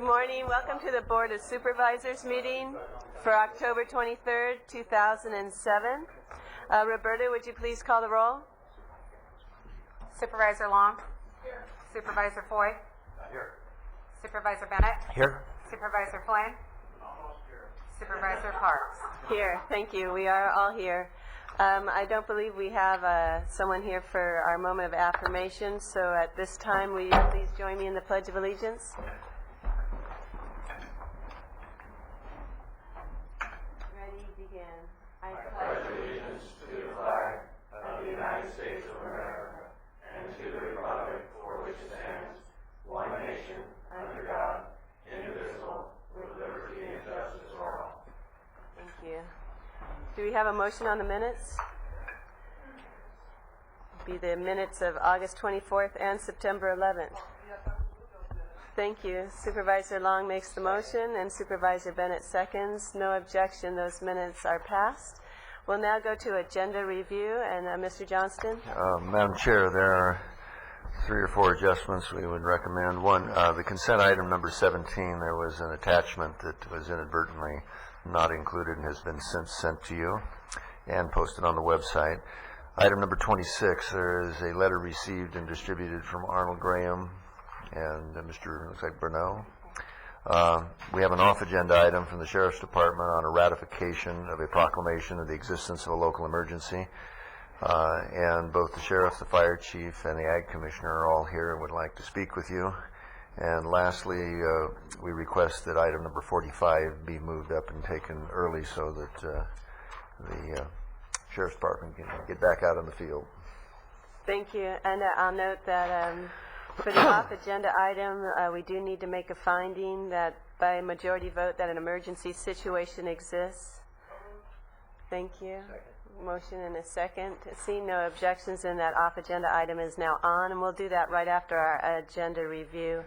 morning. Welcome to the Board of Supervisors meeting for October 23rd, 2007. Roberta, would you please call the roll? Supervisor Long? Here. Supervisor Foy? Here. Supervisor Bennett? Here. Supervisor Flynn? Almost here. Supervisor Parks? Here. Thank you. We are all here. I don't believe we have someone here for our moment of affirmation, so at this time, will you please join me in the Pledge of Allegiance? Ready, begin. I pledge Allegiance to the flag of the United States of America and to the republic for which it stands, one nation, under God, indivisible, with liberty and justice for all. Thank you. Do we have a motion on the minutes? Be the minutes of August 24th and September 11th. Thank you. Supervisor Long makes the motion and Supervisor Bennett seconds. No objection. Those minutes are passed. We'll now go to agenda review, and Mr. Johnston. Madam Chair, there are 3 or 4 adjustments we would recommend. One, the consent item number 17, there was an attachment that was inadvertently not included and has been since sent to you and posted on the website. Item number 26, there is a letter received and distributed from Arnold Graham and Mr. looks like Bruneau. We have an off-agenda item from the Sheriff's Department on a ratification of a proclamation of the existence of a local emergency. And both the Sheriff, the Fire Chief, and the Ag Commissioner are all here and would like to speak with you. And lastly, we request that item number 45 be moved up and taken early so that the Sheriff's Department can get back out in the field. Thank you. And I'll note that for the off-agenda item, we do need to make a finding that by majority vote that an emergency situation exists. Thank you. Second. Motion and a second. Seeing no objections, and that off-agenda item is now on, and we'll do that right after our agenda review.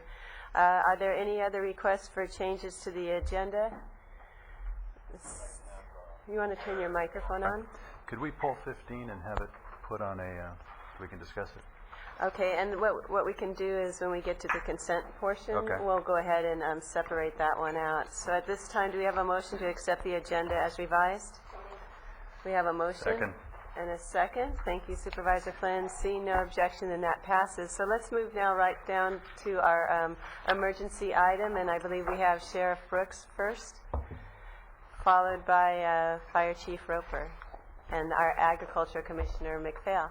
Are there any other requests for changes to the agenda? You want to turn your microphone on? Could we pull 15 and have it put on a, we can discuss it? Okay, and what we can do is when we get to the consent portion, we'll go ahead and separate that one out. So at this time, do we have a motion to accept the agenda as revised? We have a motion. Second. And a second. Thank you, Supervisor Flynn. Seeing no objection, then that passes. So let's move now right down to our emergency item, and I believe we have Sheriff Brooks first, followed by Fire Chief Roper, and our Agriculture Commissioner McPhail.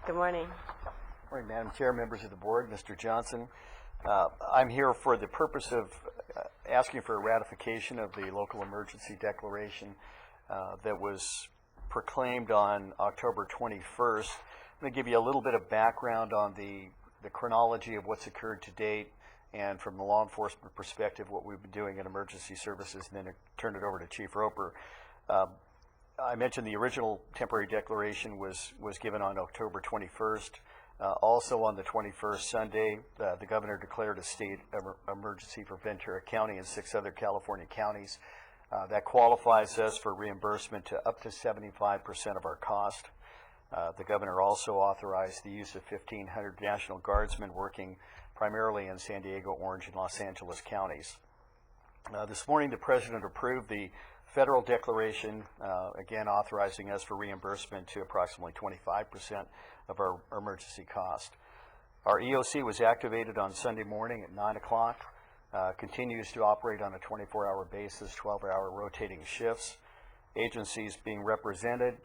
Good morning. Good morning, Madam Chair, members of the board, Mr. Johnson. I'm here for the purpose of asking for a ratification of the local emergency declaration that was proclaimed on October 21st. I'm going to give you a little bit of background on the chronology of what's occurred to date, and from the law enforcement perspective, what we've been doing in emergency services, and then turn it over to Chief Roper. I mentioned the original temporary declaration was given on October 21st. Also on the 21st Sunday, the governor declared a state emergency for Ventura County and 6 other California counties. That qualifies us for reimbursement to up to 75% of our cost. The governor also authorized the use of 1,500 National Guardsmen working primarily in San Diego, Orange, and Los Angeles counties. This morning, the President approved the federal declaration, again authorizing us for reimbursement to approximately 25% of our emergency cost. Our EOC was activated on Sunday morning at 9 o'clock, continues to operate on a 24-hour basis, 12-hour rotating shifts. Agencies being represented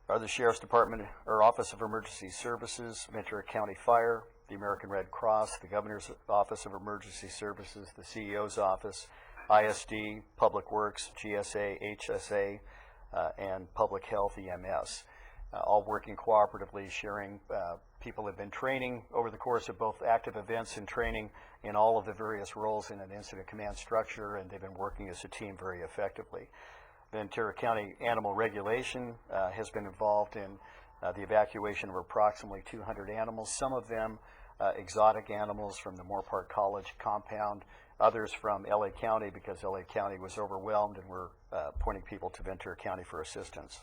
are the Sheriff's Department, or Office of Emergency Services, Ventura County Fire, the American Red Cross, the Governor's Office of Emergency Services, the CEO's Office, ISD, Public Works, GSA, HSA, and Public Health EMS, all working cooperatively, sharing. People have been training over the course of both active events and training in all of the various roles in an incident command structure, and they've been working as a team very effectively. Ventura County Animal Regulation has been involved in the evacuation of approximately 200 animals, some of them exotic animals from the Moore Park College compound, others from LA County because LA County was overwhelmed and we're pointing people to Ventura County for assistance.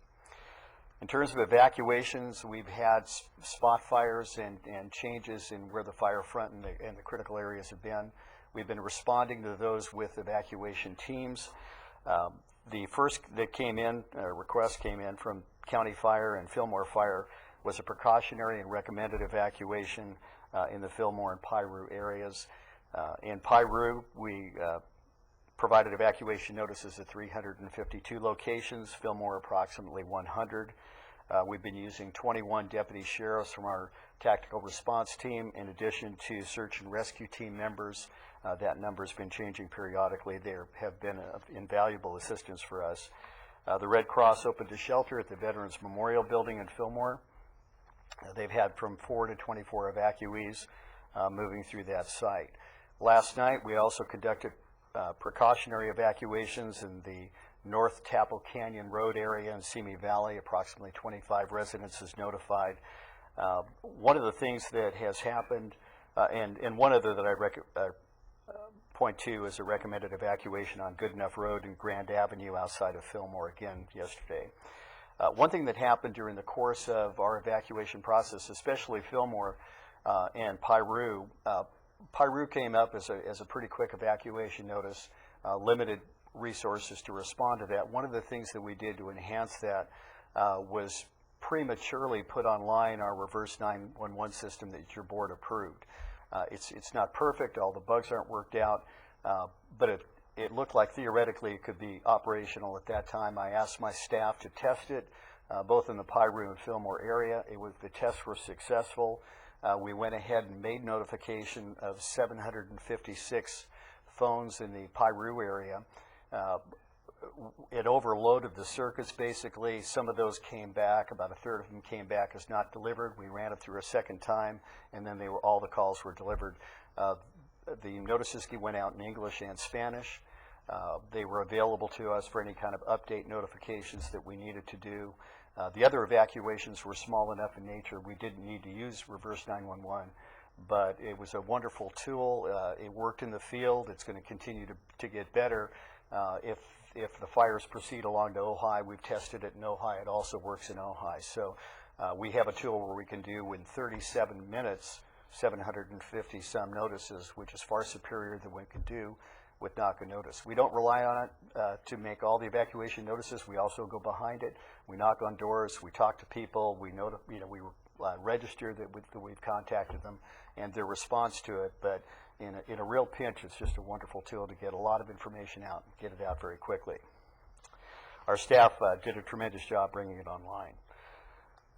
In terms of evacuations, we've had spot fires and changes in where the fire front and the critical areas have been. We've been responding to those with evacuation teams. The first that came in, request came in from County Fire and Fillmore Fire, was a precautionary and recommended evacuation in the Fillmore and Piru areas. In Piru, we provided evacuation notices at 352 locations, Fillmore approximately 100. We've been using 21 deputy sheriffs from our tactical response team, in addition to search and rescue team members. That number's been changing periodically. They have been of invaluable assistance for us. The Red Cross opened a shelter at the Veterans Memorial Building in Fillmore. They've had from 4 to 24 evacuees moving through that site. Last night, we also conducted precautionary evacuations in the North Tapple Canyon Road area in Simi Valley. Approximately 25 residences notified. One of the things that has happened, and one other that I point to is a recommended evacuation on Goodenough Road and Grand Avenue outside of Fillmore again yesterday. One thing that happened during the course of our evacuation process, especially Fillmore and Piru, Piru came up as a pretty quick evacuation notice, limited resources to respond to that. One of the things that we did to enhance that was prematurely put online our reverse 911 system that your board approved. It's not perfect, all the bugs aren't worked out, but it looked like theoretically it could be operational at that time. I asked my staff to test it, both in the Piru and Fillmore area. The tests were successful. We went ahead and made notification of 756 phones in the Piru area. It overloaded the circuits basically. Some of those came back, about a third of them came back as not delivered. We ran it through a second time, and then all the calls were delivered. The notices went out in English and Spanish. They were available to us for any kind of update notifications that we needed to do. The other evacuations were small enough in nature we didn't need to use reverse 911, but it was a wonderful tool. It worked in the field. It's going to continue to get better. If the fires proceed along to Ojai, we've tested it in Ojai. It also works in Ojai. So we have a tool where we can do in 37 minutes 750 some notices, which is far superior than we can do with knock a notice. We don't rely on it to make all the evacuation notices. We also go behind it. We knock on doors. We talk to people. We register that we've contacted them and their response to it. But in a real pinch, it's just a wonderful tool to get a lot of information out and get it out very quickly. Our staff did a tremendous job bringing it online.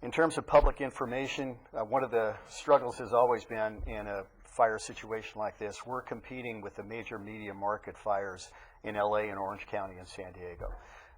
In terms of public information, one of the struggles has always been in a fire situation like this, we're competing with the major media market fires in LA and Orange County and San Diego.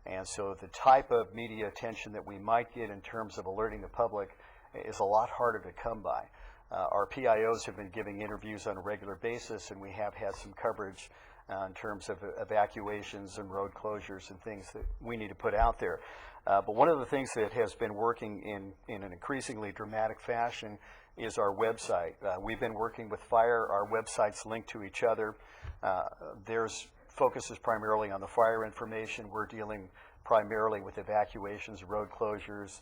And so the type of media attention that we might get in terms of alerting the public is a lot harder to come by. Our PIOs have been giving interviews on a regular basis, and we have had some coverage in terms of evacuations and road closures and things that we need to put out there. But one of the things that has been working in an increasingly dramatic fashion is our website. We've been working with fire. Our websites link to each other. Theirs focuses primarily on the fire information. We're dealing primarily with evacuations, road closures,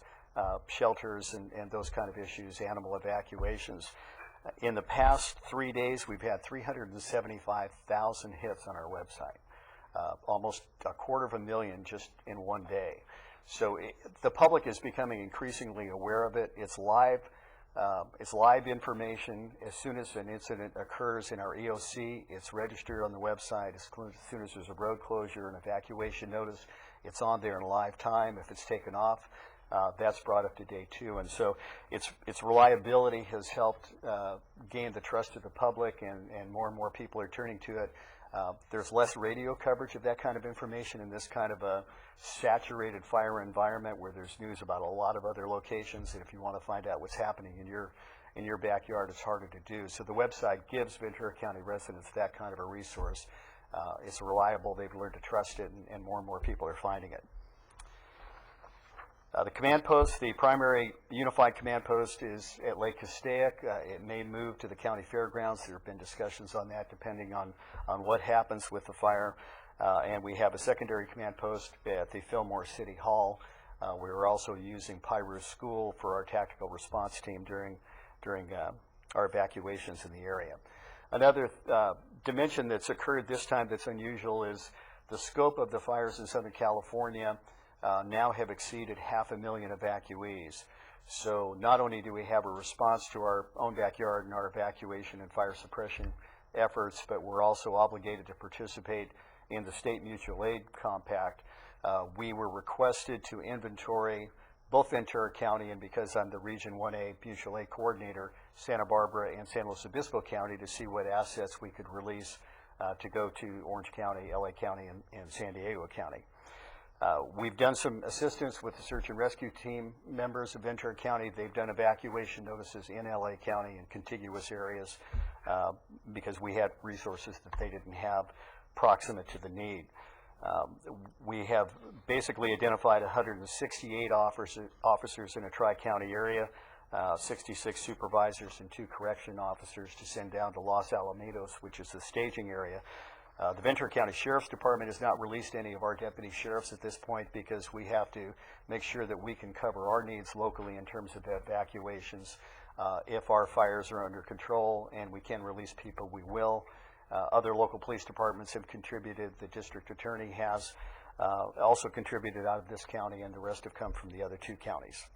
shelters, and those kind of issues, animal evacuations. In the past 3 days, we've had 375,000 hits on our website, almost 250,000 just in one day. So the public is becoming increasingly aware of it. It's live information. As soon as an incident occurs in our EOC, it's registered on the website. As soon as there's a road closure, an evacuation notice, it's on there in live time. If it's taken off, that's brought up to date too. And so its reliability has helped gain the trust of the public, and more people are turning to it. There's less radio coverage of that kind of information in this kind of a saturated fire environment where there's news about a lot of other locations, and if you want to find out what's happening in your backyard, it's harder to do. So the website gives Ventura County residents that kind of a resource. It's reliable, they've learned to trust it, and more people are finding it. The command post, the primary unified command post, is at Lake Castaic. It may move to the county fairgrounds. There have been discussions on that depending on what happens with the fire. And we have a secondary command post at the Fillmore City Hall. We're also using Piru School for our tactical response team during our evacuations in the area. Another dimension that's occurred this time that's unusual is the scope of the fires in Southern California now have exceeded 500,000 evacuees. So not only do we have a response to our own backyard and our evacuation and fire suppression efforts, but we're also obligated to participate in the state mutual aid compact. We were requested to inventory both Ventura County, and because I'm the Region 1A mutual aid coordinator, Santa Barbara and San Luis Obispo County, to see what assets we could release to go to Orange County, LA County, and San Diego County. We've done some assistance with the search and rescue team members of Ventura County. They've done evacuation notices in LA County and contiguous areas because we had resources that they didn't have proximate to the need. We have basically identified 168 officers in a tri-county area, 66 supervisors and 2 correction officers to send down to Los Alamitos, which is the staging area. The Ventura County Sheriff's Department has not released any of our deputy sheriffs at this point because we have to make sure that we can cover our needs locally in terms of evacuations. If our fires are under control and we can release people, we will. Other local police departments have contributed. The district attorney has also contributed out of this county, and the rest have come from the other 2 counties.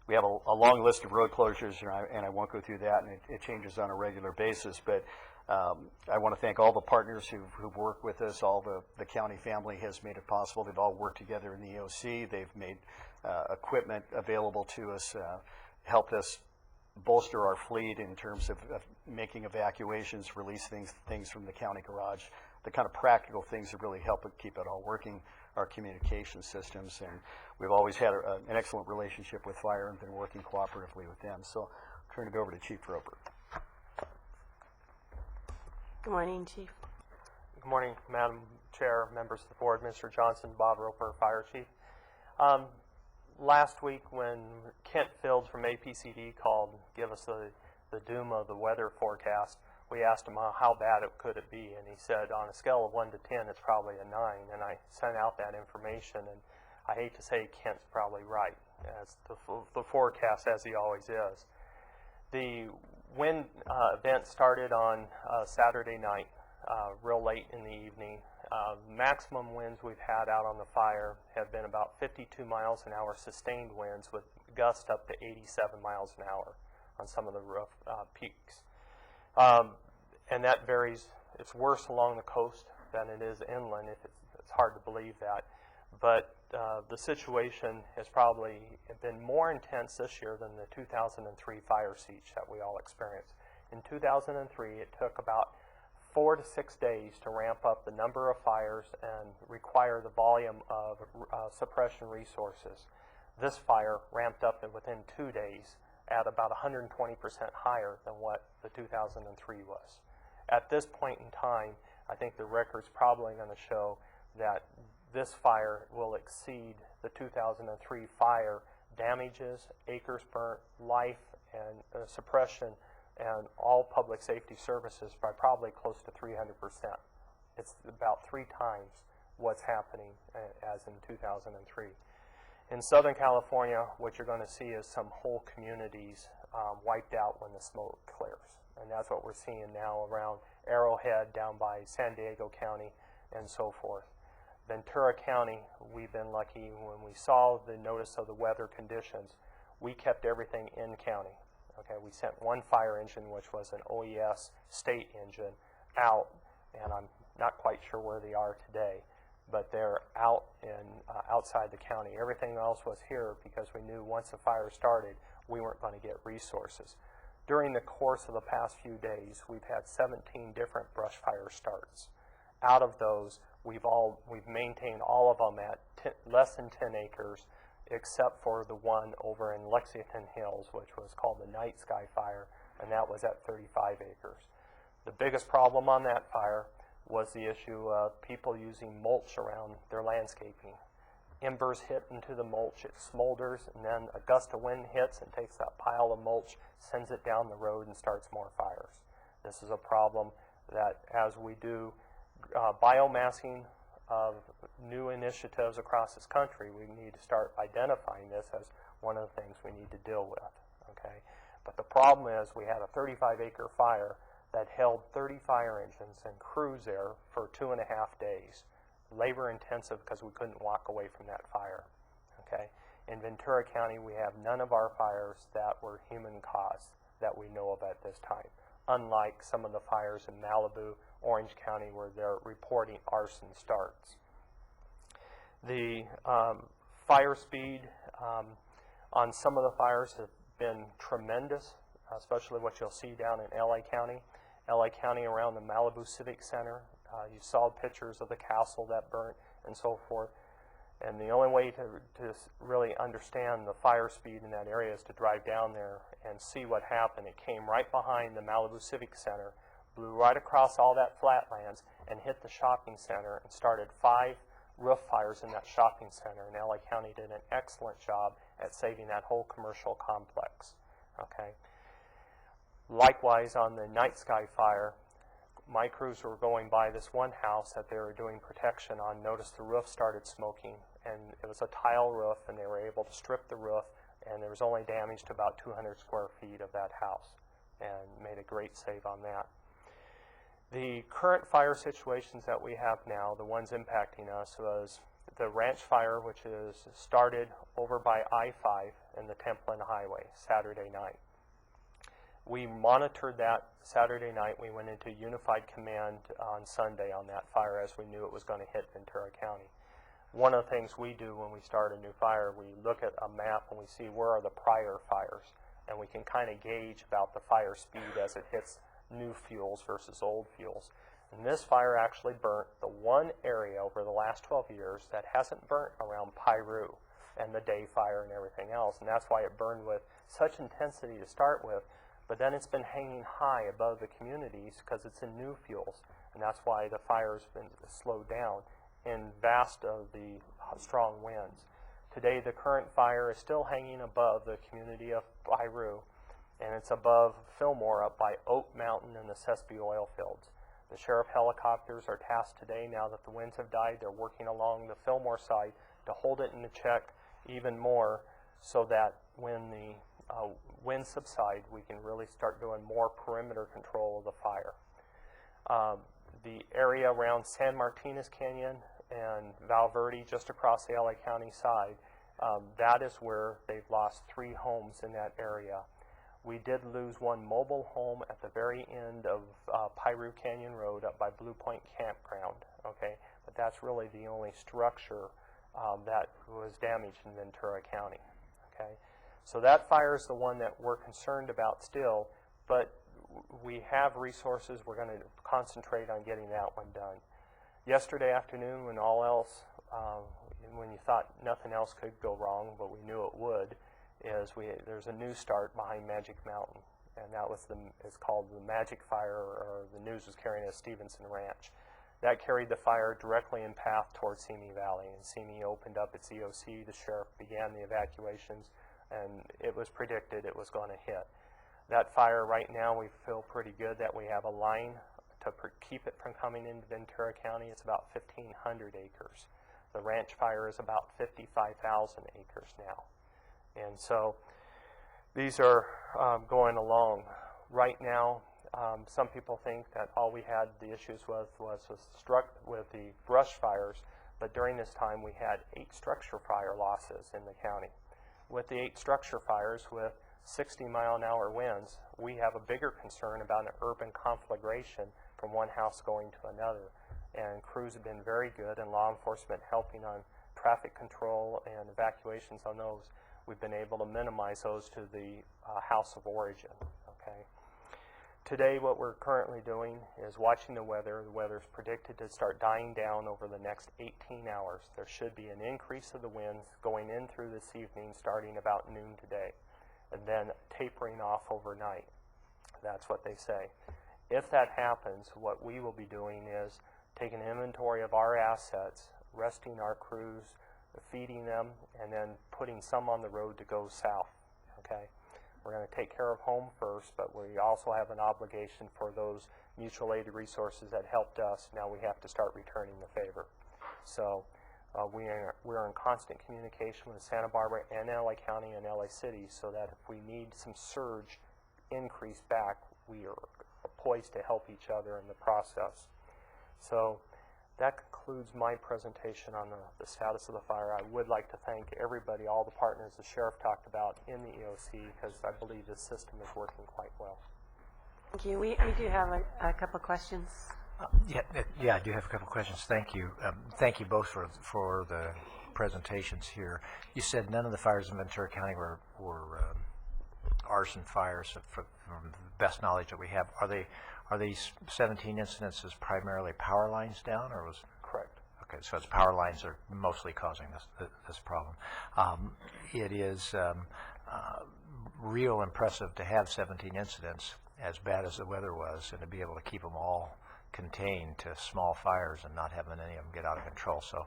We have a long list of road closures, and I won't go through that, and it changes on a regular basis, but I want to thank all the partners who've worked with us. All the county family has made it possible. They've all worked together in the EOC. They've made equipment available to us, helped us bolster our fleet in terms of making evacuations, release things from the county garage, the kind of practical things that really help it keep it all working, our communication systems. And we've always had an excellent relationship with fire and been working cooperatively with them. So I'll turn it over to Chief Roper. Good morning, Chief. Good morning, Madam Chair, members of the board, Mr. Johnson, Bob Roper, Fire Chief. Last week when Kent Fields from APCD called to give us the doom of the weather forecast, we asked him how bad could it be, and he said on a scale of 1 to 10 it's probably a 9, and I sent out that information, and I hate to say Kent's probably right, as the forecast as he always is. The wind event started on Saturday night, real late in the evening. Maximum winds we've had out on the fire have been about 52 miles an hour sustained winds with gusts up to 87 miles an hour on some of the roof peaks. And that varies. It's worse along the coast than it is inland. It's hard to believe that. But the situation has probably been more intense this year than the 2003 fire siege that we all experienced. In 2003, it took about 4 to 6 days to ramp up the number of fires and require the volume of suppression resources. This fire ramped up within 2 days at about 120% higher than what the 2003 was. At this point in time, I think the record's probably going to show that this fire will exceed the 2003 fire damages, acres burnt, life, and suppression, and all public safety services by probably close to 300%. It's about 3 times what's happening as in 2003. In Southern California, what you're going to see is some whole communities wiped out when the smoke clears. And that's what we're seeing now around Arrowhead, down by San Diego County, and so forth. Ventura County, we've been lucky. When we saw the notice of the weather conditions, we kept everything in county. Okay, we sent 1 fire engine, which was an OES state engine, out, and I'm not quite sure where they are today, but they're out in outside the county. Everything else was here because we knew once the fire started, we weren't going to get resources. During the course of the past few days, we've had 17 different brush fire starts. Out of those, we've maintained all of them at less than 10 acres, except for the one over in Lexington Hills, which was called the Night Sky Fire, and that was at 35 acres. The biggest problem on that fire was the issue of people using mulch around their landscaping. Embers hit into the mulch, it smolders, and then a gust of wind hits and takes that pile of mulch, sends it down the road, and starts more fires. This is a problem that as we do biomassing of new initiatives across this country, we need to start identifying this as one of the things we need to deal with. Okay, but the problem is we had a 35-acre fire that held 30 fire engines and crews there for 2.5 days. Labor intensive because we couldn't walk away from that fire. Okay? In Ventura County, we have none of our fires that were human caused that we know of at this time, unlike some of the fires in Malibu, Orange County, where they're reporting arson starts. The fire speed on some of the fires have been tremendous, especially what you'll see down in LA County. LA County around the Malibu Civic Center, you saw pictures of the castle that burnt and so forth. And the only way to really understand the fire speed in that area is to drive down there and see what happened. It came right behind the Malibu Civic Center, blew right across all that flatlands, and hit the shopping center and started 5 roof fires in that shopping center. And LA County did an excellent job at saving that whole commercial complex. Okay. Likewise, on the Night Sky fire, my crews were going by this one house that they were doing protection on, noticed the roof started smoking, and it was a tile roof, and they were able to strip the roof, and there was only damage to about 200 square feet of that house, and made a great save on that. The current fire situations that we have now, the ones impacting us, was the ranch fire, which is started over by I-5 and the Templin Highway Saturday night. We monitored that Saturday night. We went into unified command on Sunday on that fire as we knew it was going to hit Ventura County. One of the things we do when we start a new fire, we look at a map and we see where are the prior fires, and we can kind of gauge about the fire speed as it hits new fuels versus old fuels. And this fire actually burnt the one area over the last 12 years that hasn't burnt around Piru and the day fire and everything else, and that's why it burned with such intensity to start with. But then it's been hanging high above the communities because it's in new fuels, and that's why the fire's been slowed down in vast of the strong winds. Today, the current fire is still hanging above the community of Piru, and it's above Fillmore up by Oak Mountain and the Sespe oil fields. The sheriff helicopters are tasked today, now that the winds have died. They're working along the Fillmore side to hold it in check even more so that when the winds subside, we can really start doing more perimeter control of the fire. The area around San Martinez Canyon and Val Verde, just across the LA County side, that is where they've lost 3 homes in that area. We did lose one mobile home at the very end of Piru Canyon Road up by Blue Point Campground, okay? But that's really the only structure that was damaged in Ventura County, okay? So that fire is the one that we're concerned about still, but we have resources. We're going to concentrate on getting that one done. Yesterday afternoon, when all else, when you thought nothing else could go wrong, but we knew it would, there's a new start behind Magic Mountain, and that was it's called the Magic Fire, or the news was carrying it as Stevenson Ranch. That carried the fire directly in path towards Simi Valley, and Simi opened up its EOC. The sheriff began the evacuations, and it was predicted it was going to hit. That fire right now, we feel pretty good that we have a line to keep it from coming into Ventura County. It's about 1,500 acres. The ranch fire is about 55,000 acres now. And so these are going along. Right now, some people think that all we had the issues with was struck with the brush fires, but during this time we had 8 structure fire losses in the county. With the 8 structure fires with 60-mile-an-hour winds, we have a bigger concern about an urban conflagration from one house going to another. And crews have been very good, and law enforcement helping on traffic control and evacuations on those. We've been able to minimize those to the house of origin. Okay. Today, what we're currently doing is watching the weather. The weather is predicted to start dying down over the next 18 hours. There should be an increase of the winds going in through this evening, starting about noon today, and then tapering off overnight. That's what they say. If that happens, what we will be doing is taking inventory of our assets, resting our crews, feeding them, and then putting some on the road to go south. Okay? We're going to take care of home first, but we also have an obligation for those mutual aid resources that helped us. Now we have to start returning the favor. So we're in constant communication with Santa Barbara and LA County and LA City so that if we need some surge increase back, we are poised to help each other in the process. So that concludes my presentation on the status of the fire. I would like to thank everybody, all the partners the sheriff talked about in the EOC, because I believe this system is working quite well. Thank you. We do have a couple of questions. Yeah, I do have a couple of questions. Thank you. Thank you both for the presentations here. You said none of the fires in Ventura County were arson fires, from the best knowledge that we have. Are these 17 incidences primarily power lines down, or was? Correct. Okay, so it's power lines that are mostly causing this problem. It is real impressive to have 17 incidents, as bad as the weather was, and to be able to keep them all contained to small fires and not having any of them get out of control. So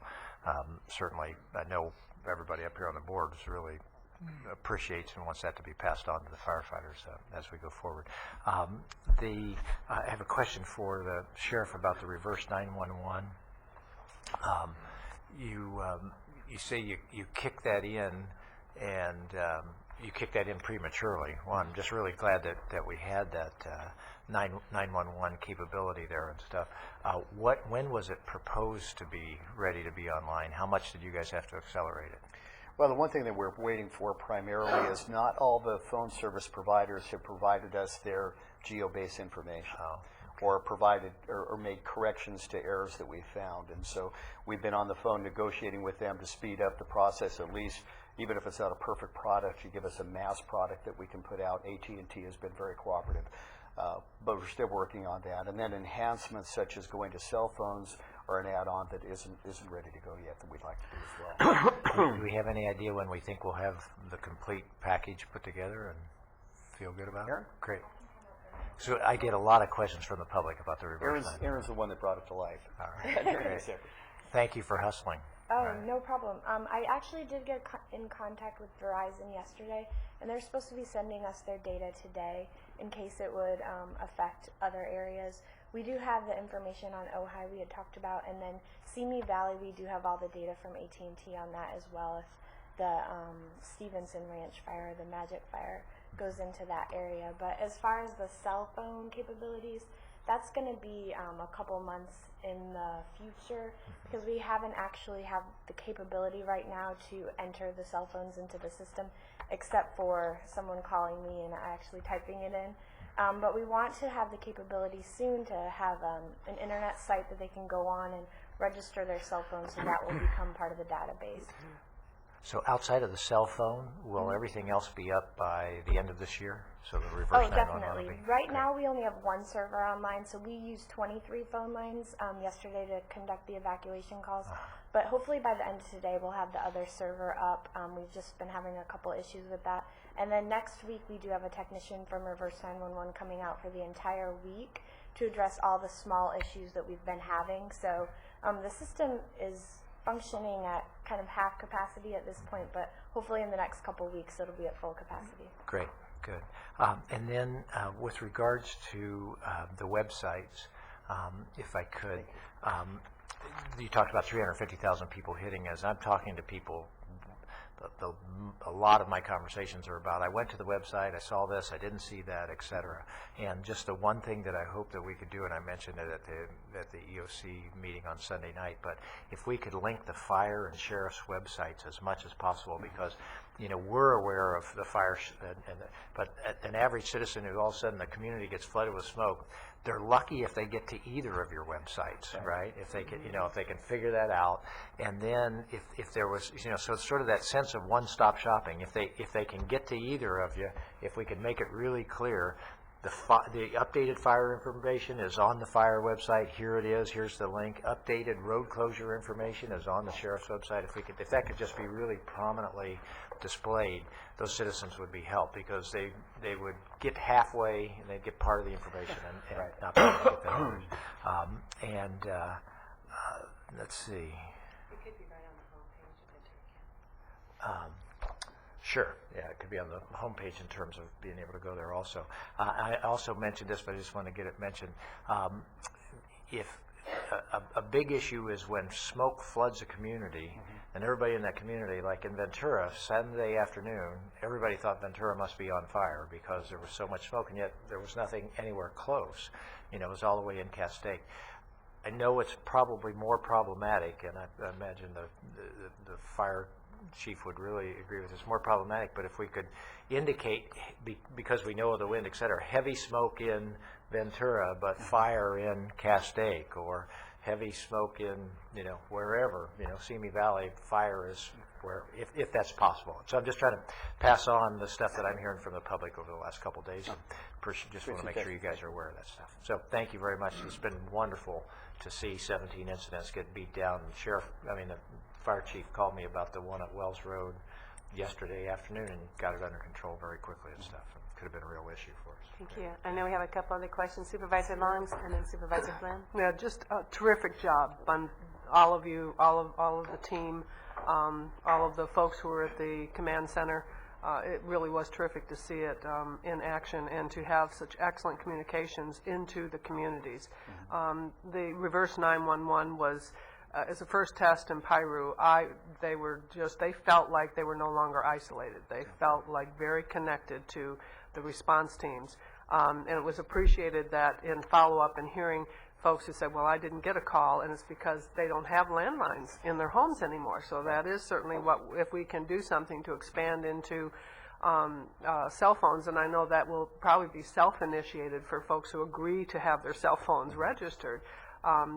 certainly, I know everybody up here on the board is really appreciates and wants that to be passed on to the firefighters as we go forward. I have a question for the sheriff about the reverse 911. You say you kick that in, and you kick that in prematurely. Well, I'm just really glad that we had that 911 capability there and stuff. When was it proposed to be ready to be online? How much did you guys have to accelerate it? Well, the one thing that we're waiting for primarily is not all the phone service providers have provided us their geo-based information. Or provided or made corrections to errors that we found. And so we've been on the phone negotiating with them to speed up the process, at least, even if it's not a perfect product, you give us a mass product that we can put out. AT&T has been very cooperative, but we're still working on that. And then enhancements such as going to cell phones are an add-on that isn't ready to go yet that we'd like to do as well. Do we have any idea when we think we'll have the complete package put together and feel good about it? Great. So I get a lot of questions from the public about the reverse. Aaron's the one that brought it to life. All right. Great. Thank you for hustling. Oh, no problem. I actually did get in contact with Verizon yesterday, and they're supposed to be sending us their data today in case it would affect other areas. We do have the information on Ojai we had talked about, and then Simi Valley, we do have all the data from AT&T on that as well. If the Stevenson Ranch fire, the Magic fire, goes into that area. But as far as the cell phone capabilities, that's going to be a couple months in the future, because we haven't actually have the capability right now to enter the cell phones into the system, except for someone calling me and actually typing it in. But we want to have the capability soon to have an internet site that they can go on and register their cell phone, so that will become part of the database. So outside of the cell phone, will everything else be up by the end of this year? So the reverse 911 definitely. will be? Right now we only have one server online, so we used 23 phone lines yesterday to conduct the evacuation calls. But hopefully by the end of today we'll have the other server up. We've just been having a couple issues with that. And then next week we do have a technician from Reverse 911 coming out for the entire week to address all the small issues that we've been having. So the system is functioning at kind of half capacity at this point, but hopefully in the next couple weeks it'll be at full capacity. Great, good. And then with regards to the websites, if I could, you talked about 350,000 people hitting us. I'm talking to people, a lot of my conversations are about, I went to the website, I saw this, I didn't see that, et cetera. And just the one thing that I hope that we could do, and I mentioned it at the EOC meeting on Sunday night, but if we could link the fire and sheriff's websites as much as possible, because we're aware of the fire, but an average citizen who all of a sudden the community gets flooded with smoke, they're lucky if they get to either of your websites, right? If they can, if they can figure that out, and then if there was, so it's sort of that sense of one-stop shopping. If they can get to either of you, if we could make it really clear, the updated fire information is on the fire website. Here it is. Here's the link. Updated road closure information is on the sheriff's website. If that could just be really prominently displayed, those citizens would be helped, because they would get halfway and they'd get part of the information and not be able to get the others. Let's see. It could be right on the homepage of Ventura. Sure. Yeah, it could be on the homepage in terms of being able to go there also. I also mentioned this, but I just want to get it mentioned. If a big issue is when smoke floods a community, And everybody in that community, like in Ventura, Sunday afternoon, everybody thought Ventura must be on fire because there was so much smoke, and yet there was nothing anywhere close. You know, it was all the way in Castaic. I know it's probably more problematic, and I imagine the fire chief would really agree with this, more problematic, but if we could indicate, because we know of the wind, et cetera, heavy smoke in Ventura, but fire in Castaic, or heavy smoke in, you know, wherever, you know, Simi Valley, fire is where, if that's possible. So I'm just trying to pass on the stuff that I'm hearing from the public over the last couple of days, and just want to make sure you guys are aware of that stuff. So thank you very much. It's been wonderful to see 17 incidents get beat down. The fire chief called me about the one at Wells Road yesterday afternoon and got it under control very quickly and stuff. It could have been a real issue for us. Thank you. I know we have a couple other questions. Supervisor Longs and then Supervisor Flynn. Yeah, just a terrific job on all of you, all of the team, all of the folks who were at the command center. It really was terrific to see it in action and to have such excellent communications into the communities. The reverse 911 was, as a first test in Piru, they felt like they were no longer isolated. They felt like very connected to the response teams. And it was appreciated that in follow-up and hearing folks who said, well, I didn't get a call, and it's because they don't have landlines in their homes anymore. So that is certainly if we can do something to expand into cell phones, and I know that will probably be self-initiated for folks who agree to have their cell phones registered.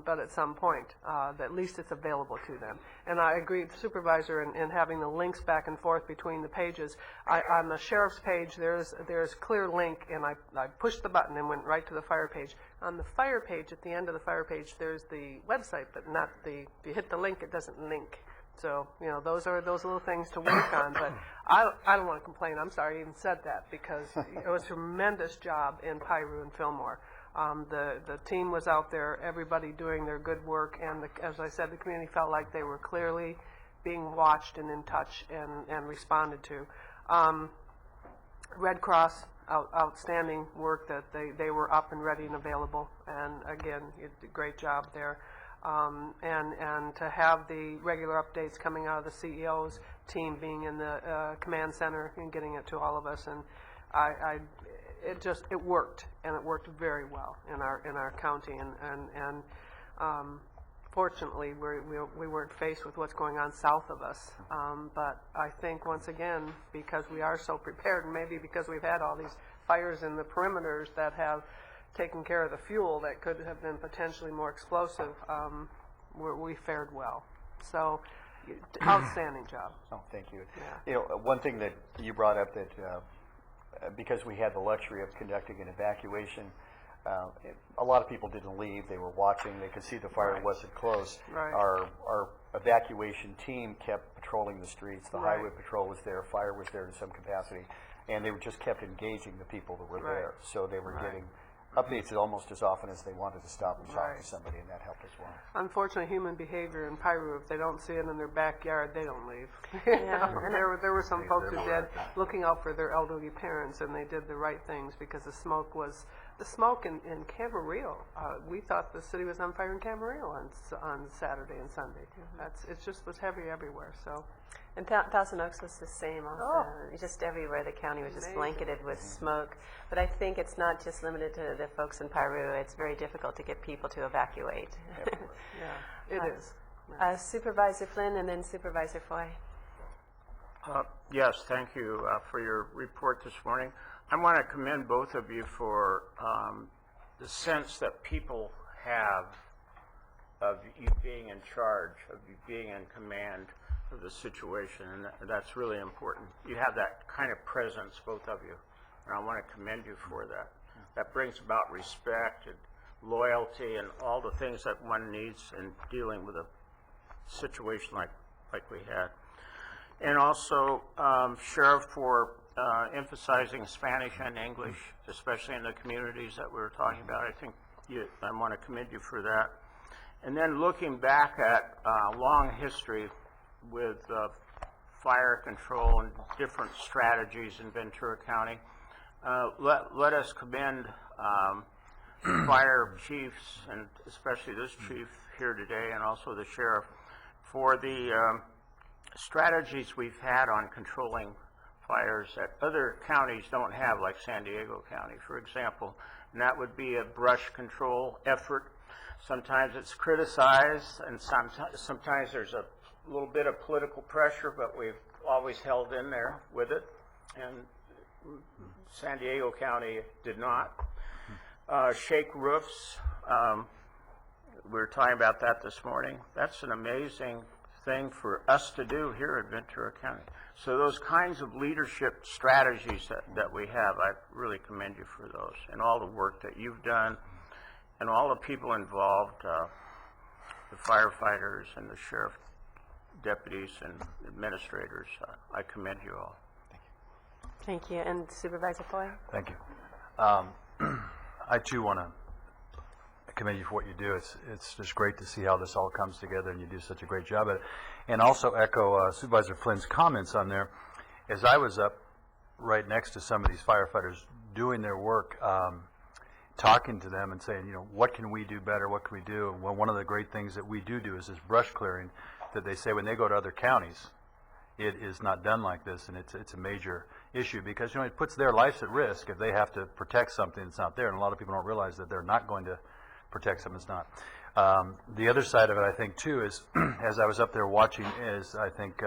But at some point, at least it's available to them. And I agree with the supervisor in having the links back and forth between the pages. On the sheriff's page, there's clear link, and I pushed the button and went right to the fire page. On the fire page, at the end of the fire page, there's the website, but not if you hit the link, it doesn't link. So, you know, those are those little things to work on. But I don't want to complain. I'm sorry I even said that, because it was a tremendous job in Piru and Fillmore. The team was out there, everybody doing their good work, and as I said, the community felt like they were clearly being watched and in touch and responded to. Red Cross, outstanding work that they were up and ready and available, and again, you did a great job there. And to have the regular updates coming out of the CEO's team being in the command center and getting it to all of us, and it worked, and it worked very well in our county, and fortunately we weren't faced with what's going on south of us. But I think once again, because we are so prepared, and maybe because we've had all these fires in the perimeters that have taken care of the fuel that could have been potentially more explosive, we fared well. So, outstanding job. Oh, thank you. Yeah. You know, one thing that you brought up that because we had the luxury of conducting an evacuation, a lot of people didn't leave. They were watching. They could see the fire wasn't close. Right. Our evacuation team kept patrolling the streets. The Right. highway patrol was there. Fire was there in some capacity. And they just kept engaging the people that were Right. there. So they were Right. getting updates almost as often as they wanted to stop and talk Right. to somebody, and that helped as well. Unfortunately, human behavior in Piru, if they don't see it in their backyard, they don't leave. Yeah. There were some folks who they're did, looking out for their elderly parents, and they did the right things, because the smoke in Camarillo. We thought the city was on fire in Camarillo on Saturday and Sunday. It just was heavy everywhere. So. And Thousand Oaks was the same also. Oh. Just everywhere the county was just Amazing. blanketed with smoke. But I think it's not just limited to the folks in Piru. It's very difficult to get people to evacuate. Yeah, it is. Supervisor Flynn and then Supervisor Foy. Yes, thank you for your report this morning. I want to commend both of you for the sense that people have of you being in charge, of you being in command of the situation, and that's really important. You have that kind of presence, both of you, and I want to commend you for that. That brings about respect and loyalty and all the things that one needs in dealing with a situation like we had. And also, Sheriff, for emphasizing Spanish and English, especially in the communities that we were talking about. I want to commend you for that. And then looking back at long history with fire control and different strategies in Ventura County, let us commend fire chiefs, and especially this chief here today, and also the sheriff, for the strategies we've had on controlling fires that other counties don't have, like San Diego County, for example, and that would be a brush control effort. Sometimes it's criticized, and sometimes there's a little bit of political pressure, but we've always held in there with it, and San Diego County did not. Shake roofs, we were talking about that this morning. That's an amazing thing for us to do here in Ventura County. So those kinds of leadership strategies that we have, I really commend you for those, and all the work that you've done, and all the people involved, the firefighters and the sheriff deputies and administrators. I commend you all. Thank you. And Supervisor Foy? Thank you. I too want to commend you for what you do. It's just great to see how this all comes together, and you do such a great job at it. And also echo Supervisor Flynn's comments on there. As I was up right next to some of these firefighters doing their work, talking to them and saying, you know, what can we do better? What can we do? Well, one of the great things that we do is this brush clearing that they say when they go to other counties, it is not done like this, and it's a major issue because, you know, it puts their lives at risk if they have to protect something that's not there, and a lot of people don't realize that they're not going to protect something that's not. The other side of it, I think, too, is as I was up there watching, as I think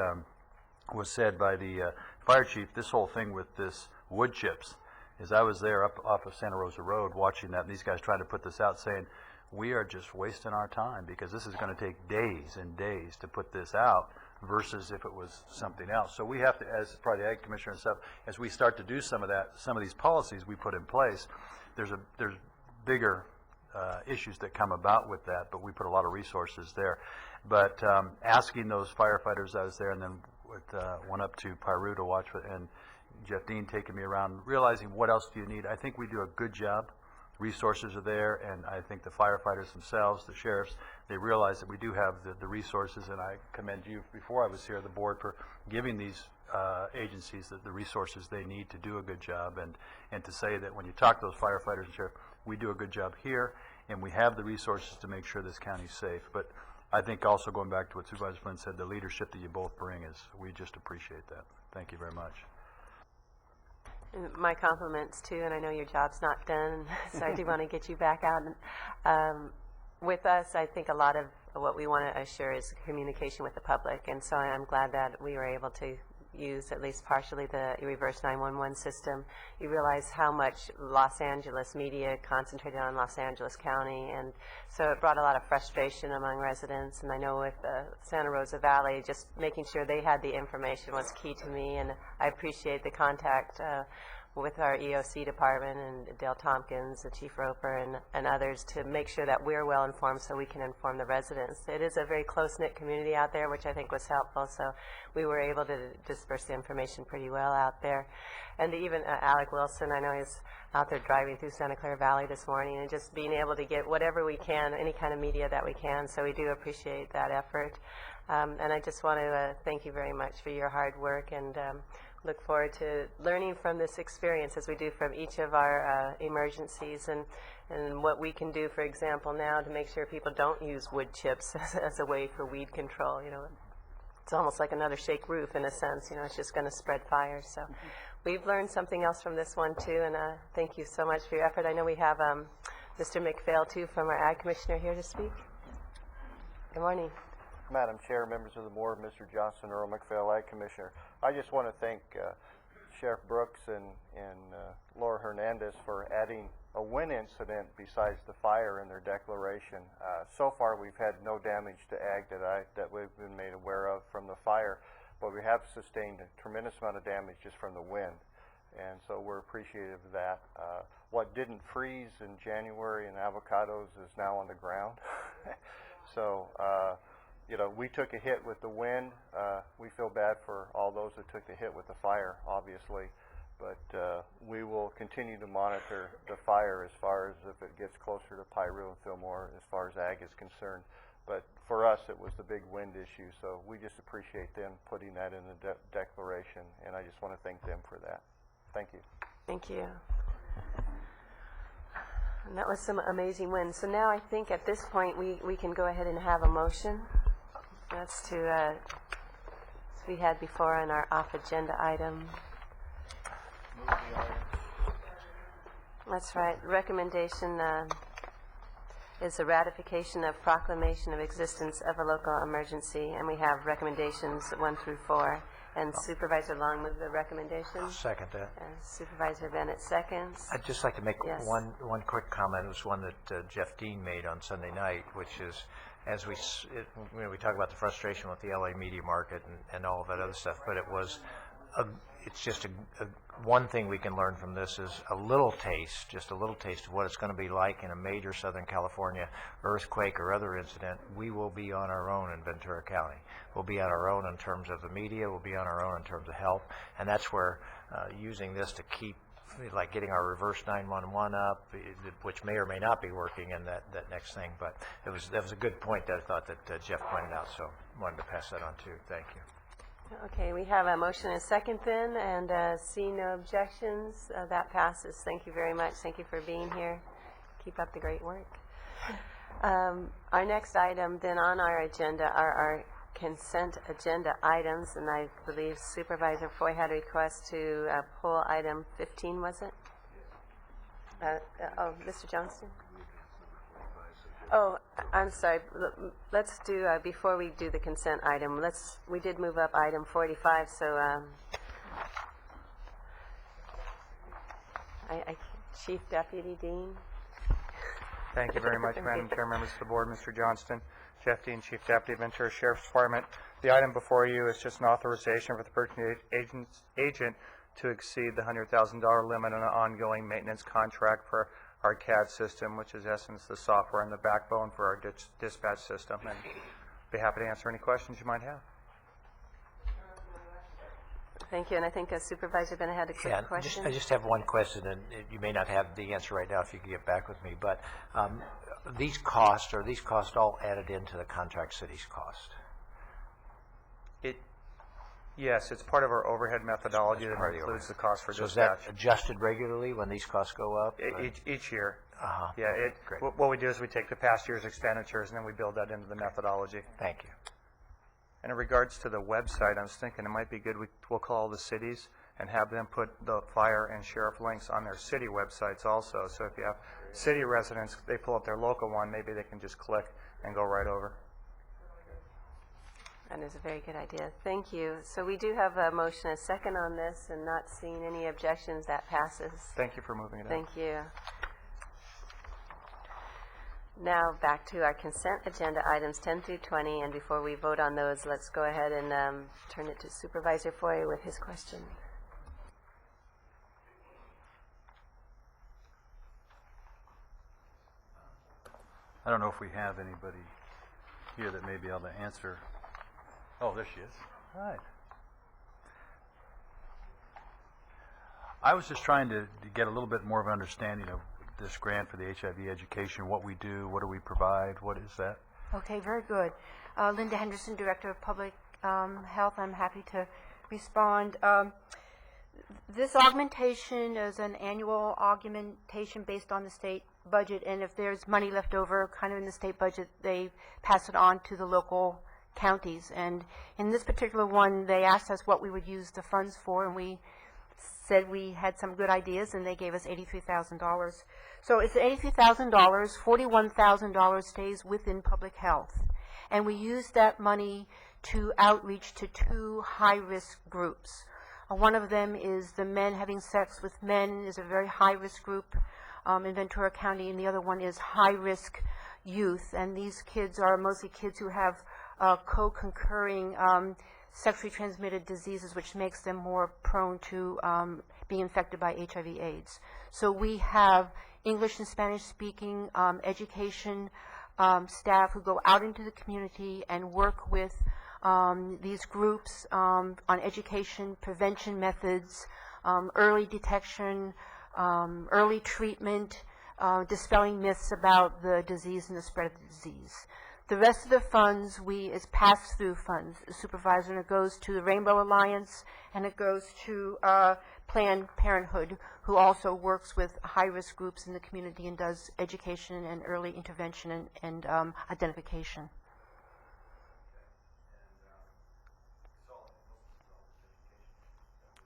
was said by the fire chief, this whole thing with this wood chips, as I was there up off of Santa Rosa Road watching that, and these guys trying to put this out, saying, we are just wasting our time because this is going to take days and days to put this out versus if it was something else. So we have to, as probably the Ag Commissioner and stuff, as we start to do some of that, some of these policies we put in place, there's bigger issues that come about with that, but we put a lot of resources there. But asking those firefighters, I was there, and then went up to Piru to watch, and Jeff Dean taking me around, realizing what else do you need. I think we do a good job. Resources are there, and I think the firefighters themselves, the sheriffs, they realize that we do have the resources, and I commend you, before I was here, the board, for giving these agencies the resources they need to do a good job, and to say that when you talk to those firefighters and sheriff, we do a good job here, and we have the resources to make sure this county's safe. But I think also going back to what Supervisor Flynn said, the leadership that you both bring is, we just appreciate that. Thank you very much. And my compliments too, and I know your job's not done, so I do want to get you back out. With us, I think a lot of what we want to assure is communication with the public, and so I'm glad that we were able to use at least partially the reverse 911 system. You realize how much Los Angeles media concentrated on Los Angeles County, and so it brought a lot of frustration among residents. And I know with Santa Rosa Valley, just making sure they had the information was key to me, and I appreciate the contact with our EOC department and Dale Tompkins, the Chief Roper, and others to make sure that we're well informed so we can inform the residents. It is a very close-knit community out there, which I think was helpful, so we were able to disperse the information pretty well out there. And even Alec Wilson, I know he's out there driving through Santa Clara Valley this morning, and just being able to get whatever we can, any kind of media that we can, so we do appreciate that effort. And I just want to thank you very much for your hard work, and look forward to learning from this experience as we do from each of our emergencies, and what we can do, for example, now to make sure people don't use wood chips as a way for weed control. You know, it's almost like another shake roof in a sense. You know, it's just going to spread fire. So we've learned something else from this one too, and thank you so much for your effort. I know we have Mr. McPhail too from our Ag Commissioner here to speak. Good morning. Madam Chair, members of the board, Mr. Johnson, Earl McPhail, Ag Commissioner. I just want to thank Sheriff Brooks and Laura Hernandez for adding a wind incident besides the fire in their declaration. So far, we've had no damage to ag that we've been made aware of from the fire, but we have sustained a tremendous amount of damage just from the wind, and so we're appreciative of that. What didn't freeze in January in avocados is now on the ground. So. You know, we took a hit with the wind. We feel bad for all those that took the hit with the fire, obviously. But we will continue to monitor the fire as far as if it gets closer to Piru and Fillmore as far as ag is concerned. But for us, it was the big wind issue. So we just appreciate them putting that in the declaration. And I just want to thank them for that. Thank you. Thank you. And that was some amazing wind. So now I think at this point we can go ahead and have a motion. That's to we had before on our off-agenda item. That's right. Recommendation is the ratification of proclamation of existence of a local emergency, and we have recommendations 1 through 4. And Supervisor Long moved the recommendation. Second that. Supervisor Bennett seconds. I'd just like to make Yes. one quick comment. It was one that Jeff Dean made on Sunday night, which is, as we talk about the frustration with the LA media market and all of that other stuff, but it's just one thing we can learn from this is a little taste, just a little taste of what it's going to be like in a major Southern California earthquake or other incident. We will be on our own in Ventura County. We'll be on our own in terms of the media. We'll be on our own in terms of help. And that's where using this to keep, like getting our reverse 911 up, which may or may not be working in that next thing. But that was a good point that I thought that Jeff pointed out, so I wanted to pass that on too. Thank you. Okay, we have a motion and a second then, and seeing no objections, that passes. Thank you very much. Thank you for being here. Keep up the great work. Our next item then on our agenda are our consent agenda items, and I believe Supervisor Foy had a request to pull item 15, was it? Mr. Johnston? Oh, I'm sorry. Let's do, before we do the consent item, we did move up item 45, so Chief Deputy Dean. Thank you very much, Madam Chair, members of the board, Mr. Johnston, Jeff Dean, Chief Deputy, Ventura Sheriff's Department. The item before you is just an authorization for the purchasing agent to exceed the $100,000 limit on an ongoing maintenance contract for our CAD system, which is essence the software and the backbone for our dispatch system, and be happy to answer any questions you might have. Thank you, and I think Supervisor Bennett had a quick question. I just have one question, and you may not have the answer right now if you can get back with me, but these costs all added into the contract city's cost? Yes, it's part of our overhead methodology that includes the cost for dispatch. So is that adjusted regularly when these costs go up? Each year. Uh-huh. Yeah, Great. what we do is we take the past year's expenditures and then we build that into the methodology. Thank you. And in regards to the website, I was thinking it might be good we'll call the cities and have them put the fire and sheriff links on their city websites also. So if you have city residents, they pull up their local one, maybe they can just click and go right over. That is a very good idea. Thank you. So we do have a motion and a second on this, and not seeing any objections, that passes. Thank you for moving it up. Thank you. Now back to our consent agenda items 10 through 20, and before we vote on those, let's go ahead and turn it to Supervisor Foy with his question. I don't know if we have anybody here that may be able to answer. Oh, there she is. Hi. I was just trying to get a little bit more of an understanding of this grant for the HIV education, what we do, what do we provide, what is that? Okay, very good. Linda Henderson, Director of Public Health. I'm happy to respond. This augmentation is an annual augmentation based on the state budget, and if there's money left over kind of in the state budget, they pass it on to the local counties. And in this particular one, they asked us what we would use the funds for, and we said we had some good ideas, and they gave us $83,000. So it's $83,000, $41,000 stays within public health. And we use that money to outreach to 2 high-risk groups. One of them is the men having sex with men is a very high-risk group in Ventura County, and the other one is high-risk youth. And these kids are mostly kids who have co-concurring sexually transmitted diseases, which makes them more prone to being infected by HIV/AIDS. So we have English and Spanish speaking education staff who go out into the community and work with these groups on education, prevention methods, early detection, early treatment, dispelling myths about the disease and the spread of the disease. The rest of the funds is pass-through funds, Supervisor, and it goes to the Rainbow Alliance, and it goes to Planned Parenthood, who also works with high-risk groups in the community and does education and early intervention and identification.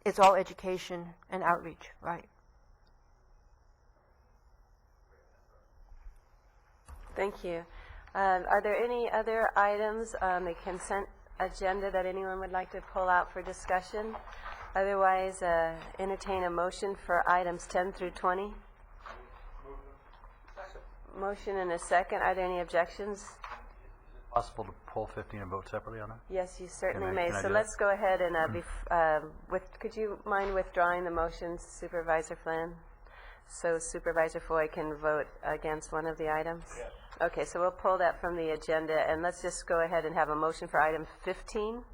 it's all education and outreach, right? Thank you. Are there any other items on the consent agenda that anyone would like to pull out for discussion? Otherwise, entertain a motion for items 10 through 20. Motion and a second. Are there any objections? Possible to pull 15 and vote separately on that? Yes, you certainly Can I may. do So that? let's go ahead and, could you mind withdrawing the motion, Supervisor Flynn? So Supervisor Foy can vote against one of the items? Yes. Okay, so we'll pull that from the agenda, and let's just go ahead and have a motion for item 15.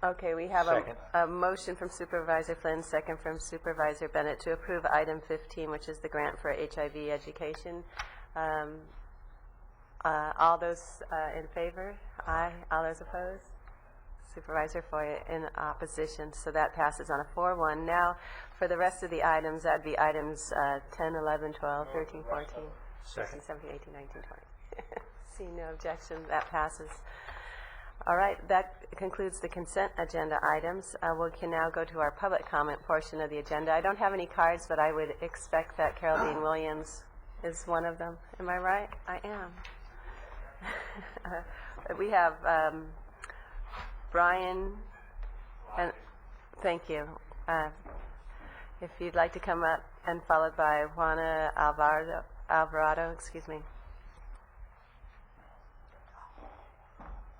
Okay, we have a motion from Supervisor Flynn, second from Supervisor Bennett to approve item 15, which is the grant for HIV education. All those in favor? Aye. All those opposed? Supervisor Foy in opposition, so that passes on a 4-1. Now, for the rest of the items, that'd be items 10, 11, 12, 13, 14, 16, 17, 18, 19, 20. See no objection, that passes. All right, that concludes the consent agenda items. We can now go to our public comment portion of the agenda. I don't have any cards, but I would expect that Carol Dean Williams is one of them. Am I right? I am. We have Brian, and thank you. If you'd like to come up, and followed by Juana Alvarado, excuse me.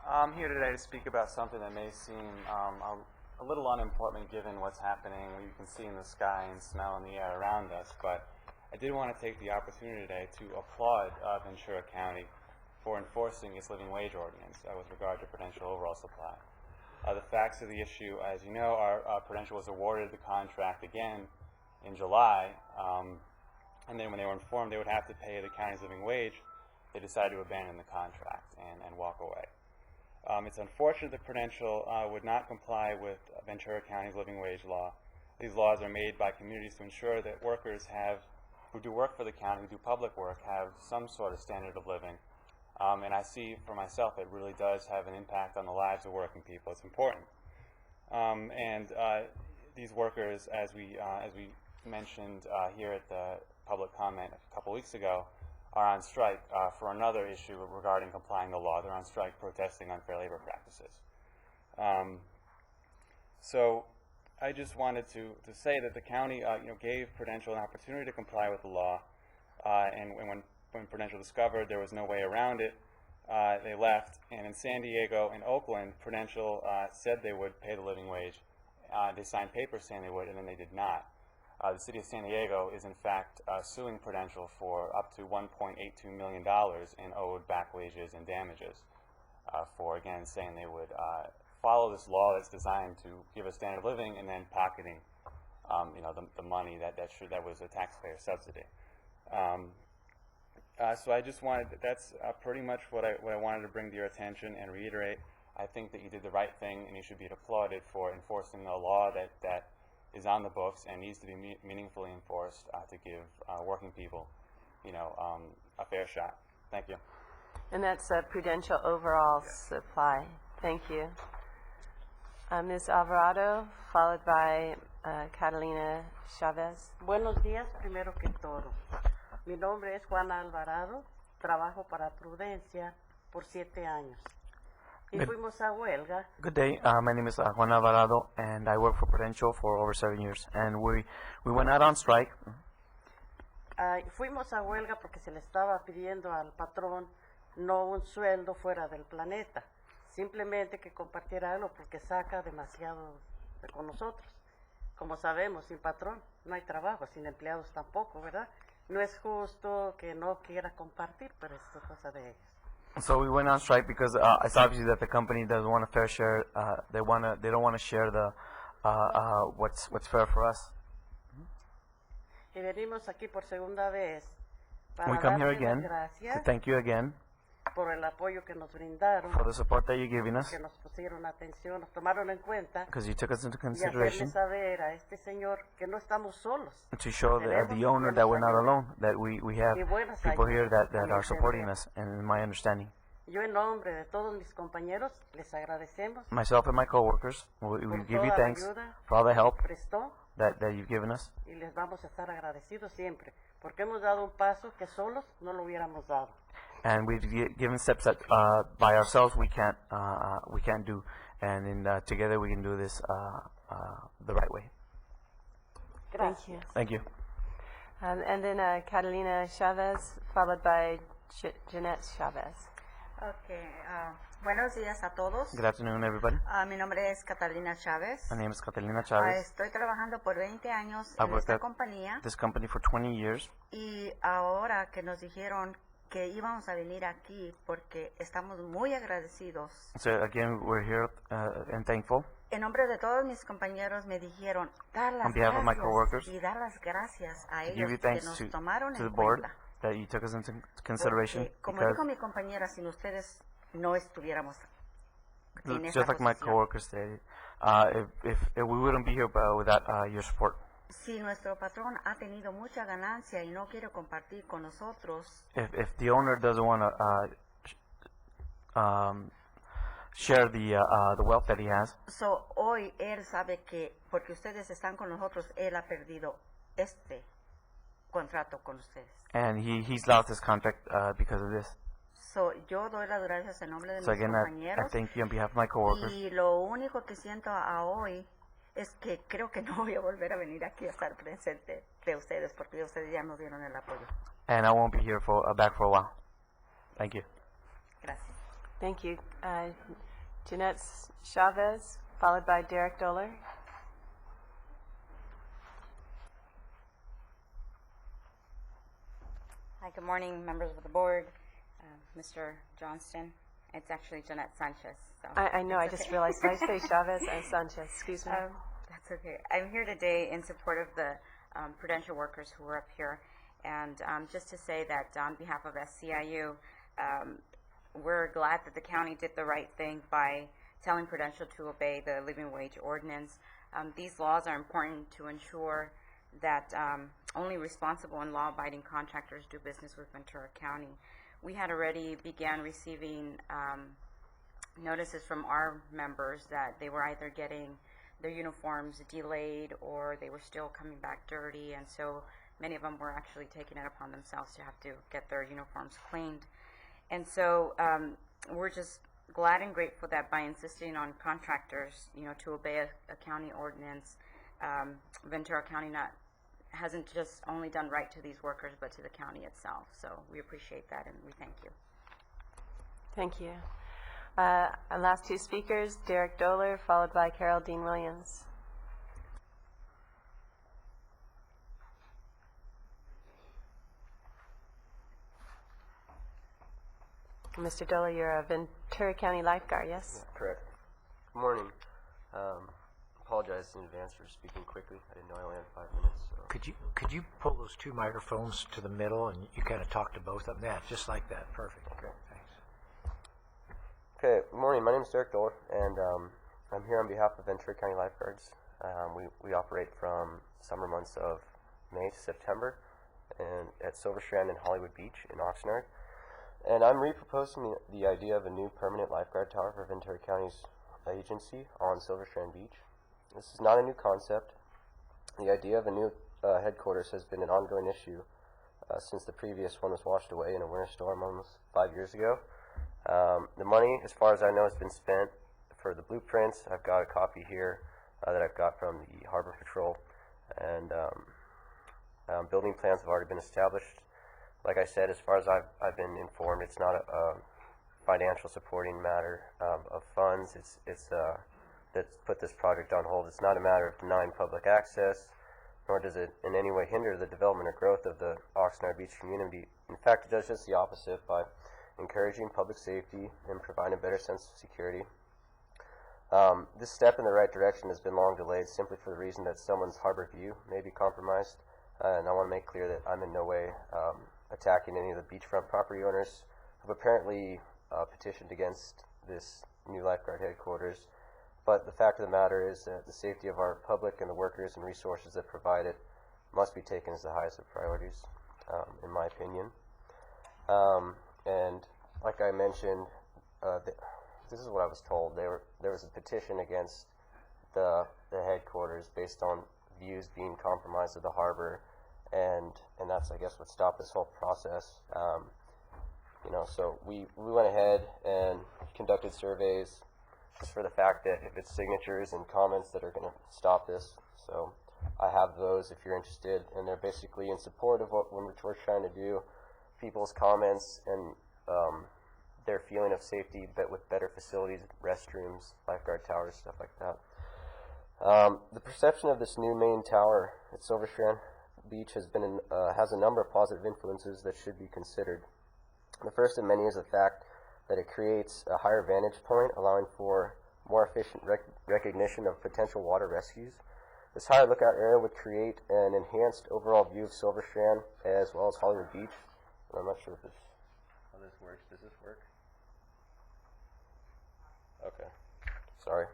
I'm here today to speak about something that may seem a little unimportant given what's happening, what you can see in the sky and smell in the air around us, but I did want to take the opportunity today to applaud Ventura County for enforcing its living wage ordinance with regard to Prudential overall supply. The facts of the issue, as you know, are Prudential was awarded the contract again in July, and then when they were informed they would have to pay the county's living wage, they decided to abandon the contract and walk away. It's unfortunate that Prudential would not comply with Ventura County's living wage law. These laws are made by communities to ensure that workers who do work for the county, who do public work, have some sort of standard of living. And I see for myself it really does have an impact on the lives of working people. It's important. These workers, as we mentioned here at the public comment a couple weeks ago, are on strike for another issue regarding complying the law. They're on strike protesting unfair labor practices. So I just wanted to say that the county gave Prudential an opportunity to comply with the law, and when Prudential discovered there was no way around it, they left. And in San Diego and Oakland, Prudential said they would pay the living wage. They signed papers saying they would, and then they did not. The city of San Diego is in fact suing Prudential for up to $1.82 million in owed back wages and damages for, again, saying they would follow this law that's designed to give a standard of living and then pocketing the money that was a taxpayer subsidy. So I just wanted, that's pretty much what I wanted to bring to your attention and reiterate. I think that you did the right thing and you should be applauded for enforcing a law that is on the books and needs to be meaningfully enforced to give working people, a fair shot. Thank you. And that's Prudential overall supply. Thank you. Ms. Alvarado, followed by Catalina Chavez. Buenos días, primero que todo. Mi nombre es Juana Alvarado, trabajo para Prudencia por 7 años. Y fuimos a huelga. Good day. My name is Juan Alvarado, and I work for Prudential for over 7 years. And we went out on strike. Fuimos a huelga porque se le estaba pidiendo al patrón no un sueldo fuera del planeta, simplemente que compartiera algo porque saca demasiado con nosotros. Como sabemos, sin patrón no hay trabajo, sin empleados tampoco, ¿verdad? No es justo que no quiera compartir, pero es cosa de ellos. So we went on strike because it's obvious that the company doesn't want a fair share. They don't want to share the what's fair for us. Y venimos aquí por segunda vez para We come here darle again las gracias to thank you again por el apoyo que nos brindaron, for the support that you're giving us, que nos pusieron atención, nos tomaron en cuenta, because you took us into y hacerle consideration saber a este señor que no estamos solos. to show the owner that we're not alone, that we have people here that are supporting us, and in my understanding. Yo en nombre de todos mis compañeros les agradecemos Myself and my coworkers, we por give you toda la thanks ayuda for all the que help prestó that you've given us. y les vamos a estar agradecidos siempre, porque hemos dado un paso que solos no lo hubiéramos dado. And we've given steps that by ourselves we can't do, and together we can do this the right way. Thank you. Thank you. And then Catalina Chavez, followed by Jeanette Chavez. Okay, buenos días a todos. Good afternoon, everybody. Mi nombre es Catalina Chávez. My name is Catalina Chavez. Estoy trabajando por 20 años I've en worked esta at compañía this company for 20 years. y ahora que nos dijeron que íbamos a venir aquí porque estamos muy agradecidos. So again, we're here and thankful. En nombre de todos mis compañeros me dijeron dar las On behalf of my coworkers, gracias y dar las gracias a to ellos give you que thanks nos to tomaron the en board cuenta. that you took us into consideration. Porque, como Because dijo mi compañera, sin ustedes no estuviéramos en esta just like my posición. coworkers stated, if we wouldn't be here without your support. Si nuestro patrón ha tenido mucha ganancia y no quiere compartir con nosotros, If the owner doesn't want to share the wealth that he has, so hoy él sabe que porque ustedes están con nosotros, él ha perdido este contrato con ustedes. and he's lost his contract because of this. So yo doy las gracias en nombre de So mis again, I compañeros thank you on behalf of my coworkers. y lo único que siento a hoy es que creo que no voy a volver a venir aquí a estar presente de ustedes porque ustedes ya nos dieron el apoyo. And I won't be here back for a while. Thank you. Gracias. Thank you. Jeanette Chavez, followed by Derek Doller. Hi, good morning, members of the board, Mr. Johnston. It's actually Jeanette Sanchez. So I know, I it's just okay. realized, I say Chavez and Sanchez, excuse me. That's okay. I'm here today in support of the prudential workers who are up here. And just to say that on behalf of SCIU, we're glad that the county did the right thing by telling Prudential to obey the living wage ordinance. These laws are important to ensure that only responsible and law-abiding contractors do business with Ventura County. We had already began receiving notices from our members that they were either getting their uniforms delayed or they were still coming back dirty, and so many of them were actually taking it upon themselves to have to get their uniforms cleaned. And so we're just glad and grateful that by insisting on contractors, to obey a county ordinance, Ventura County hasn't just only done right to these workers, but to the county itself. So we appreciate that, and we thank you. Thank you. Our last two speakers, Derek Doller, followed by Carol Dean Williams. Mr. Doller, you're a Ventura County lifeguard, yes? Correct. Good morning. Apologize in advance for speaking quickly. I didn't know I only had 5 minutes. So. Could you pull those two microphones to the middle and you kind of talk to both of them? Yeah, just like that. Perfect. Okay. Thanks. Okay. Good morning. My name is Derek Doller, and I'm here on behalf of Ventura County Lifeguards. We operate from summer months of May to September, and at Silver Strand and Hollywood Beach in Oxnard. And I'm reproposing the idea of a new permanent lifeguard tower for Ventura County's agency on Silver Strand Beach. This is not a new concept. The idea of a new headquarters has been an ongoing issue since the previous one was washed away in a winter storm almost 5 years ago. The money, as far as I know, has been spent for the blueprints. I've got a copy here that I've got from the Harbor Patrol, and building plans have already been established. Like I said, as far as I've been informed, it's not a financial supporting matter of funds. It's that's put this project on hold. It's not a matter of denying public access, nor does it in any way hinder the development or growth of the Oxnard Beach community. In fact, it does just the opposite by encouraging public safety and providing a better sense of security. This step in the right direction has been long delayed simply for the reason that someone's harbor view may be compromised. And I want to make clear that I'm in no way attacking any of the beachfront property owners who have apparently petitioned against this new lifeguard headquarters. But the fact of the matter is that the safety of our public and the workers and resources that provide it must be taken as the highest of priorities, in my opinion. And like I mentioned, this is what I was told. There was a petition against the headquarters based on views being compromised of the harbor, and that's, I guess, what stopped this whole process. So we went ahead and conducted surveys just for the fact that if it's signatures and comments that are going to stop this. So I have those if you're interested, and they're basically in support of what we're trying to do, people's comments and their feeling of safety, but with better facilities, restrooms, lifeguard towers, stuff like that. The perception of this new main tower at Silver Strand Beach has a number of positive influences that should be considered. The first of many is the fact that it creates a higher vantage point, allowing for more efficient recognition of potential water rescues. This higher lookout area would create an enhanced overall view of Silver Strand as well as Hollywood Beach. And I'm not sure how this works. Does this work? Okay. Sorry.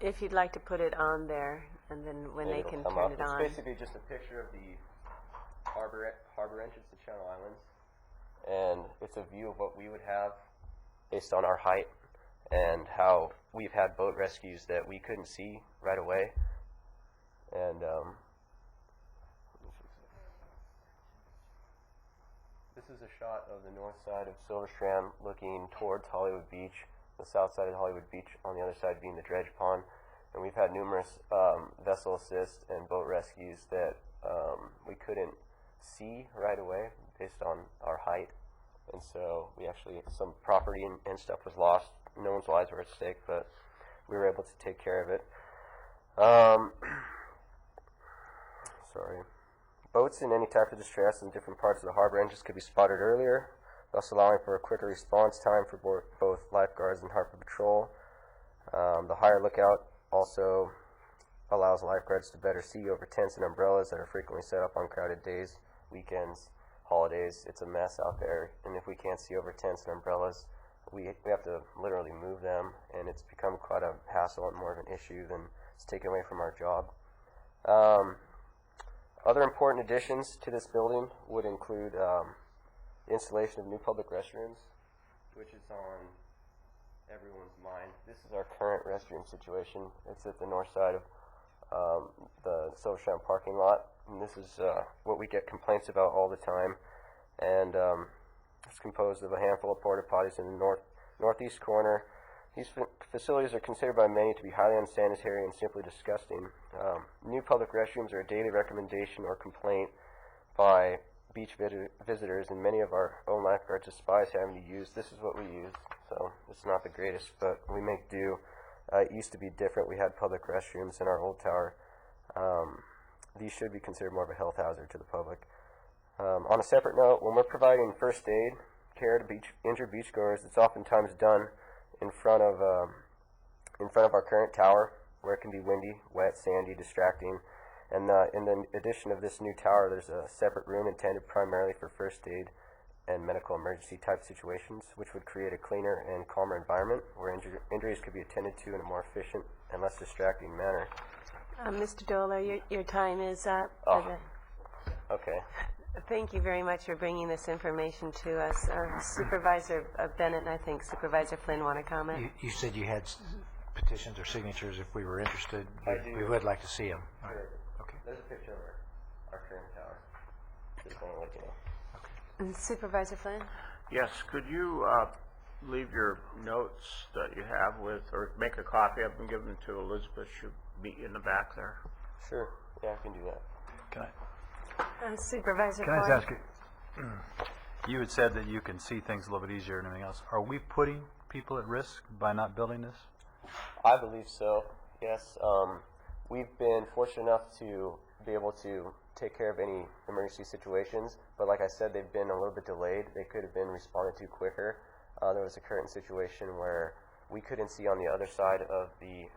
If you'd like to put it on there, and then when Maybe they can it'll come turn up. it on. It's basically just a picture of the harbor entrance to Channel Islands, and it's a view of what we would have based on our height and how we've had boat rescues that we couldn't see right away. And this is a shot of the north side of Silver Strand looking towards Hollywood Beach, the south side of Hollywood Beach, on the other side being the dredge pond. And we've had numerous vessel assist and boat rescues that we couldn't see right away based on our height. And so we actually, some property and stuff was lost. No one's lives were at stake, but we were able to take care of it. Sorry. Boats in any type of distress in different parts of the harbor entrance could be spotted earlier, thus allowing for a quicker response time for both lifeguards and harbor patrol. The higher lookout also allows lifeguards to better see over tents and umbrellas that are frequently set up on crowded days, weekends, holidays. It's a mess out there, and if we can't see over tents and umbrellas, we have to literally move them, and it's become quite a hassle and more of an issue than it's taken away from our job. Other important additions to this building would include the installation of new public restrooms, which is on everyone's mind. This is our current restroom situation. It's at the north side of the Silver Strand parking lot, and this is what we get complaints about all the time. And it's composed of a handful of porta potties in the northeast corner. These facilities are considered by many to be highly unsanitary and simply disgusting. New public restrooms are a daily recommendation or complaint by beach visitors, and many of our own lifeguards despise having to use. This is what we use, so it's not the greatest, but we make do. It used to be different. We had public restrooms in our old tower. These should be considered more of a health hazard to the public. On a separate note, when we're providing first aid care to injured beachgoers, it's oftentimes done in front of our current tower, where it can be windy, wet, sandy, distracting. And in the addition of this new tower, there's a separate room intended primarily for first aid and medical emergency type situations, which would create a cleaner and calmer environment where injuries could be attended to in a more efficient and less distracting manner. Mr. Doler, your time is up. Okay. Thank you very much for bringing this information to us. Supervisor Bennett and I think Supervisor Flynn want to comment. You said you had petitions or signatures if we were interested. We would like to see them. Sure. Okay. There's a picture of our current tower. Just want to let you know. And Supervisor Flynn? Yes, could you leave your notes that you have with, or make a copy of them, give them to Elizabeth. She'll meet you in the back there. Sure. Yeah, I can do that. Can I? Supervisor Can I Floyd? just ask you, you had said that you can see things a little bit easier and everything else. Are we putting people at risk by not building this? I believe so, yes. We've been fortunate enough to be able to take care of any emergency situations, but like I said, they've been a little bit delayed. They could have been responded to quicker. There was a current situation where we couldn't see on the other side of the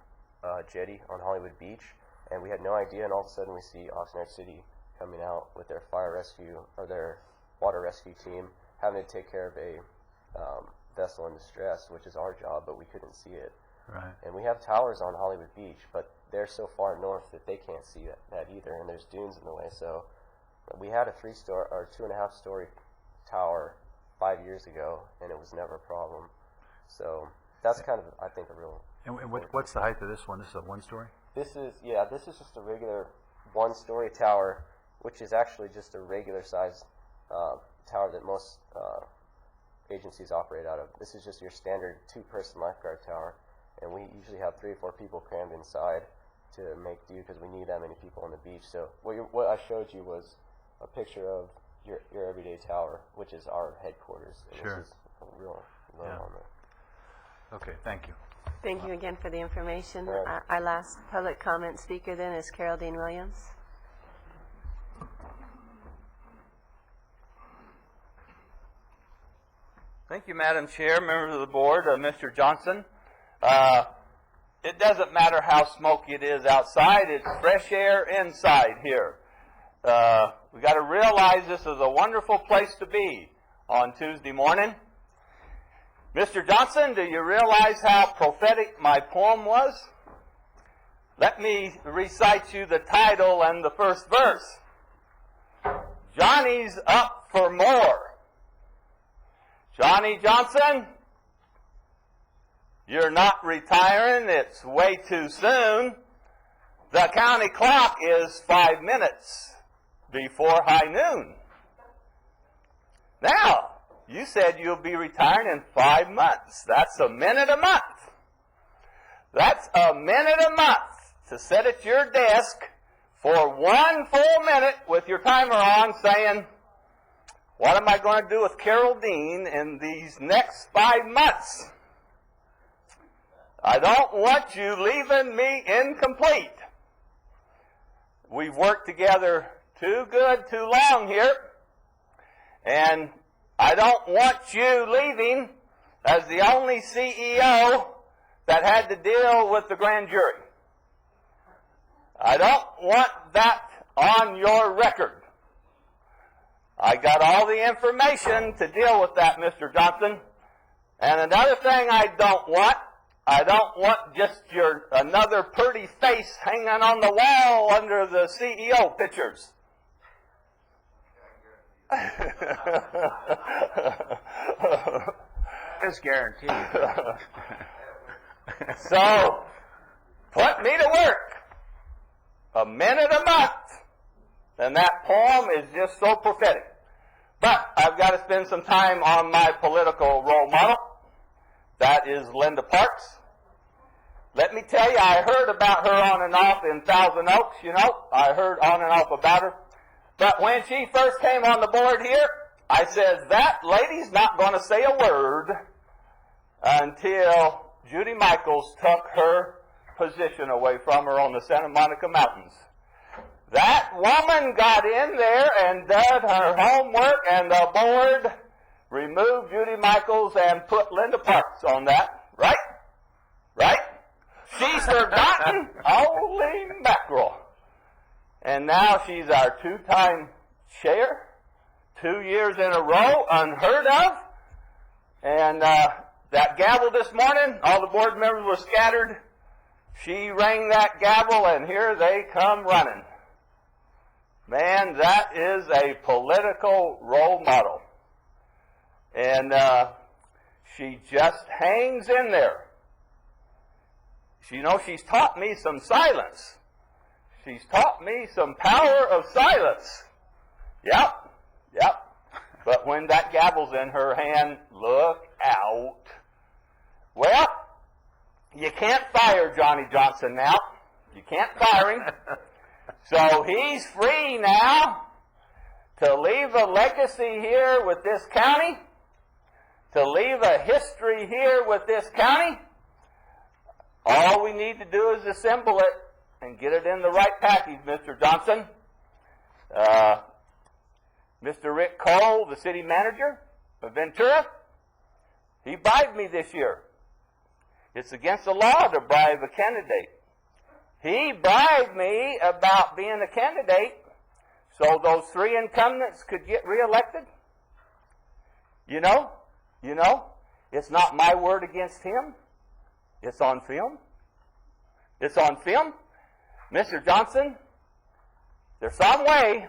jetty on Hollywood Beach, and we had no idea, and all of a sudden we see Oxnard City coming out with their fire rescue or their water rescue team, having to take care of a vessel in distress, which is our job, but we couldn't see it. Right. And we have towers on Hollywood Beach, but they're so far north that they can't see that either, and there's dunes in the way. So we had a 3-story or 2.5-story tower 5 years ago, and it was never a problem. So that's kind of, I think, a real... And what's the height of this one? This is a one-story? This is just a regular one-story tower, which is actually just a regular size tower that most agencies operate out of. This is just your standard two-person lifeguard tower, and we usually have 3 or 4 people crammed inside to make do because we need that many people on the beach. So what I showed you was a picture of your everyday tower, which is our headquarters. And Sure. This is a real low on there. Okay, thank you. Thank you again for the information. Right. Our last public comment speaker then is Carol Dean Williams. Thank you, Madam Chair, members of the board, Mr. Johnson. It doesn't matter how smoky it is outside, it's fresh air inside here. We got to realize this is a wonderful place to be on Tuesday morning. Mr. Johnson, do you realize how prophetic my poem was? Let me recite you the title and the first verse. Johnny's up for more. Johnny Johnson, you're not retiring. It's way too soon. The county clock is 5 minutes before high noon. Now, you said you'll be retiring in 5 months. That's a minute a month. That's a minute a month to sit at your desk for 1 full minute with your timer on saying, what am I going to do with Carol Dean in these next 5 months? I don't want you leaving me incomplete. We've worked together too good, too long here, and I don't want you leaving as the only CEO that had to deal with the grand jury. I don't want that on your record. I got all the information to deal with that, Mr. Johnson. And another thing I don't want just your another pretty face hanging on the wall under the CEO pictures. It's guaranteed. So, put me to work. A minute a month. And that poem is just so prophetic. But I've got to spend some time on my political role model. That is Linda Parks. Let me tell you, I heard about her on and off in Thousand Oaks, I heard on and off about her. But when she first came on the board here, I says, that lady's not going to say a word until Judy Michaels took her position away from her on the Santa Monica Mountains. That woman got in there and did her homework, and the board removed Judy Michaels and put Linda Parks on that. Right? Right? She's forgotten. Holy mackerel. And now she's our 2-time chair, 2 years in a row, unheard of. And that gavel this morning, all the board members were scattered. She rang that gavel, and here they come running. Man, that is a political role model. And she just hangs in there. She's taught me some silence. She's taught me some power of silence. Yep. But when that gavel's in her hand, look out. Well, you can't fire Johnny Johnson now. You can't fire him. So he's free now to leave a legacy here with this county, to leave a history here with this county. All we need to do is assemble it and get it in the right package, Mr. Johnson. Mr. Rick Cole, the city manager of Ventura, he bribed me this year. It's against the law to bribe a candidate. He bribed me about being a candidate so those 3 incumbents could get reelected. It's not my word against him. It's on film. It's on film. Mr. Johnson, there's some way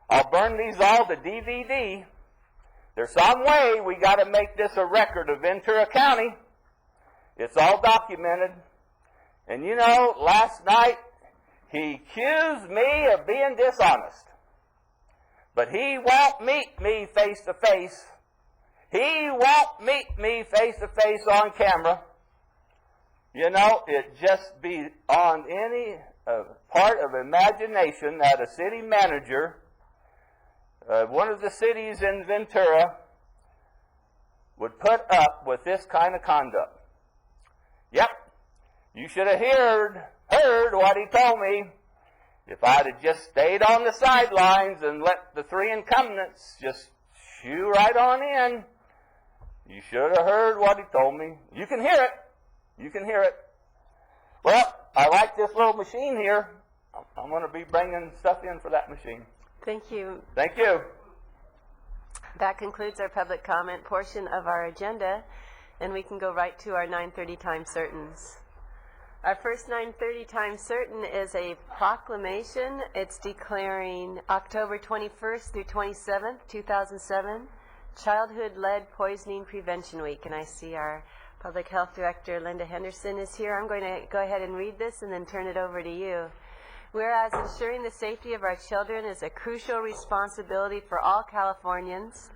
I'll burn these all to DVD There's some way we got to make this a record of Ventura County. It's all documented. And you know, last night he accused me of being dishonest. But he won't meet me face to face. He won't meet me face to face on camera. You know, it just be on any part of imagination that a city manager, one of the cities in Ventura, would put up with this kind of conduct. Yep, you should have heard what he told me. If I'd have just stayed on the sidelines and let the three incumbents just shoo right on in, you should have heard what he told me. You can hear it. You can hear it. Well, I like this little machine here. I'm going to be bringing stuff in for that machine. Thank you. Thank you. That concludes our public comment portion of our agenda, and we can go right to our 9:30 time certains. Our first 9:30 time certain is a proclamation. It's declaring October 21st through 27th, 2007, Childhood Lead Poisoning Prevention Week. And I see our Public Health Director, Linda Henderson, is here. I'm going to go ahead and read this and then turn it over to you. Whereas ensuring the safety of our children is a crucial responsibility for all Californians,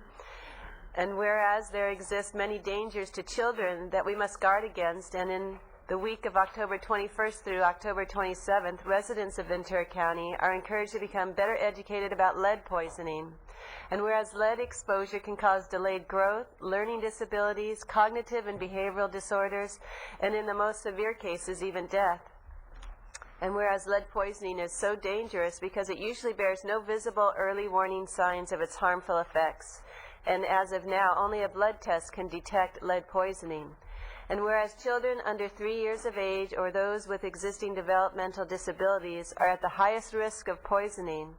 and whereas there exist many dangers to children that we must guard against, and in the week of October 21st through October 27th, residents of Ventura County are encouraged to become better educated about lead poisoning. And whereas lead exposure can cause delayed growth, learning disabilities, cognitive and behavioral disorders, and in the most severe cases, even death. And whereas lead poisoning is so dangerous because it usually bears no visible early warning signs of its harmful effects. And as of now, only a blood test can detect lead poisoning. And whereas children under 3 years of age or those with existing developmental disabilities are at the highest risk of poisoning,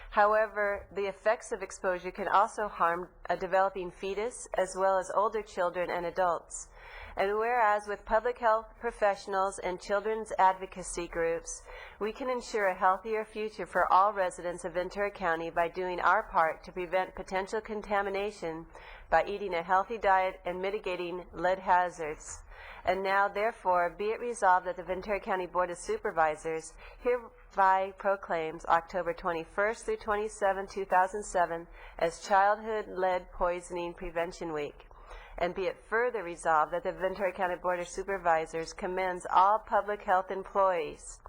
however, the effects of exposure can also harm a developing fetus as well as older children and adults. And whereas with public health professionals and children's advocacy groups, we can ensure a healthier future for all residents of Ventura County by doing our part to prevent potential contamination by eating a healthy diet and mitigating lead hazards. And now, therefore, be it resolved that the Ventura County Board of Supervisors hereby proclaims October 21st through 27, 2007 as Childhood Lead Poisoning Prevention Week. And be it further resolved that the Ventura County Board of Supervisors commends all public health employees,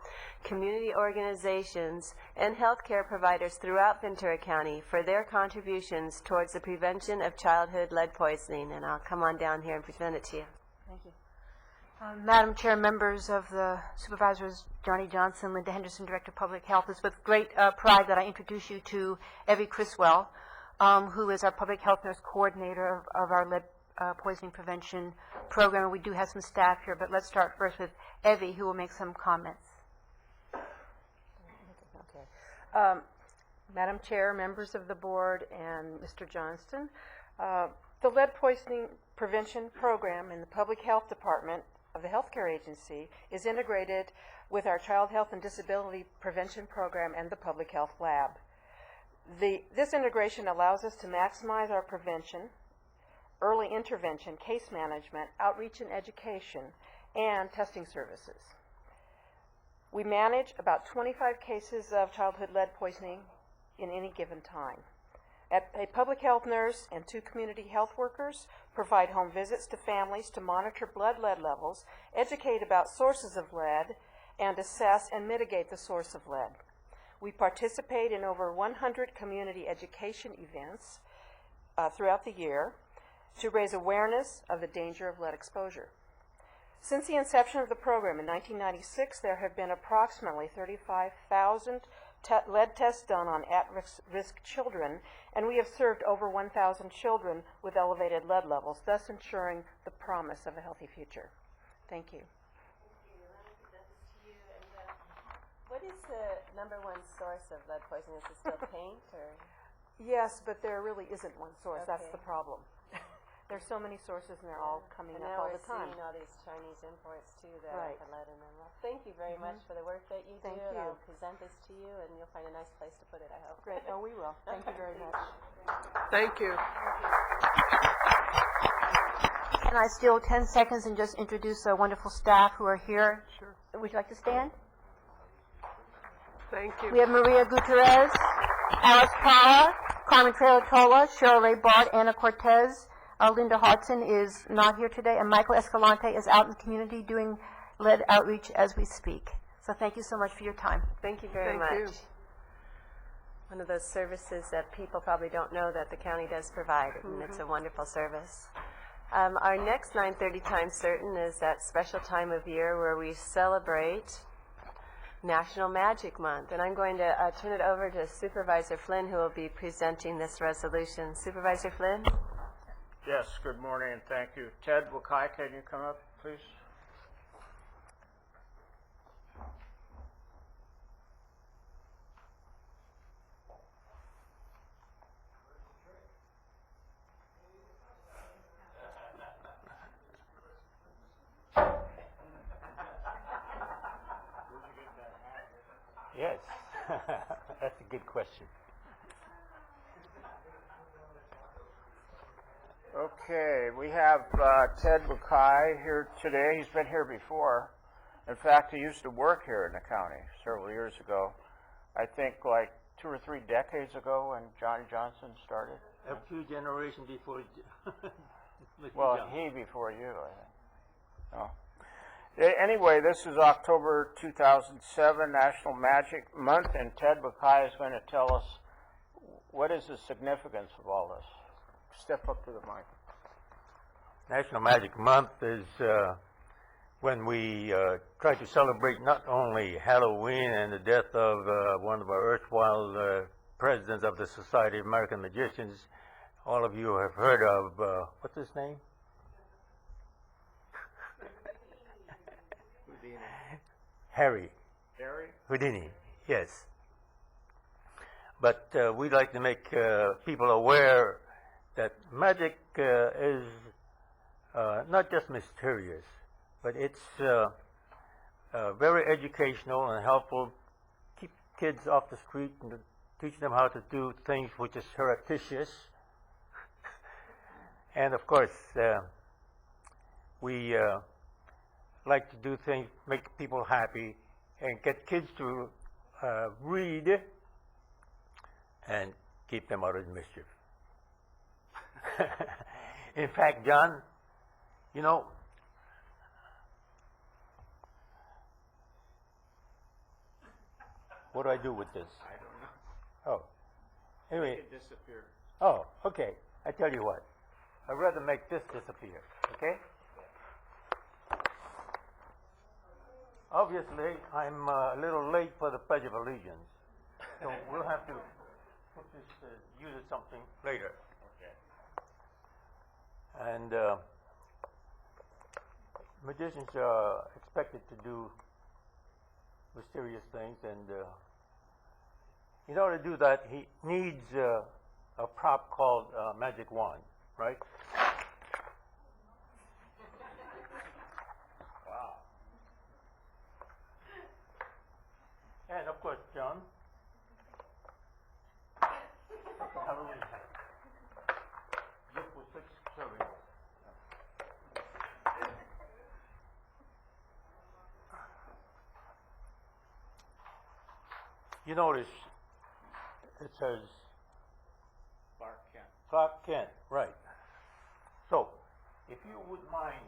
community organizations, and healthcare providers throughout Ventura County for their contributions towards the prevention of childhood lead poisoning. And I'll come on down here and present it to you. Thank you. Madam Chair, members of the Supervisors, Johnny Johnson, Linda Henderson, Director of Public Health, it's with great pride that I introduce you to Evie Criswell, who is our Public Health Nurse Coordinator of our lead poisoning prevention program. We do have some staff here, but let's start first with Evie, who will make some comments. Okay. Madam Chair, members of the board, and Mr. Johnston, the lead poisoning prevention program in the Public Health Department of the Healthcare Agency is integrated with our Child Health and Disability Prevention Program and the Public Health Lab. This integration allows us to maximize our prevention, early intervention, case management, outreach and education, and testing services. We manage about 25 cases of childhood lead poisoning in any given time. A public health nurse and 2 community health workers provide home visits to families to monitor blood lead levels, educate about sources of lead, and assess and mitigate the source of lead. We participate in over 100 community education events throughout the year to raise awareness of the danger of lead exposure. Since the inception of the program in 1996, there have been approximately 35,000 lead tests done on at-risk children, and we have served over 1,000 children with elevated lead levels, thus ensuring the promise of a healthy future. Thank you. What is the number one source of lead poisoning? Is it still paint or? Yes, but there really isn't one source. Okay. That's the problem. There's so many sources and they're all coming And up now all we're the time. seeing all these Chinese imports too that Right. are lead in them. Well, thank you very much for the work that you Thank do. And you. I'll present this to you, and you'll find a nice place to put it, I hope. Great. Oh, we will. Thank you very much. Thank you. Can I steal 10 seconds and just introduce the wonderful staff who are here? Sure. Would you like to stand? Thank you. We have Maria Gutierrez, Alice Parra, Carmen Trelatola, Shirley Bart, Anna Cortez. Linda Hodson is not here today, and Michael Escalante is out in the community doing lead outreach as we speak. So thank you so much for your time. Thank you very Thank you. much. One of those services that people probably don't know that the county does provide, and it's a wonderful service. Our next 9:30 time certain is that special time of year where we celebrate National Magic Month. And I'm going to turn it over to Supervisor Flynn, who will be presenting this resolution. Supervisor Flynn? Yes, good morning and thank you. Ted Wakai, can you come up, please? Yes, that's a good question. Okay, we have Ted Wakai here today. He's been here before. In fact, he used to work here in the county several years ago. I think like 2 or 3 decades ago when Johnny Johnson started. A few generations before. Well, he before you, I think. No. Anyway, this is October 2007, National Magic Month, and Ted Wakai is going to tell us what is the significance of all this. Step up to the mic. National Magic Month is when we try to celebrate not only Halloween and the death of one of our erstwhile presidents of the Society of American Magicians. All of you have heard of, what's his name? Harry Houdini, yes. But we'd like to make people aware that magic is not just mysterious, but it's very educational and helpful. Keep kids off the street and teach them how to do things which is surreptitious. And of course, we like to do things, make people happy, and get kids to read and keep them out of mischief. In fact, John, you know, what do I do with this? I don't know. Oh, anyway. It disappeared. Oh, okay. I tell you what. I'd rather make this disappear, okay? Obviously, I'm a little late for the Pledge of Allegiance, so we'll have to put this, use it something later. Okay. And magicians are expected to do mysterious things, and in order to do that, he needs a prop called magic wand, right? Wow. And of course, John, Halloween hat. Gift with 6 servings. You notice it says Clark Kent, right. So, if you would mind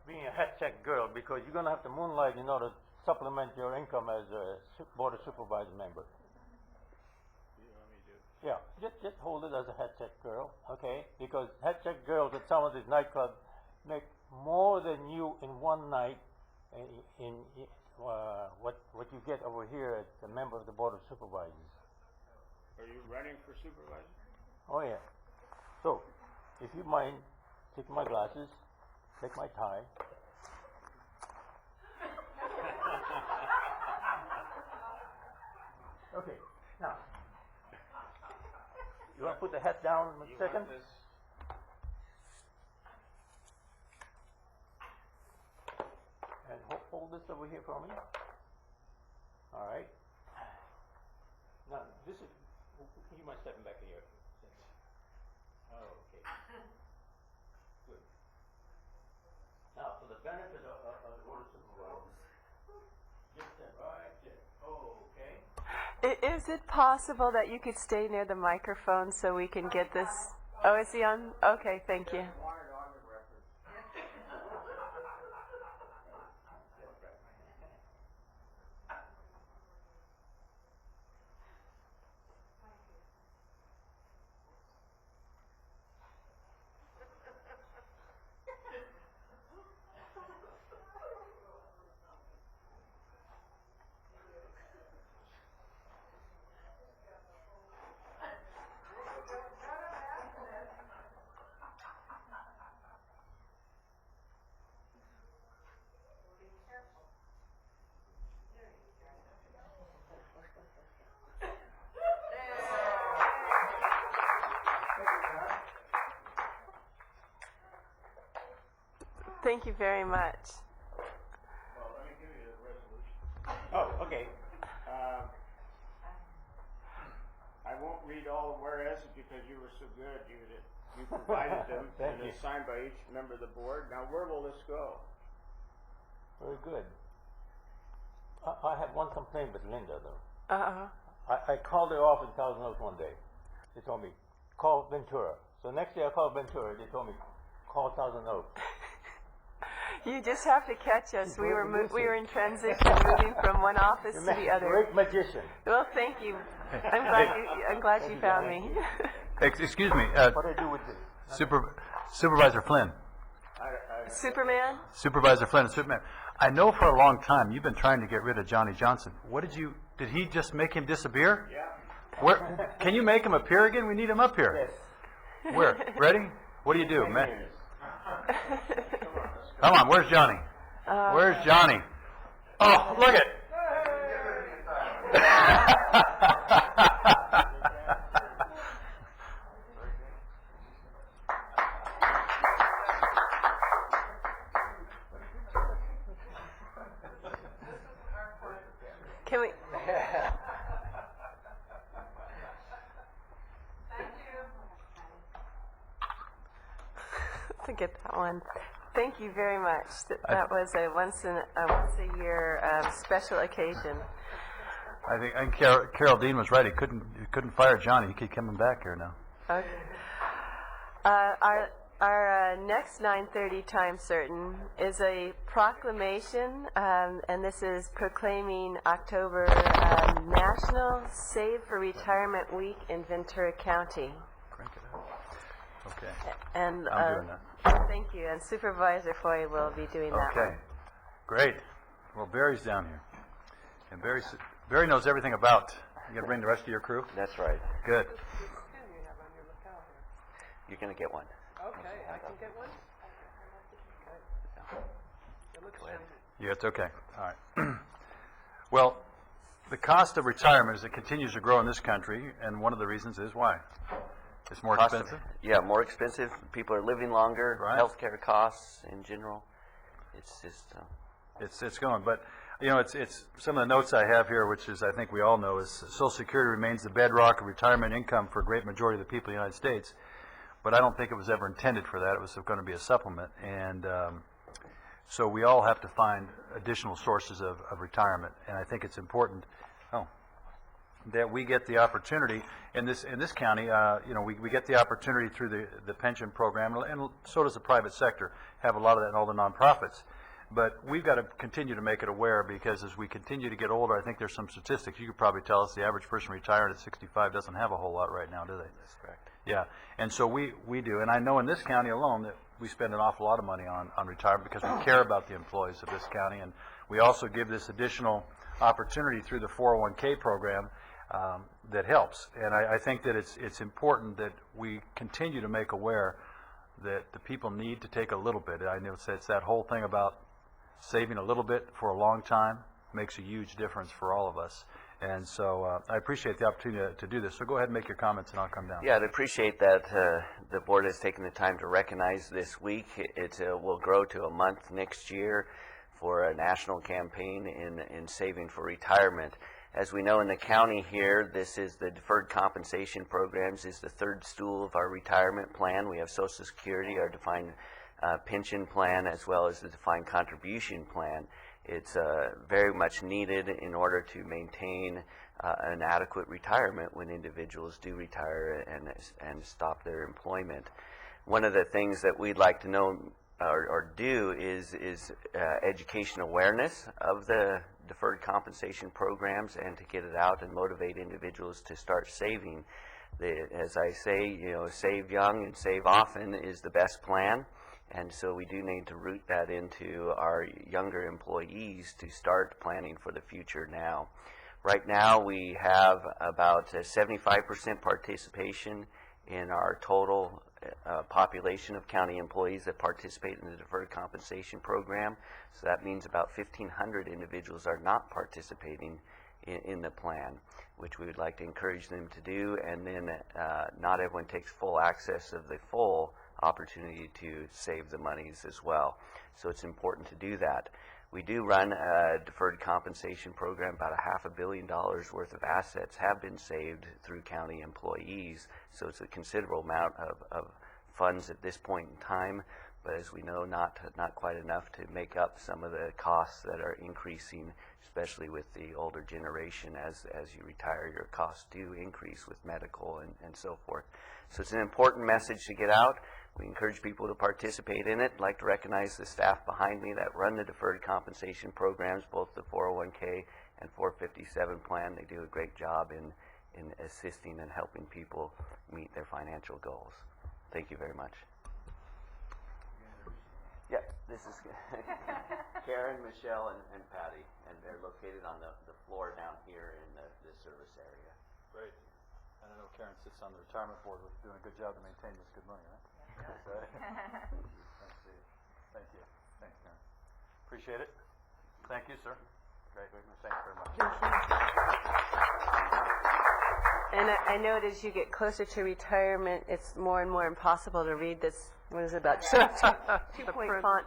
being a head check girl, because you're going to have to moonlight in order to supplement your income as a board of supervisor member. Yeah, just hold it as a head check girl, okay? Because head check girls at some of these nightclubs make more than you in one night in what you get over here as a member of the board of supervisors. Are you running for supervisor? Oh yeah. So, if you mind, take my glasses, take my tie. Okay, now, you want to put the hat down a second? over here for me? All right. Now, this is, you mind stepping back here? Oh, okay. Good. Now, for the benefit of the Board of Supervisors, just stand right there. Okay. Is it possible that you could stay near the microphone so we can get this? Oh, is he on? Okay, thank you. Thank you very much. Well, let me give you the resolution. Oh, okay. I won't read all the whereas because you were so good. You provided them, and it's signed by each member of the board. Now, where will this go? Very good. I have one complaint with Linda, though. Uh-huh. I called her office in Thousand Oaks one day. They told me, call Ventura. So next day I called Ventura. They told me, call Thousand Oaks. You just have to catch us. We were in transition, moving from one office to the other. Great magician. Well, thank you. I'm glad you found me. Excuse me, What do I do with this? Supervisor Flynn. Superman? Supervisor Flynn and Superman. I know for a long time you've been trying to get rid of Johnny Johnson. Did he just make him disappear? Yeah. Can you make him appear again? We need him up here. Yes. Where? Ready? What do you do, man? Come on, where's Johnny? Where's Johnny? Oh, look it. Can we? Forget that one. Thank you very much. That was a once a year special occasion. I think Carol Dean was right. He couldn't fire Johnny. He keep coming back here now. Okay. Our next 9:30 time certain is a proclamation, and this is proclaiming October National Save for Retirement Week in Ventura County. Crank it up. Okay. And I'm doing that. Thank you. And Supervisor Foy will be doing that. Okay. Great. Well, Barry's down here, and Barry knows everything about. You gonna bring the rest of your crew? That's right. Good. You're gonna get one. Okay, I can get one? Go ahead. Yeah, it's okay. All right. Well, the cost of retirement as it continues to grow in this country, and one of the reasons is why? It's more expensive? Yeah, more expensive. People are living longer. Right. Healthcare costs in general. It's just. It's going, but it's some of the notes I have here, which is I think we all know, is Social Security remains the bedrock of retirement income for a great majority of the people in the United States. But I don't think it was ever intended for that. It was going to be a supplement, and so we all have to find additional sources of retirement. And I think it's important that we get the opportunity in this county. We get the opportunity through the pension program, and so does the private sector. Have a lot of that in all the nonprofits. But we've got to continue to make it aware, because as we continue to get older, I think there's some statistics. You could probably tell us the average person retired at 65 doesn't have a whole lot right now, do they? That's correct. Yeah, and so we do, and I know in this county alone that we spend an awful lot of money on retirement because we care about the employees of this county, and we also give this additional opportunity through the 401k program that helps. And I think that it's important that we continue to make aware that the people need to take a little bit. I know it's that whole thing about saving a little bit for a long time makes a huge difference for all of us. And so I appreciate the opportunity to do this. So go ahead and make your comments, and I'll come down. Yeah, I'd appreciate that the board has taken the time to recognize this week. It will grow to a month next year for a national campaign in saving for retirement. As we know in the county here, this is the deferred compensation programs is the third stool of our retirement plan. We have Social Security, our defined pension plan, as well as the defined contribution plan. It's very much needed in order to maintain an adequate retirement when individuals do retire and stop their employment. One of the things that we'd like to know or do is education awareness of the deferred compensation programs and to get it out and motivate individuals to start saving. As I say, save young and save often is the best plan. And so we do need to root that into our younger employees to start planning for the future now. Right now we have about 75% participation in our total population of county employees that participate in the deferred compensation program. So that means about 1,500 individuals are not participating in the plan, which we would like to encourage them to do. And then not everyone takes full access of the full opportunity to save the monies as well. So it's important to do that. We do run a deferred compensation program. About $500 million worth of assets have been saved through county employees. So it's a considerable amount of funds at this point in time. But as we know, not quite enough to make up some of the costs that are increasing, especially with the older generation. As you retire, your costs do increase with medical and so forth. So it's an important message to get out. We encourage people to participate in it. I'd like to recognize the staff behind me that run the deferred compensation programs, both the 401k and 457 plan. They do a great job in assisting and helping people meet their financial goals. Thank you very much. Yeah, this is Karen, Michelle, and Patty, and they're located on the floor down here in the service area. Great. And I know Karen sits on the retirement board, doing a good job to maintain this good money, right? That's right. Thank you. Thanks, Karen. Appreciate it. Thank you, sir. Great. Thanks very much. And I know as you get closer to retirement, it's more and more impossible to read this, what is it, about 2-point font.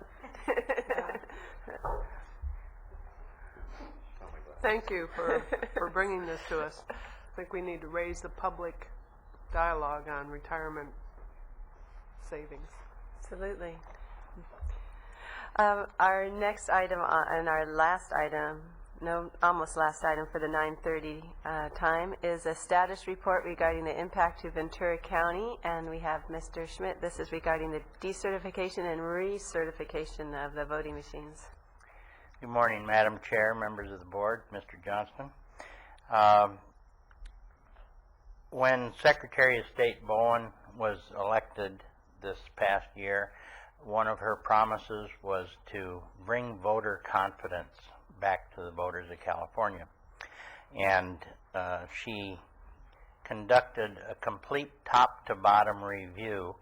Thank you for bringing this to us. I think we need to raise the public dialogue on retirement savings. Absolutely. Our next item and our last item, almost last item for the 9:30 time, is a status report regarding the impact to Ventura County, and we have Mr. Schmidt. This is regarding the decertification and recertification of the voting machines. Good morning, Madam Chair, members of the board, Mr. Johnston. When Secretary of State Bowen was elected this past year, one of her promises was to bring voter confidence back to the voters of California. And she conducted a complete top-to-bottom review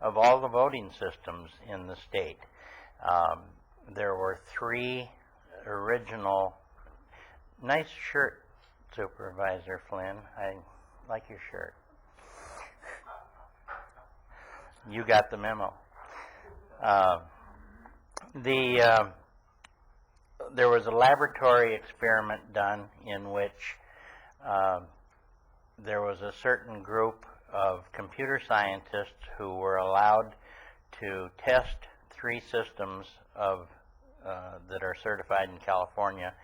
of all the voting systems in the state. There were 3 original, nice shirt, Supervisor Flynn. I like your shirt. You got the memo. There was a laboratory experiment done in which there was a certain group of computer scientists who were allowed to test 3 systems that are certified in California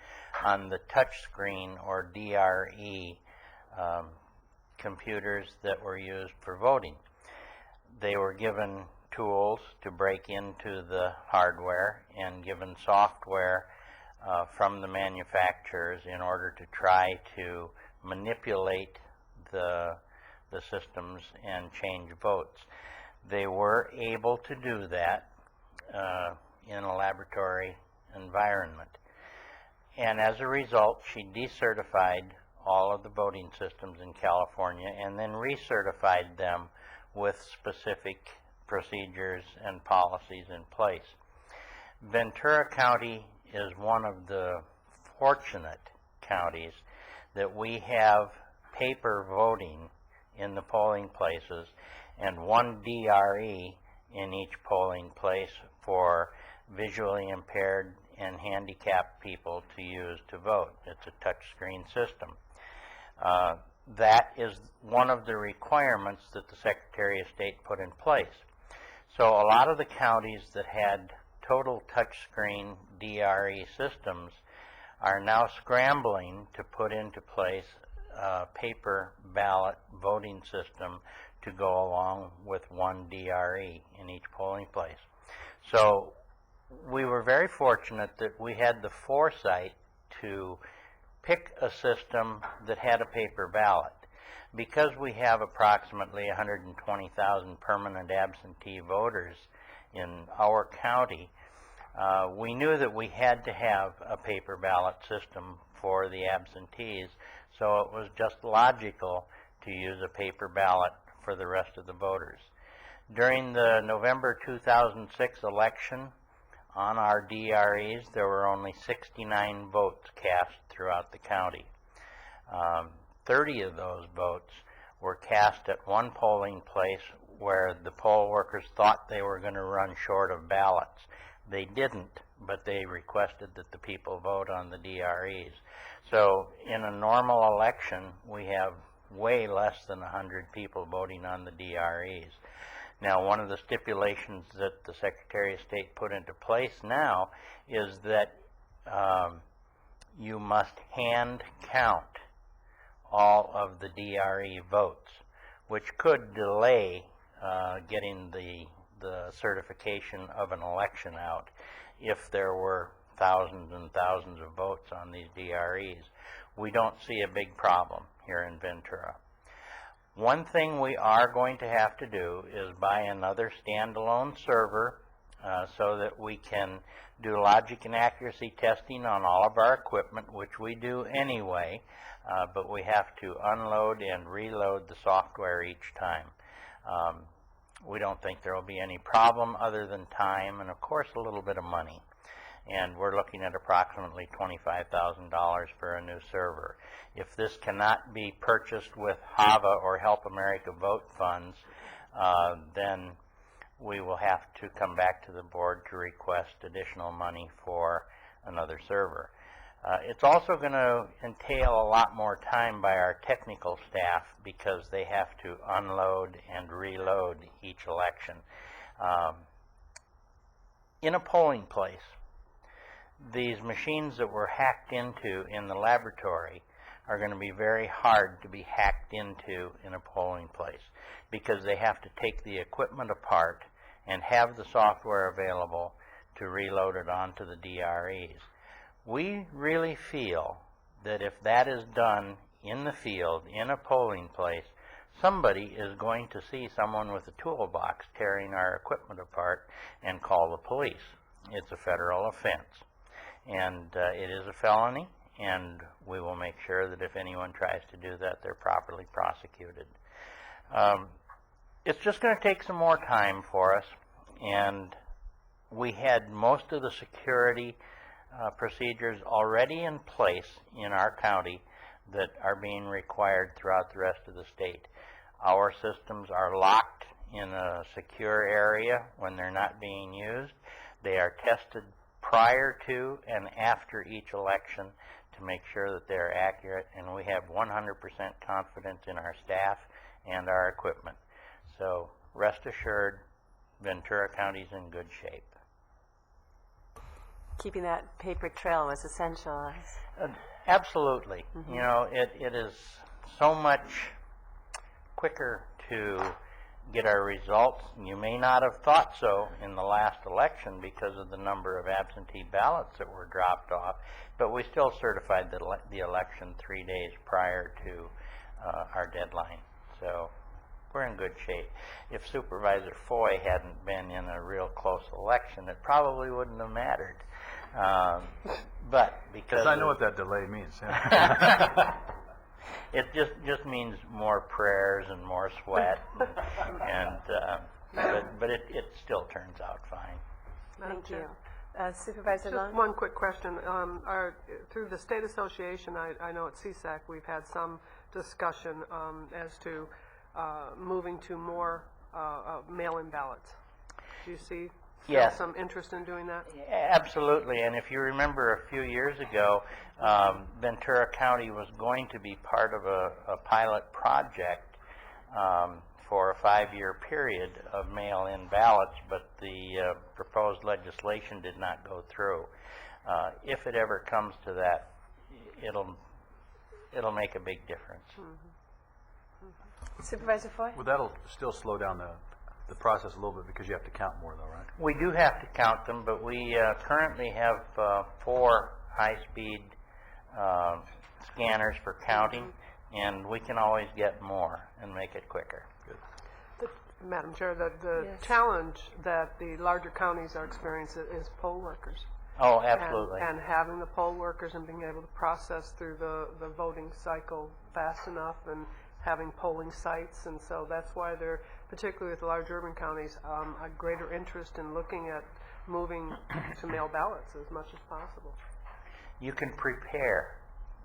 on the touchscreen or DRE computers that were used for voting. They were given tools to break into the hardware and given software from the manufacturers in order to try to manipulate the systems and change votes. They were able to do that in a laboratory environment. And as a result, she decertified all of the voting systems in California and then recertified them with specific procedures and policies in place. Ventura County is one of the fortunate counties that we have paper voting in the polling places and 1 DRE in each polling place for visually impaired and handicapped people to use to vote. It's a touchscreen system. That is one of the requirements that the Secretary of State put in place. So a lot of the counties that had total touchscreen DRE systems are now scrambling to put into place a paper ballot voting system to go along with one DRE in each polling place. So we were very fortunate that we had the foresight to pick a system that had a paper ballot. Because we have approximately 120,000 permanent absentee voters in our county, we knew that we had to have a paper ballot system for the absentees, so it was just logical to use a paper ballot for the rest of the voters. During the November 2006 election, on our DREs, there were only 69 votes cast throughout the county. 30 of those votes were cast at one polling place where the poll workers thought they were going to run short of ballots. They didn't, but they requested that the people vote on the DREs. So in a normal election, we have way less than 100 people voting on the DREs. Now, one of the stipulations that the Secretary of State put into place now is that you must hand count all of the DRE votes, which could delay getting the certification of an election out if there were thousands and thousands of votes on these DREs. We don't see a big problem here in Ventura. One thing we are going to have to do is buy another standalone server so that we can do logic and accuracy testing on all of our equipment, which we do anyway, but we have to unload and reload the software each time. We don't think there will be any problem other than time and, of course, a little bit of money. And we're looking at approximately $25,000 for a new server. If this cannot be purchased with HAVA or Help America Vote funds, then we will have to come back to the board to request additional money for another server. It's also going to entail a lot more time by our technical staff because they have to unload and reload each election. In a polling place, these machines that were hacked into in the laboratory are going to be very hard to be hacked into in a polling place because they have to take the equipment apart and have the software available to reload it onto the DREs. We really feel that if that is done in the field, in a polling place, somebody is going to see someone with a toolbox tearing our equipment apart and call the police. It's a federal offense. And it is a felony, and we will make sure that if anyone tries to do that, they're properly prosecuted. It's just going to take some more time for us, and we had most of the security procedures already in place in our county that are being required throughout the rest of the state. Our systems are locked in a secure area when they're not being used. They are tested prior to and after each election to make sure that they're accurate, and we have 100% confidence in our staff and our equipment. So rest assured, Ventura County's in good shape. Keeping that paper trail was essential. Absolutely. You know, it is so much quicker to get our results. You may not have thought so in the last election because of the number of absentee ballots that were dropped off, but we still certified the election 3 days prior to our deadline. So we're in good shape. If Supervisor Foy hadn't been in a real close election, it probably wouldn't have mattered. But because I know what that delay means. Yeah. It just means more prayers and more sweat, and but it still turns out fine. Thank you. Supervisor Just Long? one quick question. Through the state association, I know at CSAC we've had some discussion as to moving to more mail-in ballots. Do you see feel Yes. some interest in doing that? Absolutely, and if you remember a few years ago, Ventura County was going to be part of a pilot project for a 5-year period of mail-in ballots, but the proposed legislation did not go through. If it ever comes to that, it'll make a big difference. Supervisor Foy? Well, that'll still slow down the process a little bit because you have to count more though, right? We do have to count them, but we currently have 4 high-speed scanners for counting, and we can always get more and make it quicker. Madam Chair, the Yes. challenge that the larger counties are experiencing is poll workers. Oh, absolutely. And having the poll workers and being able to process through the voting cycle fast enough and having polling sites. And so that's why they're, particularly with the large urban counties, a greater interest in looking at moving to mail ballots as much as possible. You can prepare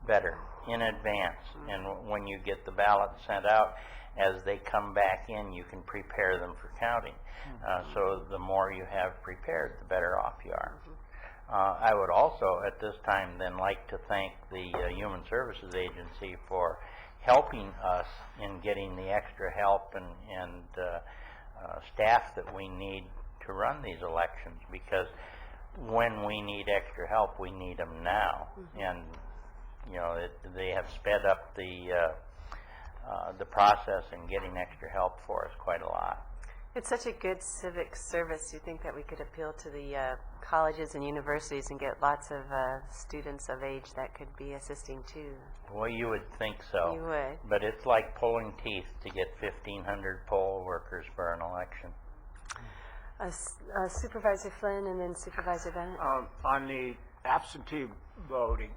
better in advance, and when you get the ballots sent out, as they come back in, you can prepare them for counting. So the more you have prepared, the better off you are. I would also, at this time, then like to thank the Human Services Agency for helping us in getting the extra help and staff that we need to run these elections, because when we need extra help, we need them now. And you know, they have sped up the process in getting extra help for us quite a lot. It's such a good civic service. You think that we could appeal to the colleges and universities and get lots of students of age that could be assisting too. Well, you would think so. You would. But it's like pulling teeth to get 1,500 poll workers for an election. Supervisor Flynn and then Supervisor Bennett. On the absentee voting,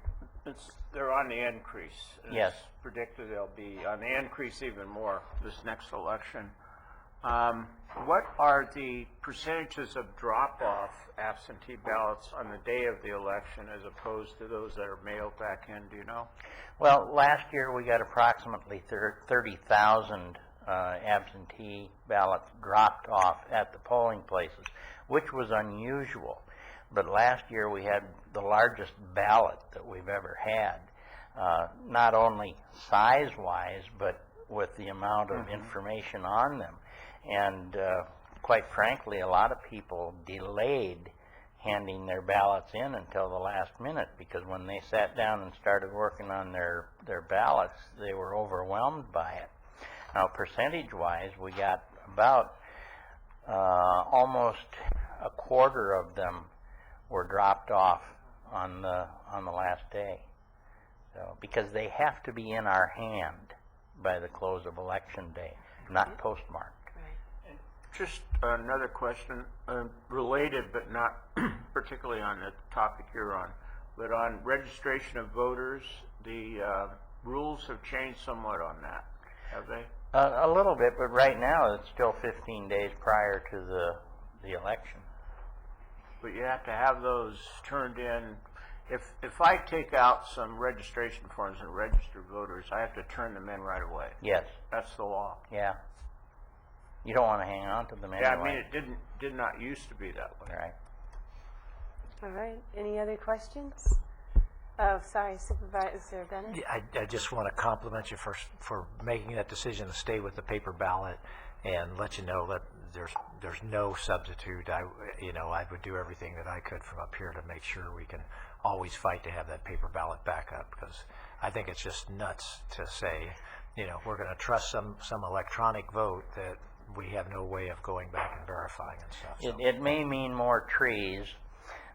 they're on the increase. Yes. It's predicted they'll be on the increase even more this next election. What are the percentages of drop-off absentee ballots on the day of the election as opposed to those that are mailed back in? Do you know? Well, last year we got approximately 30,000 absentee ballots dropped off at the polling places, which was unusual. But last year we had the largest ballot that we've ever had, not only size-wise, but with the amount of information on them. And quite frankly, a lot of people delayed handing their ballots in until the last minute, because when they sat down and started working on their ballots, they were overwhelmed by it. Now, percentage-wise, we got about almost a quarter of them were dropped off on the last day. So, because they have to be in our hand by the close of election day, not postmarked. Just another question, related but not particularly on the topic you're on, but on registration of voters, the rules have changed somewhat on that, have they? A little bit, but right now it's still 15 days prior to the election. But you have to have those turned in. If I take out some registration forms and register voters, I have to turn them in right away. Yes. That's the law. Yeah. You don't want to hang on to them anyway. Yeah, I mean, it did not used to be that way. Right. All right. Any other questions? Oh, sorry, Supervisor Bennett. Yeah, I just want to compliment you for making that decision to stay with the paper ballot and let you know that there's no substitute. I would do everything that I could from up here to make sure we can always fight to have that paper ballot back up, because I think it's just nuts to say, we're going to trust some electronic vote that we have no way of going back and verifying and stuff. So. It may mean more trees,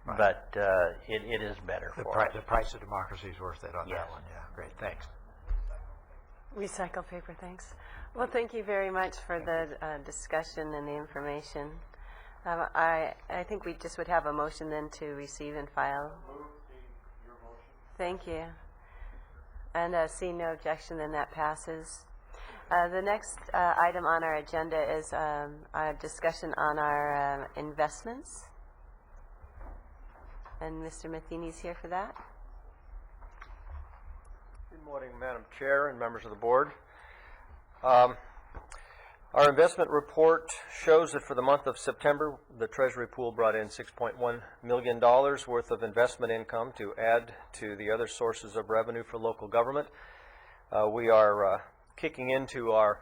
right. But it is better for us. The price of democracy is worth it on Yes. that one. Yeah, great. Thanks. Recycle paper, thanks. Well, thank you very much for the discussion and the information. I think we just would have a motion then to receive and file. Thank you. And seeing no objection, then that passes. The next item on our agenda is a discussion on our investments. And Mr. Matheny's here for that. Good morning, Madam Chair and members of the board. Our investment report shows that for the month of September, the Treasury pool brought in $6.1 million worth of investment income to add to the other sources of revenue for local government. We are kicking into our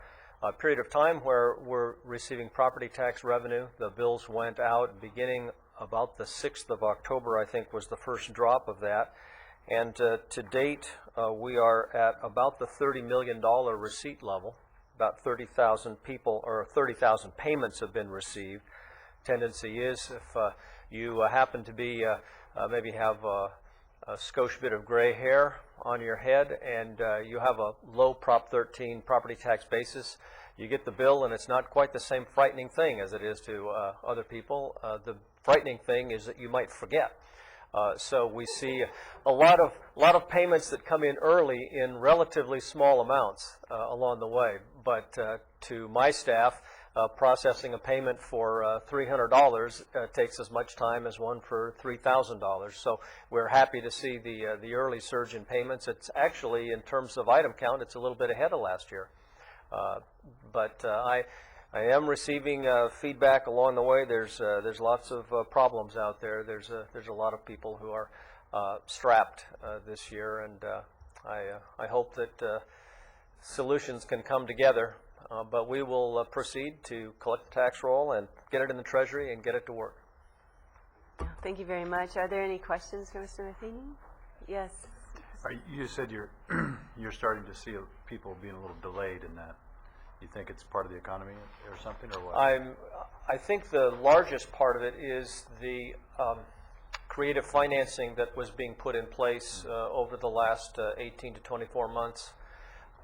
period of time where we're receiving property tax revenue. The bills went out beginning about the 6th of October, I think, was the first drop of that. And to date, we are at about the $30 million receipt level. About 30,000 people or 30,000 payments have been received. Tendency is if you happen to be maybe have a skosh bit of gray hair on your head and you have a low Prop 13 property tax basis, you get the bill and it's not quite the same frightening thing as it is to other people. The frightening thing is that you might forget. So we see a lot of payments that come in early in relatively small amounts along the way. But to my staff, processing a payment for $300 takes as much time as one for $3,000. So we're happy to see the early surge in payments. It's actually, in terms of item count, it's a little bit ahead of last year. But I am receiving feedback along the way. There's lots of problems out there. There's a lot of people who are strapped this year, and I hope that solutions can come together. But we will proceed to collect the tax roll and get it in the Treasury and get it to work. Thank you very much. Are there any questions for Mr. Matheny? Yes. You said you're starting to see people being a little delayed in that. You think it's part of the economy or something, or what? I think the largest part of it is the creative financing that was being put in place over the last 18 to 24 months.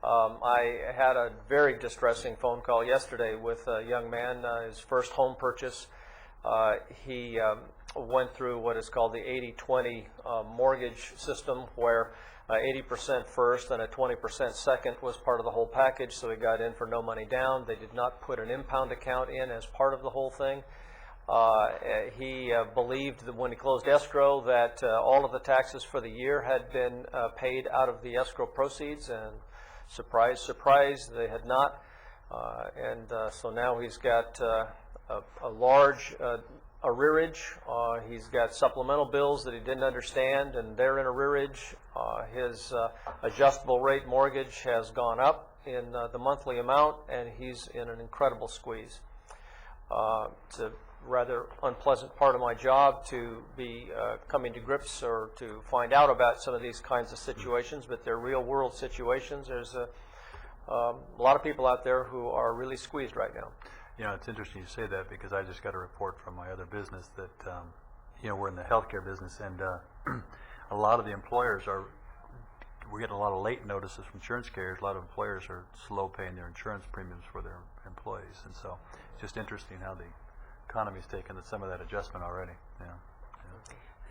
I had a very distressing phone call yesterday with a young man, his first home purchase. He went through what is called the 80-20 mortgage system, where 80% first and a 20% second was part of the whole package, so he got in for no money down. They did not put an impound account in as part of the whole thing. He believed that when he closed escrow that all of the taxes for the year had been paid out of the escrow proceeds, and surprise, surprise, they had not. So now he's got a large arrearage. He's got supplemental bills that he didn't understand, and they're in arrearage. His adjustable rate mortgage has gone up in the monthly amount, and he's in an incredible squeeze. It's a rather unpleasant part of my job to be coming to grips or to find out about some of these kinds of situations, but they're real world situations. There's a lot of people out there who are really squeezed right now. You know, it's interesting you say that, because I just got a report from my other business that, we're in the healthcare business, and a lot of the employers we're getting a lot of late notices from insurance carriers. A lot of employers are slow paying their insurance premiums for their employees, and so it's just interesting how the economy's taken some of that adjustment already.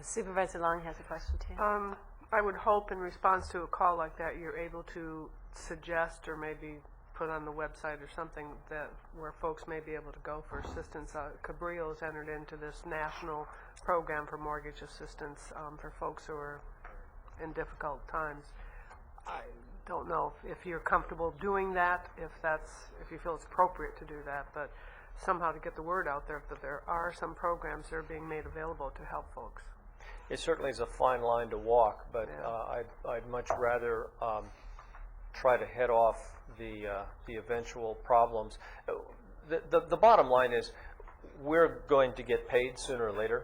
Supervisor Long has a question too. I would hope in response to a call like that, you're able to suggest or maybe put on the website or something that where folks may be able to go for assistance. Cabrillo has entered into this national program for mortgage assistance for folks who are in difficult times. I don't know if you're comfortable doing that, if you feel it's appropriate to do that, but somehow to get the word out there that there are some programs that are being made available to help folks. It certainly is a fine line to walk, but I'd much rather try to head off the eventual problems. The bottom line is we're going to get paid sooner or later.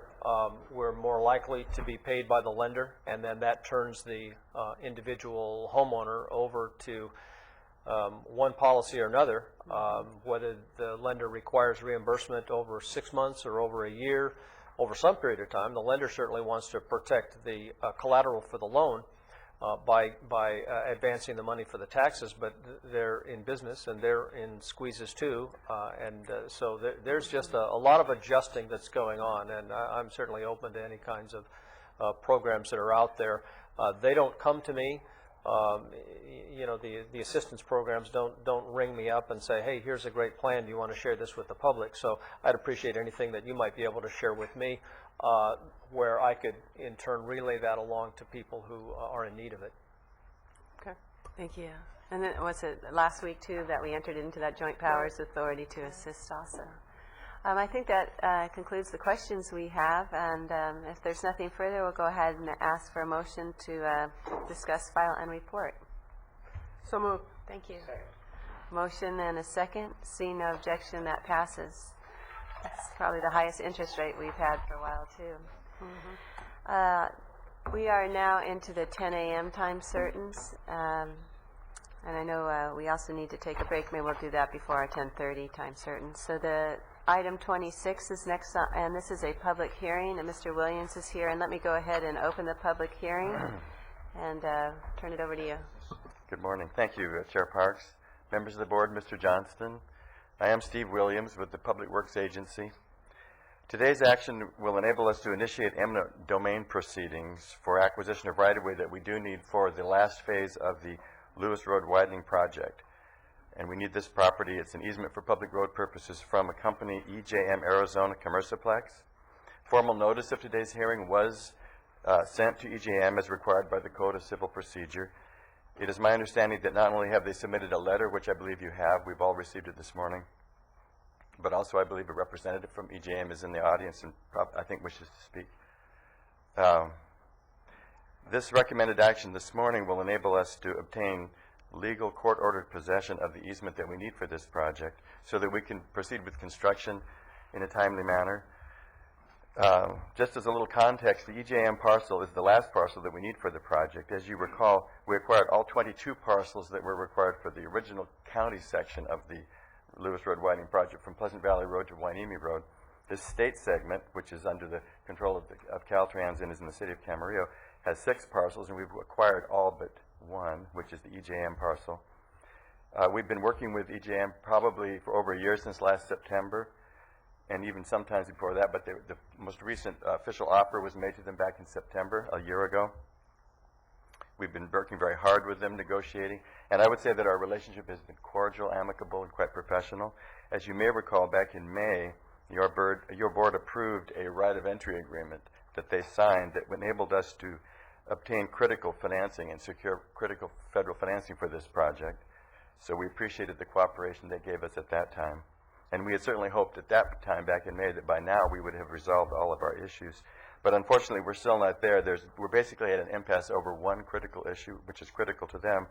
We're more likely to be paid by the lender, and then that turns the individual homeowner over to one policy or another, whether the lender requires reimbursement over 6 months or over a year, over some period of time. The lender certainly wants to protect the collateral for the loan by advancing the money for the taxes, but they're in business and they're in squeezes too, so there's just a lot of adjusting that's going on, and I'm certainly open to any kinds of programs that are out there. They don't come to me. The assistance programs don't ring me up and say, hey, here's a great plan, do you want to share this with the public? So I'd appreciate anything that you might be able to share with me where I could in turn relay that along to people who are in need of it. Okay. Thank you. And then, was it last week, too, that we entered into that joint powers authority to assist also? I think that concludes the questions we have, and if there's nothing further, we'll go ahead and ask for a motion to discuss, file, and report. So moved. Thank you. Motion and a second. Seeing no objection, that passes. That's probably the highest interest rate we've had for a while, too. We are now into the 10 a.m. time certains, and I know we also need to take a break. Maybe we'll do that before our 10:30 time certain. So the item 26 is next, and this is a public hearing, and Mr. Williams is here. And let me go ahead and open the public hearing and turn it over to you. Good morning. Thank you, Chair Parks, members of the board, Mr. Johnston. I am Steve Williams with the Public Works Agency. Today's action will enable us to initiate eminent domain proceedings for acquisition of right-of-way that we do need for the last phase of the Lewis Road widening project. And we need this property. It's an easement for public road purposes from a company, EJM Arizona Commerciplex. Formal notice of today's hearing was sent to EJM as required by the Code of Civil Procedure. It is my understanding that not only have they submitted a letter, which I believe you have, we've all received it this morning, but also I believe a representative from EJM is in the audience and I think wishes to speak. This recommended action this morning will enable us to obtain legal court-ordered possession of the easement that we need for this project so that we can proceed with construction in a timely manner. Just as a little context, the EJM parcel is the last parcel that we need for the project. As you recall, we acquired all 22 parcels that were required for the original county section of the Lewis Road widening project from Pleasant Valley Road to Hueneme Road. This state segment, which is under the control of Caltrans and is in the city of Camarillo, has 6 parcels, and we've acquired all but one, which is the EJM parcel. We've been working with EJM probably for over a year, since last September, and even sometimes before that, but the most recent official offer was made to them back in September, a year ago. We've been working very hard with them, negotiating, and I would say that our relationship has been cordial, amicable, and quite professional. As you may recall, back in May, your board approved a right of entry agreement that they signed that enabled us to obtain critical financing and secure critical federal financing for this project. So we appreciated the cooperation they gave us at that time. And we had certainly hoped at that time, back in May, that by now we would have resolved all of our issues. But unfortunately, we're still not there. We're basically at an impasse over one critical issue, which is critical to them,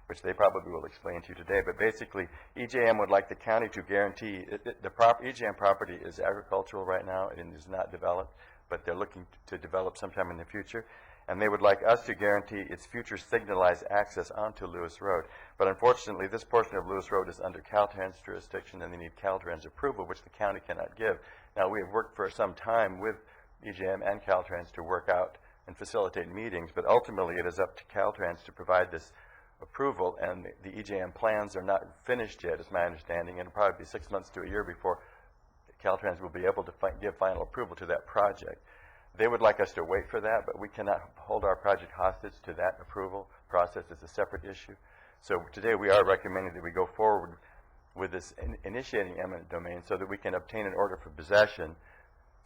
which they probably will explain to you today. But basically, EJM would like the county to guarantee, EJM property is agricultural right now and is not developed, but they're looking to develop sometime in the future. And they would like us to guarantee its future signalized access onto Lewis Road. But unfortunately, this portion of Lewis Road is under Caltrans jurisdiction, and they need Caltrans approval, which the county cannot give. Now, we have worked for some time with EJM and Caltrans to work out and facilitate meetings, but ultimately it is up to Caltrans to provide this approval, and the EJM plans are not finished yet, is my understanding, and it'll probably be 6 months to a year before Caltrans will be able to give final approval to that project. They would like us to wait for that, but we cannot hold our project hostage to that approval process. It's a separate issue. So today we are recommending that we go forward with this initiating eminent domain so that we can obtain an order for possession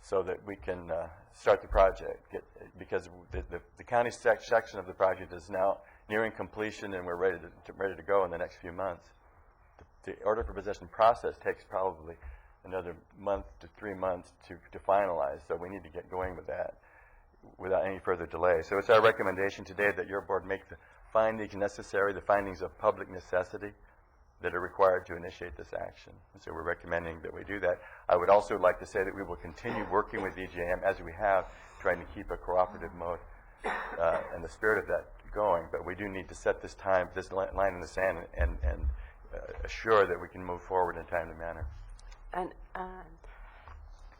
so that we can start the project. Because the county section of the project is now nearing completion and we're ready to go in the next few months. The order for possession process takes probably another month to 3 months to finalize, so we need to get going with that without any further delay. So it's our recommendation today that your board make the findings necessary, the findings of public necessity that are required to initiate this action. And so we're recommending that we do that. I would also like to say that we will continue working with EJM as we have, trying to keep a cooperative mode and the spirit of that going, but we do need to set this line in the sand and assure that we can move forward in a timely manner. And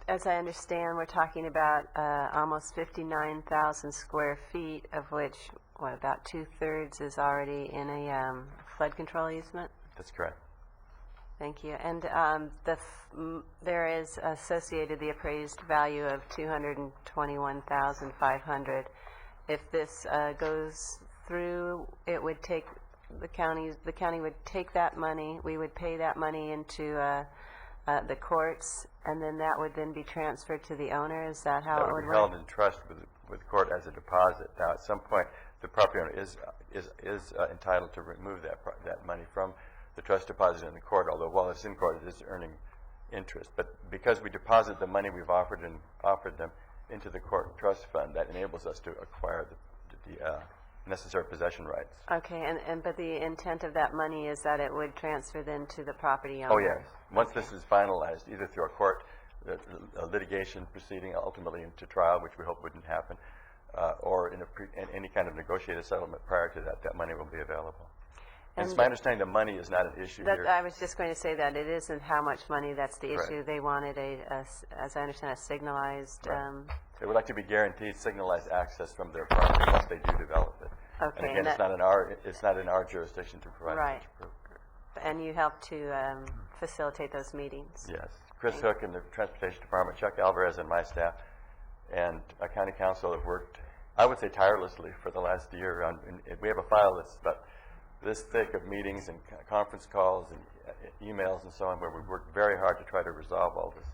as I understand, we're talking about almost 59,000 square feet, of which, about 2/3 is already in a flood control easement? That's correct. Thank you. And there is associated the appraised value of $221,500. If this goes through, it would take the county would take that money. We would pay that money into the courts, and then that would then be transferred to the owner. Is that how it would work? That would be held in trust with the court as a deposit. Now, at some point, the property owner is entitled to remove that money from the trust deposit in the court, although while it's in court, it is earning interest. But because we deposit the money we've offered them into the court trust fund, that enables us to acquire the necessary possession rights. Okay, but the intent of that money is that it would transfer then to the property owner? Oh, yes. Once this is finalized, either through a court a litigation proceeding, ultimately into trial, which we hope wouldn't happen, or in any kind of negotiated settlement prior to that, that money will be available. And it's my understanding the money is not an issue here. I was just going to say that it isn't how much money that's the issue. They wanted as I understand, a signalized. They would like to be guaranteed signalized access from their property once they do develop it. Okay. And again, it's not in our jurisdiction to provide such proof. And you help to facilitate those meetings. Yes. Chris Hook in the Transportation Department, Chuck Alvarez and my staff, and our county council have worked, I would say, tirelessly for the last year. We have a file that's about this thick of meetings and conference calls and emails and so on, where we've worked very hard to try to resolve all this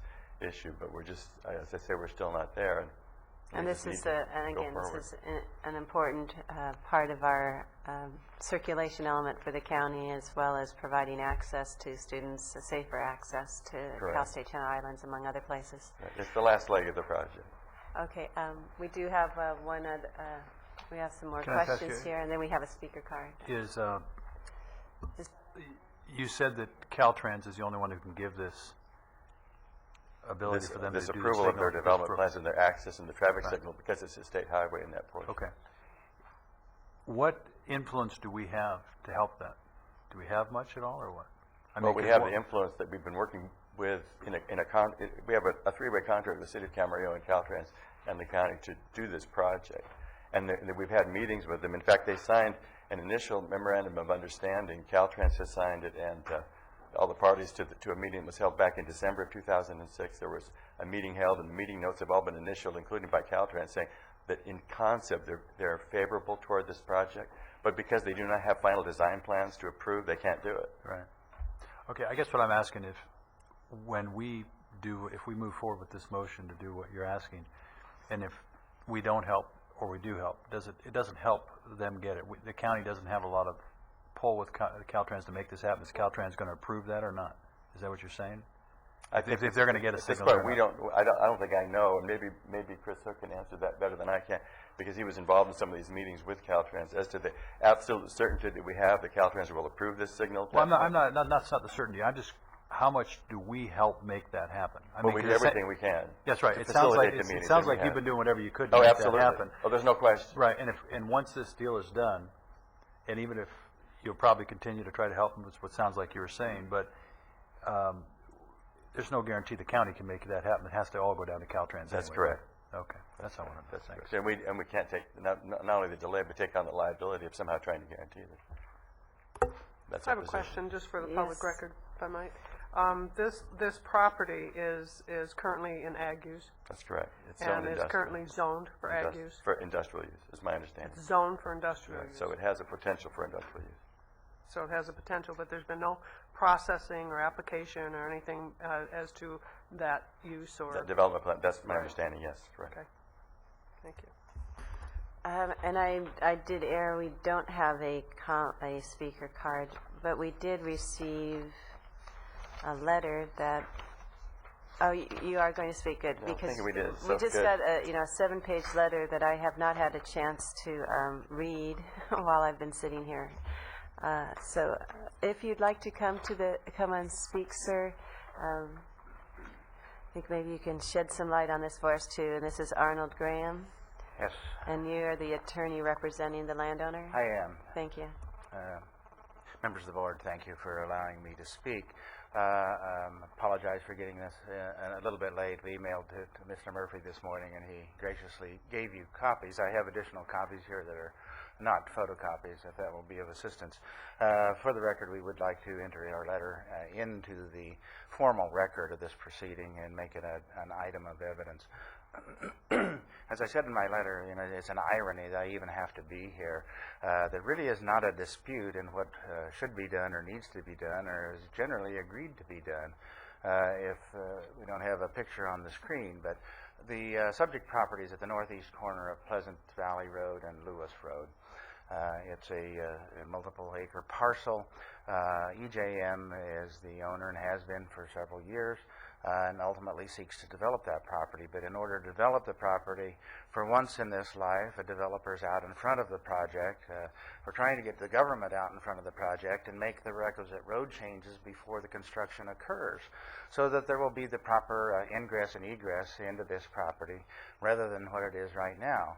issue, but we're just, as I say, we're still not there. And this is an important part of our circulation element for the county, as well as providing access to students, safer access to Cal State Channel Islands, among other places. It's the last leg of the project. Okay, we do have we have some more questions here, and then we have a speaker card. You said that Caltrans is the only one who can give this ability for them to do this approval of their development plans and their access and the traffic Right. signal, because it's a state highway in that portion. Okay. What influence do we have to help that? Do we have much at all, or what? Well, we have the influence that we've been working with we have a three-way contract with the city of Camarillo and Caltrans and the county to do this project. And we've had meetings with them. In fact, they signed an initial memorandum of understanding. Caltrans has signed it, and all the parties to a meeting that was held back in December of 2006. There was a meeting held, and the meeting notes have all been initialed, including by Caltrans, saying that in concept they're favorable toward this project, but because they do not have final design plans to approve, they can't do it. Right. Okay, I guess what I'm asking is, if we move forward with this motion to do what you're asking, and if we don't help or we do help, it doesn't help them get it. The county doesn't have a lot of pull with Caltrans to make this happen. Is Caltrans going to approve that or not? Is that what you're saying? I think if they're going to get a signal, I don't think I know, and maybe Chris Hook can answer that better than I can, because he was involved in some of these meetings with Caltrans as to the absolute certainty that we have that Caltrans will approve this signal. Well, that's not the certainty. I'm just, how much do we help make that happen? Well, we do everything we can. That's right. It sounds like you've been doing whatever you could to make that happen. Oh, there's no question. Right, and once this deal is done, and even if you'll probably continue to try to help them, which what sounds like you were saying, but there's no guarantee the county can make that happen. It has to all go down to Caltrans. That's anyway, correct. Right? Okay, that's all I'm saying. And we can't take not only the delay, but take on the liability of somehow trying to guarantee it. That's I have a question just for the public record, if I might. This property is currently in ag use. That's correct. It's zoned and it's currently zoned for ag use. For industrial use, is my understanding. It's zoned for industrial use. So it has a potential for industrial use. So it has a potential, but there's been no processing or application or anything as to that use or... That development plan, that's my understanding, yes, correct. Okay. Thank you. And I did err. We don't have a speaker card, but we did receive a letter that... Oh, you are going to speak, good, because I think we did. We just got a 7-page letter that I have not had a chance to read while I've been sitting here. So if you'd like to come and speak, sir, I think maybe you can shed some light on this for us too. And this is Arnold Graham. Yes. And you are the attorney representing the landowner? I am. Thank you. Members of the board, thank you for allowing me to speak. Apologize for getting this a little bit late. We emailed to Mr. Murphy this morning, and he graciously gave you copies. I have additional copies here that are not photocopies, if that will be of assistance. For the record, we would like to enter our letter into the formal record of this proceeding and make it an item of evidence. As I said in my letter, it's an irony that I even have to be here. There really is not a dispute in what should be done or needs to be done or is generally agreed to be done. If we don't have a picture on the screen, but the subject property is at the northeast corner of Pleasant Valley Road and Lewis Road. It's a multiple acre parcel. EJM is the owner and has been for several years, and ultimately seeks to develop that property. But in order to develop the property, for once in this life, a developer's out in front of the project. We're trying to get the government out in front of the project and make the requisite road changes before the construction occurs, so that there will be the proper ingress and egress into this property, rather than what it is right now.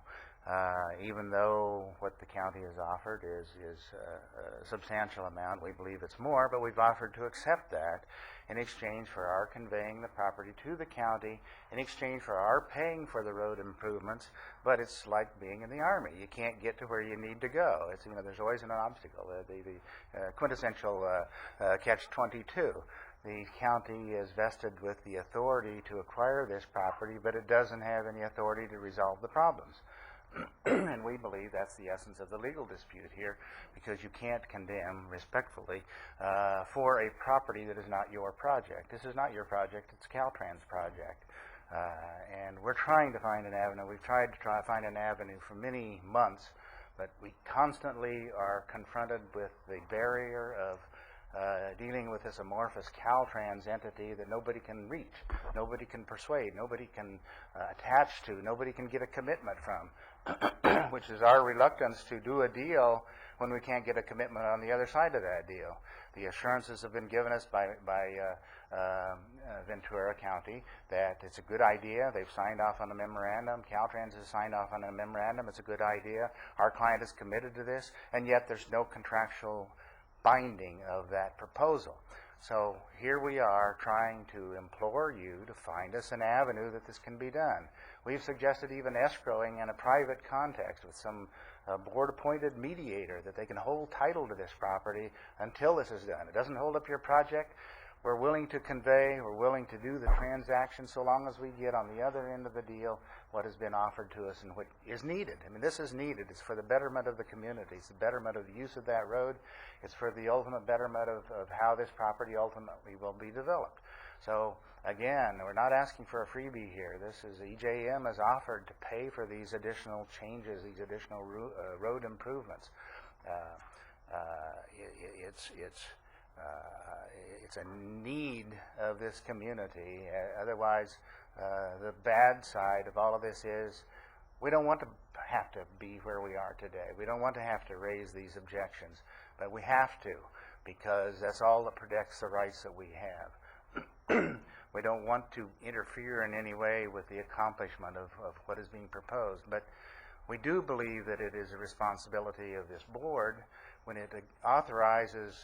Even though what the county has offered is a substantial amount, we believe it's more, but we've offered to accept that in exchange for our conveying the property to the county, in exchange for our paying for the road improvements. But it's like being in the Army. You can't get to where you need to go. It's, there's always an obstacle, the quintessential catch-22. The county is vested with the authority to acquire this property, but it doesn't have any authority to resolve the problems. And we believe that's the essence of the legal dispute here, because you can't condemn respectfully for a property that is not your project. This is not your project, it's Caltrans' project. And we're trying to find an avenue. We've tried to find an avenue for many months, but we constantly are confronted with the barrier of dealing with this amorphous Caltrans entity that nobody can reach, nobody can persuade, nobody can attach to, nobody can get a commitment from, which is our reluctance to do a deal when we can't get a commitment on the other side of that deal. The assurances have been given us by Ventura County that it's a good idea. They've signed off on a memorandum. Caltrans has signed off on a memorandum. It's a good idea. Our client is committed to this, and yet there's no contractual binding of that proposal. So here we are trying to implore you to find us an avenue that this can be done. We've suggested even escrowing in a private context with some board-appointed mediator, that they can hold title to this property until this is done. It doesn't hold up your project. We're willing to convey, we're willing to do the transaction so long as we get on the other end of the deal what has been offered to us and what is needed. I mean, this is needed. It's for the betterment of the community. It's the betterment of the use of that road. It's for the ultimate betterment of how this property ultimately will be developed. So, again, we're not asking for a freebie here. This is, EJM has offered to pay for these additional changes, these additional road improvements. It's a need of this community. Otherwise, the bad side of all of this is we don't want to have to be where we are today. We don't want to have to raise these objections, but we have to, because that's all that protects the rights that we have. We don't want to interfere in any way with the accomplishment of what is being proposed, but we do believe that it is a responsibility of this board, when it authorizes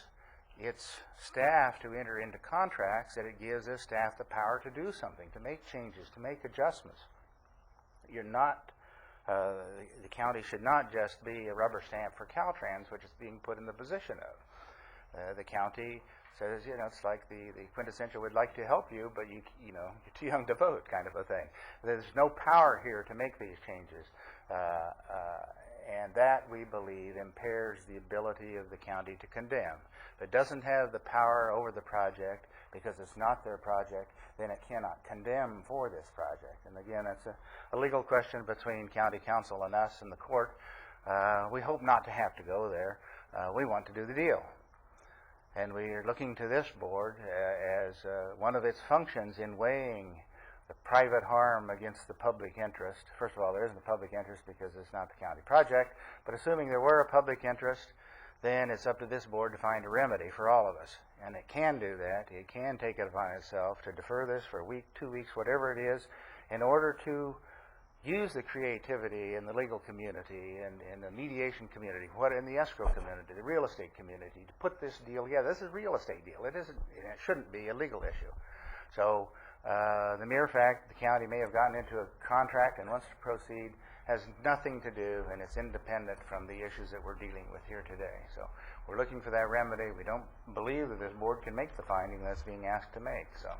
its staff to enter into contracts, that it gives this staff the power to do something, to make changes, to make adjustments. You're not, the county should not just be a rubber stamp for Caltrans, which is being put in the position of. The county says, it's like the quintessential, we'd like to help you, but you're too young to vote, kind of a thing. There's no power here to make these changes. And that, we believe, impairs the ability of the county to condemn. If it doesn't have the power over the project because it's not their project, then it cannot condemn for this project. And again, that's a legal question between county council and us and the court. We hope not to have to go there. We want to do the deal. And we are looking to this board as one of its functions in weighing the private harm against the public interest. First of all, there isn't a public interest because it's not the county project, but assuming there were a public interest, then it's up to this board to find a remedy for all of us. And it can do that. It can take it upon itself to defer this for a week, 2 weeks, whatever it is, in order to use the creativity in the legal community and in the mediation community, what in the escrow community, the real estate community, to put this deal together. This is a real estate deal. It shouldn't be a legal issue. So the mere fact that the county may have gotten into a contract and wants to proceed has nothing to do, and it's independent from the issues that we're dealing with here today. So we're looking for that remedy. We don't believe that this board can make the finding that's being asked to make. So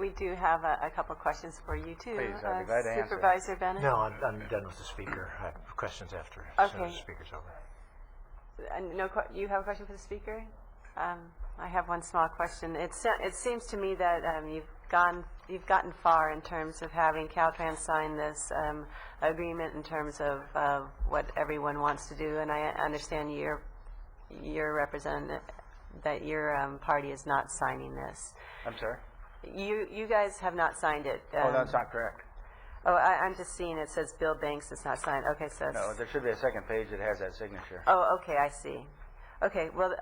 we do have a couple of questions for you, too. Please, I'd be glad to answer. Supervisor Bennett? No, I'm done with the speaker. I have questions after as soon as the speaker's over. You have a question for the speaker? I have one small question. It seems to me that you've gotten far in terms of having Caltrans sign this agreement in terms of what everyone wants to do, and I understand your representative that your party is not signing this. I'm sorry? You guys have not signed it. Oh, that's not correct. Oh, I'm just seeing it says Bill Banks is not signed. Okay, so No, there should be a second page that has that signature. oh, okay, I see. Okay, well,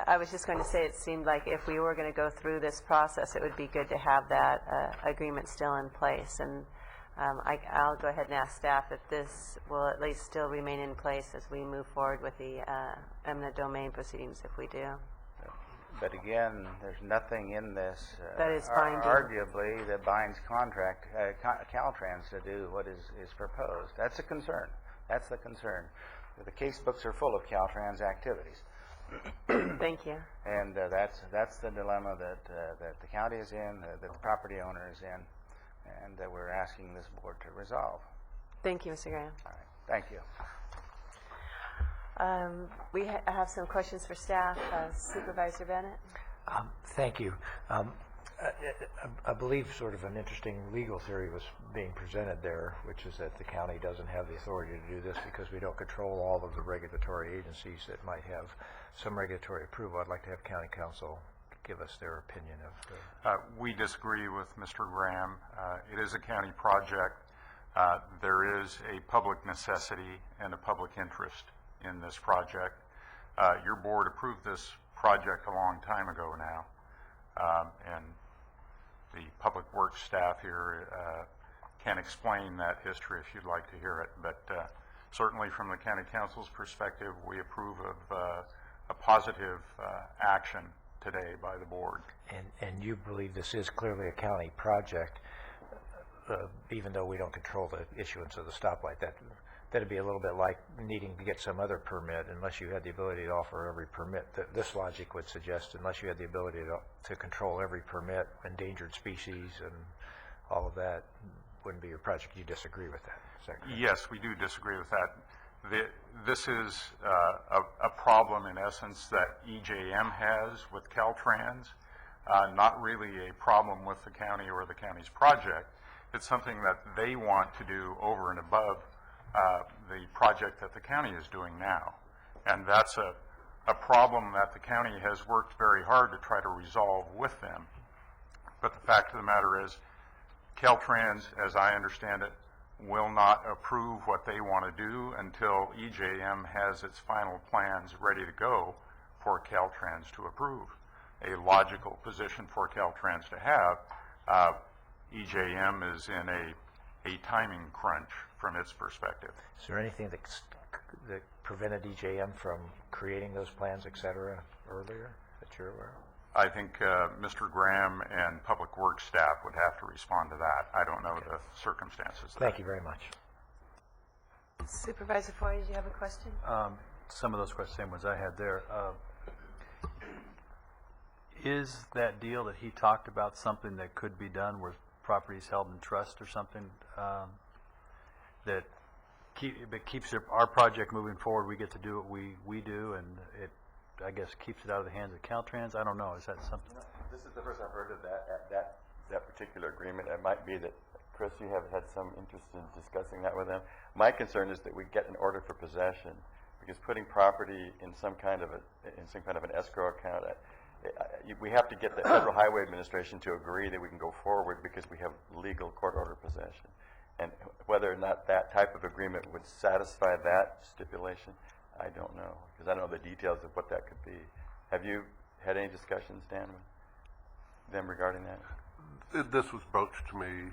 I was just going to say it seemed like if we were going to go through this process, it would be good to have that agreement still in place. And I'll go ahead and ask staff if this will at least still remain in place as we move forward with the eminent domain proceedings if we do. But again, there's nothing in this, That is binding. arguably, that binds Caltrans to do what is proposed. That's a concern. That's the concern. The case books are full of Caltrans activities. Thank you. And that's the dilemma that the county is in, that the property owner is in, and that we're asking this board to resolve. Thank you, Mr. Graham. All right. Thank you. We have some questions for staff. Supervisor Bennett? Thank you. I believe sort of an interesting legal theory was being presented there, which is that the county doesn't have the authority to do this because we don't control all of the regulatory agencies that might have some regulatory approval. I'd like to have county council give us their opinion of We disagree with Mr. Graham. It is a county project. There is a public necessity and a public interest in this project. Your board approved this project a long time ago now, and the public works staff here can explain that history if you'd like to hear it. But certainly from the county council's perspective, we approve of a positive action today by the board. And you believe this is clearly a county project, even though we don't control the issuance of the stoplight. That'd be a little bit like needing to get some other permit unless you had the ability to offer every permit. This logic would suggest unless you had the ability to control every permit, endangered species and all of that wouldn't be your project. You disagree with that? Is that correct? Yes, we do disagree with that. This is a problem in essence that EJM has with Caltrans, not really a problem with the county or the county's project. It's something that they want to do over and above the project that the county is doing now. And that's a problem that the county has worked very hard to try to resolve with them. But the fact of the matter is, Caltrans, as I understand it, will not approve what they want to do until EJM has its final plans ready to go for Caltrans to approve. A logical position for Caltrans to have. EJM is in a timing crunch from its perspective. Is there anything that prevented EJM from creating those plans, et cetera, earlier that you're aware of? I think Mr. Graham and Public Works staff would have to respond to that. I don't know the circumstances. Thank you very much. Supervisor Foy, did you have a question? Some of those questions, same ones I had there. Is that deal that he talked about something that could be done where properties held in trust or something that keeps our project moving forward? We get to do what we do, and it, I guess, keeps it out of the hands of Caltrans. I don't know. Is that something? This is the first I've heard of that particular agreement. It might be that, Chris, you have had some interest in discussing that with them. My concern is that we get an order for possession, because putting property in some kind of an escrow account, we have to get the Federal Highway Administration to agree that we can go forward because we have legal court order possession. And whether or not that type of agreement would satisfy that stipulation, I don't know, because I don't know the details of what that could be. Have you had any discussions, Dan, with them regarding that? This was broached to me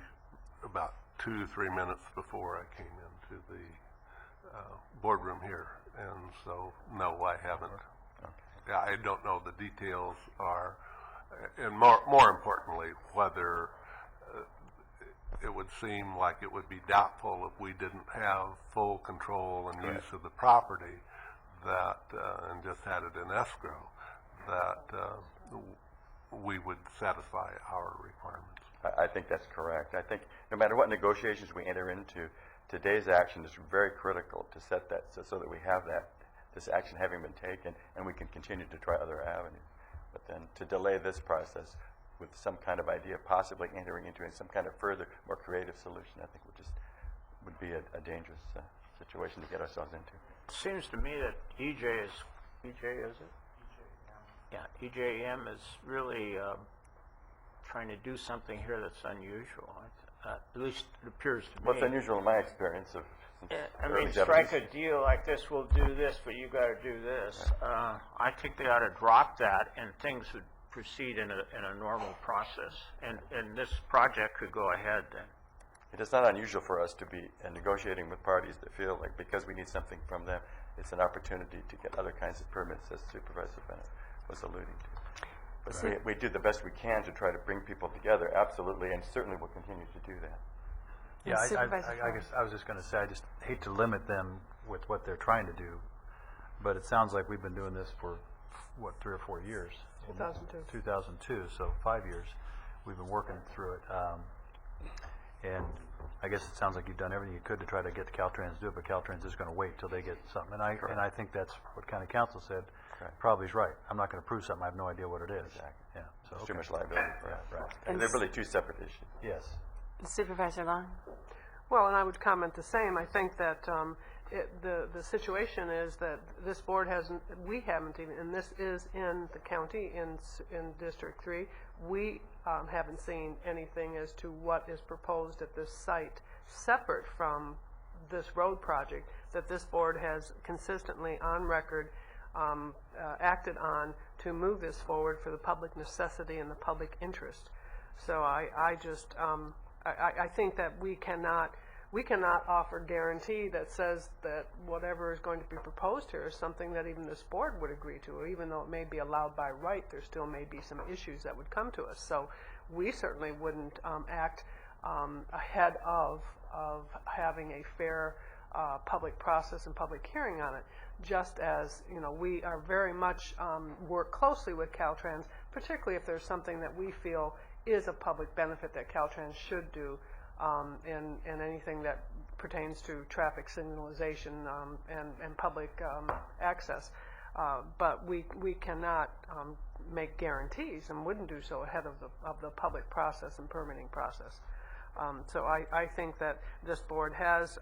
about 2 to 3 minutes before I came into the boardroom here, and so, no, I haven't. Okay. I don't know the details are, and more importantly, whether it would seem like it would be doubtful if we didn't have full control and use of the property, that and just had it in escrow, that we would satisfy our requirements. I think that's correct. I think no matter what negotiations we enter into, today's action is very critical to set that so that we have this action having been taken, and we can continue to try other avenues. But then to delay this process with some kind of idea of possibly entering into some kind of further, more creative solution, I think would be a dangerous situation to get ourselves into. Seems to me that EJ is it? Yeah, EJM is really trying to do something here that's unusual. At least it appears to me. What's unusual in my experience of I early mean, 70s. strike a deal like this, we'll do this, but you got to do this. I think they ought to drop that, and things would proceed in a normal process, and this project could go ahead then. It is not unusual for us to be negotiating with parties that feel like because we need something from them, it's an opportunity to get other kinds of permits, as Supervisor Bennett was alluding to. But we do the best we can to try to bring people together, absolutely, and certainly will continue to do that. Yeah, I guess I was just going to say, I just hate to limit them with what they're trying to do, but it sounds like we've been doing this for, what, 3 or 4 years? 2002. 2002, so 5 years we've been working through it. And I guess it sounds like you've done everything you could to try to get the Caltrans to do it, but Caltrans is going to wait till they get something. And I think that's what County Council said. Probably is right. I'm not going to prove something. I have no idea what it is. Exactly. Yeah. So Too much liability for us. Right. And they're really two separate issues. Yes. Supervisor Long? Well, and I would comment the same. I think that the situation is that this board we haven't even, and this is in the county, in District 3, we haven't seen anything as to what is proposed at this site, separate from this road project, that this board has consistently on record acted on to move this forward for the public necessity and the public interest. So I think that we cannot offer guarantee that says that whatever is going to be proposed here is something that even this board would agree to. Even though it may be allowed by right, there still may be some issues that would come to us. So we certainly wouldn't act ahead of having a fair public process and public hearing on it. Just as, we are very much work closely with Caltrans, particularly if there's something that we feel is a public benefit that Caltrans should do in anything that pertains to traffic signalization and public access. But we cannot make guarantees and wouldn't do so ahead of the public process and permitting process. So I think that this board has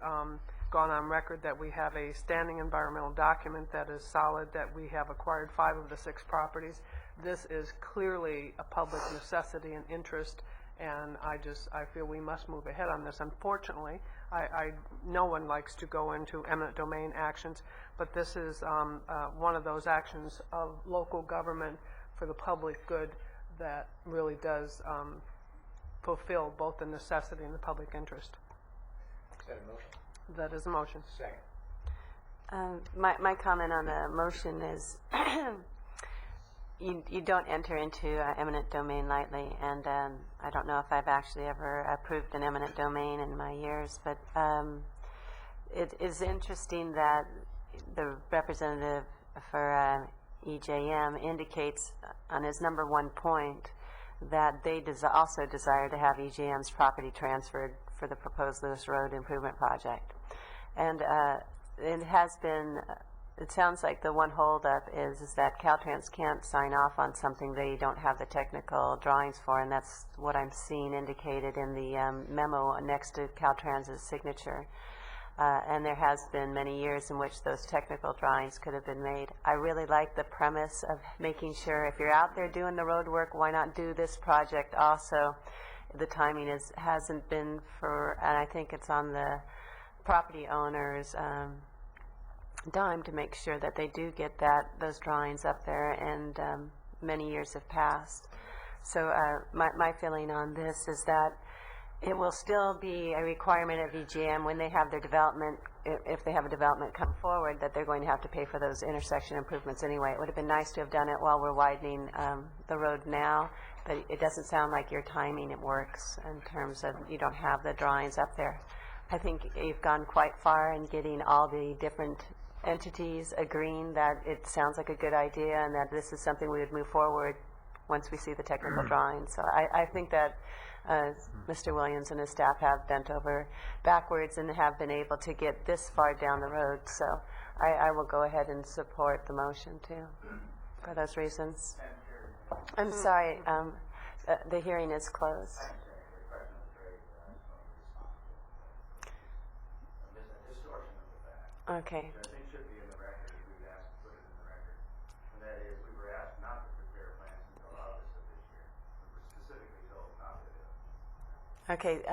gone on record that we have a standing environmental document that is solid, that we have acquired 5 of the 6 properties. This is clearly a public necessity and interest, and I feel we must move ahead on this. Unfortunately, no one likes to go into eminent domain actions, but this is one of those actions of local government for the public good that really does fulfill both the necessity and the public interest. Is that a motion? That is a motion. Second. My comment on the motion is you don't enter into eminent domain lightly, and I don't know if I've actually ever approved an eminent domain in my years, but it is interesting that the representative for EJM indicates on his number 1 point that they also desire to have EJM's property transferred for the proposed Lewis Road improvement project. And it has been, it sounds like the one holdup is that Caltrans can't sign off on something they don't have the technical drawings for, and that's what I'm seeing indicated in the memo next to Caltrans' signature. And there has been many years in which those technical drawings could have been made. I really like the premise of making sure if you're out there doing the road work, why not do this project also? The timing hasn't been for, and I think it's on the property owner's dime to make sure that they do get those drawings up there, and many years have passed. So my feeling on this is that it will still be a requirement of EGM when they have their development, if they have a development come forward, that they're going to have to pay for those intersection improvements anyway. It would have been nice to have done it while we're widening the road now, but it doesn't sound like your timing it works in terms of you don't have the drawings up there. I think you've gone quite far in getting all the different entities agreeing that it sounds like a good idea and that this is something we would move forward once we see the technical drawings. So I think that Mr. Williams and his staff have bent over backwards and have been able to get this far down the road. So I will go ahead and support the motion too, for those reasons. I'm sorry, The hearing is closed. Okay. Which I think should be in the record, if we would ask to put it in the record. And that is, we were asked not to prepare plans until August of this year. We were specifically told not to do it. Okay,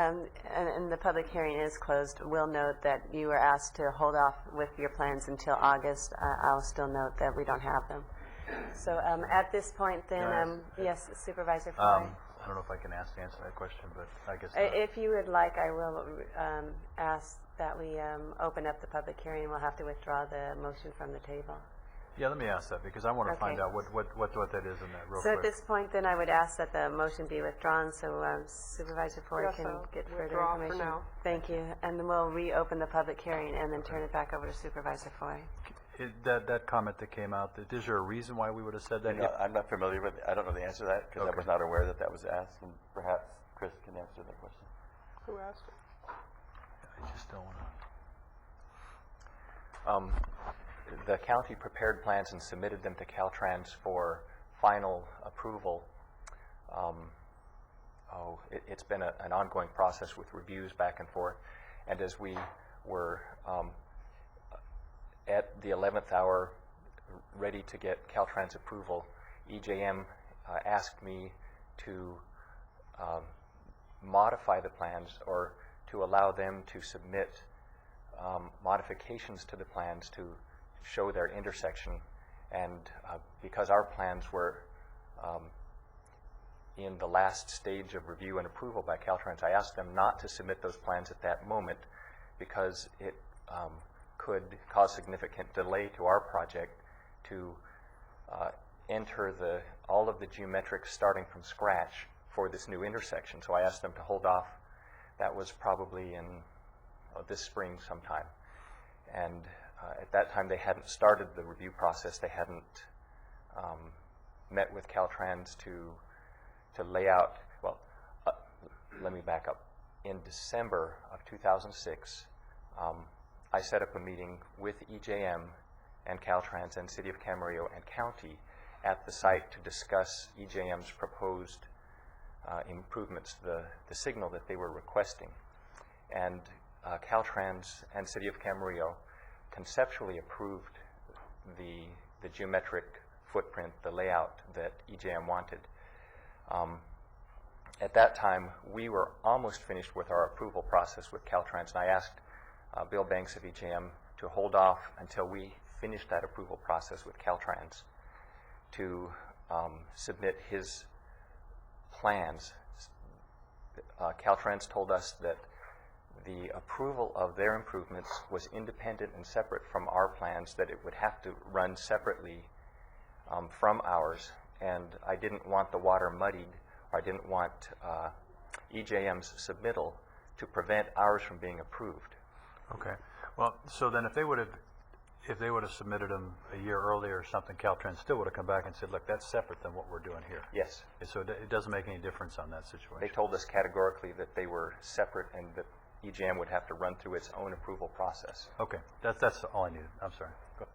and the public hearing is closed. We'll note that you were asked to hold off with your plans until August. I'll still note that we don't have them. So at this point then, yes, Supervisor Foy. I don't know if I can answer that question, but I guess not. If you would like, I will ask that we open up the public hearing. We'll have to withdraw the motion from the table. Yeah, let me ask that, because I want to find Okay. out what that is in that real So quick. at this point, then, I would ask that the motion be withdrawn, so Supervisor Ford Yes, can I'll get further withdraw for information. now. Thank you. And then we'll reopen the public hearing and then turn it back over to Supervisor Foy. That comment that came out, is there a reason why we would have said that? No, I'm not familiar with it. I don't know the answer to that because I was not aware that that was asked, and perhaps Chris can answer that question. Who asked it? I just don't want to. The county prepared plans and submitted them to Caltrans for final approval. It's been an ongoing process with reviews back and forth. And as we were at the 11th hour ready to get Caltrans approval, EJM asked me to modify the plans or to allow them to submit modifications to the plans to show their intersection. And because our plans were in the last stage of review and approval by Caltrans, I asked them not to submit those plans at that moment because it could cause significant delay to our project to enter all of the geometrics starting from scratch for this new intersection. So I asked them to hold off. That was probably in this spring sometime. And at that time, they hadn't started the review process. They hadn't met with Caltrans to lay out, well, let me back up. In December of 2006, I set up a meeting with EJM and Caltrans and City of Camarillo and County at the site to discuss EJM's proposed improvements to the signal that they were requesting. And Caltrans and City of Camarillo conceptually approved the geometric footprint, the layout that EJM wanted. At that time, we were almost finished with our approval process with Caltrans, and I asked Bill Banks of EJM to hold off until we finished that approval process with Caltrans to submit his plans. Caltrans told us that the approval of their improvements was independent and separate from our plans, that it would have to run separately from ours, and I didn't want the water muddied, or I didn't want EJM's submittal to prevent ours from being approved. Okay. Well, so then if they would have submitted them a year earlier or something, Caltrans still would have come back and said, look, that's separate than what we're doing here. Yes. And so it doesn't make any difference on that situation. They told us categorically that they were separate and that EJM would have to run through its own approval process. Okay. That's all I needed. I'm sorry. Go.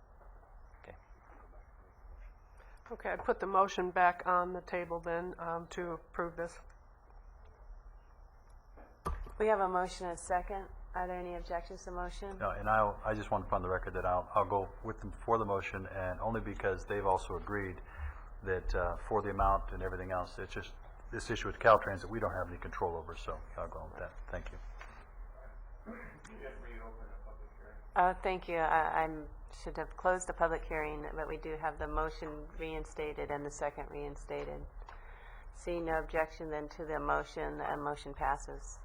Okay, I put the motion back on the table then to approve this. We have a motion and a second. Are there any objections to the motion? No, and I just want to put on the record that I'll go with them for the motion, and only because they've also agreed that for the amount and everything else, it's just this issue with Caltrans that we don't have any control over, so I'll go with that. Thank you. Thank you. I should have closed the public hearing, but we do have the motion reinstated and the second reinstated. Seeing no objection then to the motion, the motion passes.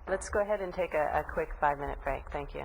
Let's go ahead and take a quick 5-minute break. Thank you.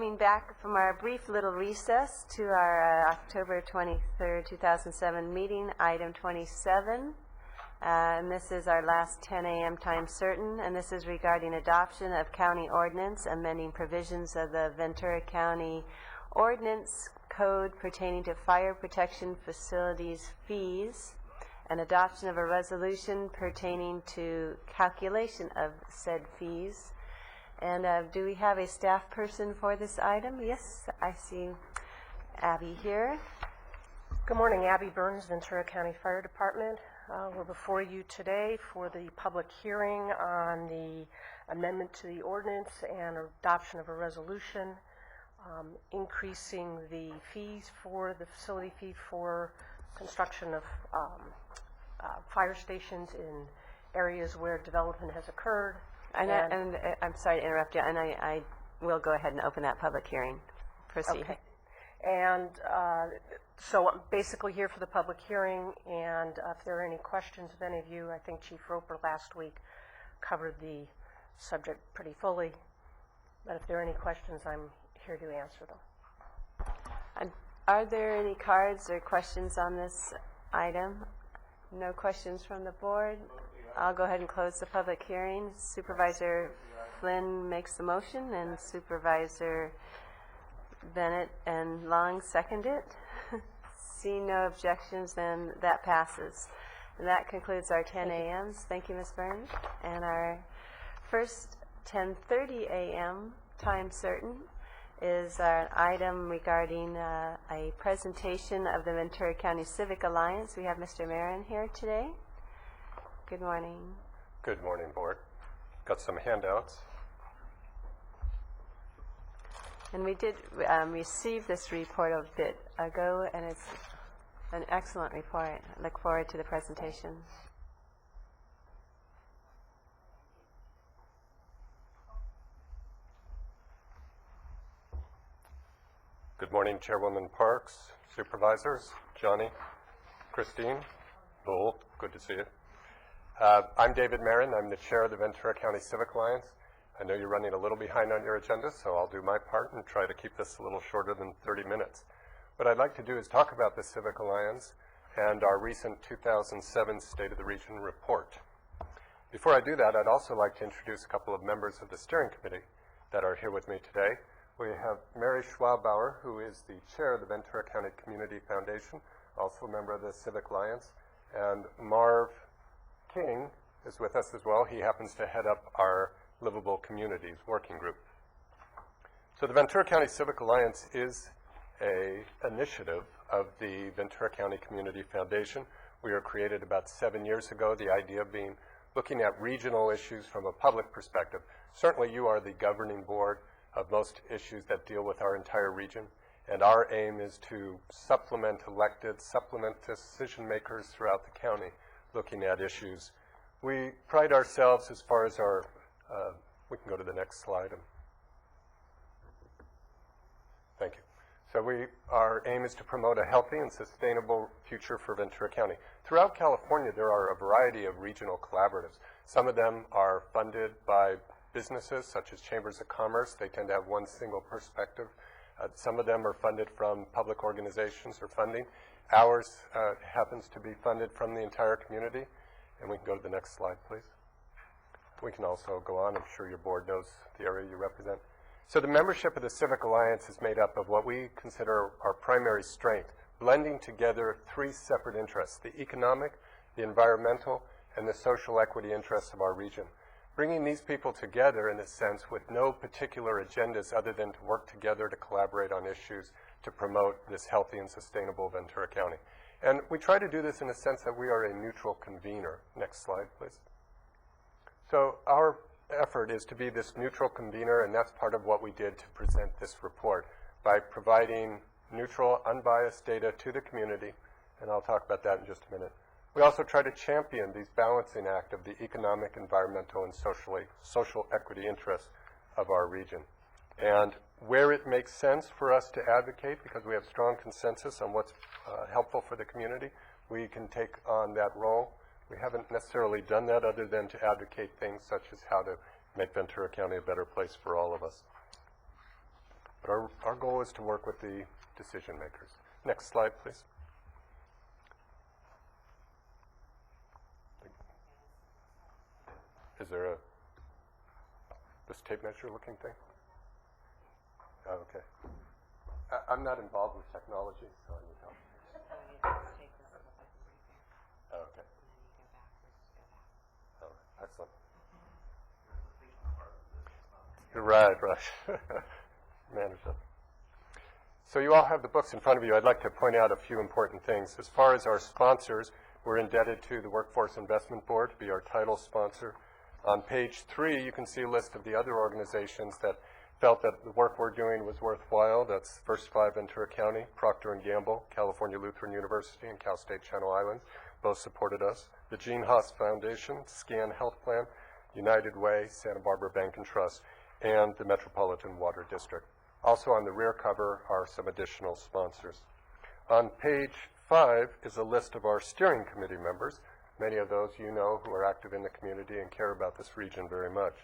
coming back from our brief little recess to our October 23rd, 2007 meeting, item 27. And this is our last 10 a.m. time certain, and this is regarding adoption of county ordinance amending provisions of the Ventura County Ordinance Code pertaining to fire protection facilities fees, and adoption of a resolution pertaining to calculation of said fees. And do we have a staff person for this item? Yes, I see Abby here. Good morning, Abby Burns, Ventura County Fire Department. We're before you today for the public hearing on the amendment to the ordinance and adoption of a resolution increasing the fees for the facility fee for construction of fire stations in areas where development has occurred. And I'm sorry to interrupt you, and I will go ahead and open that public hearing. Proceed. Okay. And so I'm basically here for the public hearing, and if there are any questions of any of you, I think Chief Roper last week covered the subject pretty fully. But if there are any questions, I'm here to answer them. Are there any cards or questions on this item? No questions from the board? I'll go ahead and close the public hearing. Supervisor Flynn makes the motion, and Supervisor Bennett and Long second it. Seeing no objections, then that passes. And that concludes our 10 a.m.s. Thank you, Ms. Burns. And our first 10:30 a.m. time certain is an item regarding a presentation of the Ventura County Civic Alliance. We have Mr. Marin here today. Good morning. Good morning, Board. Got some handouts. And we did receive this report a bit ago, and it's an excellent report. I look forward to the presentation. Good morning, Chairwoman Parks, Supervisors, Johnny, Christine, Bull, good to see you. I'm David Marin. I'm the chair of the Ventura County Civic Alliance. I know you're running a little behind on your agenda, so I'll do my part and try to keep this a little shorter than 30 minutes. What I'd like to do is talk about the Civic Alliance and our recent 2007 State of the Region report. Before I do that, I'd also like to introduce a couple of members of the steering committee that are here with me today. We have Mary Schwabauer, who is the chair of the Ventura County Community Foundation, also a member of the Civic Alliance, and Marv King is with us as well. He happens to head up our Livable Communities Working Group. So the Ventura County Civic Alliance is an initiative of the Ventura County Community Foundation. We were created about 7 years ago, the idea being looking at regional issues from a public perspective. Certainly you are the governing board of most issues that deal with our entire region, and our aim is to supplement decision makers throughout the county looking at issues. We pride ourselves as far as our, we can go to the next slide. Thank you. So our aim is to promote a healthy and sustainable future for Ventura County. Throughout California, there are a variety of regional collaboratives. Some of them are funded by businesses, such as chambers of commerce. They tend to have one single perspective. Some of them are funded from public organizations or funding. Ours happens to be funded from the entire community. And we can go to the next slide, please. We can also go on. I'm sure your board knows the area you represent. So the membership of the Civic Alliance is made up of what we consider our primary strength, blending together three separate interests: the economic, the environmental, and the social equity interests of our region. Bringing these people together, in a sense, with no particular agendas other than to work together to collaborate on issues to promote this healthy and sustainable Ventura County. And we try to do this in a sense that we are a neutral convener. Next slide, please. So our effort is to be this neutral convener, and that's part of what we did to present this report by providing neutral, unbiased data to the community, and I'll talk about that in just a minute. We also try to champion these balancing act of the economic, environmental, and social equity interests of our region. And where it makes sense for us to advocate, because we have strong consensus on what's helpful for the community, we can take on that role. We haven't necessarily done that other than to advocate things such as how to make Ventura County a better place for all of us. But our goal is to work with the decision makers. Next slide, please. Is there this tape measure looking thing? Oh, okay. I'm not involved with technology, so I need help. Oh, okay. Oh, excellent. Right. Manage that. So you all have the books in front of you. I'd like to point out a few important things. As far as our sponsors, we're indebted to the Workforce Investment Board to be our title sponsor. On page 3, you can see a list of the other organizations that felt that the work we're doing was worthwhile. That's First 5 Ventura County, Procter & Gamble, California Lutheran University, and Cal State Channel Islands both supported us. The Gene Haas Foundation, Scan Health Plan, United Way, Santa Barbara Bank and Trust, and the Metropolitan Water District. Also on the rear cover are some additional sponsors. On page 5 is a list of our steering committee members. Many of those you know who are active in the community and care about this region very much.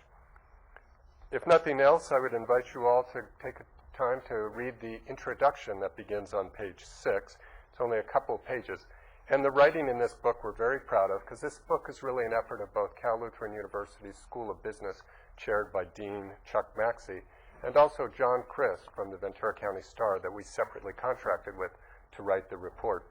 If nothing else, I would invite you all to take time to read the introduction that begins on page 6. It's only a couple of pages. And the writing in this book we're very proud of, because this book is really an effort of both Cal Lutheran University's School of Business, chaired by Dean Chuck Maxey, and also John Christ from the Ventura County Star that we separately contracted with to write the report.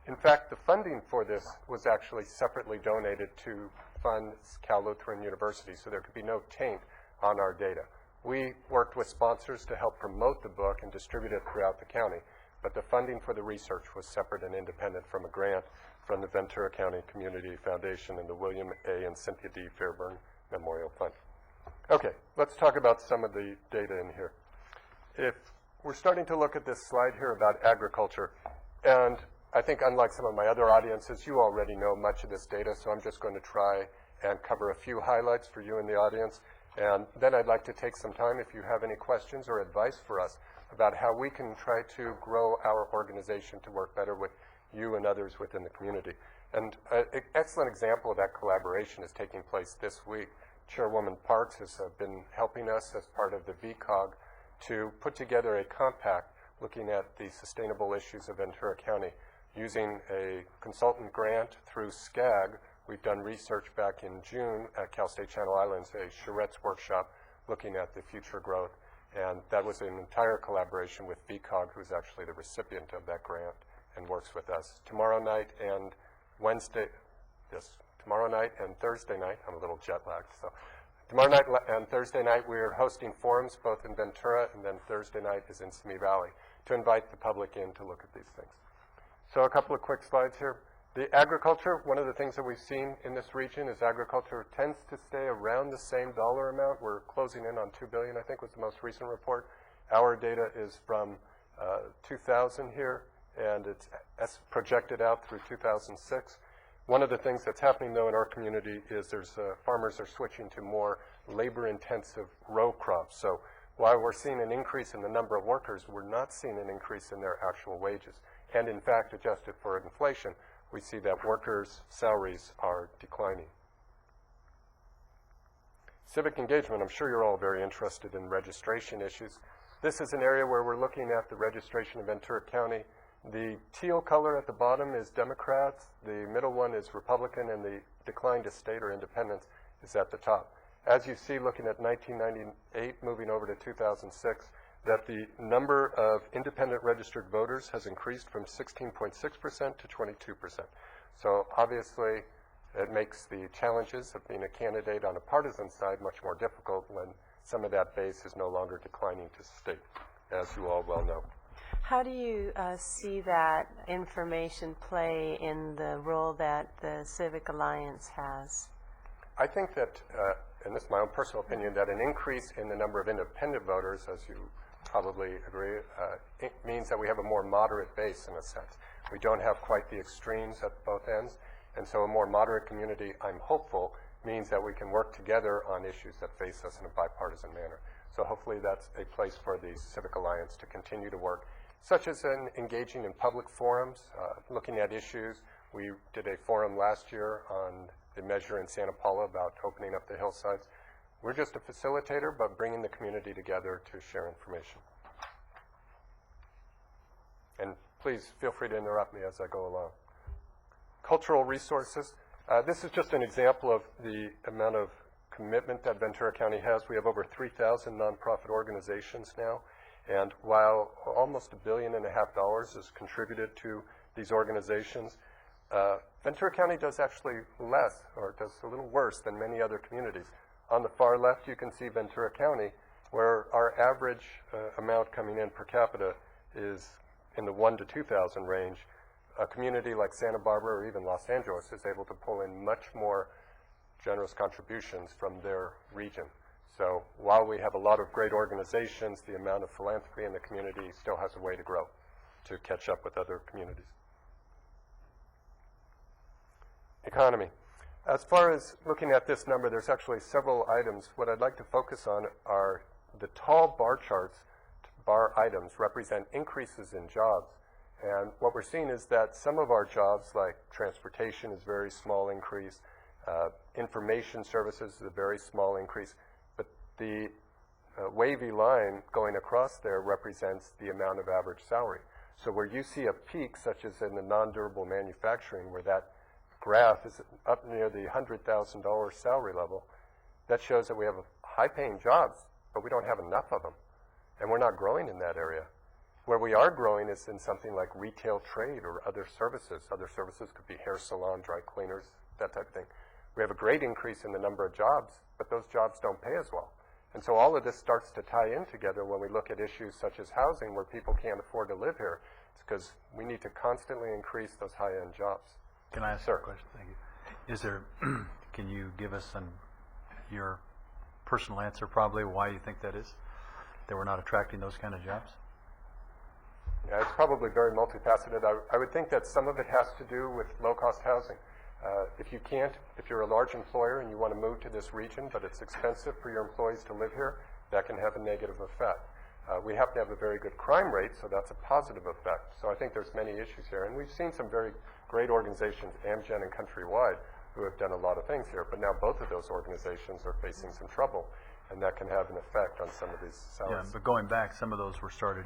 In fact, the funding for this was actually separately donated to fund Cal Lutheran University, so there could be no taint on our data. We worked with sponsors to help promote the book and distribute it throughout the county, but the funding for the research was separate and independent from a grant from the Ventura County Community Foundation and the William A. and Cynthia D. Fairburn Memorial Fund. Okay, let's talk about some of the data in here. If we're starting to look at this slide here about agriculture, and I think unlike some of my other audiences, you already know much of this data, so I'm just going to try and cover a few highlights for you in the audience. And then I'd like to take some time, if you have any questions or advice for us about how we can try to grow our organization to work better with you and others within the community. And an excellent example of that collaboration is taking place this week. Chairwoman Parks has been helping us as part of the VCOG to put together a compact looking at the sustainable issues of Ventura County. Using a consultant grant through SCAG, we've done research back in June at Cal State Channel Islands, a charrettes workshop looking at the future growth. And that was an entire collaboration with VCOG, who's actually the recipient of that grant and works with us. Tomorrow night and Thursday night, I'm a little jet lagged, so tomorrow night and Thursday night we're hosting forums both in Ventura, and then Thursday night is in Simi Valley to invite the public in to look at these things. So a couple of quick slides here. The agriculture, one of the things that we've seen in this region is agriculture tends to stay around the same dollar amount. We're closing in on $2 billion, I think was the most recent report. Our data is from 2000 here, and it's projected out through 2006. One of the things that's happening, though, in our community is farmers are switching to more labor-intensive row crops. So while we're seeing an increase in the number of workers, we're not seeing an increase in their actual wages. And in fact, adjusted for inflation, we see that workers' salaries are declining. Civic engagement, I'm sure you're all very interested in registration issues. This is an area where we're looking at the registration of Ventura County. The teal color at the bottom is Democrats, the middle one is Republican, and the decline to state or independence is at the top. As you see, looking at 1998, moving over to 2006, that the number of independent registered voters has increased from 16.6% to 22%. So obviously, it makes the challenges of being a candidate on a partisan side much more difficult when some of that base is no longer declining to state, as you all well know. How do you see that information play in the role that the Civic Alliance has? I think that, and this is my own personal opinion, that an increase in the number of independent voters, as you probably agree, it means that we have a more moderate base in a sense. We don't have quite the extremes at both ends, and so a more moderate community, I'm hopeful, means that we can work together on issues that face us in a bipartisan manner. So hopefully that's a place for the Civic Alliance to continue to work, such as in engaging in public forums, looking at issues. We did a forum last year on the measure in Santa Paula about opening up the hillsides. We're just a facilitator, but bringing the community together to share information. And please feel free to interrupt me as I go along. Cultural resources. This is just an example of the amount of commitment that Ventura County has. We have over 3,000 nonprofit organizations now. And while almost $1.5 billion is contributed to these organizations, Ventura County does actually less, or does a little worse than many other communities. On the far left, you can see Ventura County, where our average amount coming in per capita is in the 1,000 to 2,000 range. A community like Santa Barbara or even Los Angeles is able to pull in much more generous contributions from their region. So while we have a lot of great organizations, the amount of philanthropy in the community still has a way to grow to catch up with other communities. Economy. As far as looking at this number, there's actually several items. What I'd like to focus on are the tall bar charts. Bar items represent increases in jobs. And what we're seeing is that some of our jobs, like transportation, is a very small increase. Information services is a very small increase. But the wavy line going across there represents the amount of average salary. So where you see a peak, such as in the non-durable manufacturing, where that graph is up near the $100,000 salary level, that shows that we have high-paying jobs, but we don't have enough of them. And we're not growing in that area. Where we are growing is in something like retail trade or other services. Other services could be hair salon, dry cleaners, that type of thing. We have a great increase in the number of jobs, but those jobs don't pay as well. And so all of this starts to tie in together when we look at issues such as housing, where people can't afford to live here. It's because we need to constantly increase those high-end jobs. Can I ask a question? Thank you. Is there, can you give us your personal answer probably why you think that is? That we're not attracting those kind of jobs? Yeah, it's probably very multifaceted. I would think that some of it has to do with low-cost housing. If you're a large employer and you want to move to this region, but it's expensive for your employees to live here, that can have a negative effect. We happen to have a very good crime rate, so that's a positive effect. So I think there's many issues here. And we've seen some very great organizations, Amgen and Countrywide, who have done a lot of things here. But now both of those organizations are facing some trouble, and that can have an effect on some of these salaries. Yeah, but going back, some of those were started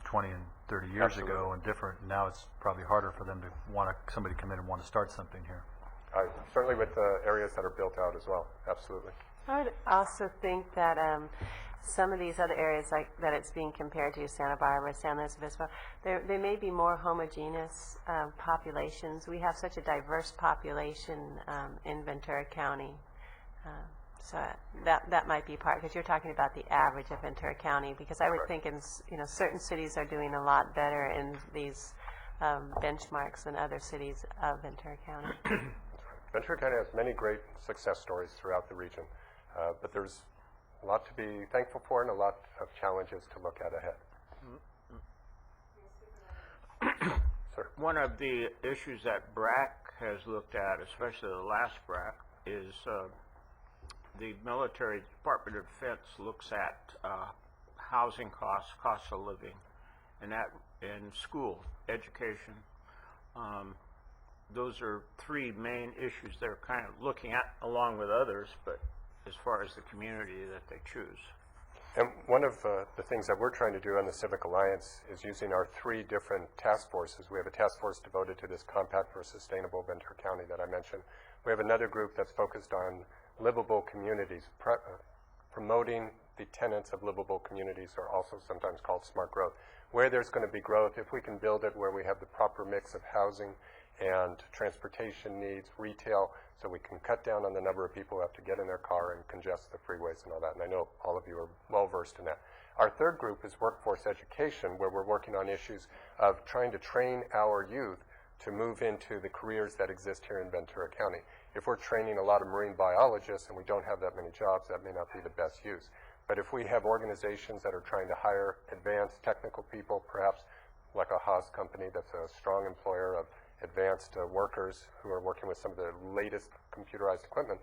20 and 30 years ago and different. Now it's probably harder for them to want somebody to come in and want to start something here. Certainly with areas that are built out as well, absolutely. I would also think that some of these other areas like that it's being compared to, Santa Barbara, San Luis Obispo, there may be more homogeneous populations. We have such a diverse population in Ventura County. So that might be part, because you're talking about the average of Ventura County, because I would think in certain cities are doing a lot better in these benchmarks than other cities of Ventura County. Ventura County has many great success stories throughout the region, but there's a lot to be thankful for and a lot of challenges to look at ahead. Sir. One of the issues that BRAC has looked at, especially the last BRAC, is the military Department of Defense looks at housing costs, cost of living, and that in school, education. Those are three main issues they're kind of looking at, along with others, but as far as the community that they choose. And one of the things that we're trying to do on the Civic Alliance is using our three different task forces. We have a task force devoted to this Compact for Sustainable Ventura County that I mentioned. We have another group that's focused on livable communities, promoting the tenets of livable communities, or also sometimes called smart growth. Where there's going to be growth, if we can build it where we have the proper mix of housing and transportation needs, retail, so we can cut down on the number of people who have to get in their car and congest the freeways and all that. And I know all of you are well versed in that. Our third group is workforce education, where we're working on issues of trying to train our youth to move into the careers that exist here in Ventura County. If we're training a lot of marine biologists and we don't have that many jobs, that may not be the best use. But if we have organizations that are trying to hire advanced technical people, perhaps like a Haas company that's a strong employer of advanced workers who are working with some of the latest computerized equipment,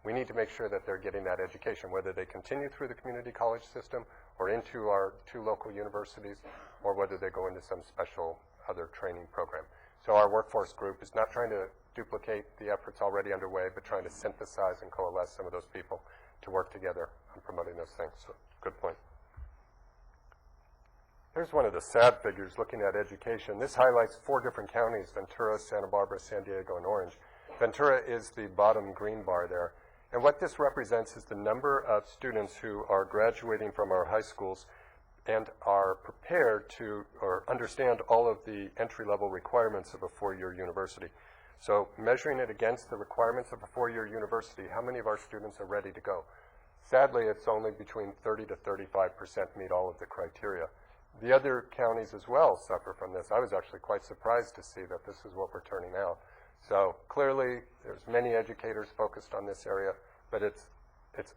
we need to make sure that they're getting that education, whether they continue through the community college system or into our two local universities, or whether they go into some special other training program. So our workforce group is not trying to duplicate the efforts already underway, but trying to synthesize and coalesce some of those people to work together on promoting those things. So, good point. Here's one of the sad figures looking at education. This highlights 4 different counties: Ventura, Santa Barbara, San Diego, and Orange. Ventura is the bottom green bar there. And what this represents is the number of students who are graduating from our high schools and are prepared to or understand all of the entry-level requirements of a 4-year university. So measuring it against the requirements of a 4-year university, how many of our students are ready to go? Sadly, it's only between 30 to 35% meet all of the criteria. The other counties as well suffer from this. I was actually quite surprised to see that this is what we're turning out. So clearly, there's many educators focused on this area, but it's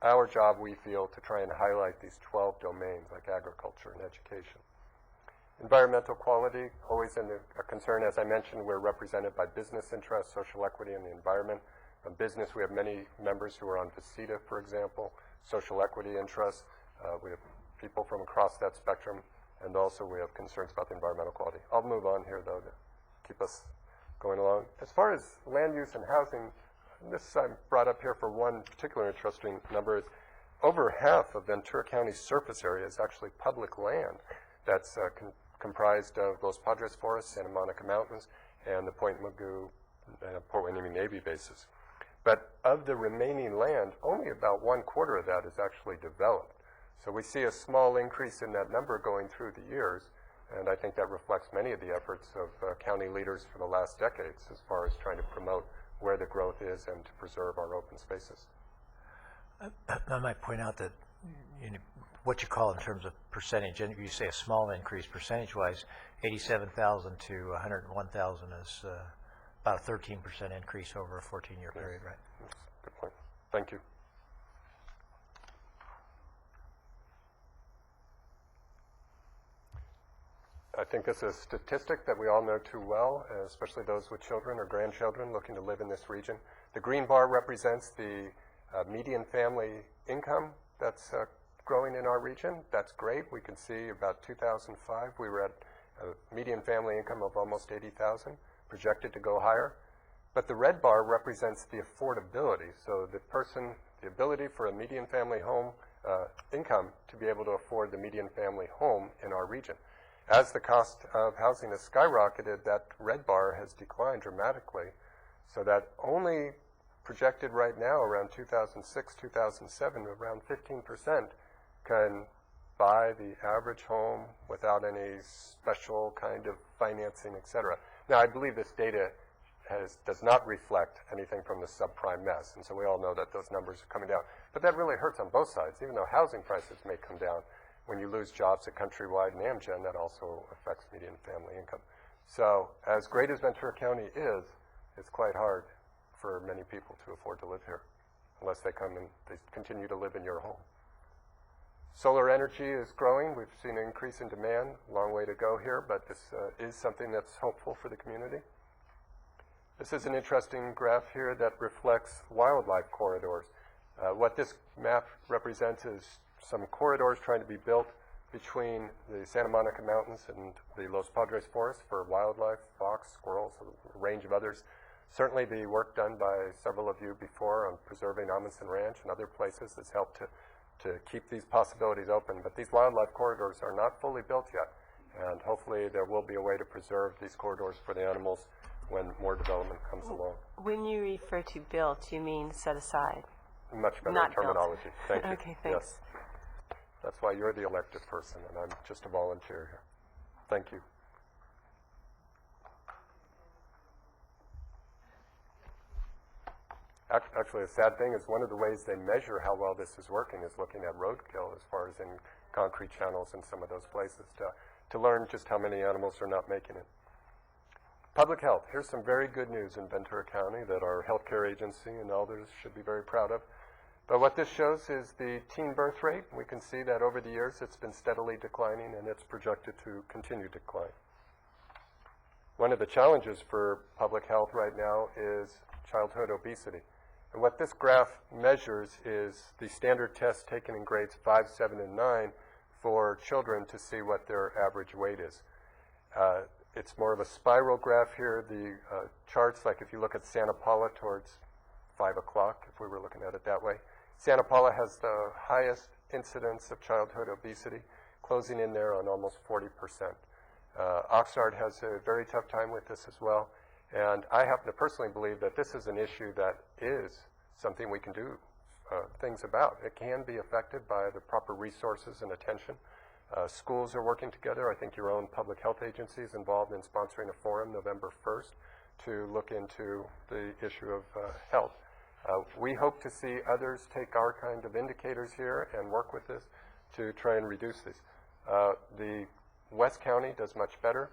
our job, we feel, to try and highlight these 12 domains like agriculture and education. Environmental quality, always a concern. As I mentioned, we're represented by business interests, social equity, and the environment. On business, we have many members who are on VICITA, for example, social equity interests. We have people from across that spectrum, and also we have concerns about the environmental quality. I'll move on here, though, to keep us going along. As far as land use and housing, this I brought up here for one particular interesting number. Is over half of Ventura County's surface area is actually public land that's comprised of Los Padres Forest, Santa Monica Mountains, and the Point Mugu Port Hueneme Navy bases. But of the remaining land, only about 1/4 of that is actually developed. So we see a small increase in that number going through the years, and I think that reflects many of the efforts of county leaders for the last decades as far as trying to promote where the growth is and to preserve our open spaces. I might point out that what you call in terms of percentage, and if you say a small increase percentage-wise, 87,000 to 101,000 is about a 13% increase over a 14-year period, right? That's a good point. Thank you. I think this is a statistic that we all know too well, especially those with children or grandchildren looking to live in this region. The green bar represents the median family income that's growing in our region. That's great. We can see about 2005, we were at a median family income of almost 80,000, projected to go higher. But the red bar represents the affordability. So the ability for a median family home income to be able to afford the median family home in our region. As the cost of housing has skyrocketed, that red bar has declined dramatically, so that only projected right now around 2006, 2007, around 15% can buy the average home without any special kind of financing, et cetera. Now, I believe this data does not reflect anything from the subprime mess, and so we all know that those numbers are coming down. But that really hurts on both sides. Even though housing prices may come down, when you lose jobs at Countrywide and Amgen, that also affects median family income. So as great as Ventura County is, it's quite hard for many people to afford to live here, unless they continue to live in your home. Solar energy is growing. We've seen an increase in demand. Long way to go here, but this is something that's hopeful for the community. This is an interesting graph here that reflects wildlife corridors. What this map represents is some corridors trying to be built between the Santa Monica Mountains and the Los Padres Forest for wildlife, fox, squirrels, a range of others. Certainly the work done by several of you before on preserving Amundsen Ranch and other places has helped to keep these possibilities open. But these wildlife corridors are not fully built yet, and hopefully there will be a way to preserve these corridors for the animals when more development comes along. When you refer to built, you mean set aside? Much better Not terminology. built. Thank you. Okay, thanks. Yes. That's why you're the elected person, and I'm just a volunteer here. Thank you. Actually, a sad thing is one of the ways they measure how well this is working is looking at roadkill as far as in concrete channels in some of those places to learn just how many animals are not making it. Public health. Here's some very good news in Ventura County that our healthcare agency and others should be very proud of. But what this shows is the teen birth rate. We can see that over the years it's been steadily declining, and it's projected to continue to decline. One of the challenges for public health right now is childhood obesity. And what this graph measures is the standard test taken in grades 5, 7, and 9 for children to see what their average weight is. It's more of a spiral graph here. The charts, like if you look at Santa Paula towards 5 o'clock, if we were looking at it that way, Santa Paula has the highest incidence of childhood obesity. closing in there on almost 40%. Oxnard has a very tough time with this as well. And I happen to personally believe that this is an issue that is something we can do things about. It can be affected by the proper resources and attention. Schools are working together. I think your own public health agency is involved in sponsoring a forum November 1st to look into the issue of health. We hope to see others take our kind of indicators here and work with this to try and reduce these. The West County does much better.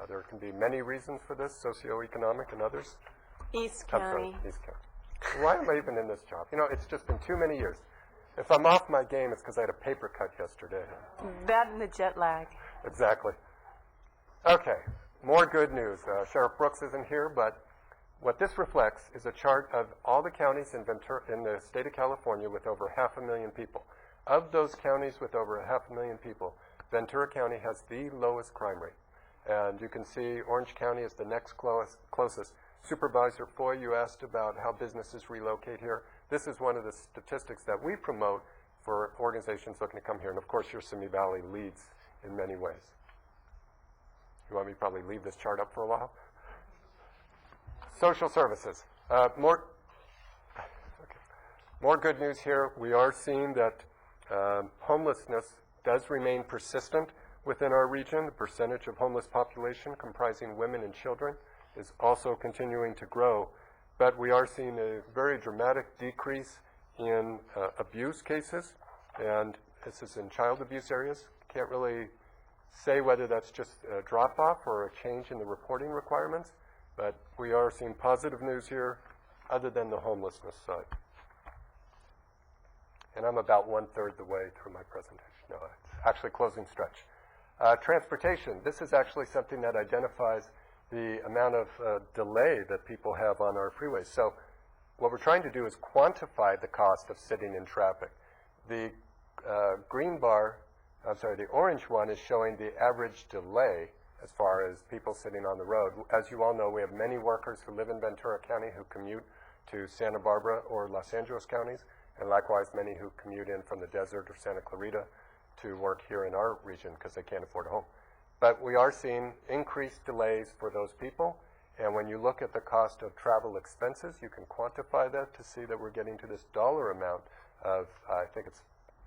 There can be many reasons for this, socioeconomic and others. East I'm sorry, County. East County. Why am I even in this job? You know, it's just been too many years. If I'm off my game, it's because I had a paper cut yesterday. That and the jet lag. Exactly. Okay, more good news. Sheriff Brooks isn't here, but what this reflects is a chart of all the counties in the state of California with over 500,000 people. Of those counties with over 500,000 people, Ventura County has the lowest crime rate. And you can see Orange County is the next closest. Supervisor Foy, you asked about how businesses relocate here. This is one of the statistics that we promote for organizations looking to come here. And of course, Yosemite Valley leads in many ways. You want me to probably leave this chart up for a while? Social services. More good news here. We are seeing that homelessness does remain persistent within our region. The percentage of homeless population comprising women and children is also continuing to grow. But we are seeing a very dramatic decrease in abuse cases, and this is in child abuse areas. Can't really say whether that's just a drop-off or a change in the reporting requirements, but we are seeing positive news here other than the homelessness side. And I'm about 1/3 the way through my presentation. No, it's actually closing stretch. Transportation. This is actually something that identifies the amount of delay that people have on our freeways. So what we're trying to do is quantify the cost of sitting in traffic. The the orange one is showing the average delay as far as people sitting on the road. As you all know, we have many workers who live in Ventura County who commute to Santa Barbara or Los Angeles counties, and likewise many who commute in from the desert or Santa Clarita to work here in our region because they can't afford a home. But we are seeing increased delays for those people, and when you look at the cost of travel expenses, you can quantify that to see that we're getting to this dollar amount of, I think it's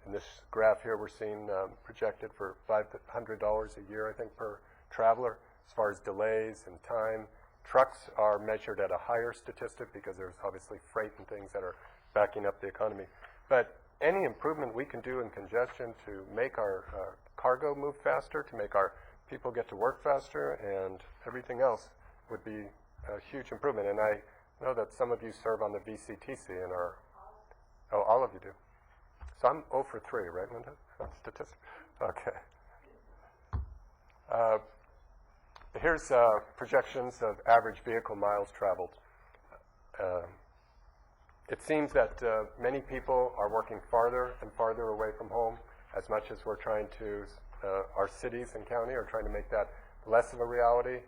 in this graph here, we're seeing projected for $500 a year, I think, per traveler, as far as delays and time. Trucks are measured at a higher statistic because there's obviously freight and things that are backing up the economy. But any improvement we can do in congestion to make our cargo move faster, to make our people get to work faster, and everything else would be a huge improvement. And I know that some of you serve on the VCTC and are, oh, all of you do. So I'm 0 for 3, right, Linda? That's statistic. Okay. Here's projections of average vehicle miles traveled. It seems that many people are working farther and farther away from home, as much as we're trying to, our cities and county are trying to make that less of a reality.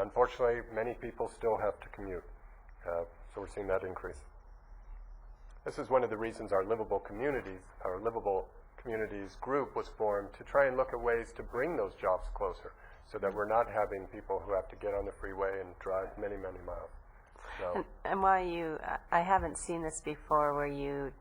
Unfortunately, many people still have to commute. So we're seeing that increase. This is one of the reasons our livable communities group was formed, to try and look at ways to bring those jobs closer so that we're not having people who have to get on the freeway and drive many, many miles. So. And while I haven't seen this before where you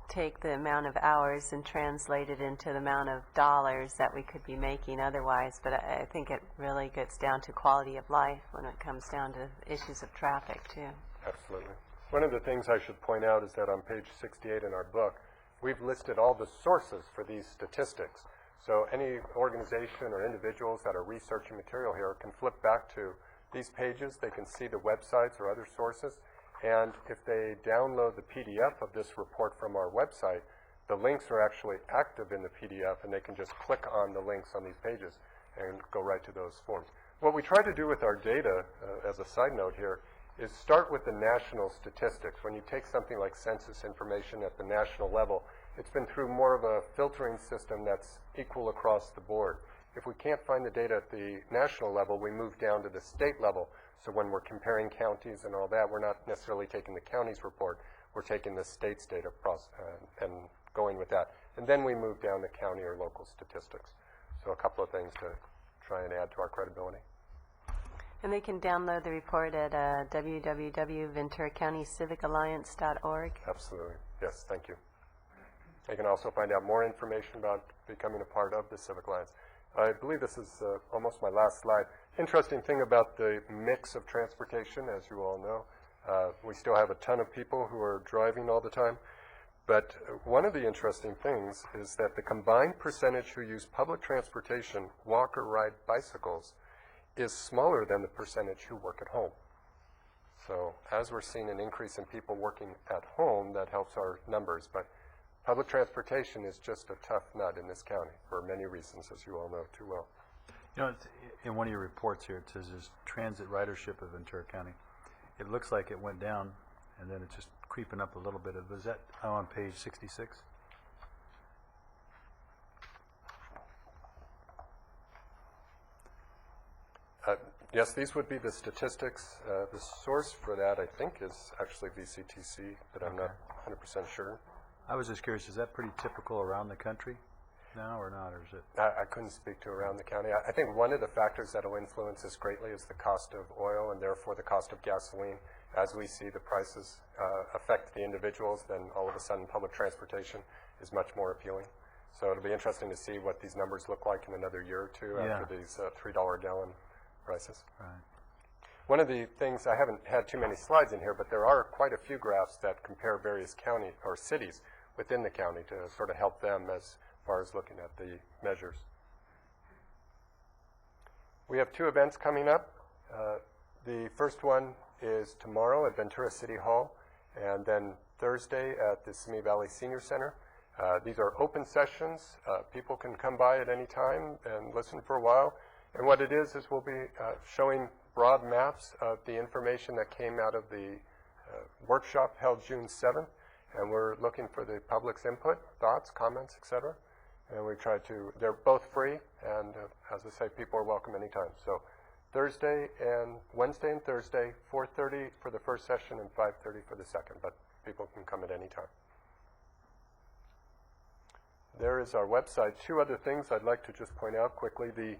take the amount of hours and translate it into the amount of dollars that we could be making otherwise, but I think it really gets down to quality of life when it comes down to issues of traffic, too. Absolutely. One of the things I should point out is that on page 68 in our book, we've listed all the sources for these statistics. So any organization or individuals that are researching material here can flip back to these pages. They can see the websites or other sources. And if they download the PDF of this report from our website, the links are actually active in the PDF, and they can just click on the links on these pages and go right to those forms. What we try to do with our data, as a side note here, is start with the national statistics. When you take something like census information at the national level, it's been through more of a filtering system that's equal across the board. If we can't find the data at the national level, we move down to the state level. So when we're comparing counties and all that, we're not necessarily taking the county's report. We're taking the state's data and going with that. and then we move down to county or local statistics. So a couple of things to try and add to our credibility. And they can download the report at www.venturacountycivicalliance.org. Absolutely. Yes, thank you. You can also find out more information about becoming a part of the Civic Alliance. I believe this is almost my last slide. Interesting thing about the mix of transportation, as you all know, we still have a ton of people who are driving all the time. But one of the interesting things is that the combined percentage who use public transportation, walk or ride bicycles, is smaller than the percentage who work at home. So as we're seeing an increase in people working at home, that helps our numbers. But public transportation is just a tough nut in this county for many reasons, as you all know too well. You know, in one of your reports here, it says there's transit ridership of Ventura County. It looks like it went down, and then it's just creeping up a little bit. Was that on page 66? Yes, these would be the statistics. The source for that, I think, is actually VCTC, but I'm not 100% sure. I was just curious, is that pretty typical around the country now or not, or is it? I couldn't speak to around the county. I think one of the factors that will influence this greatly is the cost of oil and therefore the cost of gasoline. As we see the prices affect the individuals, then all of a sudden public transportation is much more appealing. So it'll be interesting to see what these numbers look like in another year or two after these $3 a gallon prices. Right. One of the things, I haven't had too many slides in here, but there are quite a few graphs that compare various county or cities within the county to sort of help them as far as looking at the measures. We have two events coming up. The first one is tomorrow at Ventura City Hall, and then Thursday at the Simi Valley Senior Center. These are open sessions. People can come by at any time and listen for a while. And what it is we'll be showing broad maps of the information that came out of the workshop held June 7th. And we're looking for the public's input, thoughts, comments, etc. And we try to, they're both free, and as I say, people are welcome anytime. So Wednesday and Thursday, 4:30 for the first session and 5:30 for the second, but people can come at any time. There is our website. Two other things I'd like to just point out quickly.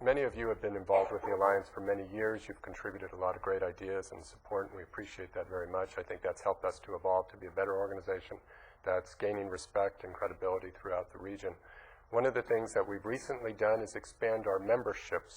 Many of you have been involved with the Alliance for many years. You've contributed a lot of great ideas and support, and we appreciate that very much. I think that's helped us to evolve to be a better organization that's gaining respect and credibility throughout the region. One of the things that we've recently done is expand our membership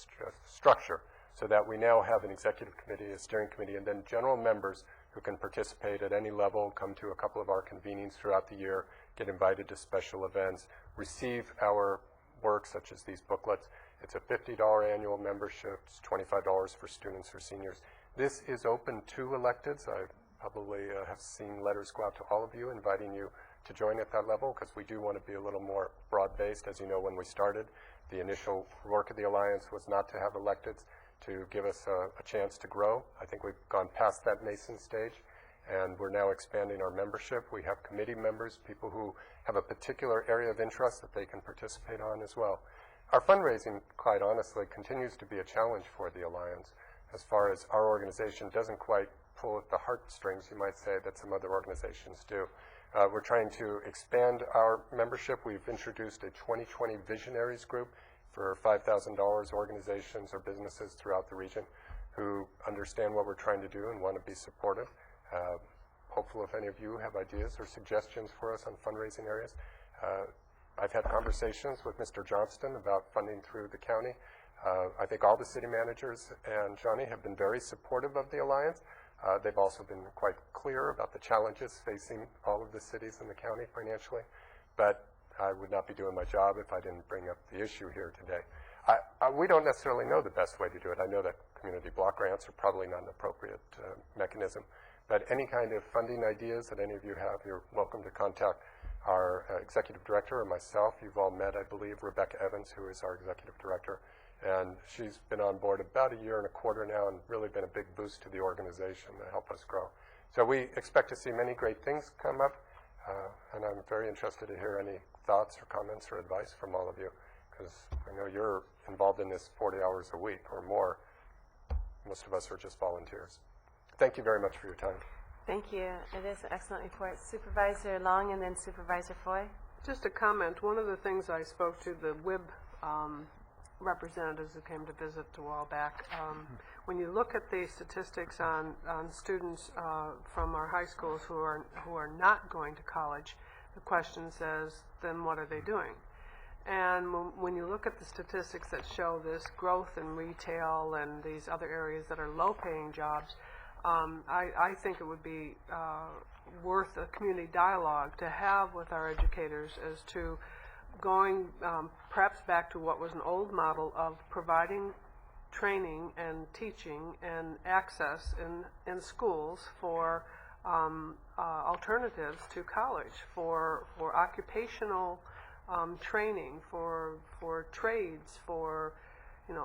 structure so that we now have an executive committee, a steering committee, and then general members who can participate at any level, come to a couple of our convenings throughout the year, get invited to special events, receive our work, such as these booklets. It's a $50 annual membership. It's $25 for students or seniors. This is open to electeds. I probably have seen letters go out to all of you inviting you to join at that level, because we do want to be a little more broad-based. As you know, when we started, the initial work of the Alliance was not to have electeds, to give us a chance to grow. I think we've gone past that nascent stage, and we're now expanding our membership. We have committee members, people who have a particular area of interest that they can participate on as well. Our fundraising, quite honestly, continues to be a challenge for the Alliance, as far as our organization doesn't quite pull at the heartstrings, you might say, that some other organizations do. We're trying to expand our membership. We've introduced a 2020 Visionaries group for $5,000 organizations or businesses throughout the region who understand what we're trying to do and want to be supportive. Hopeful if any of you have ideas or suggestions for us on fundraising areas. I've had conversations with Mr. Johnston about funding through the county. I think all the city managers and Johnny have been very supportive of the Alliance. They've also been quite clear about the challenges facing all of the cities in the county financially. But I would not be doing my job if I didn't bring up the issue here today. We don't necessarily know the best way to do it. I know that community block grants are probably not an appropriate mechanism. But any kind of funding ideas that any of you have, you're welcome to contact our executive director or myself. You've all met, I believe, Rebecca Evans, who is our executive director. And she's been on board about a year and a quarter now and really been a big boost to the organization to help us grow. So we expect to see many great things come up. And I'm very interested to hear any thoughts or comments or advice from all of you, because I know you're involved in this 40 hours a week or more. Most of us are just volunteers. Thank you very much for your time. Thank you. It is an excellent report. Supervisor Long and then Supervisor Foy. Just a comment. One of the things I spoke to the WIB representatives who came to visit a while back, when you look at the statistics on students from our high schools who are not going to college, the question says, then what are they doing? And when you look at the statistics that show this growth in retail and these other areas that are low-paying jobs, I think it would be worth a community dialogue to have with our educators as to going perhaps back to what was an old model of providing training and teaching and access in schools for alternatives to college, for occupational training, for trades, for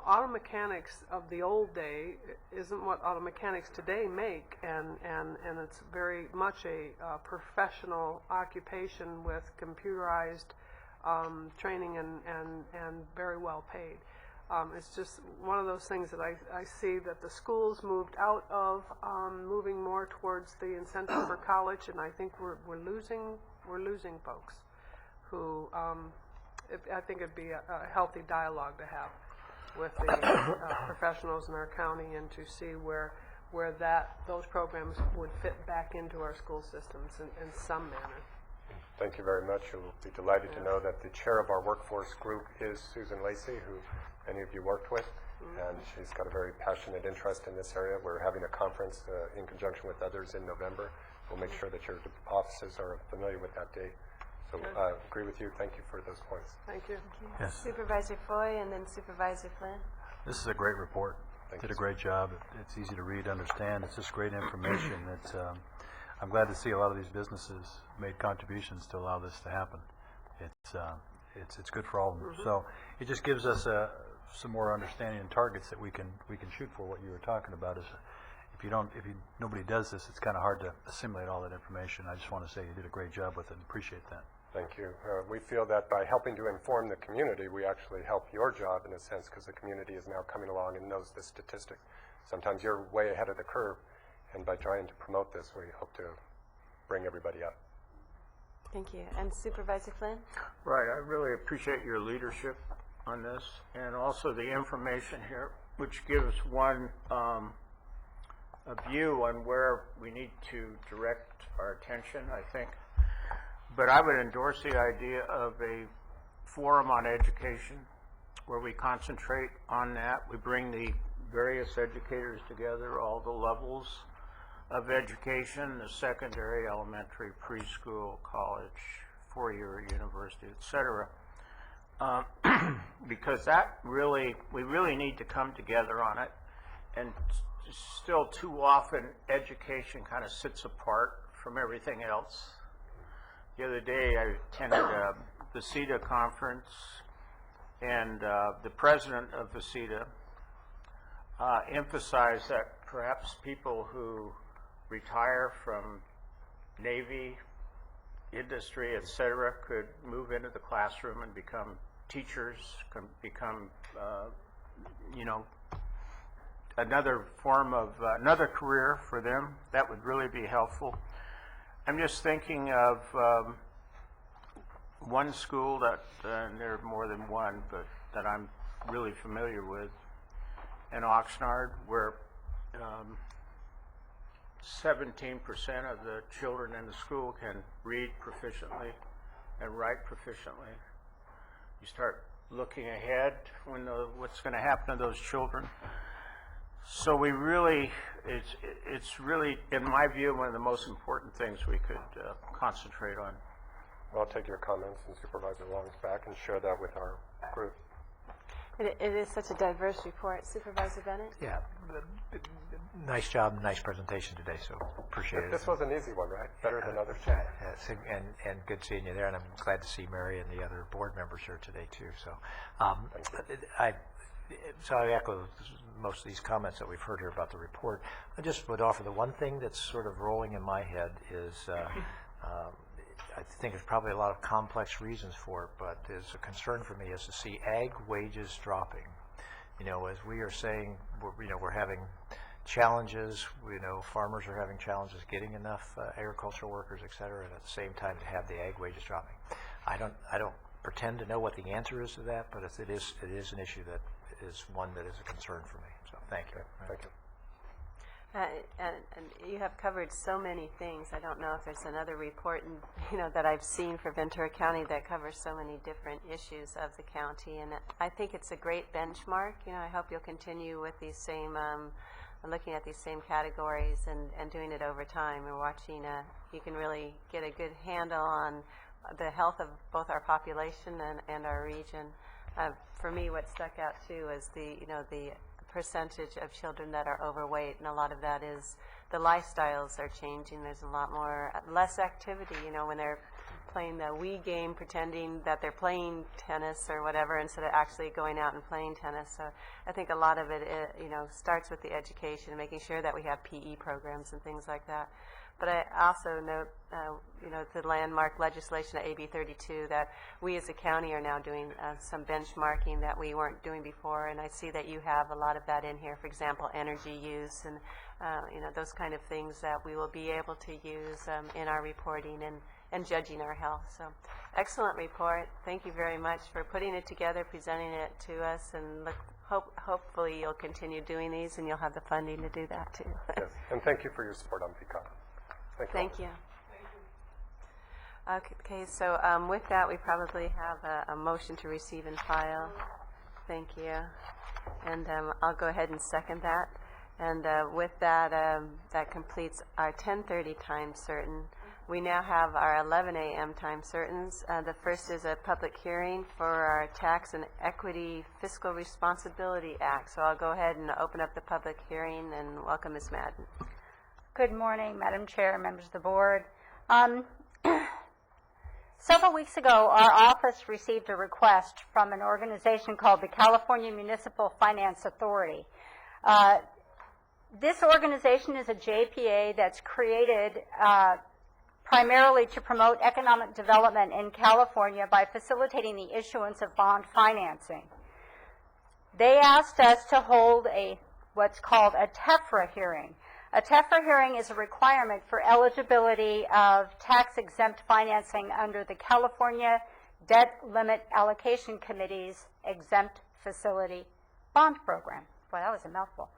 auto mechanics of the old day isn't what auto mechanics today make, and it's very much a professional occupation with computerized training and very well paid. It's just one of those things that I see that the schools moved out of, moving more towards the incentive for college, and I think we're losing folks who I think it'd be a healthy dialogue to have with the professionals in our county, and to see where those programs would fit back into our school systems in some manner. Thank you very much. You'll be delighted to know that the chair of our workforce group is Susan Lacey, who many of you worked with, and she's got a very passionate interest in this area. We're having a conference in conjunction with others in November. We'll make sure that your offices are familiar with that date. So I agree with you. Thank you for those points. Thank you. Yes. Supervisor Foy and then Supervisor Flynn. This is a great report. Did a great job. It's easy to read, understand. It's just great information. It's, I'm glad to see a lot of these businesses made contributions to allow this to happen. It's good for all of them. So it just gives us some more understanding and targets that we can shoot for. What you were talking about is, if nobody does this, it's kind of hard to assimilate all that information. I just want to say you did a great job with it and appreciate that. Thank you. We feel that by helping to inform the community, we actually help your job in a sense, because the community is now coming along and knows the statistic. Sometimes you're way ahead of the curve, and by trying to promote this, we hope to bring everybody up. Thank you. And Supervisor Flynn? Right. I really appreciate your leadership on this, and also the information here, which gives one a view on where we need to direct our attention, I think. But I would endorse the idea of a forum on education where we concentrate on that. We bring the various educators together, all the levels of education, the secondary, elementary, preschool, college, four-year university, etc. Because we really need to come together on it. And still too often education kind of sits apart from everything else. The other day I attended the CETA conference, and the president of the CETA emphasized that perhaps people who retire from Navy, industry, etc., could move into the classroom and become teachers, can become, another form of, another career for them. That would really be helpful. I'm just thinking of one school that, and there are more than one, but that I'm really familiar with, in Oxnard, where 17% of the children in the school can read proficiently and write proficiently. You start looking ahead when what's going to happen to those children. So we really, it's really, in my view, one of the most important things we could concentrate on. I'll take your comments and Supervisor Long's back and share that with our group. It is such a diverse report. Supervisor Bennett? Yeah, nice job, nice presentation today, so appreciate it. This was an easy one, right? Better than others. Yes, and good seeing you there, and I'm glad to see Mary and the other board members here today too. So, I echo most of these comments that we've heard here about the report. I just would offer the one thing that's sort of rolling in my head is I think there's probably a lot of complex reasons for it, but there's a concern for me is to see ag wages dropping. As we are saying, we're having challenges. Farmers are having challenges getting enough agricultural workers, et cetera, and at the same time to have the ag wages dropping. I don't pretend to know what the answer is to that, but it is an issue that is one that is a concern for me. So thank you. Thank you. And you have covered so many things. I don't know if there's another report, that I've seen for Ventura County that covers so many different issues of the county. And I think it's a great benchmark. I hope you'll continue with these same, looking at these same categories and doing it over time. And watching, you can really get a good handle on the health of both our population and our region. For me, what stuck out too is the percentage of children that are overweight, and a lot of that is the lifestyles are changing. There's a lot less activity, when they're playing the Wii game, pretending that they're playing tennis or whatever instead of actually going out and playing tennis. So I think a lot of it, starts with the education, making sure that we have PE programs and things like that. But I also note, the landmark legislation at AB 32 that we as a county are now doing some benchmarking that we weren't doing before, and I see that you have a lot of that in here. For example, energy use and those kind of things that we will be able to use in our reporting and judging our health. So, excellent report. Thank you very much for putting it together, presenting it to us, and hopefully you'll continue doing these, and you'll have the funding to do that too. Yes, and thank you for your support on PCOG. Thank you. Okay, so with that, we probably have a motion to receive and file. Thank you. And I'll go ahead and second that. And with that, that completes our 10:30 time certain. We now have our 11 a.m. time certains. The first is a public hearing for our Tax and Equity Fiscal Responsibility Act. So I'll go ahead and open up the public hearing and welcome Ms. Madden. Good morning, Madam Chair, members of the board. Several weeks ago, our office received a request from an organization called the California Municipal Finance Authority. This organization is a JPA that's created primarily to promote economic development in California by facilitating the issuance of bond financing. They asked us to hold what's called a TEFRA hearing. A TEFRA hearing is a requirement for eligibility of tax-exempt financing under the California Debt Limit Allocation Committee's Exempt Facility Bond Program. Boy, that was a mouthful.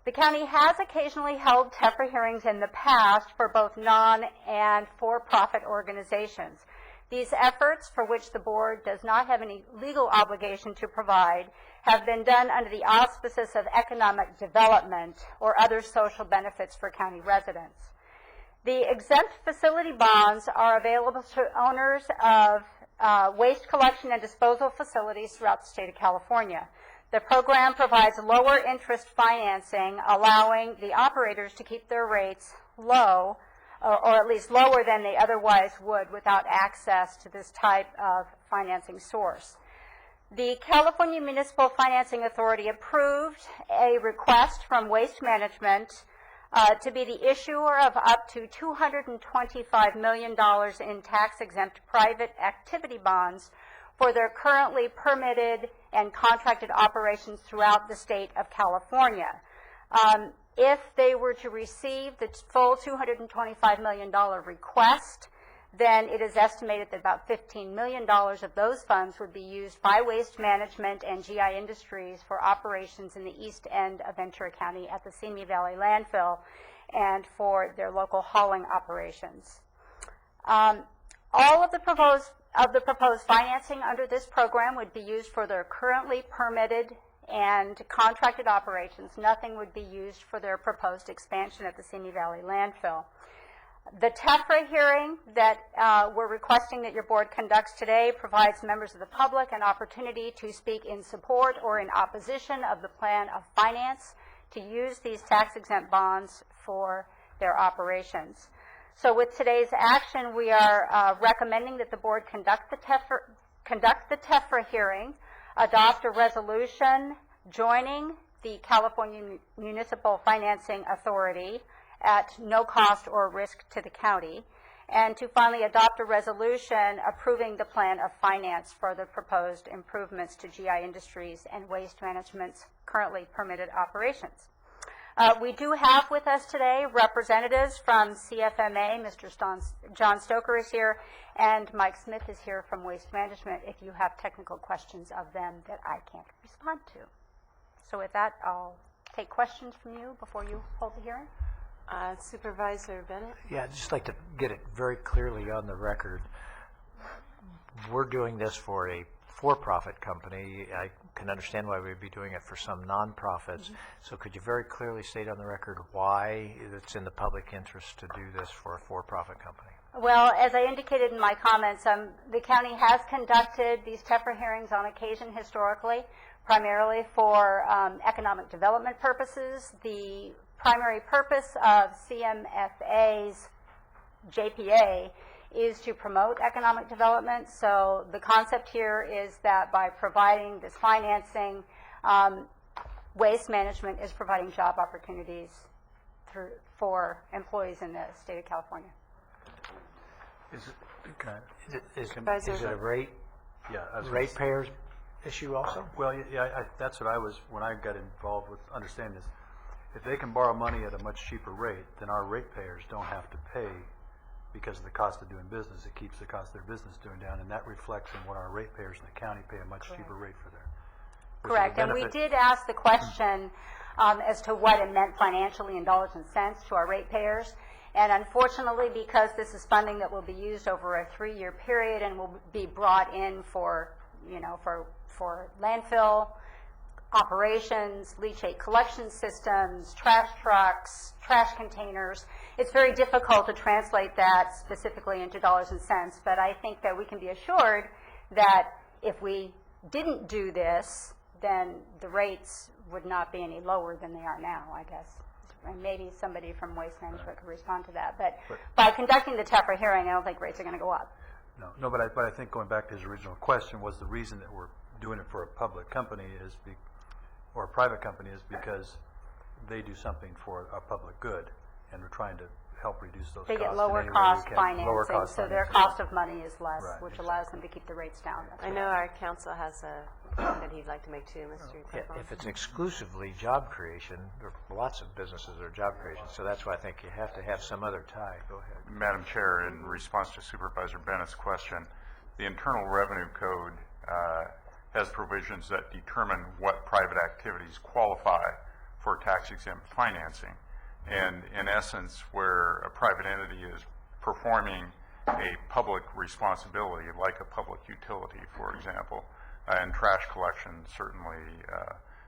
The county has occasionally held TEFRA hearings in the past for both non- and for-profit organizations. These efforts, for which the board does not have any legal obligation to provide, have been done under the auspices of economic development or other social benefits for county residents. The exempt facility bonds are available to owners of waste collection and disposal facilities throughout the state of California. The program provides lower interest financing, allowing the operators to keep their rates low, or at least lower than they otherwise would without access to this type of financing source. The California Municipal Financing Authority approved a request from Waste Management to be the issuer of up to $225 million in tax-exempt private activity bonds for their currently permitted and contracted operations throughout the state of California. If they were to receive the full $225 million request, then it is estimated that about $15 million of those funds would be used by Waste Management and GI Industries for operations in the east end of Ventura County at the Simi Valley landfill and for their local hauling operations. All of the proposed financing under this program would be used for their currently permitted and contracted operations. Nothing would be used for their proposed expansion at the Simi Valley landfill. The TEFRA hearing that we're requesting that your board conducts today provides members of the public an opportunity to speak in support or in opposition of the plan of finance to use these tax-exempt bonds for their operations. So with today's action, we are recommending that the board conduct the TEFRA hearing, adopt a resolution joining the California Municipal Financing Authority at no cost or risk to the county, and to finally adopt a resolution approving the plan of finance for the proposed improvements to GI Industries and Waste Management's currently permitted operations. We do have with us today representatives from CFMA. Mr. John Stoker is here, and Mike Smith is here from Waste Management if you have technical questions of them that I can't respond to. So with that, I'll take questions from you before you hold the hearing. Supervisor Bennett? Yeah, I'd just like to get it very clearly on the record. We're doing this for a for-profit company. I can understand why we'd be doing it for some nonprofits. So could you very clearly state on the record why it's in the public interest to do this for a for-profit company? Well, as I indicated in my comments, the county has conducted these TEFRA hearings on occasion historically, primarily for economic development purposes. The primary purpose of CMFA's JPA is to promote economic development. So the concept here is that by providing this financing, Waste Management is providing job opportunities for employees in the state of California. Is it a ratepayers issue also? Well, yeah, that's what I was, when I got involved with understanding this. If they can borrow money at a much cheaper rate, then our ratepayers don't have to pay because of the cost of doing business. It keeps the cost of their business doing down, and that reflects in what our ratepayers in the county pay a much cheaper rate for their. Correct, and we did ask the question as to what it meant financially in dollars and cents to our ratepayers. And unfortunately, because this is funding that will be used over a 3-year period and will be brought in for, for landfill operations, leachate collection systems, trash trucks, trash containers, it's very difficult to translate that specifically into dollars and cents. But I think that we can be assured that if we didn't do this, then the rates would not be any lower than they are now, I guess. And maybe somebody from Waste Management could respond to that. But by conducting the TEFRA hearing, I don't think rates are going to go up. No, but I think going back to his original question was the reason that we're doing it for a public company or a private company is because they do something for a public good, and we're trying to help reduce those costs. They get lower cost financing, so their cost of money is less, Right, which allows them to keep the rates down. I know our council has a point that he'd like to make too, Mr. Teflon. If it's exclusively job creation, there are lots of businesses that are job creation, so that's why I think you have to have some other tie. Go ahead. Madam Chair, in response to Supervisor Bennett's question, the Internal Revenue Code has provisions that determine what private activities qualify for tax-exempt financing. And in essence, where a private entity is performing a public responsibility, like a public utility, for example, and trash collection certainly,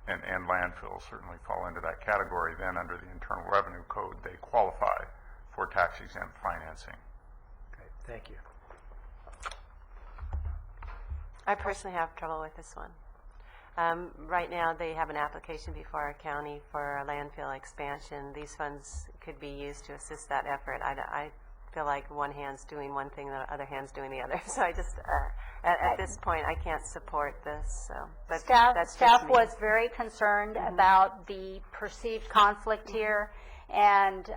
and landfills certainly fall into that category, then under the Internal Revenue Code, they qualify for tax-exempt financing. Okay, thank you. I personally have trouble with this one. Right now, they have an application before our county for a landfill expansion. These funds could be used to assist that effort. I feel like one hand's doing one thing, the other hand's doing the other. So I just, at this point, I can't support this. So, but Staff was very concerned about the perceived conflict here, and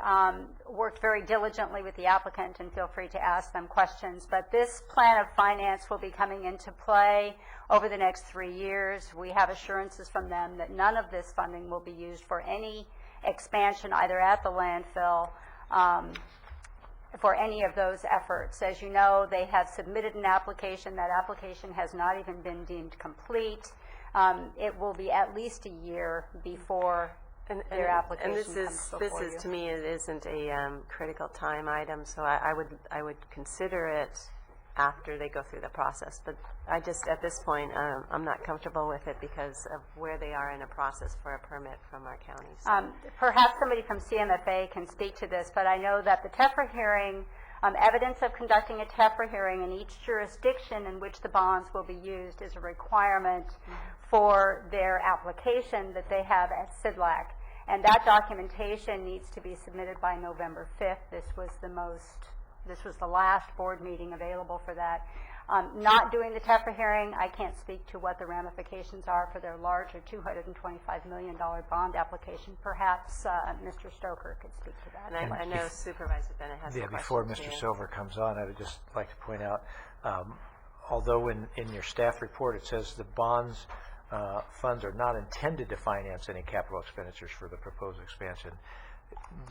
worked very diligently with the applicant, and feel free to ask them questions. But this plan of finance will be coming into play over the next 3 years. We have assurances from them that none of this funding will be used for any expansion either at the landfill for any of those efforts. As you know, they have submitted an application. That application has not even been deemed complete. It will be at least a year before their application comes before you. This is to me, it isn't a critical time item, so I would consider it after they go through the process. But I just, at this point, I'm not comfortable with it because of where they are in a process for a permit from our county. So. Perhaps somebody from CMFA can speak to this, but I know that the TEFRA hearing, evidence of conducting a TEFRA hearing in each jurisdiction in which the bonds will be used is a requirement for their application that they have at CIDLAC. And that documentation needs to be submitted by November 5th. This was the last board meeting available for that. Not doing the TEFRA hearing, I can't speak to what the ramifications are for their larger $225 million bond application. Perhaps Mr. Stoker could speak to that. And I know Supervisor Bennett has a question. Before Mr. Silver comes on, I would just like to point out, although in your staff report it says the bonds funds are not intended to finance any capital expenditures for the proposed expansion.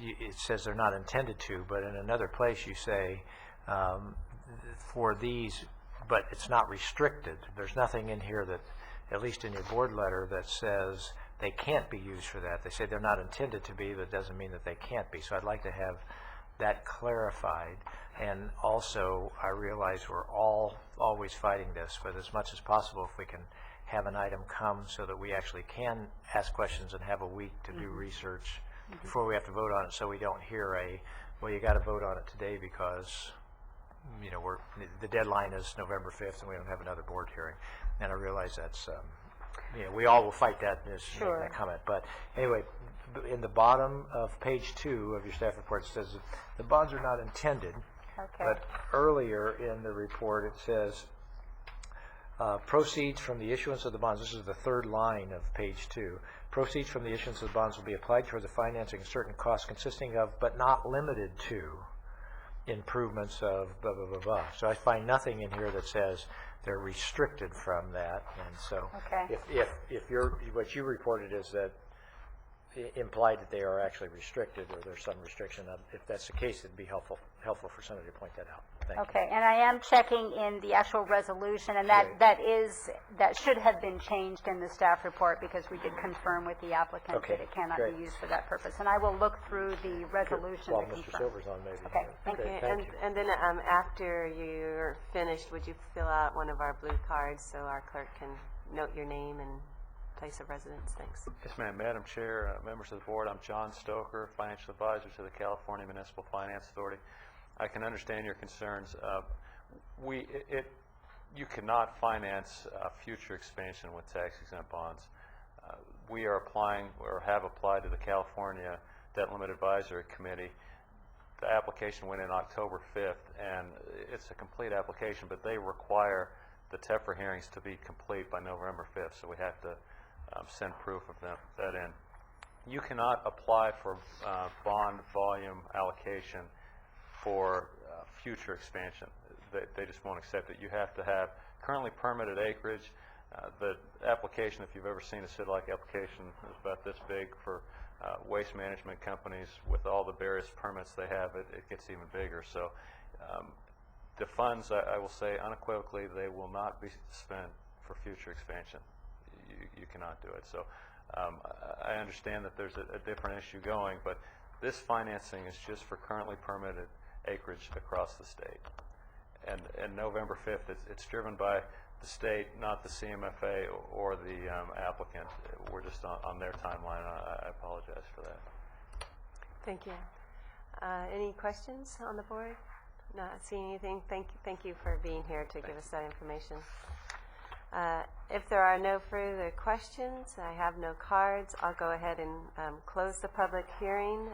It says they're not intended to, but in another place you say for these, but it's not restricted. There's nothing in here that, at least in your board letter, that says they can't be used for that. They say they're not intended to be, but it doesn't mean that they can't be. So I'd like to have that clarified. And also, I realize we're always fighting this, but as much as possible, if we can have an item come so that we actually can ask questions and have a week to do research before we have to vote on it, so we don't hear well, you got to vote on it today because the deadline is November 5th and we don't have another board hearing. And I realize that's we all will fight that in that comment. But anyway, in the bottom of page 2 of your staff report, it says the bonds are not intended. Okay. But earlier in the report, it says proceeds from the issuance of the bonds. This is the third line of page 2. Proceeds from the issuance of the bonds will be applied towards the financing of certain costs consisting of, but not limited to, improvements of blah, blah, blah, blah. So I find nothing in here that says they're restricted from that. And so if what you reported is that implied that they are actually restricted or there's some restriction, if that's the case, it'd be helpful for somebody to point that out. Thank you. Okay, and I am checking in the actual resolution, and that should have been changed in the staff report because we did confirm with the applicant that it cannot be used for that purpose. And I will look through the resolution While to Mr. confirm. Silver's on, maybe. Okay, thank you. And then after you're finished, would you fill out one of our blue cards so our clerk can note your name and place of residence? Thanks. Yes, ma'am. Madam Chair, members of the board, I'm John Stoker, Financial Advisor to the California Municipal Finance Authority. I can understand your concerns. You cannot finance future expansion with tax-exempt bonds. We are applying or have applied to the California Debt Limit Advisory Committee. The application went in October 5th, and it's a complete application, but they require the TEFRA hearings to be complete by November 5th, so we have to send proof of that in. You cannot apply for bond volume allocation for future expansion. They just won't accept it. You have to have currently permitted acreage. The application, if you've ever seen a CID-like application, is about this big for waste management companies. With all the various permits they have, it gets even bigger. So the funds, I will say unequivocally, they will not be spent for future expansion. You cannot do it. So I understand that there's a different issue going, but this financing is just for currently permitted acreage across the state. And November 5th, it's driven by the state, not the CMFA or the applicant. We're just on their timeline. I apologize for that. Thank you. Any questions on the board? Not seeing anything. Thank you for being here to give us that information. If there are no further questions, I have no cards, I'll go ahead and close the public hearing.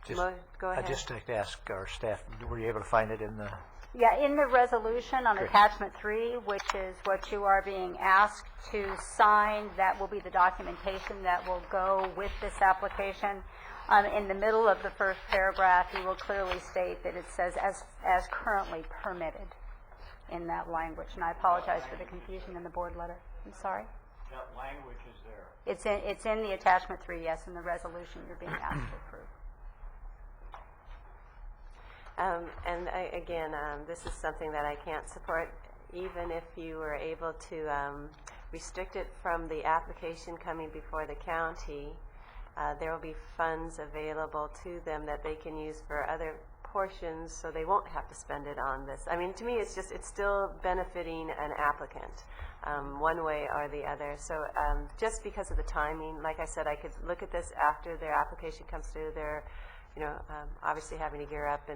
Go ahead. I'd just like to ask our staff, were you able to find it in the... Yeah, in the resolution on Great. attachment 3, which is what you are being asked to sign, that will be the documentation that will go with this application. In the middle of the first paragraph, you will clearly state that it says as currently permitted in that language. And I apologize for the confusion in the board letter. I'm sorry. That language is there. It's in the attachment 3, yes, in the resolution you're being asked to approve. Again, this is something that I can't support, even if you were able to restrict it from the application coming before the county. There will be funds available to them that they can use for other portions, so they won't have to spend it on this. I mean, to me, it's still benefiting an applicant, one way or the other. So just because of the timing, like I said, I could look at this after their application comes through. They're obviously having to gear up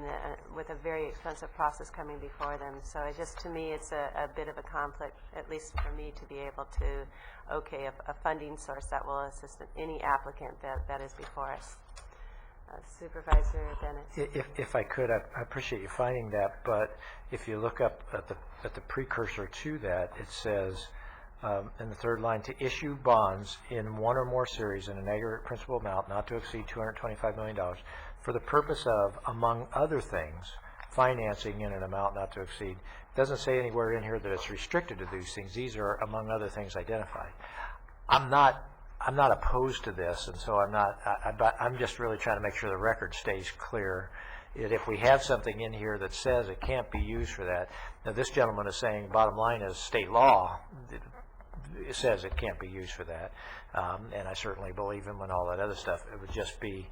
with a very expensive process coming before them. So it just, to me, it's a bit of a conflict, at least for me, to be able to okay a funding source that will assist any applicant that is before us. Supervisor Dennis. If I could, I appreciate you finding that, but if you look up at the precursor to that, it says in the third line, to issue bonds in one or more series in an aggregate principal amount not to exceed $225 million for the purpose of, among other things, financing in an amount not to exceed. It doesn't say anywhere in here that it's restricted to these things. These are, among other things, identified. I'm not opposed to this, and so I'm just really trying to make sure the record stays clear. That if we have something in here that says it can't be used for that, now this gentleman is saying bottom line is state law it says it can't be used for that, and I certainly believe him and all that other stuff. It would just be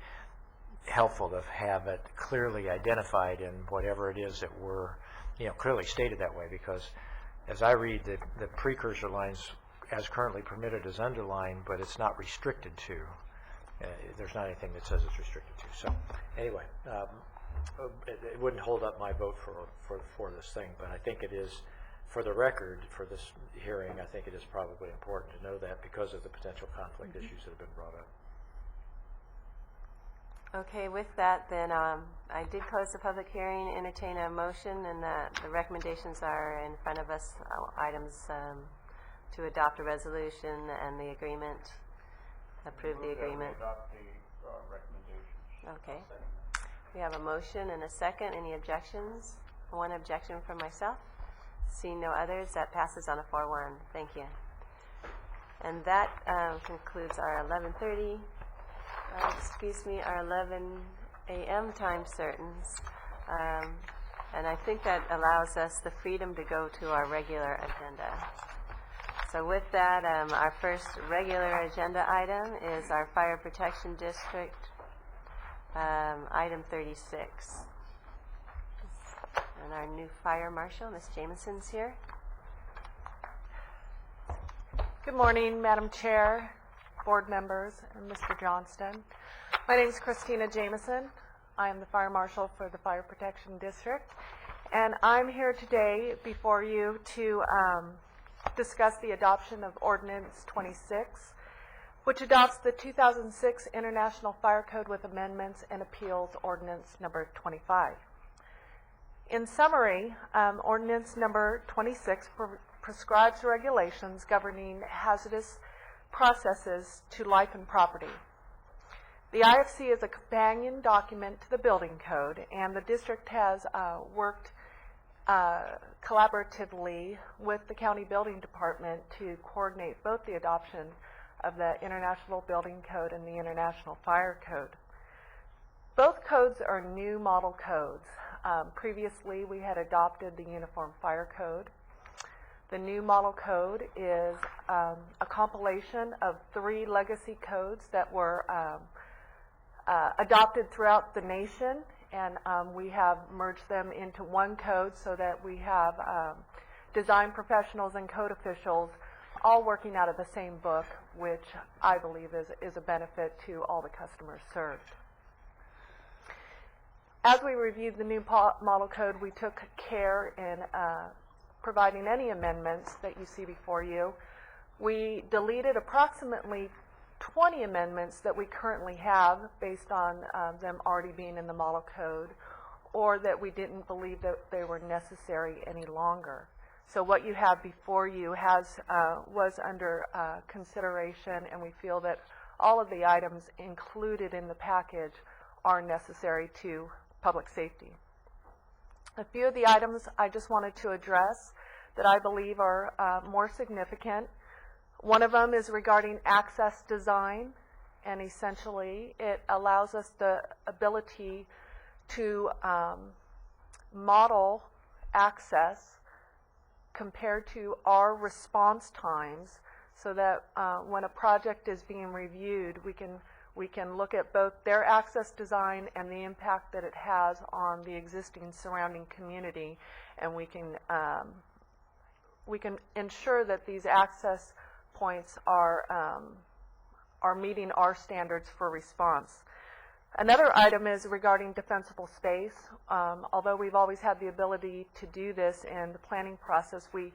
helpful to have it clearly identified in whatever it is that we're, clearly stated that way, because as I read the precursor lines, as currently permitted is underlined, but it's not restricted to. There's not anything that says it's restricted to. So anyway, it wouldn't hold up my vote for this thing, but I think it is, for the record, for this hearing, I think it is probably important to know that because of the potential conflict issues that have been brought up. Okay, with that, then I did close the public hearing, entertain a motion, and the recommendations are in front of us, items to adopt a resolution and the agreement, approve the agreement. Adopt the recommendations. Okay. We have a motion and a second. Any objections? One objection from myself. Seeing no others, that passes on a 4-1. Thank you. And that concludes our 11:30. Our 11 a.m. time certains. And I think that allows us the freedom to go to our regular agenda. So with that, our first regular agenda item is our Fire Protection District, item 36. And our new Fire Marshal, Ms. Jameson's here. Good morning, Madam Chair, board members, and Mr. Johnston. My name is Christina Jameson. I am the Fire Marshal for the Fire Protection District, and I'm here today before you to discuss the adoption of Ordinance 26, which adopts the 2006 International Fire Code with amendments and appeals Ordinance number 25. In summary, Ordinance number 26 prescribes regulations governing hazardous processes to life and property. The IFC is a companion document to the building code, and the district has worked collaboratively with the county building department to coordinate both the adoption of the International Building Code and the International Fire Code. Both codes are new model codes. Previously, we had adopted the Uniform Fire Code. The new model code is a compilation of 3 legacy codes that were adopted throughout the nation, and we have merged them into one code so that we have design professionals and code officials all working out of the same book, which I believe is a benefit to all the customers served. As we reviewed the new model code, we took care in providing any amendments that you see before you. We deleted approximately 20 amendments that we currently have based on them already being in the model code, or that we didn't believe that they were necessary any longer. So what you have before you was under consideration, and we feel that all of the items included in the package are necessary to public safety. A few of the items I just wanted to address that I believe are more significant. One of them is regarding access design, and essentially it allows us the ability to model access compared to our response times, so that when a project is being reviewed, we can look at both their access design and the impact that it has on the existing surrounding community, and we can ensure that these access points are meeting our standards for response. Another item is regarding defensible space. Although we've always had the ability to do this in the planning process, we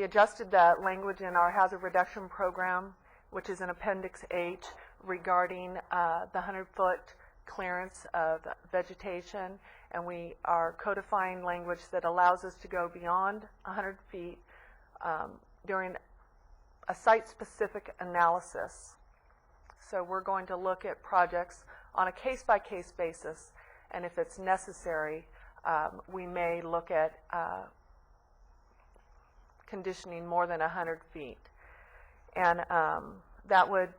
adjusted that language in our hazard reduction program, which is in Appendix H, regarding the 100-foot clearance of vegetation, and we are codifying language that allows us to go beyond 100 feet during a site-specific analysis. So we're going to look at projects on a case-by-case basis and if it's necessary, we may look at conditioning more than 100 feet. And that would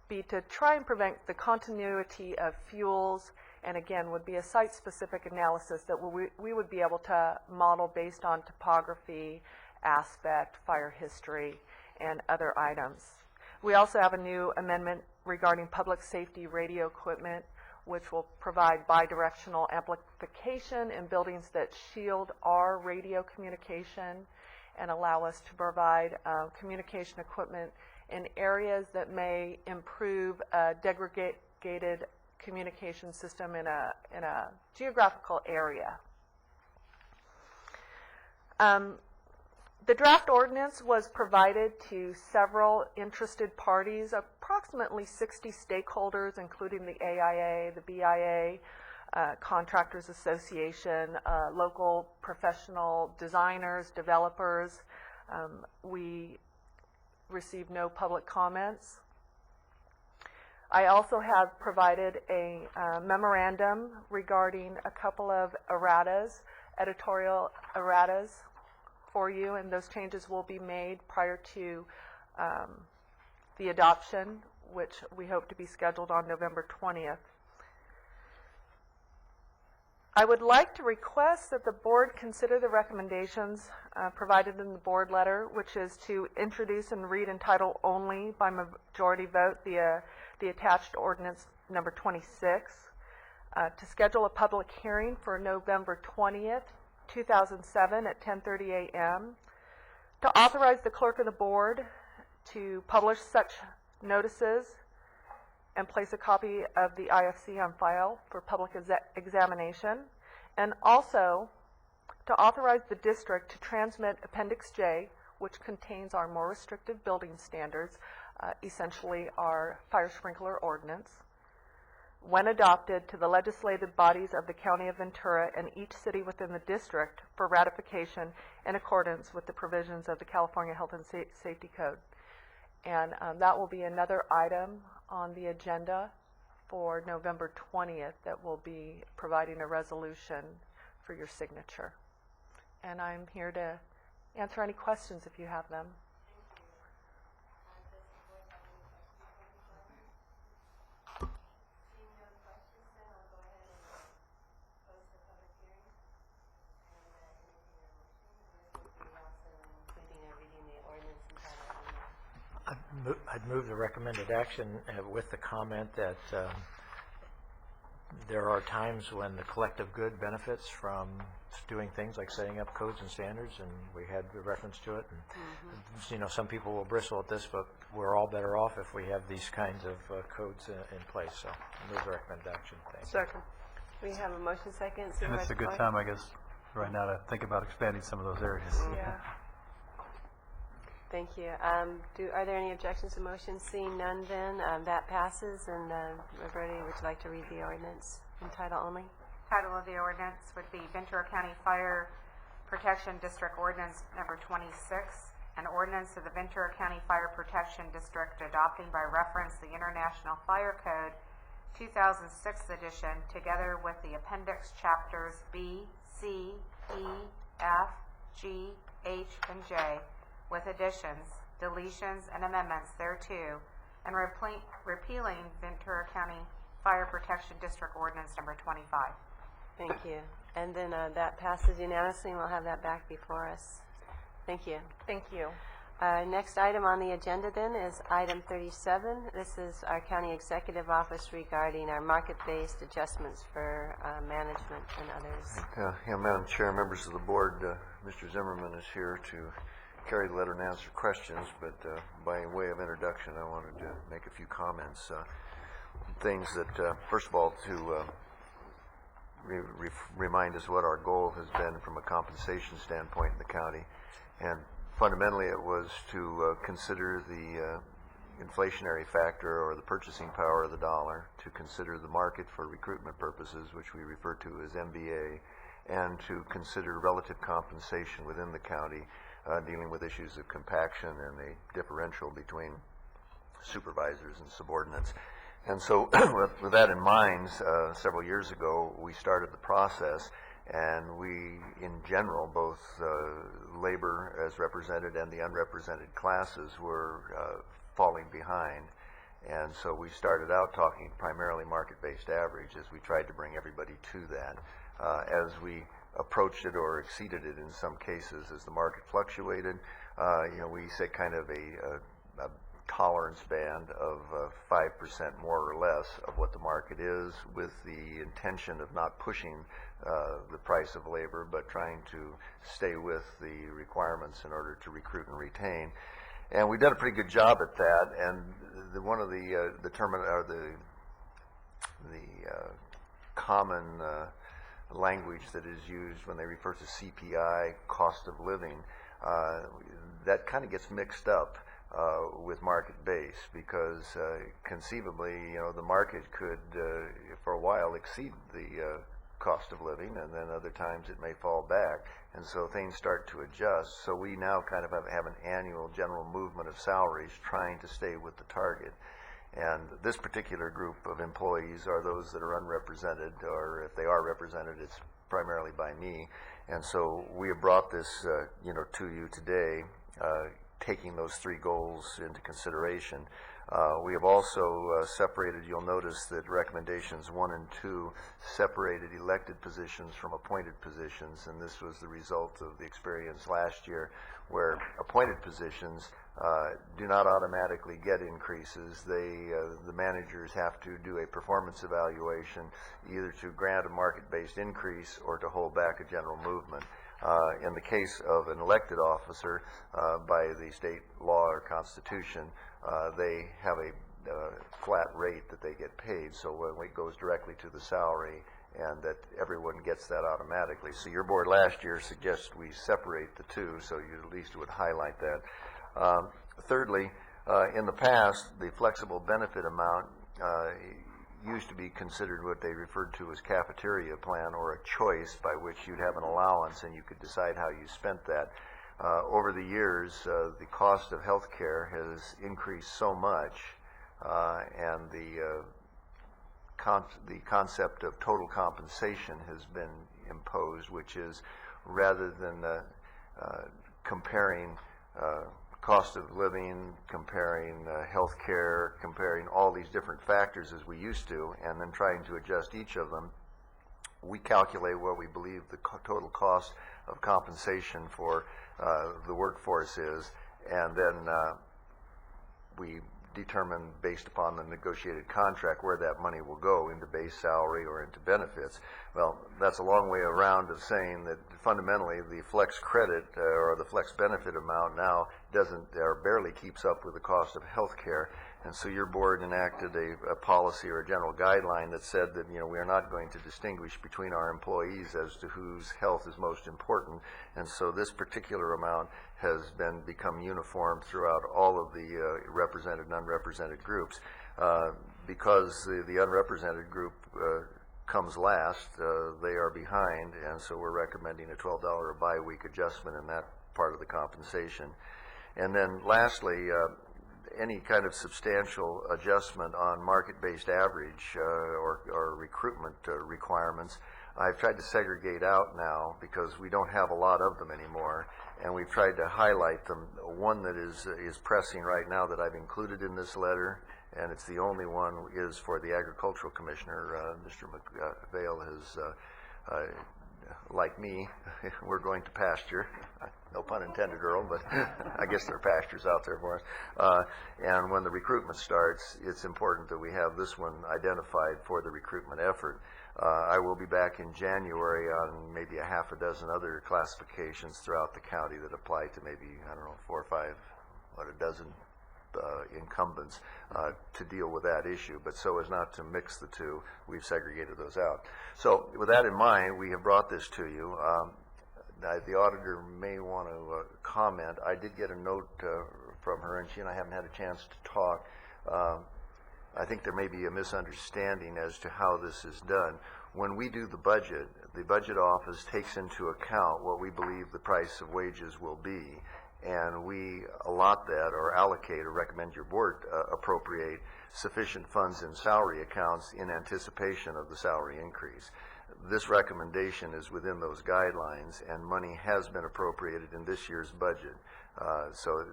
be to try and prevent the continuity of fuels, and again, would be a site-specific analysis that we would be able to model based on topography, aspect, fire history, and other items. We also have a new amendment regarding public safety radio equipment, which will provide bidirectional amplification in buildings that shield our radio communication and allow us to provide communication equipment in areas that may improve a degraded communication system in a geographical area. The draft ordinance was provided to several interested parties, approximately 60 stakeholders, including the AIA, the BIA, Contractors Association, local professional designers, developers. We received no public comments. I also have provided a memorandum regarding a couple of erratas, editorial erratas for you, and those changes will be made prior to the adoption, which we hope to be scheduled on November 20th. I would like to request that the board consider the recommendations provided in the board letter, which is to introduce and read in title only by majority vote the attached ordinance number 26, to schedule a public hearing for November 20th, 2007 at 10:30 a.m., to authorize the clerk of the board to publish such notices and place a copy of the IFC on file for public examination, and also to authorize the district to transmit Appendix J, which contains our more restrictive building standards, essentially our fire sprinkler ordinance, when adopted, to the legislative bodies of the County of Ventura and each city within the district for ratification in accordance with the provisions of the California Health and Safety Code. And that will be another item on the agenda for November 20th that will be providing a resolution for your signature. And I'm here to answer any questions if you have them. I'd move the recommended action with the comment that there are times when the collective good benefits from doing things like setting up codes and standards, and we had a reference to it. And you know, some people will bristle at this, but we're all better off if we have these kinds of codes in place. So I move the recommended action. Thanks. Second. We have a motion second. And it's a good time, I guess, right now to think about expanding some of those areas. Yeah. Thank you. Are there any objections to motion? Seeing none, then that passes. And Roberta, would you like to read the ordinance in title only? Title of the ordinance would be Ventura County Fire Protection District Ordinance number 26, an ordinance of the Ventura County Fire Protection District adopting by reference the International Fire Code 2006 edition, together with the appendix chapters B, C, E, F, G, H, and J, with additions, deletions, and amendments thereto, and repealing Ventura County Fire Protection District Ordinance number 25. Thank you. And then that passes unanimously, and we'll have that back before us. Thank you. Thank you. Next item on the agenda, then, is item 37. This is our County Executive Office regarding our market-based adjustments for management and others. Madam Chair, members of the board, Mr. Zimmerman is here to carry the letter and answer questions, but by way of introduction, I wanted to make a few comments. Things that, first of all, to remind us what our goal has been from a compensation standpoint in the county. And fundamentally, it was to consider the inflationary factor or the purchasing power of the dollar, to consider the market for recruitment purposes, which we refer to as MBA, and to consider relative compensation within the county, dealing with issues of compaction and a differential between supervisors and subordinates. And so with that in mind, several years ago, we started the process, and we, in general, both labor as represented and the unrepresented classes were falling behind. And so we started out talking primarily market-based average as we tried to bring everybody to that. As we approached it or exceeded it in some cases as the market fluctuated, we set kind of a tolerance band of 5% more or less of what the market is, with the intention of not pushing the price of labor, but trying to stay with the requirements in order to recruit and retain. And we've done a pretty good job at that. And one of the common language that is used when they refer to CPI, cost of living, that kind of gets mixed up with market-based, because conceivably, the market could, for a while, exceed the cost of living, and then other times it may fall back, and so things start to adjust. So we now kind of have an annual general movement of salaries trying to stay with the target. And this particular group of employees are those that are unrepresented, or if they are represented, it's primarily by me. And so we have brought this, to you today, taking those three goals into consideration. We have also separated, you'll notice that recommendations 1 and 2 separated elected positions from appointed positions, and this was the result of the experience last year, where appointed positions do not automatically get increases. The managers have to do a performance evaluation, either to grant a market-based increase or to hold back a general movement. In the case of an elected officer, by the state law or constitution, they have a flat rate that they get paid, so it goes directly to the salary, and that everyone gets that automatically. So your board last year suggests we separate the two, so you at least would highlight that. Thirdly, in the past, the flexible benefit amount used to be considered what they referred to as cafeteria plan, or a choice by which you'd have an allowance and you could decide how you spent that. Over the years, the cost of health care has increased so much, and the concept of total compensation has been imposed, which is, rather than comparing cost of living, comparing health care, comparing all these different factors as we used to, and then trying to adjust each of them, we calculate what we believe the total cost of compensation for the workforce is, and then we determine, based upon the negotiated contract, where that money will go, into base salary or into benefits. Well, that's a long way around of saying that fundamentally the flex credit or the flex benefit amount now doesn't or barely keeps up with the cost of health care. And so your board enacted a policy or a general guideline that said that we are not going to distinguish between our employees as to whose health is most important. And so this particular amount has become uniform throughout all of the represented and unrepresented groups. Because the unrepresented group comes last, they are behind, and so we're recommending a $12 a bye-week adjustment in that part of the compensation. And then lastly, any kind of substantial adjustment on market-based average or recruitment requirements, I've tried to segregate out now, because we don't have a lot of them anymore, and we've tried to highlight them. One that is pressing right now that I've included in this letter, and it's the only one, is for the Agricultural Commissioner. Mr. McVale has, like me, we're going to pasture. No pun intended, Earl, but I guess there are pastures out there for us. And when the recruitment starts, it's important that we have this one identified for the recruitment effort. I will be back in January on maybe a half a dozen other classifications throughout the county that apply to maybe, 4 or 5, a dozen incumbents to deal with that issue. But so as not to mix the two, we've segregated those out. So with that in mind, we have brought this to you. The auditor may want to comment. I did get a note from her, and she and I haven't had a chance to talk. I think there may be a misunderstanding as to how this is done. When we do the budget office takes into account what we believe the price of wages will be, and we allot that or allocate or recommend your board appropriate sufficient funds in salary accounts in anticipation of the salary increase. This recommendation is within those guidelines, and money has been appropriated in this year's budget. So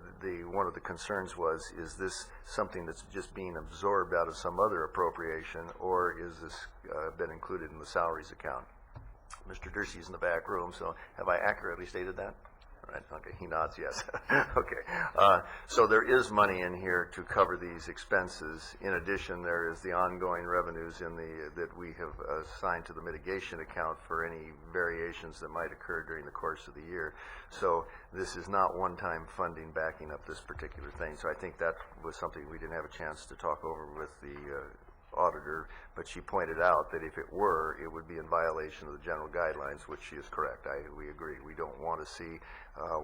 one of the concerns was, is this something that's just being absorbed out of some other appropriation, or is this been included in the salaries account? Mr. Dursey's in the back room, so have I accurately stated that? All right, okay, he nods yes. Okay, so there is money in here to cover these expenses. In addition, there is the ongoing revenues that we have assigned to the mitigation account for any variations that might occur during the course of the year. So this is not one-time funding backing up this particular thing. So I think that was something we didn't have a chance to talk over with the auditor, but she pointed out that if it were, it would be in violation of the general guidelines, which she is correct. We agree. We don't want to see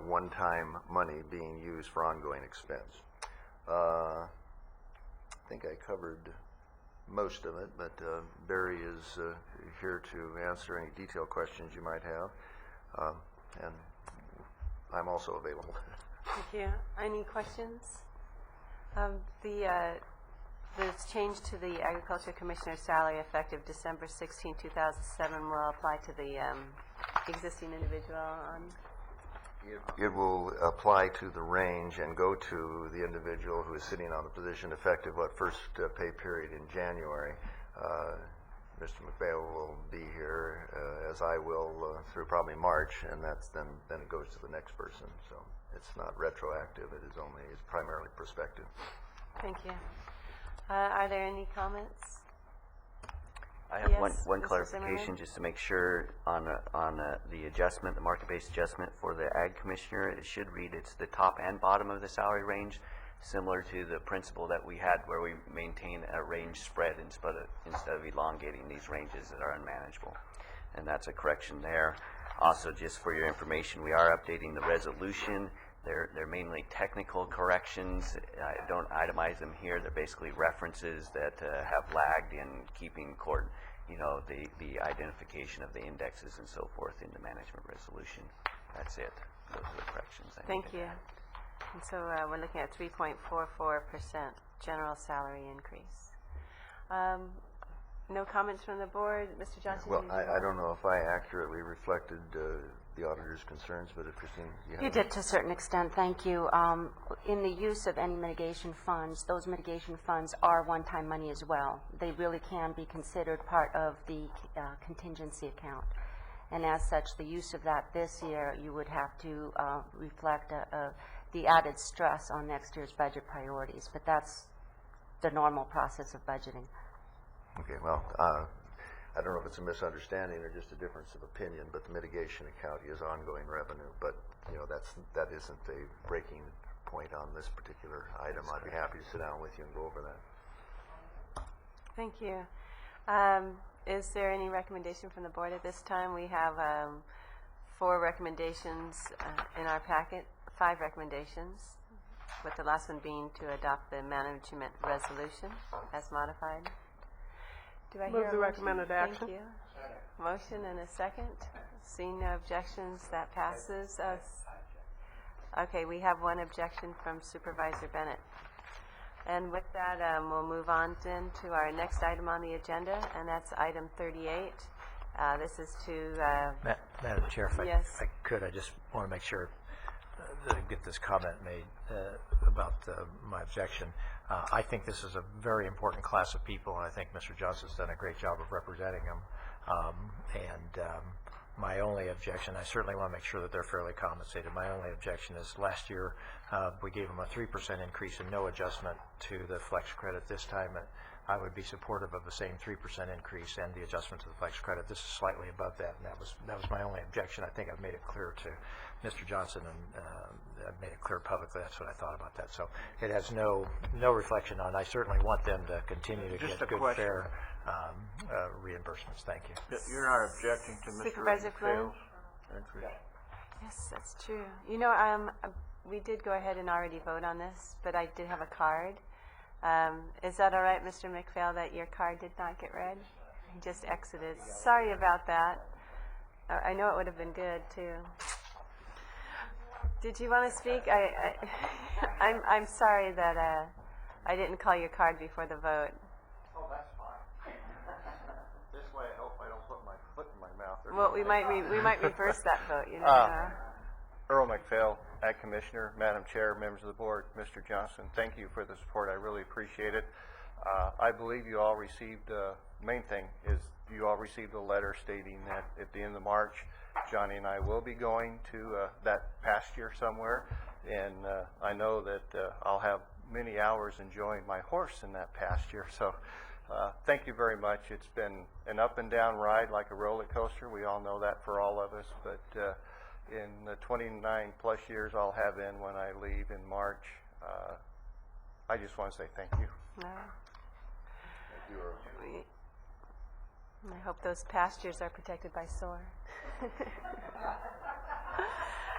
one-time money being used for ongoing expense. I think I covered most of it, but Barry is here to answer any detailed questions you might have, and I'm also available. Thank you. Any questions? The change to the Agriculture Commissioner's salary effective December 16, 2007 will apply to the existing individual on? It will apply to the range and go to the individual who is sitting on the position effective first pay period in January. Mr. McPhail will be here, as I will, through probably March, and then it goes to the next person. So it's not retroactive. It's primarily prospective. Thank you. Are there any comments? I have Yes, one Mr. clarification, Zimmerman? just to make sure on the adjustment, the market-based adjustment for the Ag Commissioner. It should read it's the top and bottom of the salary range, similar to the principle that we had where we maintain a range spread instead of elongating these ranges that are unmanageable. And that's a correction there. Also, just for your information, we are updating the resolution. They're mainly technical corrections. I don't itemize them here. They're basically references that have lagged in keeping court, the identification of the indexes and so forth in the management resolution. That's it. Those are the corrections. Thank you. And so we're looking at 3.44% general salary increase. No comments from the board. Mr. Johnson? Well, I don't know if I accurately reflected the auditor's concerns, but if Christine, you did to a certain extent, thank you. In the use of any mitigation funds, those mitigation funds are one-time money as well. They really can be considered part of the contingency account. And as such, the use of that this year, you would have to reflect the added stress on next year's budget priorities. But that's the normal process of budgeting. Okay, well, I don't know if it's a misunderstanding or just a difference of opinion, but the mitigation account is ongoing revenue. But that isn't a breaking point on this particular item. I'd be happy to sit down with you and go over that. Thank you. Is there any recommendation from the board at this time? We have 4 recommendations in our packet, 5 recommendations, with the last one being to adopt the management resolution as modified. Do I Move hear a the motion? recommended action. Thank you. Motion and a second. Seeing no objections, that passes. Okay, we have one objection from Supervisor Bennett. And with that, we'll move on then to our next item on the agenda, and that's item 38. This is to... Madam Chair, if yes. I could, I just want to make sure that I get this comment made about my objection. I think this is a very important class of people, and I think Mr. Johnson's done a great job of representing them. My only objection, I certainly want to make sure that they're fairly compensated. My only objection is last year we gave them a 3% increase and no adjustment to the flex credit. This time I would be supportive of the same 3% increase and the adjustment to the flex credit. This is slightly above that, and that was my only objection. I think I've made it clear to Mr. Johnson, and I've made it clear publicly. That's what I thought about that. So it has no reflection on. I certainly want them to continue to Just get a good, question. fair reimbursements. Thank you. You're not objecting to Mr. Supervisor Flynn? McPhail's? Yes, that's true. We did go ahead and already vote on this, but I did have a card. Is that all right, Mr. McPhail, that your card did not get read? He just exited. Sorry about that. I know it would have been good, too. Did you want to speak? I'm sorry that I didn't call your card before the vote. Oh, that's fine. This way I hope I don't put my foot in my mouth. Well, we might reverse that vote, you know. Earl McPhail, Ag Commissioner, Madam Chair, members of the board, Mr. Johnson, thank you for the support. I really appreciate it. I believe you all received, main thing is you all received a letter stating that at the end of March, Johnny and I will be going to that pasture somewhere, and I know that I'll have many hours enjoying my horse in that pasture. So thank you very much. It's been an up and down ride like a roller coaster. We all know that for all of us, but in the 29 plus years I'll have in when I leave in March, I just want to say thank you. No. I hope those pastures are protected by SOAR.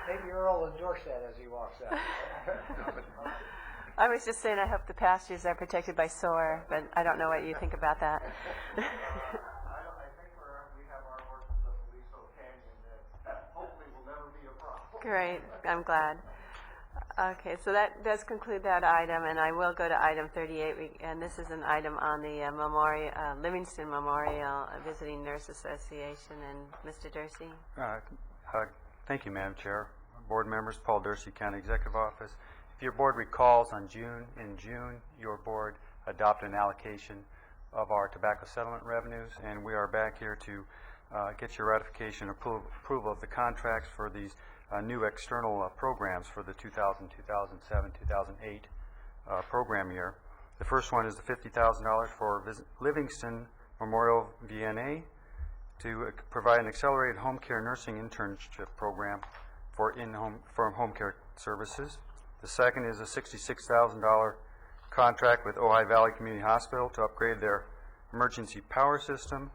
Maybe Earl will endorse that as he walks out. I was just saying I hope the pastures are protected by SOAR, but I don't know what you think about that. I think we have our horses up the Liso Canyon that hopefully will never be a problem. Great, I'm glad. Okay, so that does conclude that item, and I will go to item 38, and this is an item on the Livingston Memorial Visiting Nurse Association, and Mr. Dursey. Thank you, Madam Chair. Board members, Paul Dursey, County Executive Office. If your board recalls, in June, your board adopted an allocation of our tobacco settlement revenues, and we are back here to get your ratification approval of the contracts for these new external programs for the 2000, 2007, 2008 program year. The first one is the $50,000 for Livingston Memorial VNA to provide an accelerated home care nursing internship program for home care services. The second is a $66,000 contract with Ojai Valley Community Hospital to upgrade their emergency power system.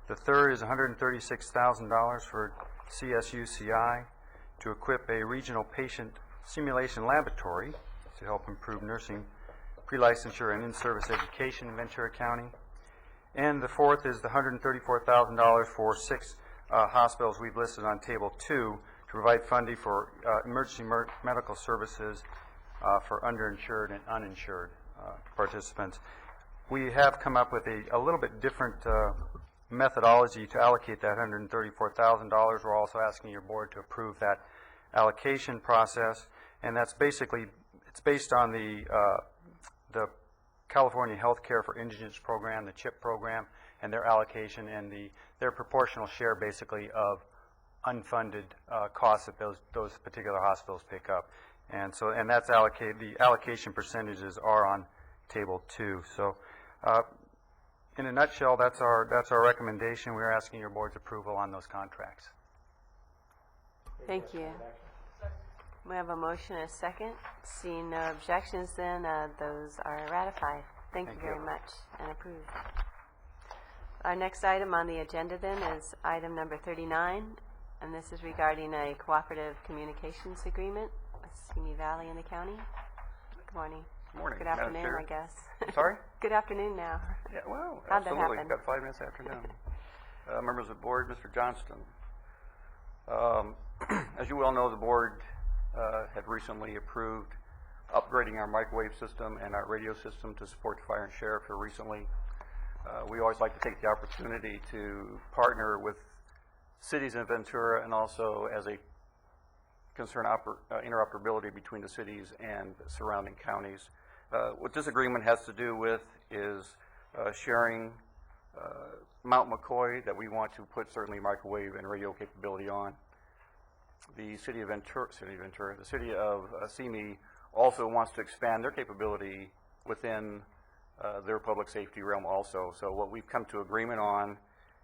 The third is $136,000 for CSUCI to equip a regional patient simulation laboratory to help improve nursing pre-licensure and in-service education in Ventura County. And the fourth is the $134,000 for 6 hospitals we've listed on Table 2 to provide funding for emergency medical services for underinsured and uninsured participants. We have come up with a little bit different methodology to allocate that $134,000. We're also asking your board to approve that allocation process, and that's basically, it's based on the California Healthcare for Indigents program, the CHIP program, and their allocation and their proportional share basically of unfunded costs that those particular hospitals pick up. And that's allocated, the allocation percentages are on Table 2. So in a nutshell, that's our recommendation. We're asking your board's approval on those contracts. Thank you. We have a motion and a second. Seeing no objections, then those are ratified. Thank you very much and approved. Our next item on the agenda then is item number 39, and this is regarding a cooperative communications agreement with Simi Valley in the county. Good morning. Good morning. Good afternoon, I guess. Sorry? Good afternoon now. Yeah, well, How'd that absolutely. happen? Got 5 minutes afternoon. Members of the board, Mr. Johnston. As you well know, the board had recently approved upgrading our microwave system and our radio system to support the fire and sheriff here recently. We always like to take the opportunity to partner with cities in Ventura and also as a concern interoperability between the cities and the surrounding counties. What this agreement has to do with is sharing Mount McCoy that we want to put certainly microwave and radio capability on. The city of Simi also wants to expand their capability within their public safety realm also. So what we've come to agreement on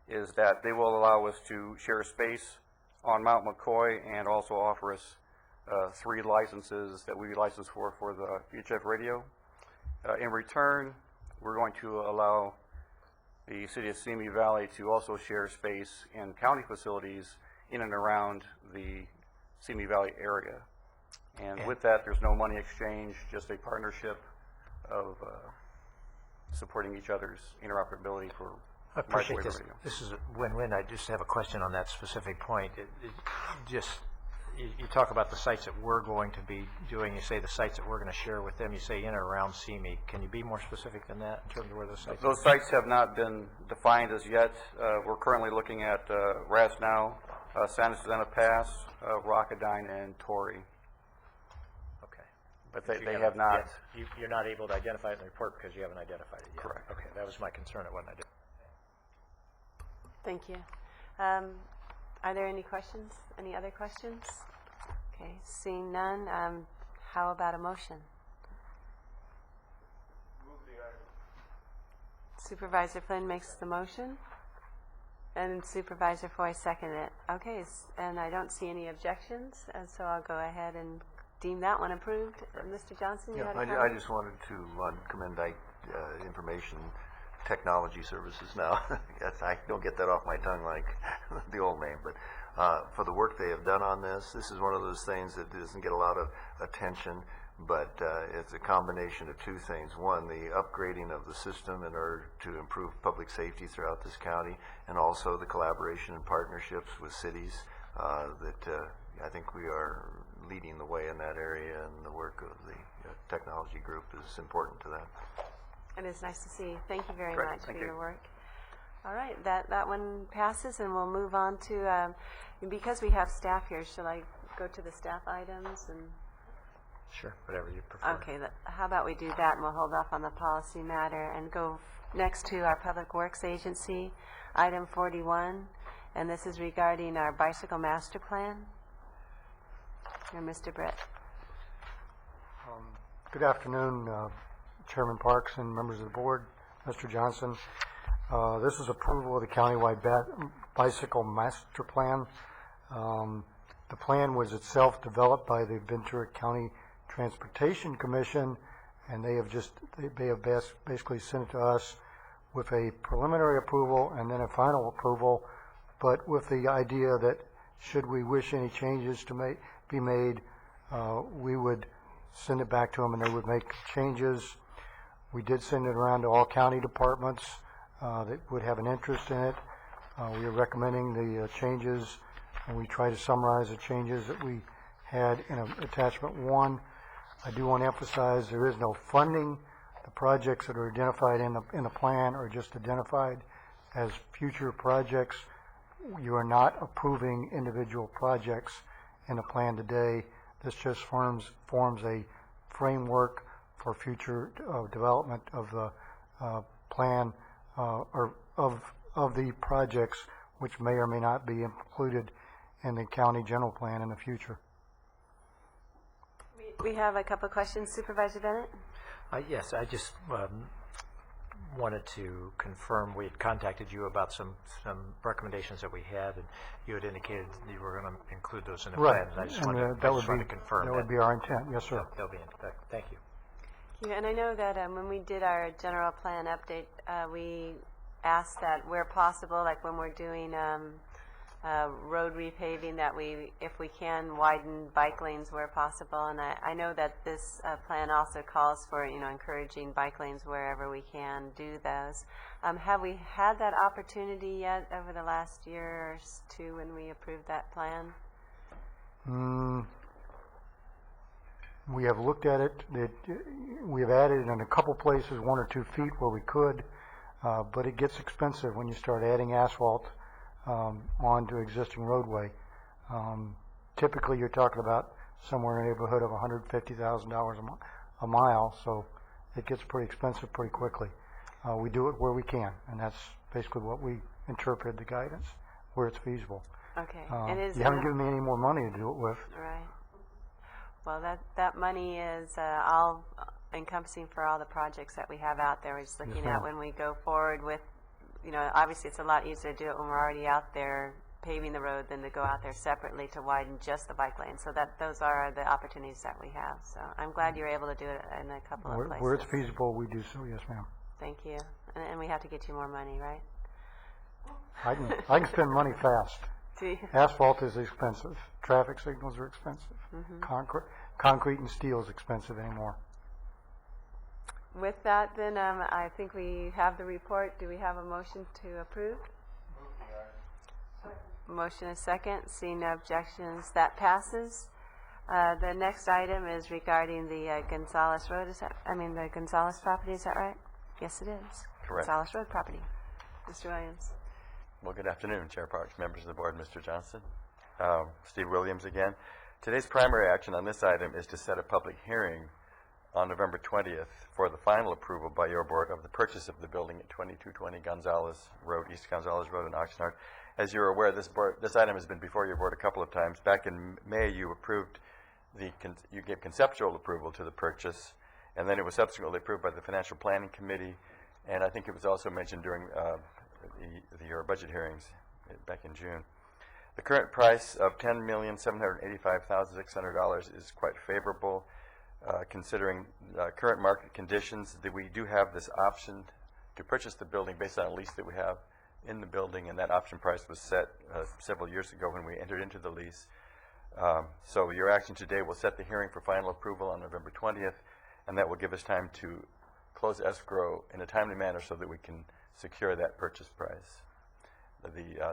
is that they will allow us to share space on Mount McCoy and also offer us 3 licenses that we license for the VHF radio. In return, we're going to allow the city of Simi Valley to also share space in county facilities in and around the Simi Valley area. And with that, there's no money exchange, just a partnership of supporting each other's interoperability for I appreciate microwave this. radio. This is a win-win. I just have a question on that specific point. It just, you talk about the sites that we're going to be doing, you say the sites that we're going to share with them, you say in and around CME. Can you be more specific than that in terms of where those sites are? Those sites have not been defined as yet. We're currently looking at Rasnow, Santa Susana Pass, Rockadine, and Torrey. Okay. But they have not. You're not able to identify it in the report because you haven't identified it yet. Correct. Okay, that was my concern. It wasn't identified. Thank you. Are there any questions? Any other questions? Okay, seeing none, how about a motion? Supervisor Flynn makes the motion, and Supervisor Foy seconded it. Okay, and I don't see any objections, and so I'll go ahead and deem that one approved. Mr. Johnson, you had a comment? I just wanted to commend Information Technology Services now. I don't get that off my tongue like the old name, but for the work they have done on this. This is one of those things that doesn't get a lot of attention, but it's a combination of two things. One, the upgrading of the system in order to improve public safety throughout this county, and also the collaboration and partnerships with cities that I think we are leading the way in that area, and the work of the technology group is important to that. It is nice to see. Thank you very Great. much Thank for you. your work. All right, that one passes, and we'll move on to, because we have staff here, shall I go to the staff items? And Sure, whatever you prefer. okay, how about we do that, and we'll hold off on the policy matter and go next to our Public Works Agency, item 41, and this is regarding our bicycle master plan. Here, Mr. Britt. Good afternoon, Chairman Parks and members of the board, Mr. Johnson. This is approval of the countywide bicycle master plan. The plan was itself developed by the Ventura County Transportation Commission, and they have basically sent it to us with a preliminary approval and then a final approval, but with the idea that should we wish any changes to be made, we would send it back to them and they would make changes. We did send it around to all county departments that would have an interest in it. We are recommending the changes, and we try to summarize the changes that we had in attachment 1. I do want to emphasize there is no funding. The projects that are identified in the plan are just identified as future projects. You are not approving individual projects in the plan today. This just forms a framework for future development of the plan or of the projects which may or may not be included in the county general plan in the future. We have a couple of questions. Supervisor Bennett? Yes, I just wanted to confirm, we had contacted you about some recommendations that we had, and you had indicated that you were going to include those in the Right, plan. And I just wanted to confirm that would be our intent. Yes, sir. They'll be in effect. Thank you. Yeah, and I know that when we did our general plan update, we asked that where possible, like when we're doing road repaving, that we, if we can, widen bike lanes where possible. And I know that this plan also calls for, encouraging bike lanes wherever we can do those. Have we had that opportunity yet over the last year or two when we approved that plan? We have looked at it. We have added in a couple places 1 or 2 feet where we could, but it gets expensive when you start adding asphalt onto existing roadway. Typically, you're talking about somewhere in the neighborhood of $150,000 a mile, so it gets pretty expensive pretty quickly. We do it where we can, and that's basically what we interpret the guidance, where it's feasible. Okay. You haven't given me any more money to do it with. Right. Well, that money is all encompassing for all the projects that we have out there. We're just looking at when we go forward with, obviously it's a lot easier to do it when we're already out there paving the road than to go out there separately to widen just the bike lane. So those are the opportunities that we have. So I'm glad you're able to do it in a couple of places. Where it's feasible, we do so. Yes, ma'am. Thank you. And we have to get you more money, right? I can spend money fast. Do you? Asphalt is expensive. Traffic signals are expensive. Mm-hmm. Concrete and steel is expensive anymore. With that, then, I think we have the report. Do we have a motion to approve? motion and a second. Seeing no objections, that passes. The next item is regarding the Gonzales Road, the Gonzales property, is that right? Yes, it is. Correct. Gonzales Road property. Mr. Williams. Well, good afternoon, Chair Parks, members of the board, Mr. Johnson. Steve Williams again. Today's primary action on this item is to set a public hearing on November 20th for the final approval by your board of the purchase of the building at 2220 Gonzales Road, East Gonzales Road in Oxnard. As you're aware, this item has been before your board a couple of times. Back in May, you you gave conceptual approval to the purchase, and then it was subsequently approved by the Financial Planning Committee, and I think it was also mentioned during your budget hearings back in June. The current price of $10,785,600 is quite favorable, considering current market conditions. That we do have this option to purchase the building based on a lease that we have in the building, and that option price was set several years ago when we entered into the lease. So your action today will set the hearing for final approval on November 20th, and that will give us time to close escrow in a timely manner so that we can secure that purchase price.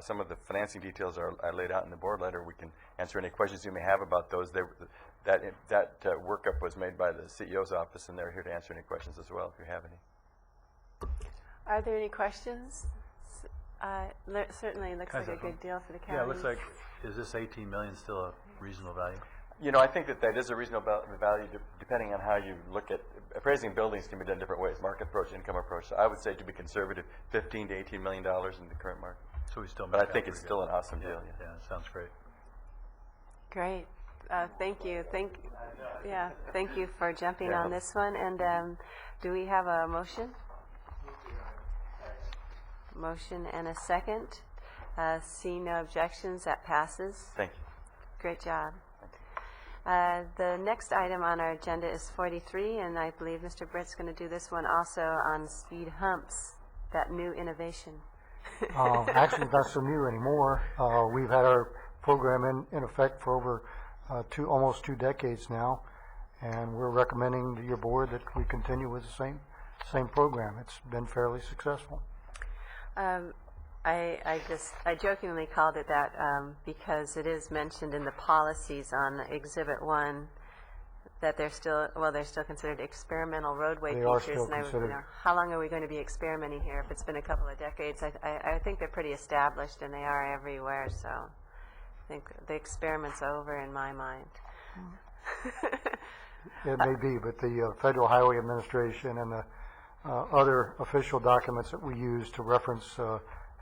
Some of the financing details are laid out in the board letter. We can answer any questions you may have about those. That workup was made by the CEO's office, and they're here to answer any questions as well if you have any. Are there any questions? Certainly looks like a good deal for the county. Yeah, it looks like, is this 18 million still a reasonable value? You know, I think that is a reasonable value depending on how you look at appraising buildings. Can be done different ways: market approach, income approach. So I would say, to be conservative, $15 to $18 million in the current market. So we still. But I think it's still an awesome deal. Yeah, sounds great. Great. Thank you. Thank you for jumping on this one. And do we have a motion? Motion and a second. Seeing no objections, that passes. Thank you. Great job. The next item on our agenda is 43, and I believe Mr. Britt's going to do this one also on speed humps, that new innovation. Actually, not so new anymore. We've had our program in effect for over almost 2 decades now, and we're recommending to your board that we continue with the same program. It's been fairly successful. I jokingly called it that because it is mentioned in the policies on Exhibit 1 that they're still considered experimental roadway They features. are still And considered. how long are we going to be experimenting here? If it's been a couple of decades, I think they're pretty established, and they are everywhere. So I think the experiment's over in my mind. It may be, but the Federal Highway Administration and the other official documents that we use to reference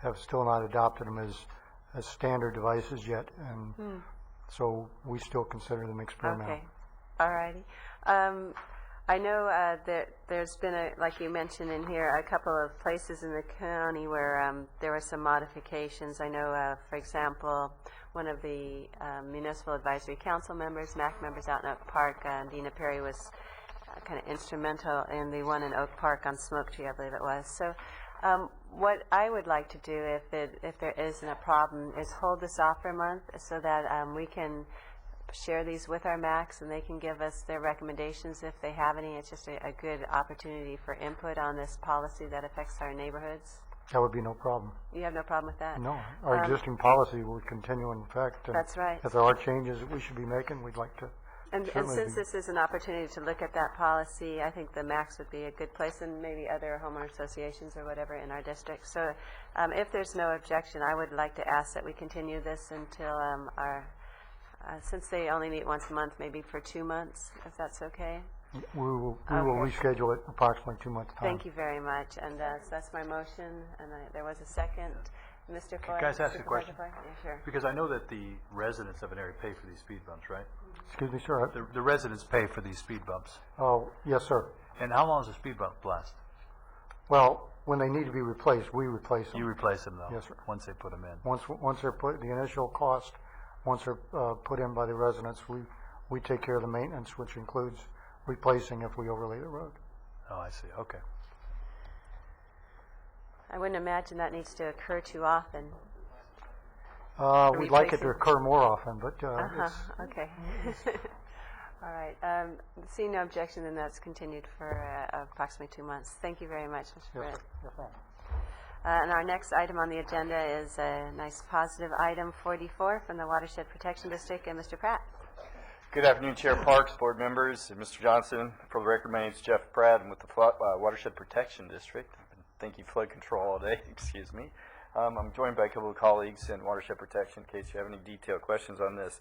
have still not adopted them as standard devices yet, and so we still consider them experimental. Okay. All righty. I know that there's been, like you mentioned in here, a couple of places in the county where there were some modifications. I know, for example, one of the Municipal Advisory Council members, MAC members out in Oak Park, Dina Perry, was kind of instrumental in the one in Oak Park on Smoke Tree, I believe it was. So what I would like to do, if there isn't a problem, is hold this off for a month so that we can share these with our MACs, and they can give us their recommendations if they have any. It's just a good opportunity for input on this policy that affects our neighborhoods. That would be no problem. You have no problem with that? No. Our existing policy will continue in effect. And that's right. If there are changes that we should be making, we'd like to. And since this is an opportunity to look at that policy, I think the MACs would be a good place, and maybe other homeowner associations or whatever in our district. So if there's no objection, I would like to ask that we continue this until since they only meet once a month, maybe for 2 months, if that's okay. We will reschedule it approximately 2 months' time. Thank you very much. And so that's my motion, and there was a second. Mr. Foy? Can I ask a question? Yeah, sure. Because I know that the residents of an area pay for these speed bumps, right? Excuse me, sir? The residents pay for these speed bumps. Oh, yes, sir. And how long does a speed bump last? Well, when they need to be replaced, we replace them. You replace them, though? Yes, sir. Once they put them in? Once they're put, the initial cost, once they're put in by the residents, we take care of the maintenance, which includes replacing if we overlay the road. Oh, I see. Okay. I wouldn't imagine that needs to occur too often. We'd like it to occur more often, but okay. All right. Seeing no objection, then that's continued for approximately 2 months. Thank you very much, Mr. Britt. Yes, And our next item on the agenda is a nice positive item 44 from the Watershed Protection District, and Mr. Pratt. Good afternoon, Chair Parks, board members, and Mr. Johnson. For the record, my name is Jeff Pratt. I'm with the Watershed Protection District. I've been thinking flood control all day, excuse me. I'm joined by a couple of colleagues in Watershed Protection in case you have any detailed questions on this.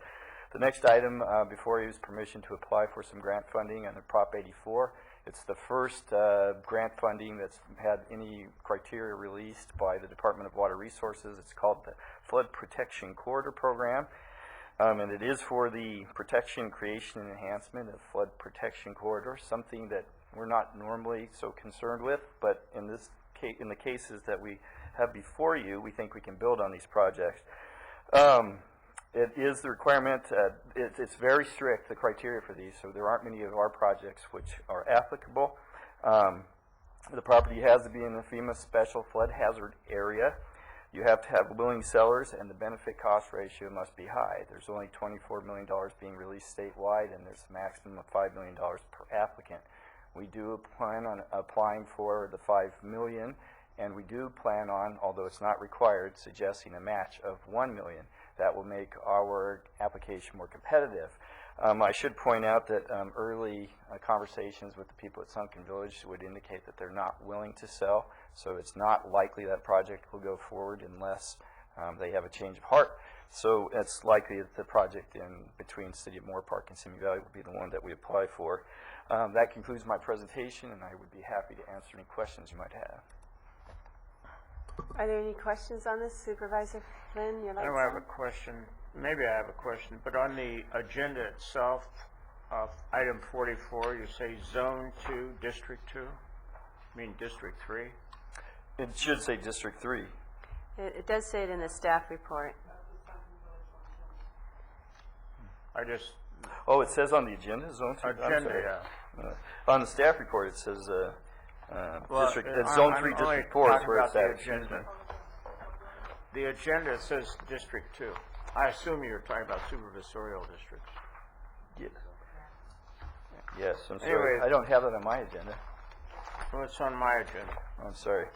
The next item before you is permission to apply for some grant funding under Prop 84. It's the first grant funding that's had any criteria released by the Department of Water Resources. It's called the Flood Protection Corridor Program. And it is for the protection, creation, and enhancement of flood protection corridors, something that we're not normally so concerned with, but in this case, in the cases that we have before you, we think we can build on these projects. It is the requirement, it's very strict, the criteria for these, so there aren't many of our projects which are applicable. The property has to be in a FEMA special flood hazard area. You have to have willing sellers, and the benefit cost ratio must be high. There's only $24 million being released statewide, and there's a maximum of $5 million per applicant. We do plan on applying for the $5 million, and we do plan on, although it's not required, suggesting a match of $1 million. That will make our application more competitive. I should point out that early conversations with the people at Sunken Village would indicate that they're not willing to sell, so it's not likely that project will go forward unless they have a change of heart. So it's likely that the project in between City of Moore Park and Simi Valley will be the one that we apply for. That concludes my presentation, and I would be happy to answer any questions you might have. Are there any questions on this, Supervisor Flynn? I don't have a question. Maybe I have a question, but on the agenda itself, item 44, you say Zone 2, District 2? I mean District 3? It should say District 3. It does say it in the staff report. I just... Oh, it says on the agenda, Zone 2? Agenda, yeah. On the staff report, it says well, District, it's Zone 3, District 4 is where it's at. Agenda. The agenda says District 2. I assume you're talking about supervisorial districts. Yeah. Yes, I'm sorry. Anyways, I don't have that on my agenda. Well, it's on my agenda. I'm sorry.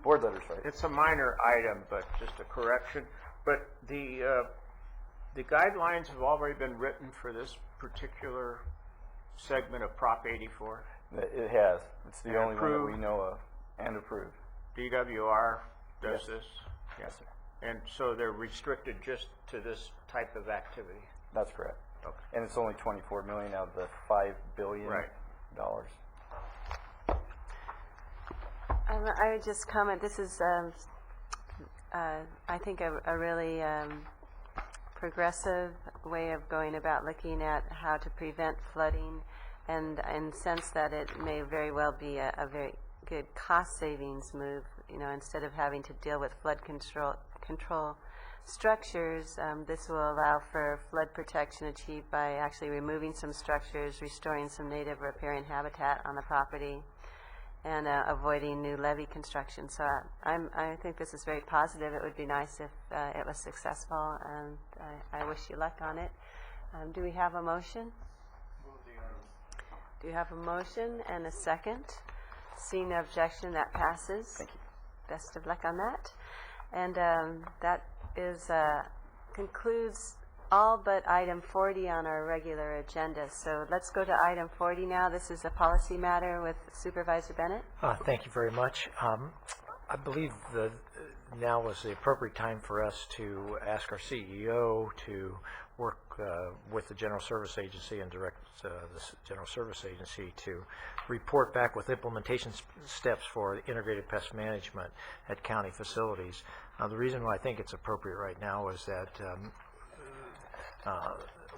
Board letters, right? It's a minor item, but just a correction. But the guidelines have already been written for this particular segment of Prop 84. It has. It's the And only one that approved. we know of and approved. DWR does Yes. this? Yes, sir. And so they're restricted just to this type of activity? That's correct. Okay. And it's only 24 million out of the $5 billion. Right. I would just comment, this is, I think, a really progressive way of going about looking at how to prevent flooding, and sense that it may very well be a very good cost savings move, instead of having to deal with flood control structures. This will allow for flood protection achieved by actually removing some structures, restoring some native riparian habitat on the property, and avoiding new levee construction. So I think this is very positive. It would be nice if it was successful, and I wish you luck on it. Do we have a motion? Do you have a motion and a second? Seeing no objection, that passes. Thank you. Best of luck on that. And that is concludes all but item 40 on our regular agenda. So let's go to item 40 now. This is a policy matter with Supervisor Bennett. Thank you very much. I believe that now is the appropriate time for us to ask our CEO to work with the General Service Agency and direct the General Service Agency to report back with implementation steps for integrated pest management at county facilities. The reason why I think it's appropriate right now is that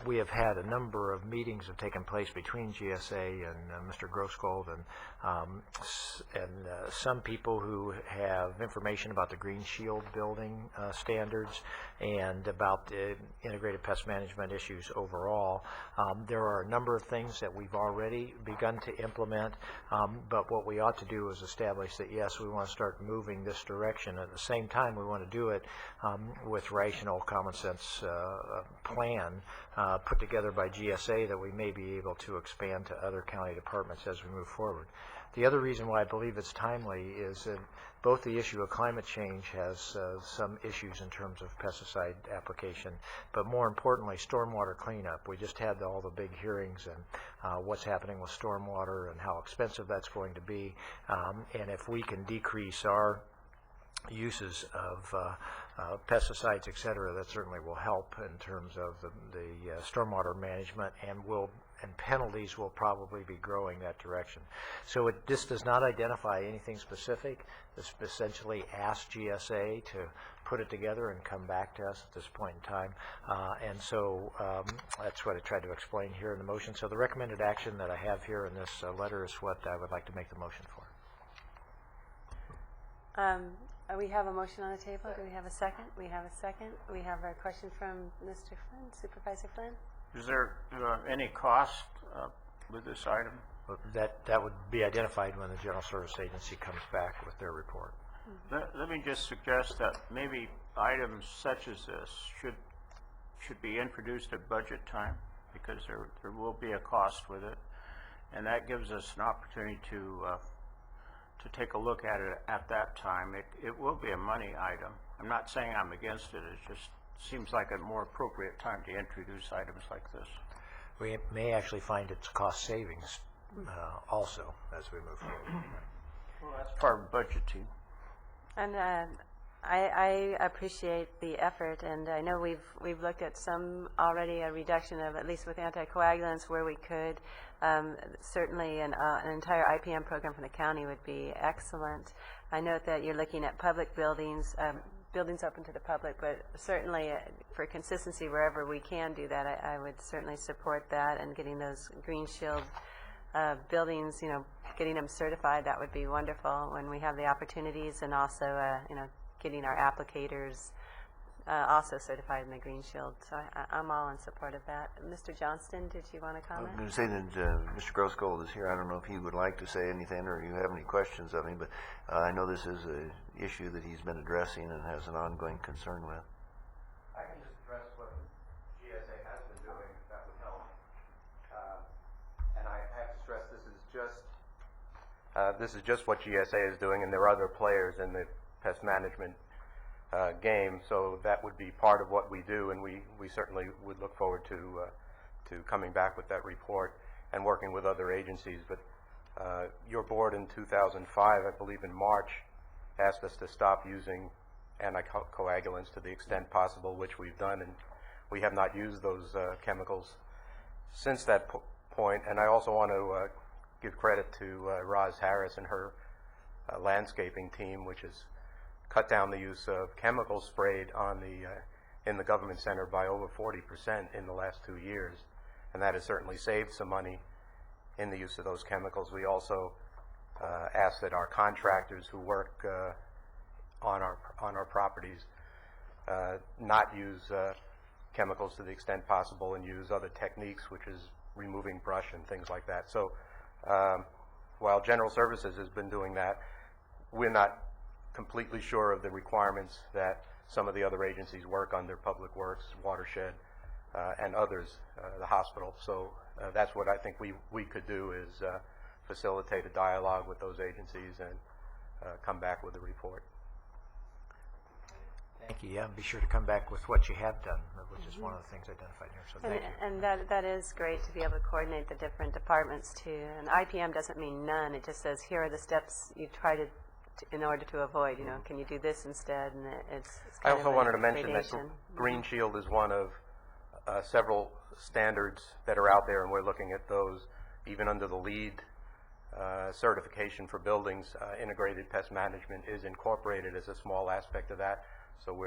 we have had a number of meetings have taken place between GSA and Mr. Grossgold and some people who have information about the Green Shield building standards and about the integrated pest management issues overall. There are a number of things that we've already begun to implement, but what we ought to do is establish that, yes, we want to start moving this direction. At the same time, we want to do it with rational, common sense plan put together by GSA that we may be able to expand to other county departments as we move forward. The other reason why I believe it's timely is that both the issue of climate change has some issues in terms of pesticide application, but more importantly, stormwater cleanup. We just had all the big hearings and what's happening with stormwater and how expensive that's going to be. And if we can decrease our uses of pesticides, et cetera, that certainly will help in terms of the stormwater management, and penalties will probably be growing that direction. So this does not identify anything specific. This essentially asks GSA to put it together and come back to us at this point in time. And so that's what I tried to explain here in the motion. So the recommended action that I have here in this letter is what I would like to make the motion for. We have a motion on the table. Do we have a second? We have a second. We have a question from Mr. Flynn, Supervisor Flynn. Is there any cost with this item? That would be identified when the General Service Agency comes back with their report. Let me just suggest that maybe items such as this should be introduced at budget time, because there will be a cost with it, and that gives us an opportunity to take a look at it at that time. It will be a money item. I'm not saying I'm against it. It just seems like a more appropriate time to introduce items like this. We may actually find it's cost savings also as we move forward. Well, that's part of budgeting. And I appreciate the effort, and I know we've looked at some already, a reduction of, at least with anticoagulants, where we could. Certainly an entire IPM program from the county would be excellent. I note that you're looking at public buildings, buildings open to the public, but certainly for consistency, wherever we can do that, I would certainly support that, and getting those Green Shield buildings, getting them certified, that would be wonderful when we have the opportunities, and also, getting our applicators also certified in the Green Shield. So I'm all in support of that. Mr. Johnston, did you want to I was comment? going to say that Mr. Grossgold is here. I don't know if he would like to say anything or you have any questions of him, but I know this is an issue that he's been addressing and has an ongoing concern with. I can just address what GSA has been doing, if that would help. And I have to stress this is just what GSA is doing, and there are other players in the pest management game, so that would be part of what we do, and we certainly would look forward to coming back with that report and working with other agencies. But your board in 2005, I believe in March, asked us to stop using anticoagulants to the extent possible, which we've done, and we have not used those chemicals since that point. And I also want to give credit to Roz Harris and her landscaping team, which has cut down the use of chemicals sprayed on in the government center by over 40% in the last 2 years, and that has certainly saved some money in the use of those chemicals. We also ask that our contractors who work on our properties not use chemicals to the extent possible, and use other techniques, which is removing brush and things like that. So while General Services has been doing that, we're not completely sure of the requirements that some of the other agencies work under, Public Works, Watershed, and others, the hospital. So that's what I think we could do, is facilitate a dialogue with those agencies and come back with a report. Thank you. Yeah, and be sure to come back with what you have done, which is one of the things identified here. So thank you. And that is great to be able to coordinate the different departments too. And IPM doesn't mean none. It just says here are the steps you try to in order to avoid. Can you do this instead? And it's I kind also of a wanted to mention that gradation. Green Shield is one of several standards that are out there, and we're looking at those. Even under the LEED certification for buildings, integrated pest management is incorporated as a small aspect of that. So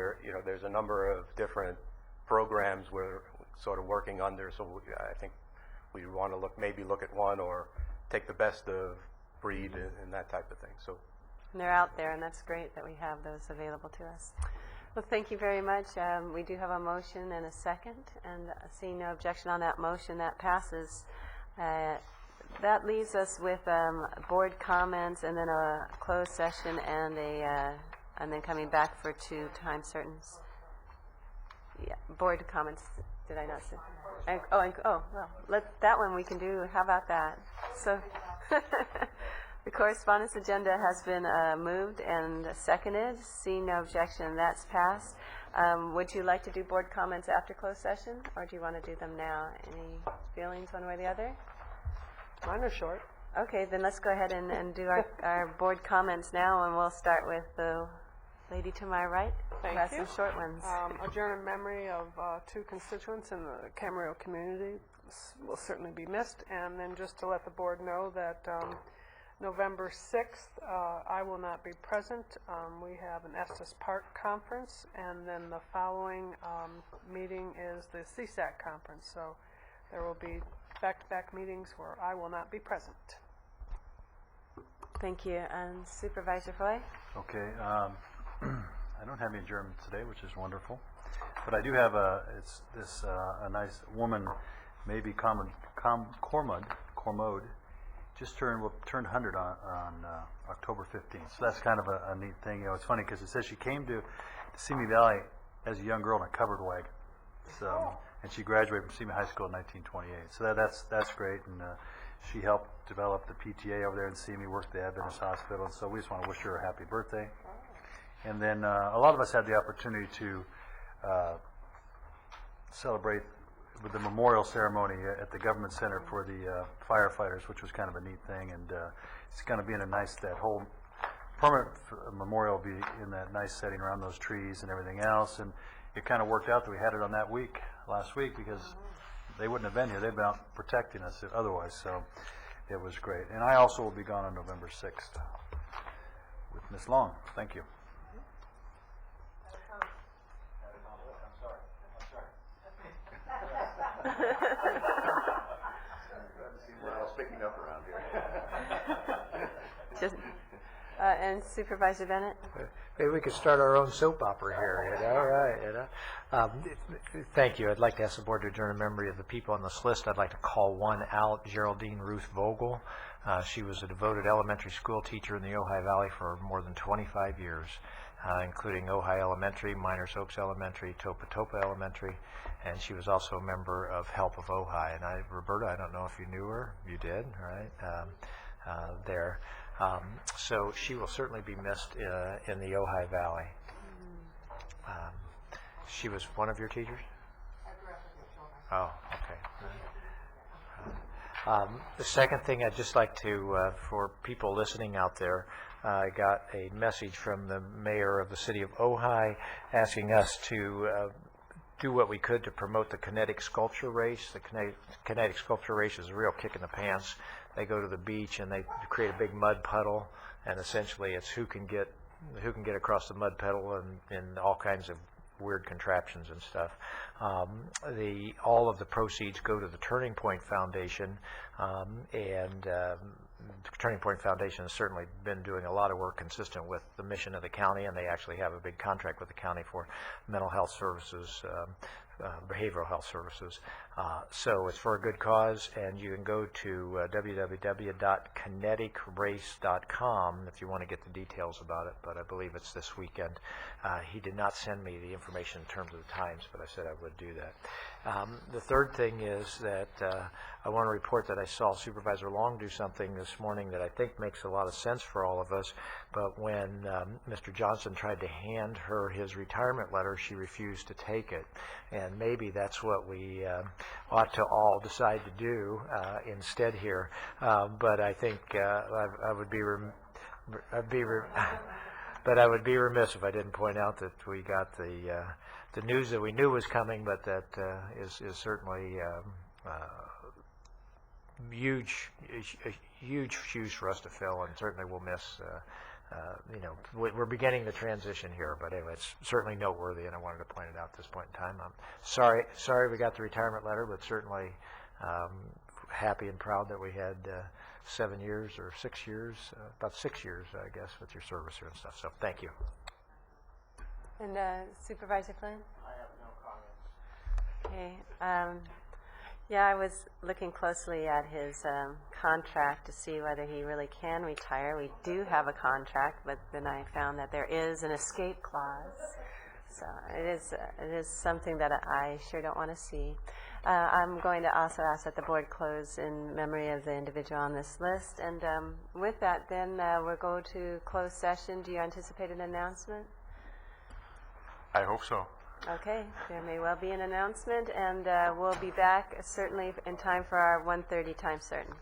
there's a number of different programs we're sort of working under. So I think we want to look at one, or take the best of breed and that type of thing. So. And they're out there, and that's great that we have those available to us. Well, thank you very much. We do have a motion and a second, and seeing no objection on that motion, that passes. That leaves us with board comments, and then a closed session, and then coming back for 2 time certains. Yeah, board comments. Did I not say? Well, that one we can do. How about that? So, The correspondence agenda has been moved and seconded. Seeing no objection, that's passed. Would you like to do board comments after closed session, or do you want to do them now? Any feelings one way or the other? Mine are short. Okay, then let's go ahead and do our board comments now, and we'll start with the lady to my right, who has some short ones. Adjourn in memory of two constituents in the Camarillo community will certainly be missed. And then just to let the board know that November 6th, I will not be present. We have an Estes Park conference, and then the following meeting is the CSAC conference. So there will be back-to-back meetings where I will not be present. Thank you. And Supervisor Foy? Okay. I don't have any adjournment today, which is wonderful. But I do have a nice woman, maybe Cormode, just turned 100 on October 15th. So that's kind of a neat thing. You know, it's funny because it says she came to Simi Valley as a young girl in a covered wagon. So, and she graduated from Simi High School in 1928. So that's great. And she helped develop the PTA over there in Simi, worked at the Adventist Hospital. And so we just want to wish her a happy birthday. And then a lot of us had the opportunity to celebrate with the memorial ceremony at the government center for the firefighters, which was kind of a neat thing. And it's going to be in a nice, that whole permanent memorial will be in that nice setting around those trees and everything else. And it kind of worked out that we had it on that week, last week, because they wouldn't have been here. They'd been out protecting us otherwise. So it was great. And I also will be gone on November 6th with Ms. Long. Thank you. Picking up around here. And Supervisor Bennett? Maybe we could start our own soap opera here, you know, right, you know. Thank you. I'd like to ask the board to adjourn in memory of the people on this list. I'd like to call one out, Geraldine Ruth Vogel. She was a devoted elementary school teacher in the Ojai Valley for more than 25 years, including Ojai Elementary, Miners Oaks Elementary, Topa Topa Elementary, and she was also a member of Help of Ojai. And Roberta, I don't know if you knew her. You did, right? There. So she will certainly be missed in the Ojai Valley. She was one of your teachers? Oh, okay. The second thing I'd just like to, for people listening out there, I got a message from the mayor of the city of Ojai asking us to do what we could to promote the kinetic sculpture race. The kinetic sculpture race is a real kick in the pants. They go to the beach and they create a big mud puddle, and essentially it's who can get across the mud puddle and all kinds of weird contraptions and stuff. All of the proceeds go to the Turning Point Foundation, and the Turning Point Foundation has certainly been doing a lot of work consistent with the mission of the county, and they actually have a big contract with the county for mental health services, behavioral health services. So it's for a good cause, and you can go to www.kineticrace.com if you want to get the details about it, but I believe it's this weekend. He did not send me the information in terms of the times, but I said I would do that. The third thing is that I want to report that I saw Supervisor Long do something this morning that I think makes a lot of sense for all of us, but when Mr. Johnson tried to hand her his retirement letter, she refused to take it. And maybe that's what we ought to all decide to do instead here. But I think I would be remiss if I didn't point out that we got the news that we knew was coming, but that is certainly huge shoes for us to fill, and certainly we'll miss. We're beginning the transition here, but anyway, it's certainly noteworthy, and I wanted to point it out at this point in time. I'm sorry we got the retirement letter, but certainly happy and proud that we had 7 years or 6 years, about 6 years, I guess, with your service here and stuff. So thank you. And Supervisor Flynn? I have no comments. Okay. Yeah, I was looking closely at his contract to see whether he really can retire. We do have a contract, but then I found that there is an escape clause. So it is something that I sure don't want to see. I'm going to also ask that the board close in memory of the individual on this list. And with that, then we'll go to closed session. Do you anticipate an announcement? I hope so. Okay, there may well be an announcement, and we'll be back certainly in time for our 1:30 time certain.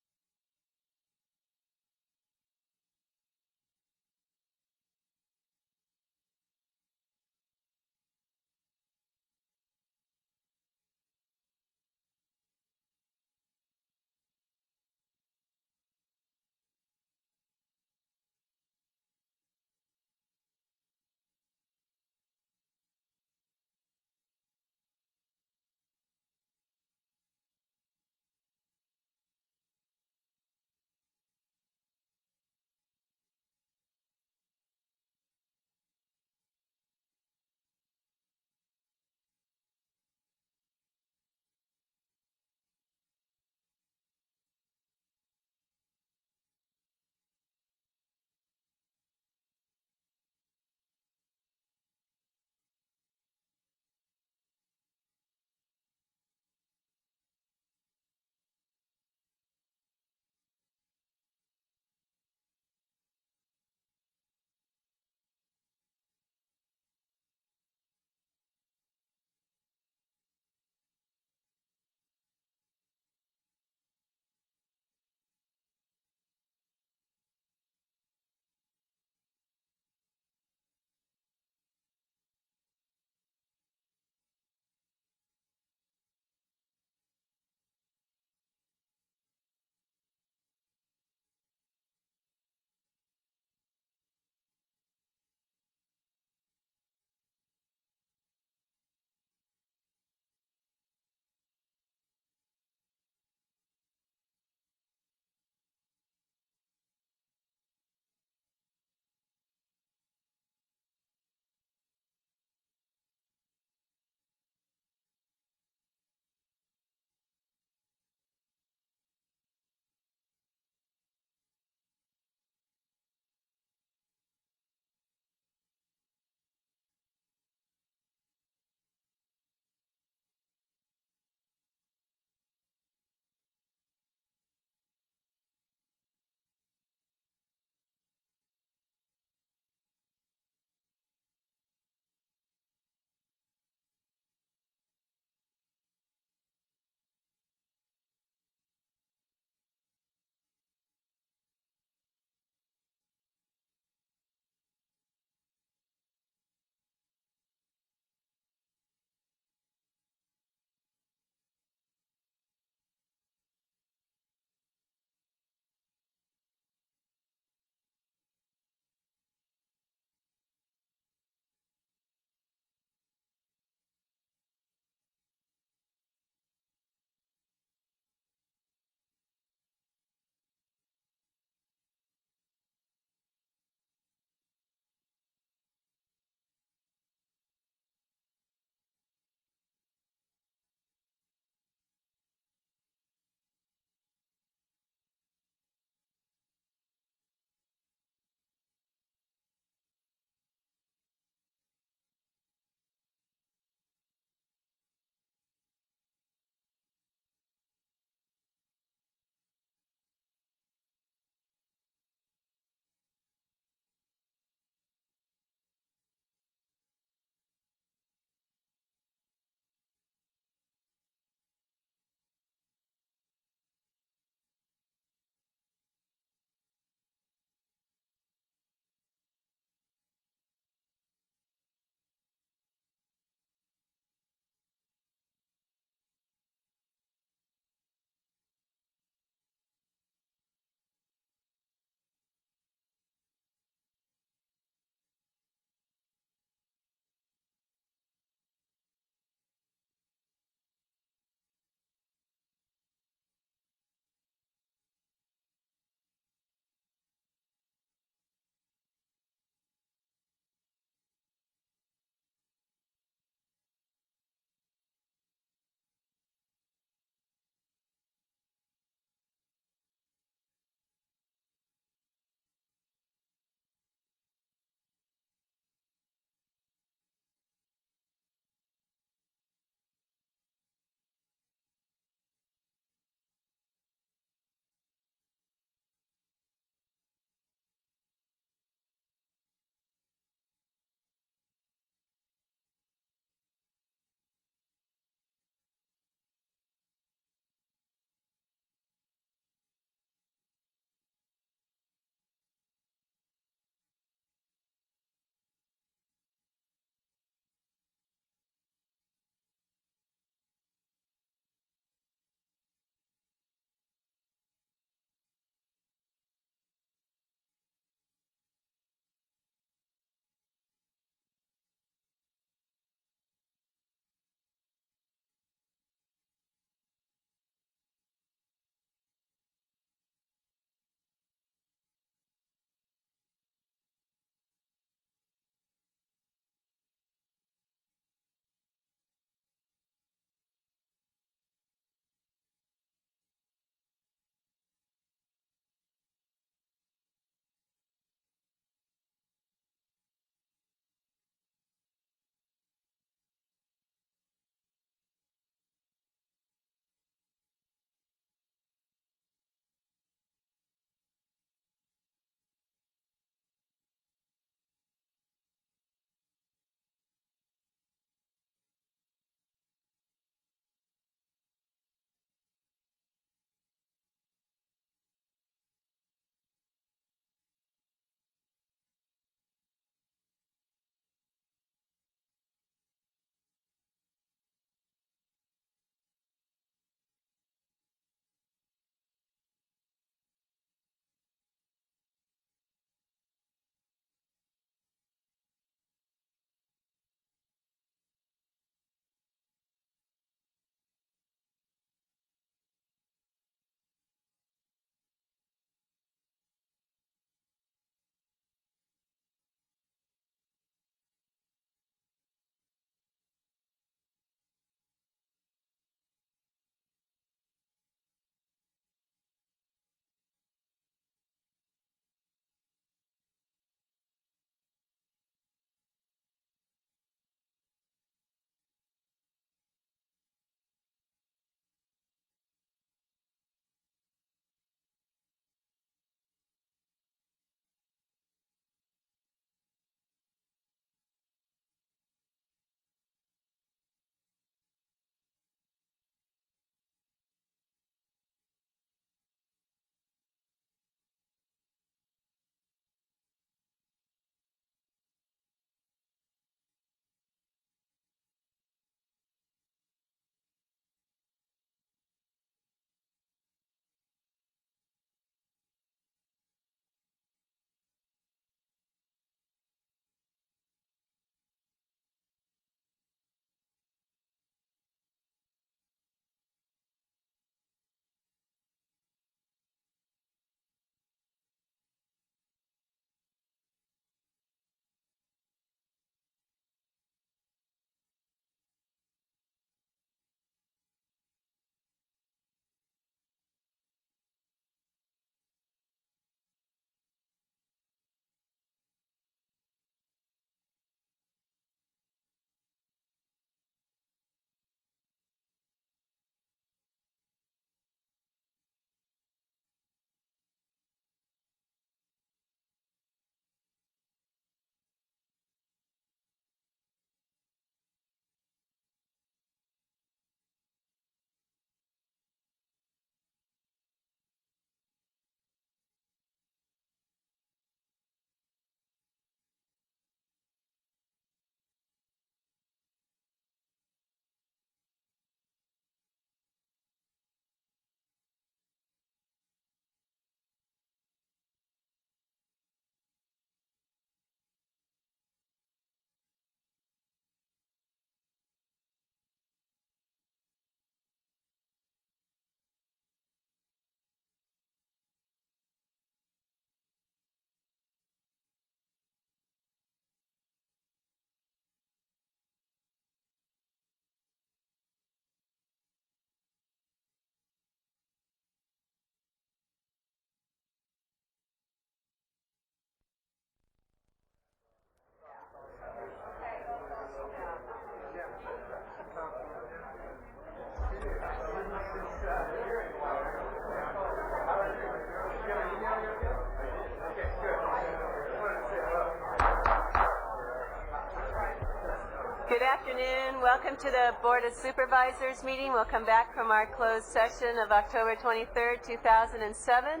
afternoon. Welcome to the Board of Supervisors meeting. We'll come back from our closed session of October 23rd, 2007.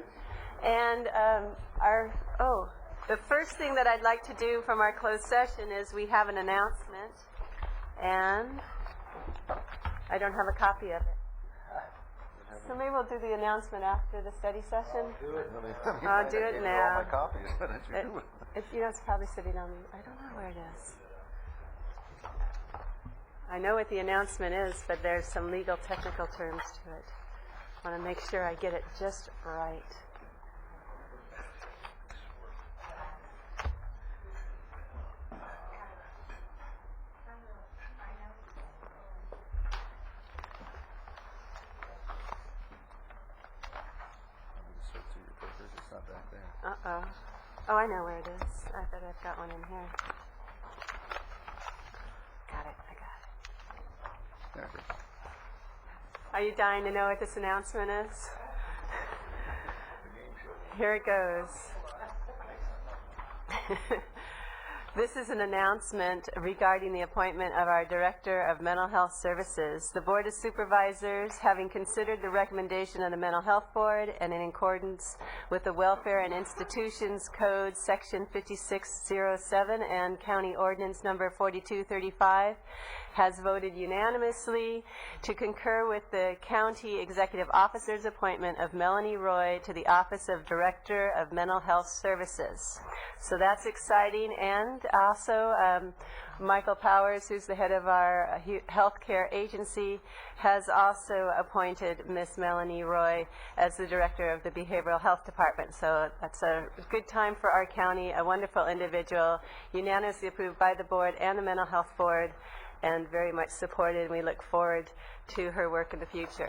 And the first thing that I'd like to do from our closed session is we have an announcement. And I don't have a copy of it. So maybe we'll do the announcement after the study session. I'll do it now. All my copies. It's probably sitting on I don't know where it is. I know what the announcement is, but there's some legal technical terms to it. I want to make sure I get it just right. Uh-oh. Oh, I know where it is. I bet I've got one in here. Got it. I got it. Are you dying to know what this announcement is? Here it goes. This is an announcement regarding the appointment of our Director of Mental Health Services. The Board of Supervisors, having considered the recommendation of the Mental Health Board and in accordance with the Welfare and Institutions Code, Section 5607 and County Ordinance Number 4235, has voted unanimously to concur with the County Executive Officer's appointment of Melanie Roy to the Office of Director of Mental Health Services. So that's exciting. And also, Michael Powers, who's the head of our healthcare agency, has also appointed Miss Melanie Roy as the director of the Behavioral Health Department. So that's a good time for our county, a wonderful individual, unanimously approved by the board and the Mental Health Board, and very much supported. We look forward to her work in the future.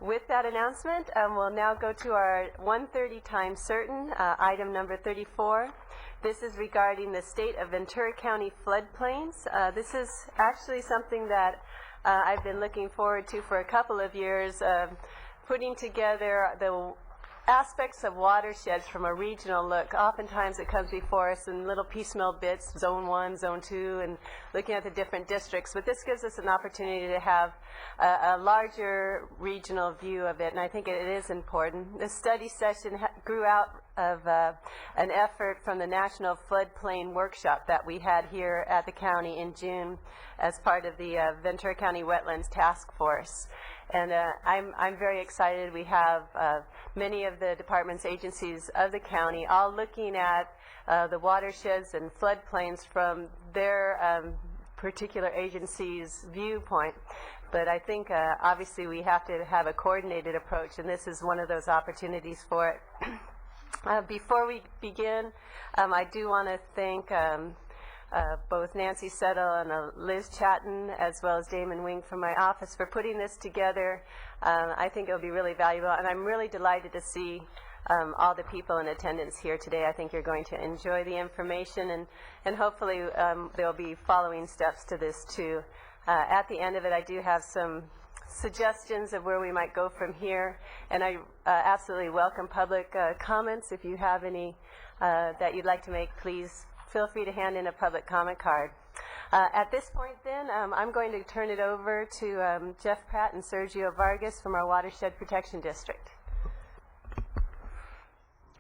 With that announcement, we'll now go to our 1:30 time certain, item number 34. This is regarding the state of Ventura County floodplains. This is actually something that I've been looking forward to for a couple of years, putting together the aspects of watersheds from a regional look. Oftentimes it comes before us in little piecemeal bits, Zone 1, Zone 2, and looking at the different districts. But this gives us an opportunity to have a larger regional view of it, and I think it is important. This study session grew out of an effort from the National Floodplain Workshop that we had here at the county in June as part of the Ventura County Wetlands Task Force. And I'm very excited. We have many of the departments, agencies of the county all looking at the watersheds and floodplains from their particular agency's viewpoint. But I think obviously we have to have a coordinated approach, and this is one of those opportunities for it. Before we begin, I do want to thank both Nancy Settle and Liz Chatton, as well as Damon Wing from my office, for putting this together. I think it'll be really valuable, and I'm really delighted to see all the people in attendance here today. I think you're going to enjoy the information, and hopefully there'll be following steps to this too. At the end of it, I do have some suggestions of where we might go from here, and I absolutely welcome public comments. If you have any that you'd like to make, please feel free to hand in a public comment card. At this point then, I'm going to turn it over to Jeff Pratt and Sergio Vargas from our Watershed Protection District.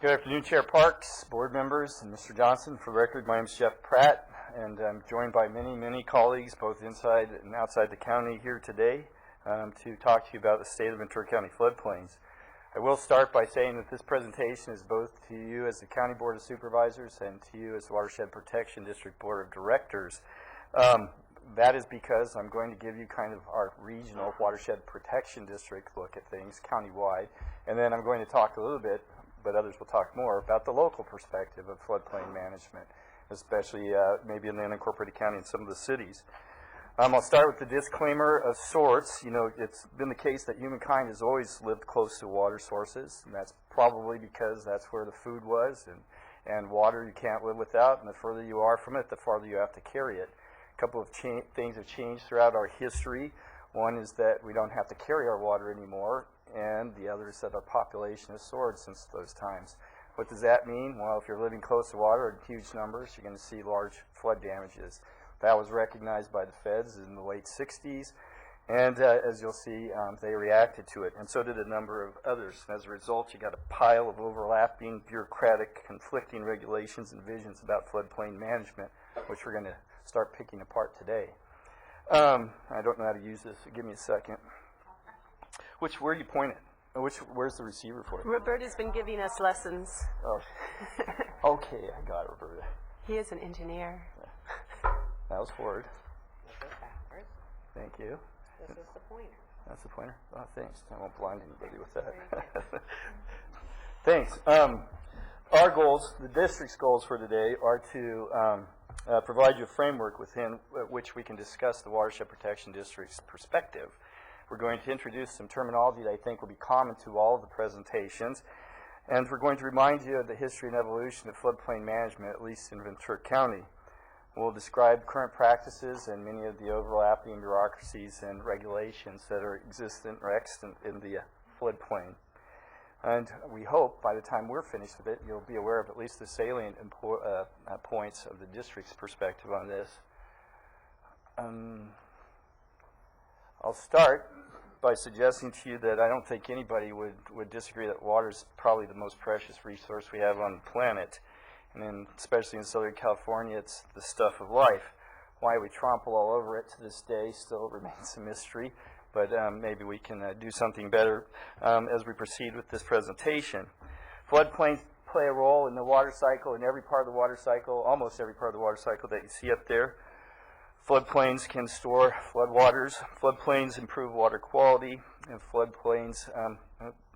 Good afternoon, Chair Parks, board members, and Mr. Johnson. For the record, my name is Jeff Pratt, and I'm joined by many colleagues, both inside and outside the county here today, to talk to you about the state of Ventura County floodplains. I will start by saying that this presentation is both to you as the County Board of Supervisors and to you as the Watershed Protection District Board of Directors. That is because I'm going to give you kind of our regional Watershed Protection District look at things countywide, and then I'm going to talk a little bit, but others will talk more, about the local perspective of floodplain management, especially maybe in the unincorporated county and some of the cities. I'll start with the disclaimer of sorts. You know, it's been the case that humankind has always lived close to water sources, and that's probably because that's where the food was, and water you can't live without, and the further you are from it, the farther you have to carry it. A couple of things have changed throughout our history. One is that we don't have to carry our water anymore, and the other is that our population has soared since those times. What does that mean? Well, if you're living close to water in huge numbers, you're going to see large flood damages. That was recognized by the feds in the late 60s, and as you'll see, they reacted to it, and so did a number of others. And as a result, you got a pile of overlapping, bureaucratic, conflicting regulations and visions about floodplain management, which we're going to start picking apart today. I don't know how to use this, so give me a second. Where are you pointing? Where's the receiver for it? Roberta's been giving us lessons. Oh. Okay, I got it, Roberta. He is an engineer. That was forward. Thank you. This is the pointer. That's the pointer? Oh, thanks. I won't blind anybody with that. Thanks. Our goals, the district's goals for today, are to provide you a framework within which we can discuss the Watershed Protection District's perspective. We're going to introduce some terminology that I think will be common to all of the presentations, and we're going to remind you of the history and evolution of floodplain management, at least in Ventura County. We'll describe current practices and many of the overlapping bureaucracies and regulations that are existent or extant in the floodplain. And we hope by the time we're finished with it, you'll be aware of at least the salient points of the district's perspective on this. I'll start by suggesting to you that I don't think anybody would disagree that water is probably the most precious resource we have on the planet. And then, especially in Southern California, it's the stuff of life. Why we trample all over it to this day still remains a mystery, but maybe we can do something better as we proceed with this presentation. Floodplains play a role in the water cycle, in every part of the water cycle, almost every part of the water cycle that you see up there. Floodplains can store floodwaters. Floodplains improve water quality, and floodplains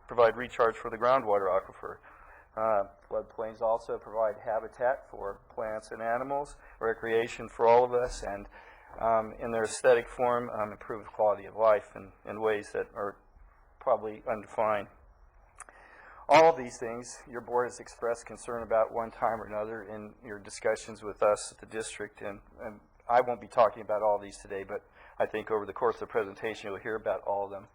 provide recharge for the groundwater aquifer. Floodplains also provide habitat for plants and animals, recreation for all of us, and in their aesthetic form, improve the quality of life in ways that are probably undefined. All of these things, your board has expressed concern about one time or another in your discussions with us at the district, and I won't be talking about all these today, but I think over the course of the presentation you'll hear about all of them.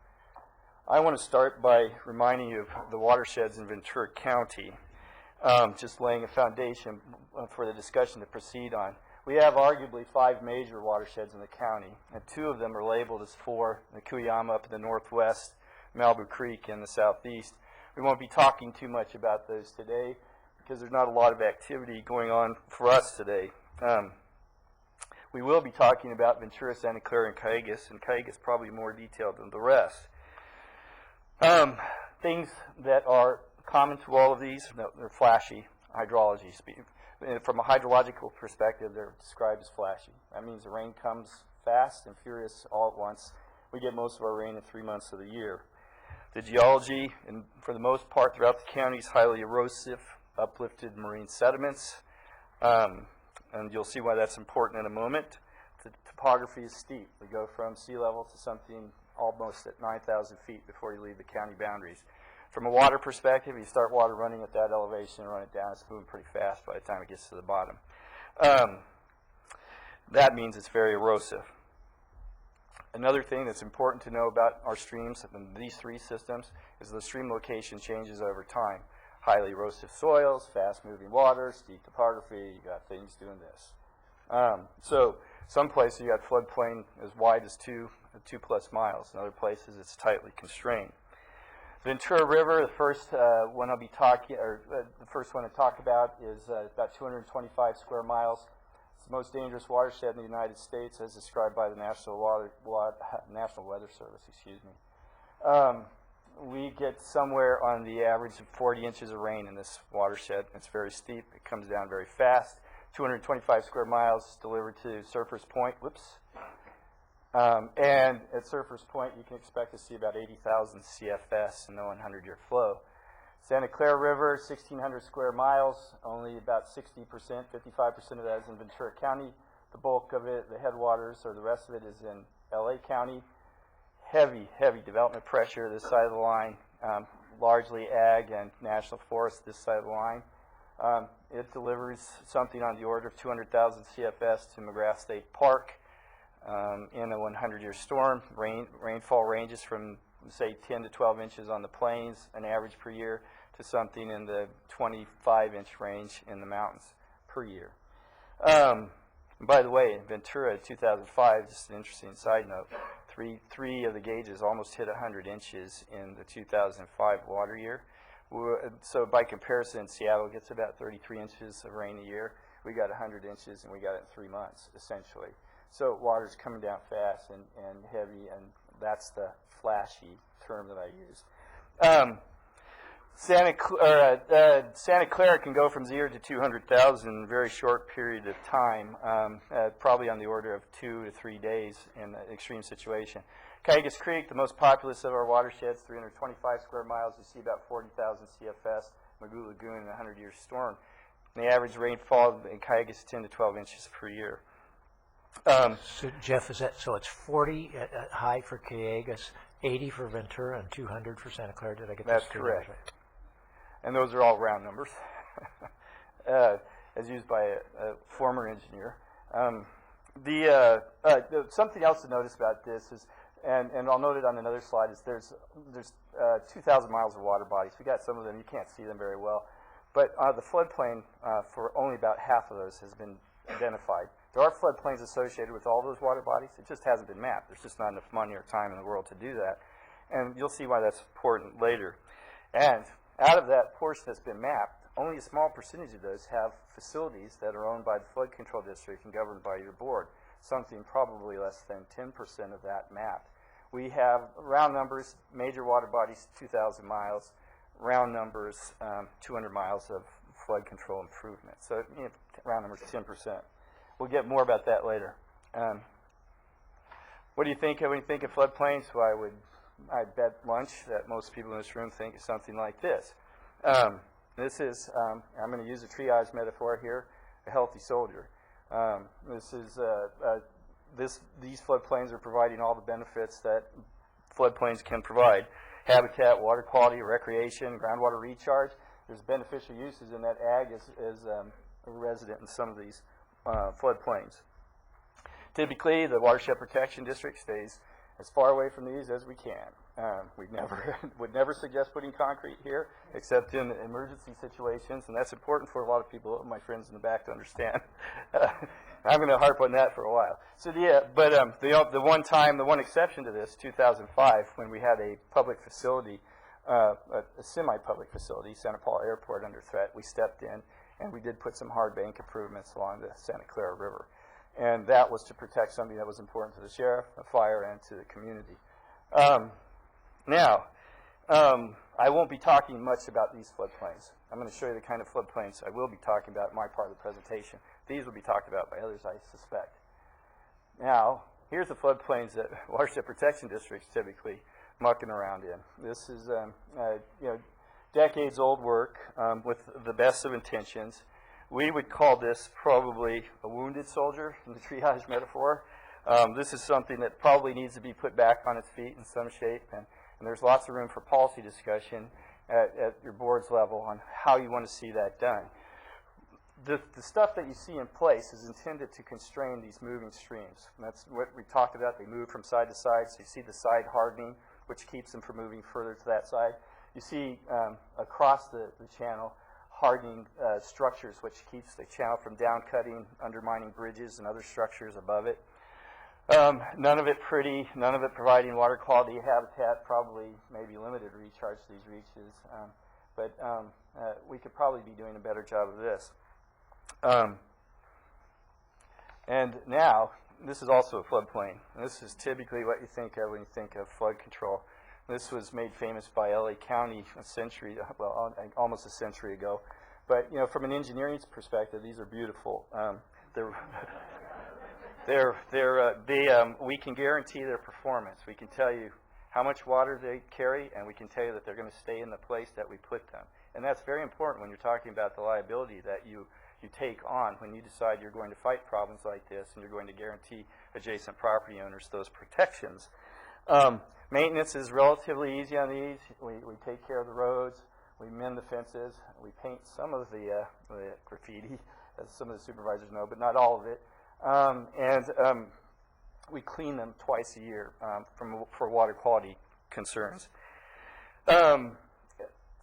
I want to start by reminding you of the watersheds in Ventura County, just laying a foundation for the discussion to proceed on. We have arguably 5 major watersheds in the county, and 2 of them are labeled as 4, the Cuyama up in the northwest, Malibu Creek in the southeast. We won't be talking too much about those today because there's not a lot of activity going on for us today. We will be talking about Ventura, Santa Clara, and Cayugas probably more detailed than the rest. Things that are common to all of these, they're flashy hydrology. From a hydrological perspective, they're described as flashy. That means the rain comes fast and furious all at once. We get most of our rain in 3 months of the year. The geology, and for the most part throughout the county, is highly erosive, uplifted marine sediments. And you'll see why that's important in a moment. The topography is steep. We go from sea level to something almost at 9,000 feet before you leave the county boundaries. From a water perspective, you start water running at that elevation and run it down. It's moving pretty fast by the time it gets to the bottom. That means it's very erosive. Another thing that's important to know about our streams and these 3 systems is the stream location changes over time. Highly erosive soils, fast-moving water, steep topography, you got things doing this. So some places you got floodplain as wide as 2+ miles. In other places it's tightly constrained. Ventura River, the first one I'll be talking, or the first one to talk about is about 225 square miles. It's the most dangerous watershed in the United States, as described by the National Weather Service. Excuse me. We get somewhere on the average of 40 inches of rain in this watershed. It's very steep. It comes down very fast. 225 square miles delivered to Surfers Point. Whoops. And at Surfers Point, you can expect to see about 80,000 CFS in the 100-year flow. Santa Clara River, 1,600 square miles, only about 60%, 55% of that is in Ventura County. The bulk of it, the headwaters, or the rest of it is in LA County. Heavy, heavy development pressure this side of the line, largely ag and national forest this side of the line. It delivers something on the order of 200,000 CFS to McGrath State Park in a 100-year storm. Rainfall ranges from, say, 10 to 12 inches on the plains, an average per year, to something in the 25-inch range in the mountains per year. And by the way, in Ventura in 2005, just an interesting side note, three of the gauges almost hit 100 inches in the 2005 water year. So by comparison, Seattle gets about 33 inches of rain a year. We got 100 inches, and we got it in 3 months, essentially. So water's coming down fast and heavy, and that's the flashy term that I use. Santa Clara can go from 0 to 200,000 in a very short period of time, probably on the order of 2 to 3 days in an extreme situation. Cayugas Creek, the most populous of our watersheds, 325 square miles. You see about 40,000 CFS. Magoo Lagoon in a 100-year storm. And the average rainfall in Cayugas is 10 to 12 inches per year. So Jeff, is that, so it's 40 high for Cayugas, 80 for Ventura, and 200 for Santa Clara? Did I get That's those two correct. numbers right? And those are all round numbers, as used by a former engineer. Something else to notice about this is, and I'll note it on another slide, is there's 2,000 miles of water bodies. We got some of them. You can't see them very well. But the floodplain for only about half of those has been identified. There are floodplains associated with all those water bodies. It just hasn't been mapped. There's just not enough money or time in the world to do that. And you'll see why that's important later. And out of that portion that's been mapped, only a small percentage of those have facilities that are owned by the flood control district and governed by your board. Something probably less than 10% of that mapped. We have round numbers, major water bodies, 2,000 miles, round numbers, 200 miles of flood control improvement. So round numbers, 10%. We'll get more about that later. What do you think when you think of floodplains? Well, I bet lunch that most people in this room think of something like this. This is, I'm going to use a triage metaphor here, a healthy soldier. These floodplains are providing all the benefits that floodplains can provide. Habitat, water quality, recreation, groundwater recharge. There's beneficial uses in that ag as a resident in some of these floodplains. Typically, the watershed protection district stays as far away from these as we can. We would never suggest putting concrete here, except in emergency situations, and that's important for a lot of people, my friends in the back, to understand. I'm going to harp on that for a while. So the one exception to this, 2005, when we had a public facility, a semi-public facility, Santa Paula Airport, under threat, we stepped in and we did put some hard bank improvements along the Santa Clara River. And that was to protect something that was important to the sheriff, the fire, and to the community. I won't be talking much about these floodplains. I'm going to show you the kind of floodplains I will be talking about in my part of the presentation. These will be talked about by others, I suspect. Now, here's the floodplains that watershed protection districts typically mucking around in. This is decades-old work with the best of intentions. We would call this probably a wounded soldier in the triage metaphor. This is something that probably needs to be put back on its feet in some shape, and there's lots of room for policy discussion at your board's level on how you want to see that done. The stuff that you see in place is intended to constrain these moving streams. And that's what we talked about. They move from side to side, so you see the side hardening, which keeps them from moving further to that side. You see across the channel hardening structures, which keeps the channel from down-cutting, undermining bridges and other structures above it. None of it pretty, none of it providing water quality habitat, probably maybe limited recharge to these reaches, but we could probably be doing a better job of this. And now, this is also a floodplain. And this is typically what you think of when you think of flood control. This was made famous by LA County almost a century ago. But from an engineering perspective, these are beautiful. We can guarantee their performance. We can tell you how much water they carry, and we can tell you that they're going to stay in the place that we put them. And that's very important when you're talking about the liability that you take on when you decide you're going to fight problems like this and you're going to guarantee adjacent property owners those protections. Maintenance is relatively easy on these. We take care of the roads. We mend the fences. We paint some of the graffiti, as some of the supervisors know, but not all of it. We clean them twice a year for water quality concerns.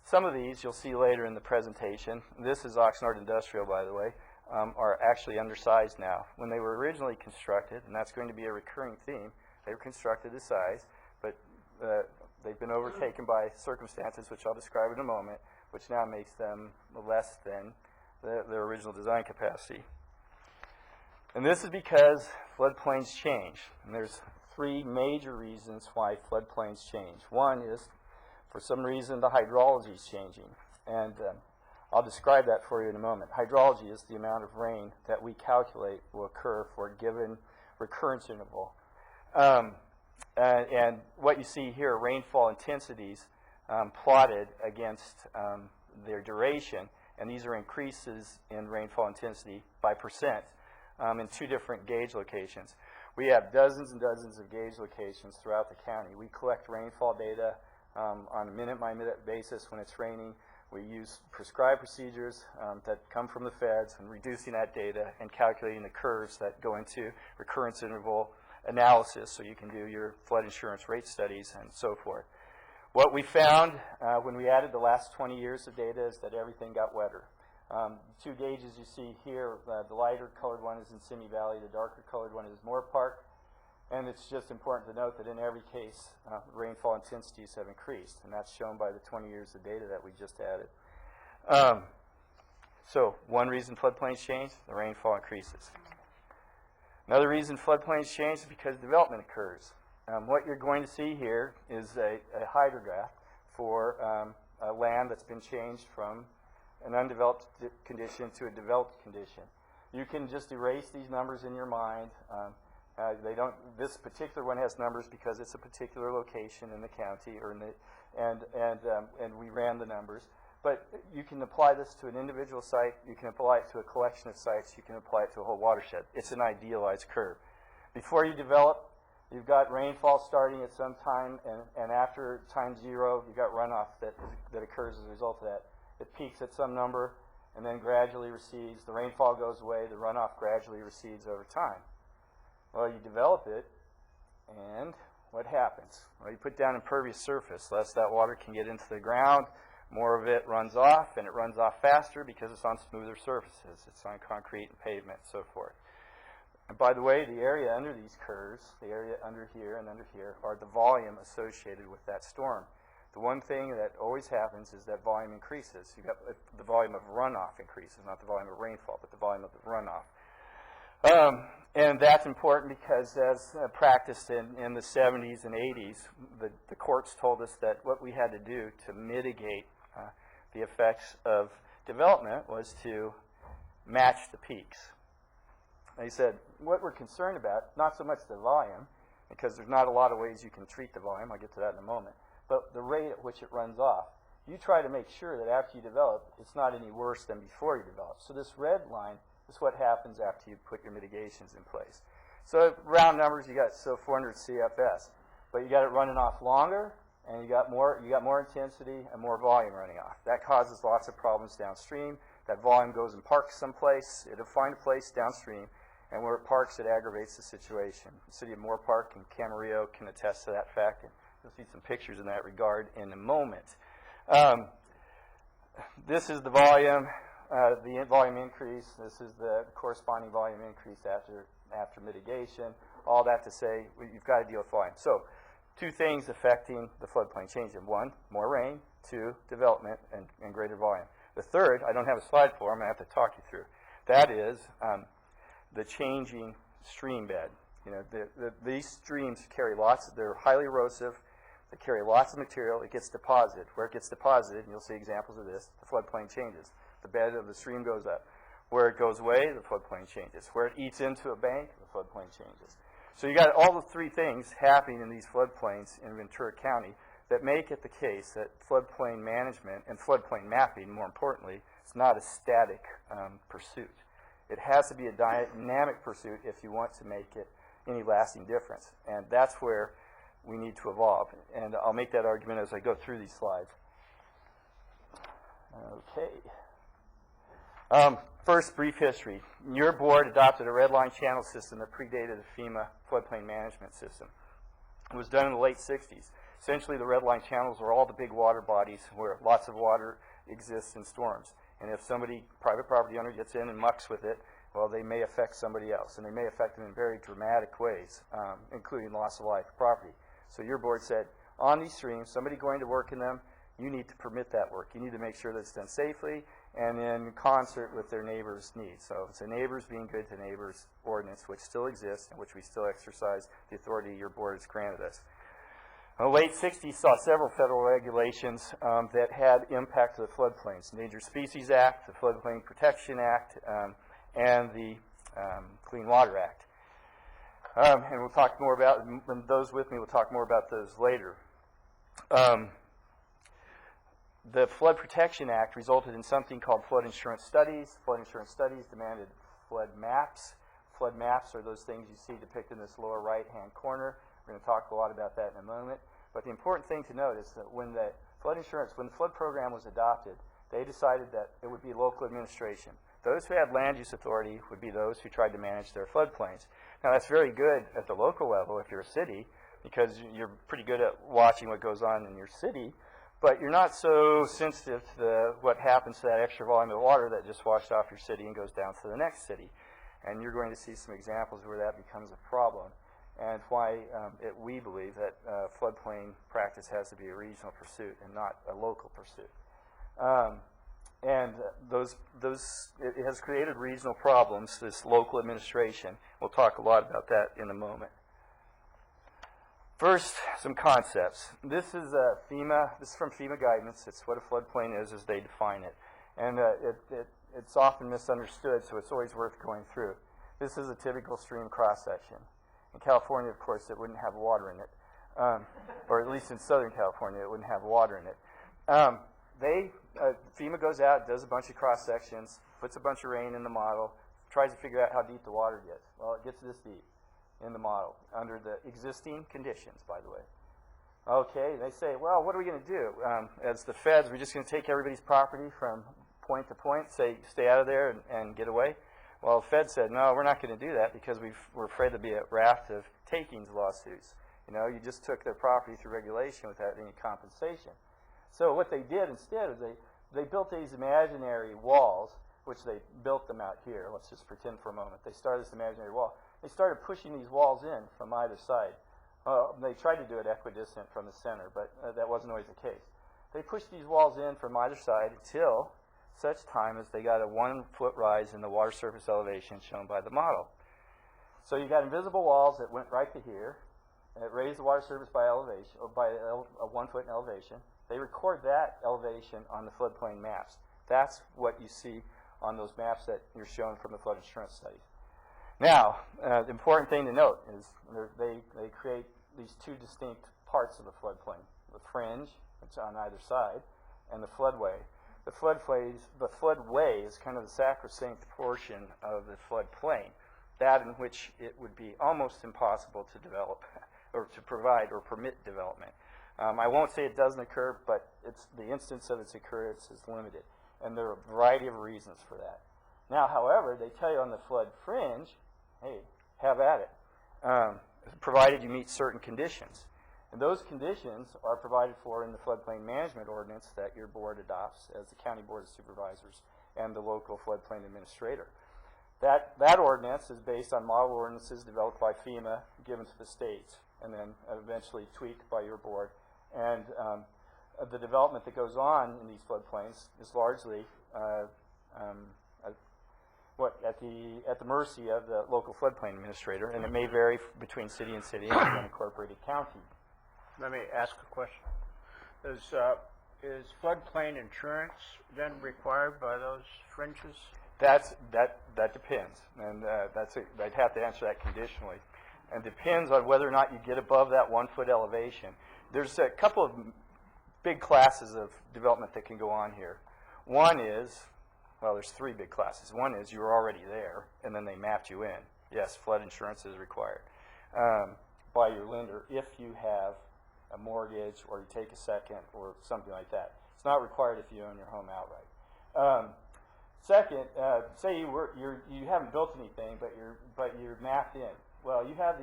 Some of these you'll see later in the presentation. This is Oxnard Industrial, by the way. are actually undersized now. When they were originally constructed, and that's going to be a recurring theme, they were constructed this size, but they've been overtaken by circumstances, which I'll describe in a moment, which now makes them less than their original design capacity. And this is because floodplains change. And there's three major reasons why floodplains change. One is, for some reason, the hydrology is changing. And I'll describe that for you in a moment. Hydrology is the amount of rain that we calculate will occur for a given recurrence interval. And what you see here are rainfall intensities plotted against their duration. And these are increases in rainfall intensity by percent in two different gauge locations. We have dozens and dozens of gauge locations throughout the county. We collect rainfall data on a minute-by-minute basis when it's raining. We use prescribed procedures that come from the feds and reducing that data and calculating the curves that go into recurrence interval analysis so you can do your flood insurance rate studies and so forth. What we found when we added the last 20 years of data is that everything got wetter. Two gauges you see here, the lighter colored one is in Simi Valley, the darker colored one is Moore Park. And it's just important to note that in every case, rainfall intensities have increased, and that's shown by the 20 years of data that we just added. So one reason floodplains change, the rainfall increases. Another reason floodplains change is because development occurs. What you're going to see here is a hydrograph for a land that's been changed from an undeveloped condition to a developed condition. You can just erase these numbers in your mind. They don't. This particular one has numbers because it's a particular location in the county, or in the, and we ran the numbers. But you can apply this to an individual site. You can apply it to a collection of sites. You can apply it to a whole watershed. It's an idealized curve. Before you develop, you've got rainfall starting at some time, and after time zero, you've got runoff that occurs as a result of that. It peaks at some number, and then gradually recedes. The rainfall goes away. The runoff gradually recedes over time. Well, you develop it, and what happens? Well, you put down impervious surface, less that water can get into the ground. More of it runs off, and it runs off faster because it's on smoother surfaces. It's on concrete and pavement and so forth. And by the way, the area under these curves, the area under here and under here, are the volume associated with that storm. The one thing that always happens is that volume increases. You've got the volume of runoff increases, not the volume of rainfall, but the volume of the runoff. And that's important because as practiced in the 70s and 80s, the courts told us that what we had to do to mitigate the effects of development was to match the peaks. They said, what we're concerned about, not so much the volume, because there's not a lot of ways you can treat the volume, I'll get to that in a moment, but the rate at which it runs off. You try to make sure that after you develop, it's not any worse than before you develop. So this red line is what happens after you put your mitigations in place. So round numbers, you got 400 CFS, but you got it running off longer, and you got more intensity and more volume running off. That causes lots of problems downstream. That volume goes and parks someplace. It'll find a place downstream, and where it parks, it aggravates the situation. The city of Moore Park and Camarillo can attest to that fact, and you'll see some pictures in that regard in a moment. This is the volume increase. This is the corresponding volume increase after mitigation. All that to say, you've got to deal with volume. So, two things affecting the floodplain changing. One, more rain. Two, development and greater volume. The third, I don't have a slide for, I'm going to have to talk you through. That is the changing stream bed. You know, these streams carry they're highly erosive. They carry lots of material. It gets deposited. Where it gets deposited, and you'll see examples of this, the floodplain changes. The bed of the stream goes up. Where it goes away, the floodplain changes. Where it eats into a bank, the floodplain changes. So you got all the three things happening in these floodplains in Ventura County that make it the case that floodplain management and floodplain mapping, more importantly, is not a static pursuit. It has to be a dynamic pursuit if you want to make it any lasting difference. And that's where we need to evolve. And I'll make that argument as I go through these slides. Okay. First, brief history. Your board adopted a red line channel system that predated the FEMA floodplain management system. It was done in the late 60s. Essentially, the red line channels are all the big water bodies where lots of water exists in storms. And if somebody, private property owner, gets in and mucks with it, well, they may affect somebody else, and they may affect them in very dramatic ways, including loss of life of property. So your board said, on these streams, somebody going to work in them, you need to permit that work. You need to make sure that it's done safely and in concert with their neighbors' needs. So it's a neighbors being good to neighbors ordinance, which still exists and which we still exercise the authority your board has granted us. The late 60s saw several federal regulations that had impact to the floodplains. Endangered Species Act, the Floodplain Protection Act, and the Clean Water Act. And we'll talk more about, and those with me will talk more about those later. The Flood Protection Act resulted in something called flood insurance studies. Flood insurance studies demanded flood maps. Flood maps are those things you see depicted in this lower right-hand corner. We're going to talk a lot about that in a moment. But the important thing to note is that when the flood program was adopted, they decided that it would be local administration. Those who had land use authority would be those who tried to manage their floodplains. Now, that's very good at the local level if you're a city, because you're pretty good at watching what goes on in your city, but you're not so sensitive to what happens to that extra volume of water that just washed off your city and goes down to the next city. And you're going to see some examples where that becomes a problem, and why we believe that floodplain practice has to be a regional pursuit and not a local pursuit. It has created regional problems, this local administration. We'll talk a lot about that in a moment. First, some concepts. This is FEMA. This is from FEMA guidance. It's what a floodplain is as they define it. And it's often misunderstood, so it's always worth going through. This is a typical stream cross-section. In California, of course, it wouldn't have water in it. Or at least in Southern California, it wouldn't have water in it. FEMA goes out, does a bunch of cross-sections, puts a bunch of rain in the model, tries to figure out how deep the water gets. Well, it gets this deep in the model, under the existing conditions, by the way. Okay, they say, well, what are we going to do? As the feds, we're just going to take everybody's property from point to point, say, stay out of there and get away? Well, the Fed said, no, we're not going to do that because we're afraid there'll be a raft of takings lawsuits. You know, you just took their property through regulation without any compensation. So what they did instead is they built these imaginary walls, which they built them out here. Let's just pretend for a moment. They started this imaginary wall. They started pushing these walls in from either side. They tried to do it equidistant from the center, but that wasn't always the case. They pushed these walls in from either side until such time as they got a 1 foot rise in the water surface elevation shown by the model. So you got invisible walls that went right to here. It raised the water surface by elevation, or by 1 foot in elevation. They record that elevation on the floodplain maps. That's what you see on those maps that you're shown from the flood insurance studies. Now, the important thing to note is they create these two distinct parts of the floodplain: the fringe, which is on either side, and the floodway. The floodway is kind of the sacrosanct portion of the floodplain, that in which it would be almost impossible to develop or to provide or permit development. I won't say it doesn't occur, but the instance of its occurrence is limited, and there are a variety of reasons for that. Now, however, they tell you on the flood fringe, hey, have at it, provided you meet certain conditions. And those conditions are provided for in the floodplain management ordinance that your board adopts as the County Board of Supervisors and the local floodplain administrator. That ordinance is based on model ordinances developed by FEMA, given to the states, and then eventually tweaked by your board. And the development that goes on in these floodplains is largely at the mercy of the local floodplain administrator, and it may vary between city and city and unincorporated county. Let me ask a question. Is floodplain insurance then required by those fringes? That depends, and I'd have to answer that conditionally. And depends on whether or not you get above that 1 foot elevation. There's a couple of big classes of development that can go on here. One is, well, there's 3 big classes. One is you're already there, and then they mapped you in. Yes, flood insurance is required by your lender if you have a mortgage or you take a second or something like that. It's not required if you own your home outright. Second, say you haven't built anything, but you're mapped in. Well, you have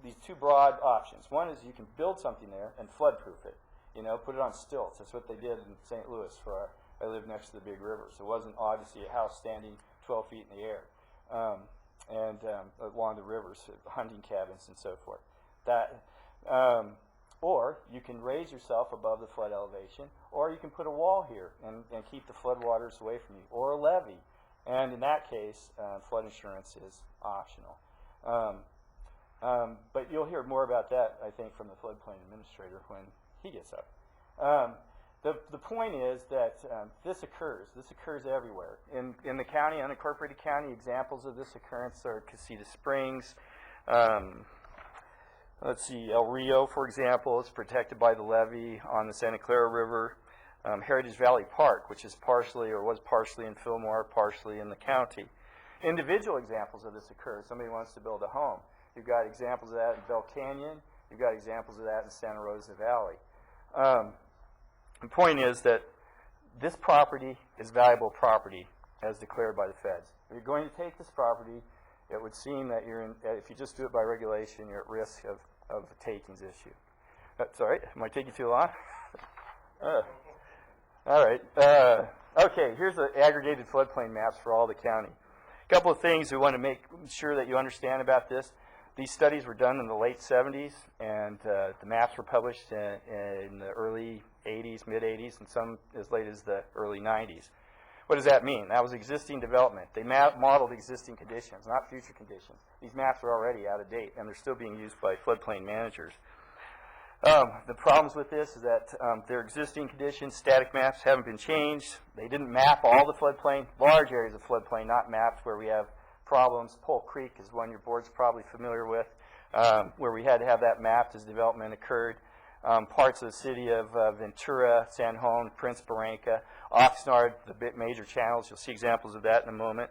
these 2 broad options. One is you can build something there and flood-proof it. You know, put it on stilts. That's what they did in St. Louis for I lived next to the big river, so it wasn't obviously a house standing 12 feet in the air, and along the rivers, hunting cabins and so forth. That, or you can raise yourself above the flood elevation, or you can put a wall here and keep the flood waters away from you, or a levee. And in that case, flood insurance is optional. But you'll hear more about that, I think, from the floodplain administrator when he gets up. The point is that this occurs. This occurs everywhere. In the county, unincorporated county, examples of this occurrence are Casita Springs. Let's see, El Rio, for example, is protected by the levee on the Santa Clara River. Heritage Valley Park, which is partially or was partially in Fillmore, partially in the county. Individual examples of this occur. Somebody wants to build a home. You've got examples of that in Bell Canyon. You've got examples of that in Santa Rosa Valley. The point is that this property is valuable property as declared by the feds. If you're going to take this property, it would seem that if you just do it by regulation, you're at risk of a takings issue. Sorry, am I taking too long? All right. Okay, here's the aggregated floodplain maps for all the county. A couple of things we want to make sure that you understand about this. These studies were done in the late 70s, and the maps were published in the early 80s, mid-80s, and some as late as the early 90s. What does that mean? That was existing development. They modeled existing conditions, not future conditions. These maps are already out of date, and they're still being used by floodplain managers. The problems with this is that their existing conditions, static maps, haven't been changed. They didn't map all the floodplain, large areas of floodplain, not maps where we have problems. Pole Creek is one your board's probably familiar with, where we had to have that mapped as development occurred. Parts of the city of Ventura, San Juan, Prince Barranca, Oxnard, the major channels. You'll see examples of that in a moment.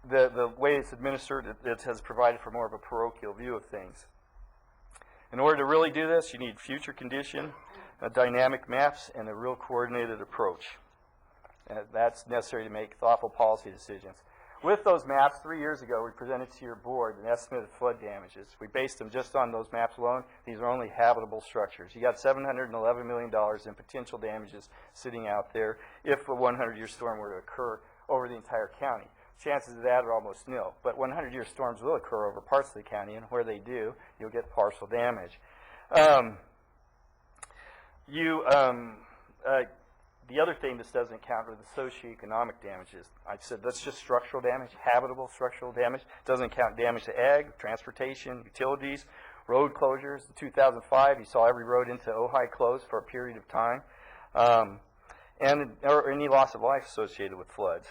The way it's administered, it has provided for more of a parochial view of things. In order to really do this, you need future condition, dynamic maps, and a real coordinated approach. That's necessary to make thoughtful policy decisions. With those maps, 3 years ago, we presented to your board an estimate of flood damages. We based them just on those maps alone. These are only habitable structures. You got $711 million in potential damages sitting out there if a 100-year storm were to occur over the entire county. Chances of that are almost nil. But 100-year storms will occur over parts of the county, and where they do, you'll get partial damage. The other thing this doesn't count are the socioeconomic damages. I said that's just structural damage, habitable structural damage. Doesn't count damage to ag, transportation, utilities, road closures. In 2005, you saw every road into Ojai closed for a period of time, or any loss of life associated with floods.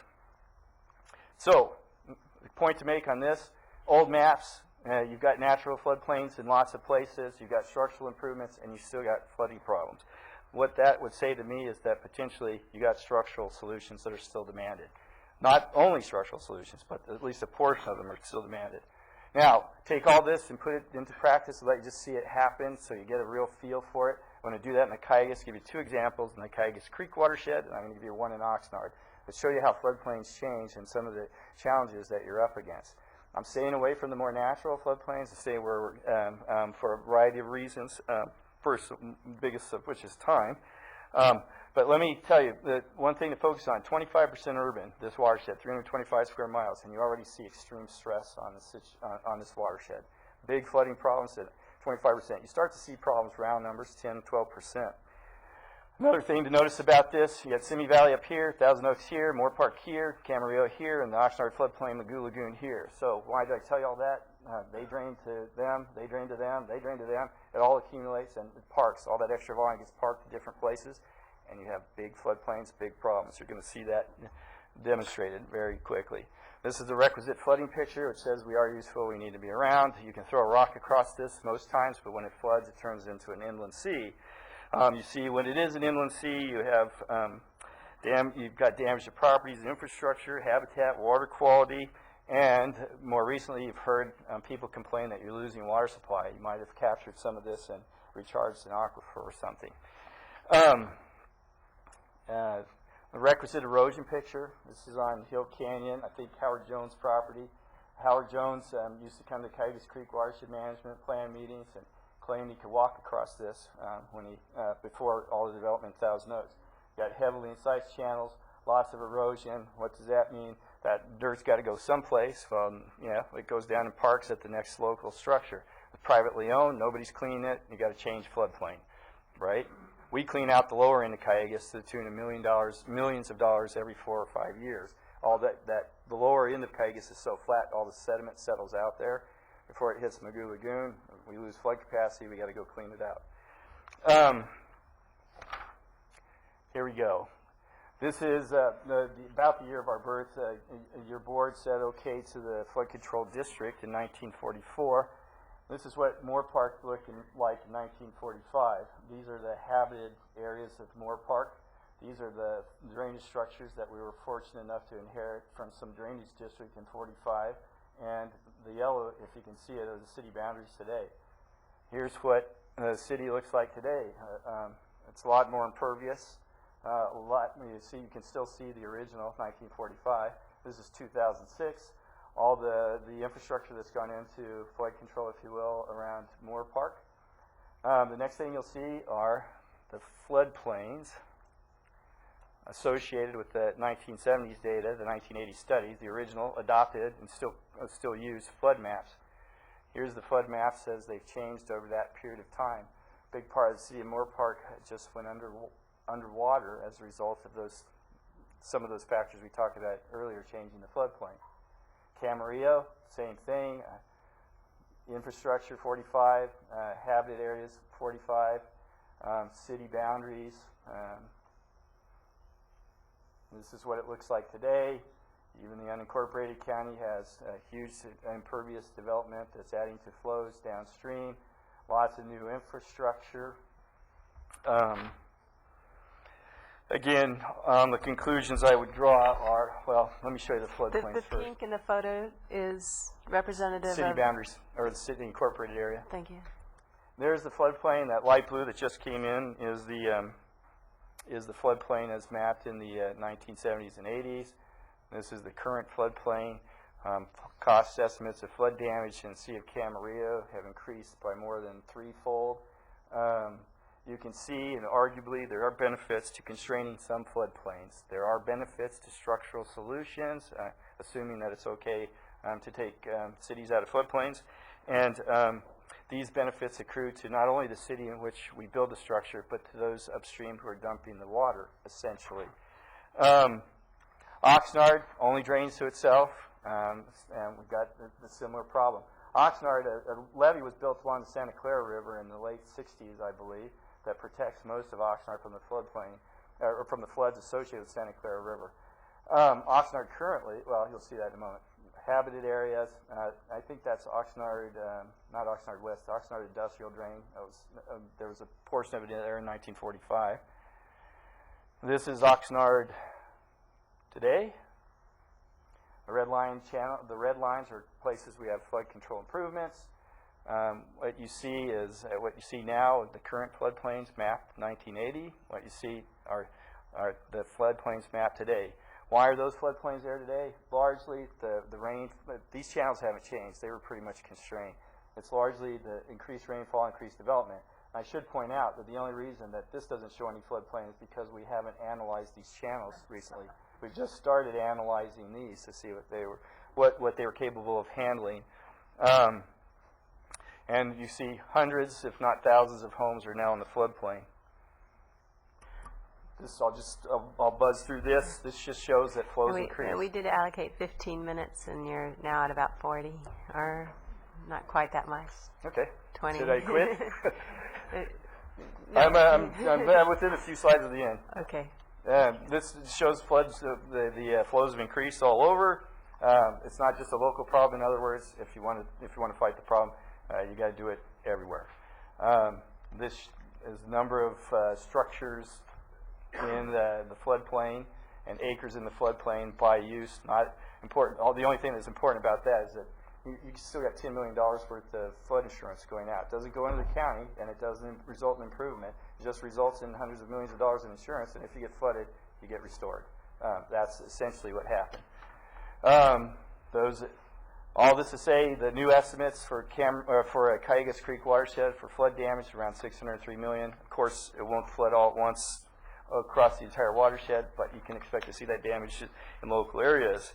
So, the point to make on this, old maps, you've got natural floodplains in lots of places, you've got structural improvements, and you still got flooding problems. What that would say to me is that potentially you got structural solutions that are still demanded. Not only structural solutions, but at least a portion of them are still demanded. Now, take all this and put it into practice and let you just see it happen so you get a real feel for it. I'm going to do that in the Cayugas, give you two examples in the Cayugas Creek watershed, and I'm going to give you one in Oxnard. To show you how floodplains change and some of the challenges that you're up against. I'm staying away from the more natural floodplains, for a variety of reasons. First, biggest of which is time. But let me tell you, the one thing to focus on, 25% urban, this watershed, 325 square miles, and you already see extreme stress on this watershed. Big flooding problems at 25%. You start to see problems, round numbers, 10, 12%. Another thing to notice about this, you got Simi Valley up here, Thousand Oaks here, Moore Park here, Camarillo here, and the Oxnard floodplain, Magoo Lagoon here. So why did I tell you all that? They drain to them, they drain to them, they drain to them. It all accumulates and it parks. All that extra volume gets parked in different places, and you have big floodplains, big problems. You're going to see that demonstrated very quickly. This is the requisite flooding picture, which says we are useful, we need to be around. You can throw a rock across this most times, but when it floods, it turns into an inland sea. You see, when it is an inland sea, you have you've got damage to properties and infrastructure, habitat, water quality, and more recently, you've heard people complain that you're losing water supply. You might have captured some of this and recharged an aquifer or something. The requisite erosion picture. This is on Hill Canyon, I think Howard Jones' property. Howard Jones used to come to Cayugas Creek Watershed Management Plan meetings and claimed he could walk across this when he before all the development in Thousand Oaks. Got heavily incised channels, lots of erosion. What does that mean? That dirt's got to go someplace. It goes down in parks at the next local structure. It's privately owned. Nobody's cleaning it. You got to change floodplain, right? We clean out the lower end of Cayugas to the tune of millions of dollars every 4 or 5 years. All the lower end of Cayugas is so flat, all the sediment settles out there. Before it hits Magoo Lagoon, we lose flood capacity. We got to go clean it out. Here we go. This is about the year of our birth. Your board said okay to the flood control district in 1944. This is what Moore Park looked like in 1945. These are the habited areas of Moore Park. These are the drainage structures that we were fortunate enough to inherit from some drainage district in 45. And the yellow, if you can see it, are the city boundaries today. Here's what the city looks like today. It's a lot more impervious. You can still see the original 1945. This is 2006. All the infrastructure that's gone into flood control, if you will, around Moore Park. The next thing you'll see are the floodplains associated with the 1970s data, the 1980 studies, the original adopted and still used flood maps. Here's the flood maps as they've changed over that period of time. Big part of the city of Moore Park just went underwater as a result of some of those factors we talked about earlier, changing the floodplain. Camarillo, same thing. Infrastructure, 45. Habited areas, 45. City boundaries. This is what it looks like today. Even the unincorporated county has a huge impervious development that's adding to flows downstream. Lots of new infrastructure. Again, the conclusions I would draw are, well, let me show you the floodplains The first. pink in the photo is representative City of... boundaries, or the city incorporated area. Thank you. There's the floodplain. That light blue that just came in is the floodplain as mapped in the 1970s and 80s. This is the current floodplain. Cost estimates of flood damage in the Sea of Camarillo have increased by more than threefold. You can see, and arguably, there are benefits to constraining some floodplains. There are benefits to structural solutions, assuming that it's okay to take cities out of floodplains. And these benefits accrue to not only the city in which we build the structure, but to those upstream who are dumping the water, essentially. Oxnard only drains to itself, and we've got the similar problem. Oxnard, a levee was built along the Santa Clara River in the late 60s, I believe, that protects most of Oxnard from the floodplain, or from the floods associated with Santa Clara River. Oxnard currently, well, you'll see that in a moment, habited areas. I think that's Oxnard, not Oxnard West, Oxnard Industrial Drain. There was a portion of it there in 1945. This is Oxnard today. The red lines are places we have flood control improvements. What you see now, the current floodplains mapped 1980. What you see are the floodplains mapped today. Why are those floodplains there today? Largely, the rain. These channels haven't changed. They were pretty much constrained. It's largely the increased rainfall, increased development. I should point out that the only reason that this doesn't show any floodplain is because we haven't analyzed these channels recently. We've just started analyzing these to see what they were capable of handling. And you see hundreds, if not thousands, of homes are now in the floodplain. I'll buzz through this. This just shows that flows increase. We did allocate 15 minutes, and you're now at about 40, or not quite that much. Okay. 20. Should I quit? No. I'm within a few slides of the end. Okay. This shows floods. The flows have increased all over. It's not just a local problem. In other words, if you want to fight the problem, you got to do it everywhere. This is the number of structures in the floodplain and acres in the floodplain by use. Not important. The only thing that's important about that is that you still got $10 million worth of flood insurance going out. It doesn't go into the county, and it doesn't result in improvement. It just results in hundreds of millions of dollars in insurance, and if you get flooded, you get restored. That's essentially what happened. All this to say, the new estimates for Cayugas Creek watershed for flood damage around $603 million. Of course, it won't flood all at once across the entire watershed, but you can expect to see that damage in local areas.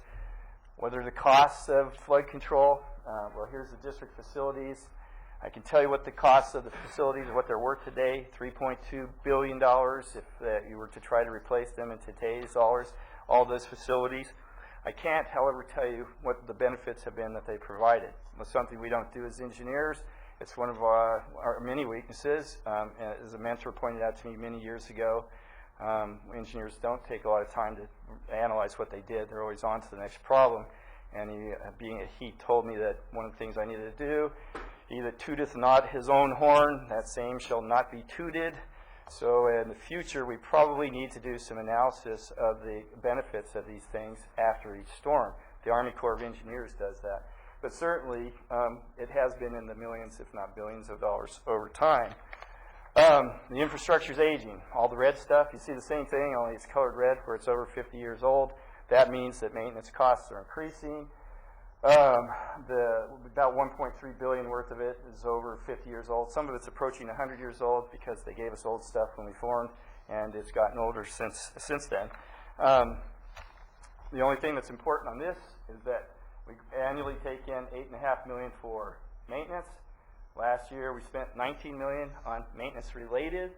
What are the costs of flood control? Well, here's the district facilities. I can tell you what the costs of the facilities, what they're worth today, $3.2 billion if you were to try to replace them in today's dollars, all those facilities. I can't, however, tell you what the benefits have been that they provided. It's something we don't do as engineers. It's one of our many weaknesses. As a mentor pointed out to me many years ago, engineers don't take a lot of time to analyze what they did. They're always on to the next problem. And he told me that one of the things I needed to do, he that tooteth not his own horn, that same shall not be tooted. So in the future, we probably need to do some analysis of the benefits of these things after each storm. The Army Corps of Engineers does that. But certainly, it has been in the millions, if not billions of dollars over time. The infrastructure is aging. All the red stuff, you see the same thing, only it's colored red where it's over 50 years old. That means that maintenance costs are increasing. About $1.3 billion worth of it is over 50 years old. Some of it's approaching 100 years old because they gave us old stuff when we formed, and it's gotten older since then. The only thing that's important on this is that we annually take in $8.5 million for maintenance. Last year we spent $19 million on maintenance-related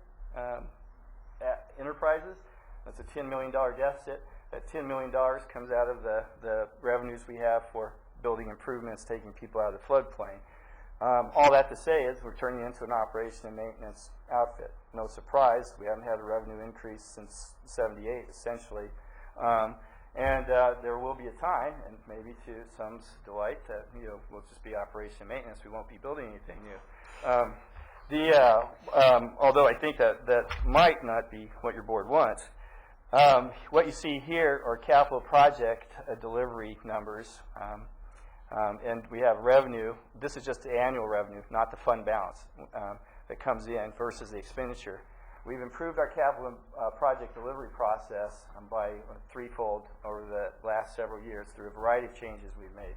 enterprises. That's a $10 million deficit. That $10 million comes out of the revenues we have for building improvements, taking people out of the floodplain. All that to say is we're turning into an operation and maintenance outfit. No surprise, we haven't had a revenue increase since '78, essentially. There will be a time, and maybe to some's delight, that we'll just be operation and maintenance. We won't be building anything new. Although I think that might not be what your board wants. What you see here are capital project delivery numbers. And we have revenue. This is just the annual revenue, not the fund balance that comes in versus the expenditure. We've improved our capital project delivery process by threefold over the last several years through a variety of changes we've made.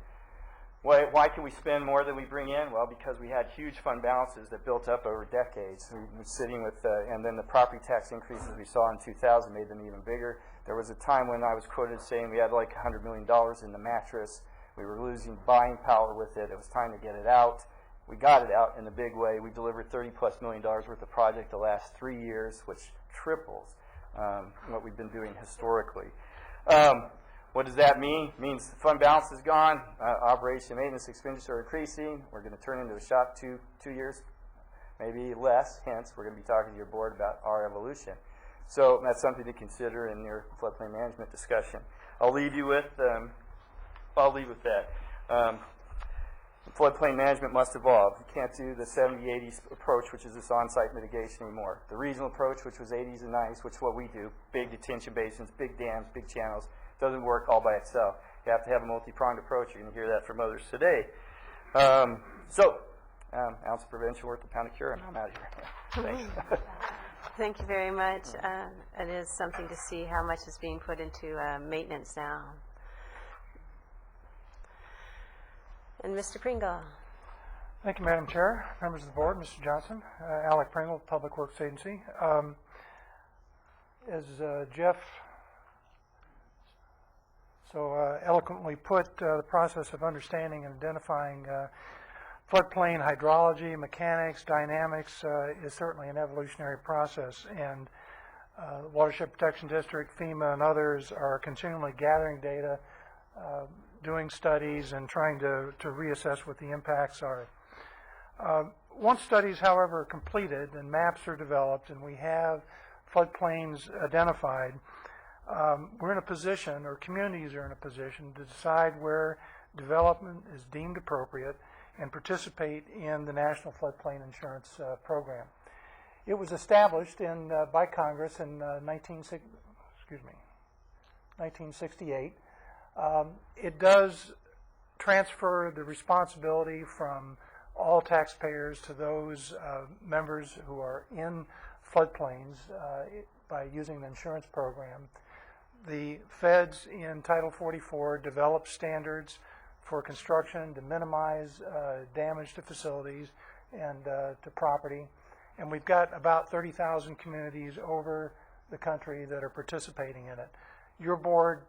Why can we spend more than we bring in? Well, because we had huge fund balances that built up over decades. We were sitting with, and then the property tax increases we saw in 2000 made them even bigger. There was a time when I was quoted saying we had like $100 million in the mattress. We were losing buying power with it. It was time to get it out. We got it out in a big way. We delivered $30+ million worth of project the last 3 years, which triples what we've been doing historically. What does that mean? It means the fund balance is gone. Operation and maintenance expenditure are increasing. We're going to turn into a shop 2 years, maybe less. Hence, we're going to be talking to your board about our evolution. So that's something to consider in your floodplain management discussion. I'll leave with that. Floodplain management must evolve. You can't do the 70-80s approach, which is this on-site mitigation anymore. The regional approach, which was 80s and 90s, which is what we do, big detention basins, big dams, big channels, doesn't work all by itself. You have to have a multi-pronged approach. You're going to hear that from others today. Ounce of prevention worth a pound of cure, and I'm out of here. Thanks. Thank you very much. It is something to see how much is being put into maintenance now. And Mr. Pringle. Thank you, Madam Chair, members of the board, Mr. Johnson. Alec Pringle, Public Works Agency. As Jeff so eloquently put, the process of understanding and identifying floodplain hydrology, mechanics, dynamics is certainly an evolutionary process, and Watershed Protection District, FEMA, and others are continually gathering data, doing studies, and trying to reassess what the impacts are. Once studies, however, are completed and maps are developed and we have floodplains identified, we're in a position, or communities are in a position, to decide where development is deemed appropriate and participate in the National Floodplain Insurance Program. It was established by Congress in 1968. It does transfer the responsibility from all taxpayers to those members who are in floodplains by using the insurance program. The feds in Title 44 develop standards for construction to minimize damage to facilities and to property. And we've got about 30,000 communities over the country that are participating in it. Your board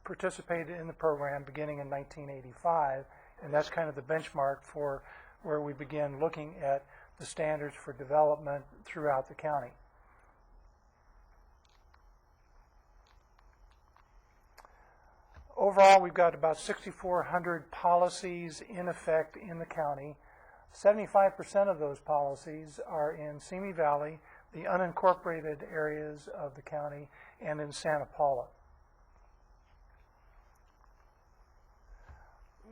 participated in the program beginning in 1985, and that's kind of the benchmark for where we began looking at the standards for development throughout the county. Overall, we've got about 6,400 policies in effect in the county. 75% of those policies are in Simi Valley, the unincorporated areas of the county, and in Santa Paula.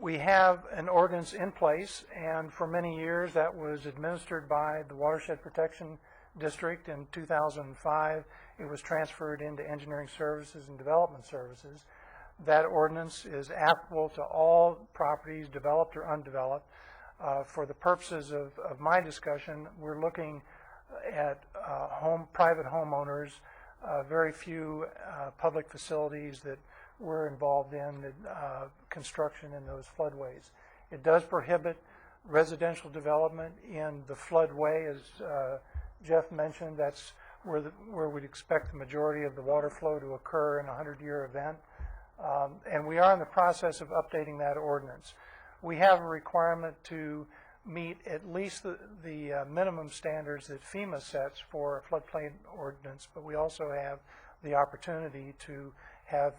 We have an ordinance in place, and for many years that was administered by the Watershed Protection District. In 2005, it was transferred into Engineering Services and Development Services. That ordinance is applicable to all properties, developed or undeveloped. For the purposes of my discussion, we're looking at private homeowners, very few public facilities that we're involved in construction in those floodways. It does prohibit residential development in the floodway, as Jeff mentioned. That's where we'd expect the majority of the water flow to occur in a 100-year event. And we are in the process of updating that ordinance. We have a requirement to meet at least the minimum standards that FEMA sets for a floodplain ordinance, but we also have the opportunity to have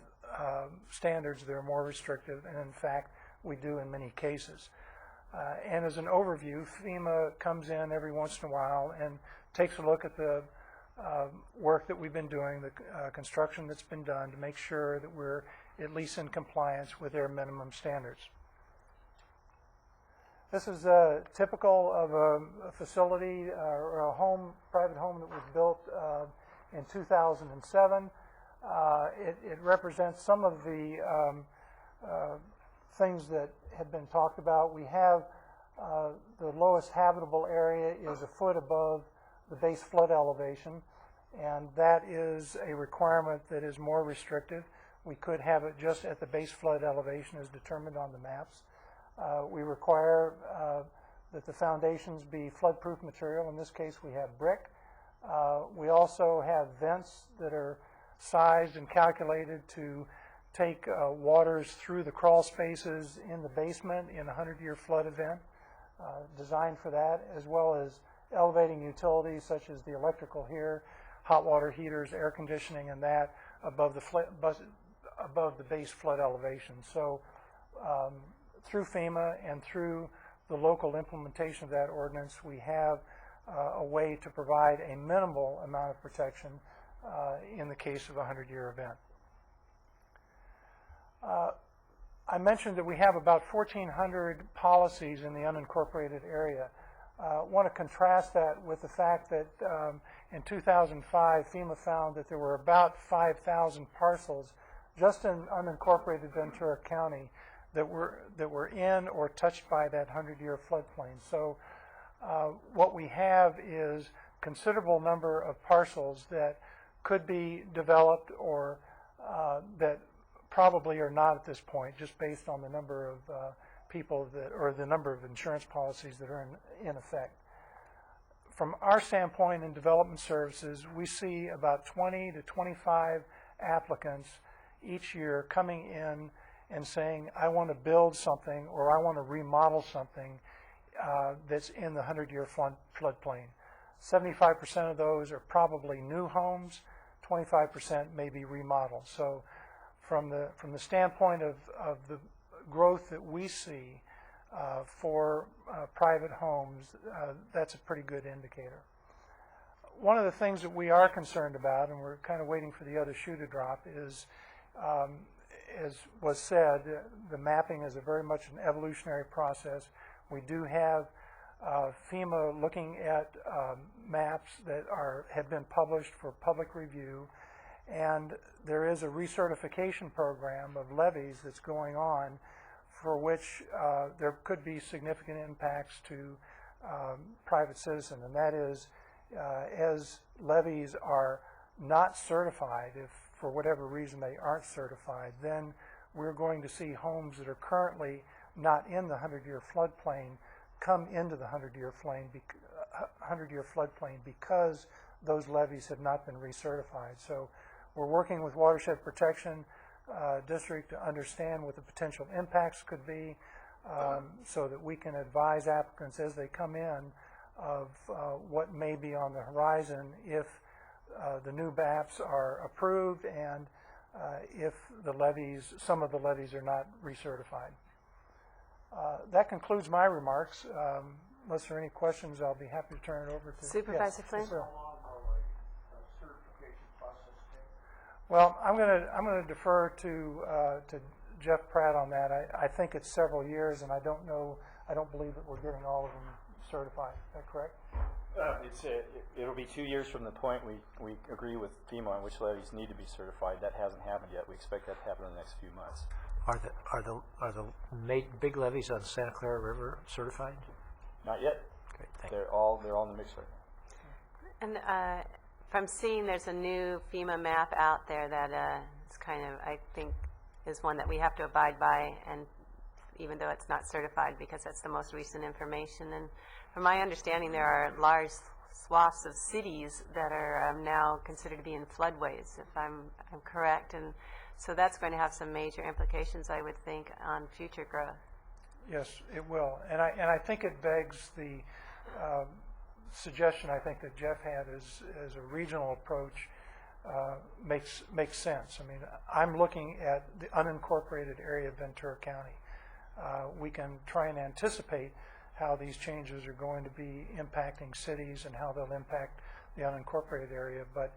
standards that are more restrictive, and in fact, we do in many cases. And as an overview, FEMA comes in every once in a while and takes a look at the work that we've been doing, the construction that's been done, to make sure that we're at least in compliance with their minimum standards. This is typical of a facility or a private home that was built in 2007. It represents some of the things that have been talked about. We have the lowest habitable area is a foot above the base flood elevation, and that is a requirement that is more restrictive. We could have it just at the base flood elevation as determined on the maps. We require that the foundations be flood-proof material. In this case, we have brick. We also have vents that are sized and calculated to take waters through the crawl spaces in the basement in a 100-year flood event, designed for that, as well as elevating utilities such as the electrical here, hot water heaters, air conditioning, and that above the base flood elevation. So through FEMA and through the local implementation of that ordinance, we have a way to provide a minimal amount of protection in the case of a 100-year event. I mentioned that we have about 1,400 policies in the unincorporated area. I want to contrast that with the fact that in 2005, FEMA found that there were about 5,000 parcels just in unincorporated Ventura County that were in or touched by that 100-year floodplain. So what we have is considerable number of parcels that could be developed or that probably are not at this point, just based on the number of people that, or the number of insurance policies that are in effect. From our standpoint in development services, we see about 20 to 25 applicants each year coming in and saying, I want to build something or I want to remodel something that's in the 100-year floodplain. 75% of those are probably new homes, 25% may be remodeled. So from the standpoint of the growth that we see for private homes, that's a pretty good indicator. One of the things that we are concerned about, and we're kind of waiting for the other shoe to drop, is, as was said, the mapping is very much an evolutionary process. We do have FEMA looking at maps that have been published for public review, and there is a recertification program of levees that's going on for which there could be significant impacts to private citizen, and that is as levees are not certified, if for whatever reason they aren't certified, then we're going to see homes that are currently not in the 100-year floodplain come into the 100-year floodplain because those levees have not been recertified. So we're working with Watershed Protection District to understand what the potential impacts could be, so that we can advise applicants as they come in of what may be on the horizon if the new BAPs are approved and if the levees, some of the levees are not recertified. That concludes my remarks. Unless there are any questions, I'll be happy to turn it over to Supervisor Flynn. Yes, sir. Well, I'm going to defer to Jeff Pratt on that. I think it's several years, and I don't believe that we're getting all of them certified. Is that correct? It'll be 2 years from the point we agree with FEMA on which levees need to be certified. That hasn't happened yet. We expect that to happen in the next few months. Are the big levees on Santa Clara River certified? Not yet. Great, thank They're all in the mix right now. And if I'm seeing there's a new FEMA map out there that is kind of, I think, is one that we have to abide by, and even though it's not certified because that's the most recent information. And from my understanding, there are large swaths of cities that are now considered to be in floodways, if I'm correct. And so that's going to have some major implications, I would think, on future growth. Yes, it will. And I think it begs the suggestion I think that Jeff had as a regional approach makes sense. I mean, I'm looking at the unincorporated area of Ventura County. We can try and anticipate how these changes are going to be impacting cities and how they'll impact the unincorporated area, but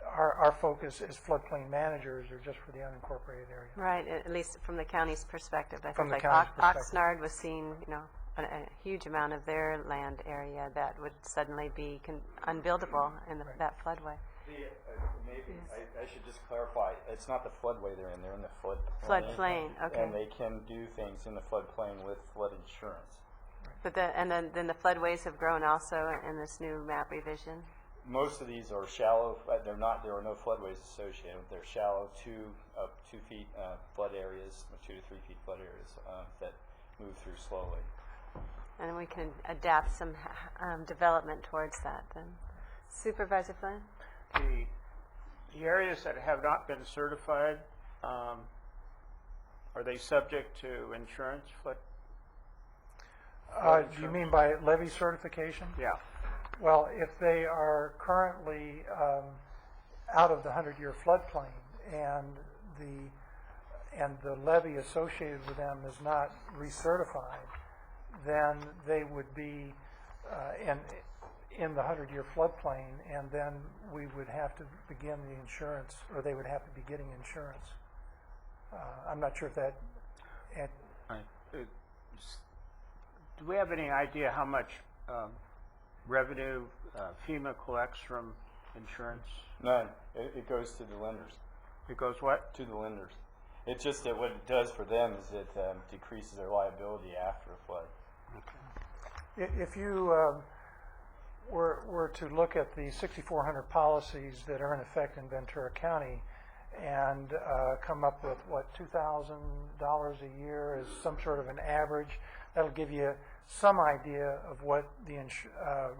our focus as floodplain managers are just for the unincorporated area. Right, at least from the county's perspective. I From think the like county's perspective. Oxnard was seeing, a huge amount of their land area that would suddenly be unbuildable in that floodway. Maybe I should just clarify. It's not the floodway they're in the floodplain. Floodplain, okay. And they can do things in the floodplain with flood insurance. But then the floodways have grown also in this new map revision. Most of these are shallow. There are no floodways associated. They're shallow 2 feet flood areas, 2 to 3 feet flood areas that move through slowly. And we can adapt some development towards that then. Supervisor Flynn? The areas that have not been certified, are they subject to insurance? Do you mean by levy certification? Yeah. Well, if they are currently out of the 100-year floodplain and the levy associated with them is not recertified, then they would be in the 100-year floodplain, and then we would have to begin the insurance, or they would have to be getting insurance. I'm not sure if that... Do we have any idea how much revenue FEMA collects from insurance? None. It goes to the lenders. It goes what? To the lenders. It's just that what it does for them is it decreases their liability after a flood. Okay. If you were to look at the 6,400 policies that are in effect in Ventura County and come up with, what, $2,000 a year as some sort of an average, that'll give you some idea of what the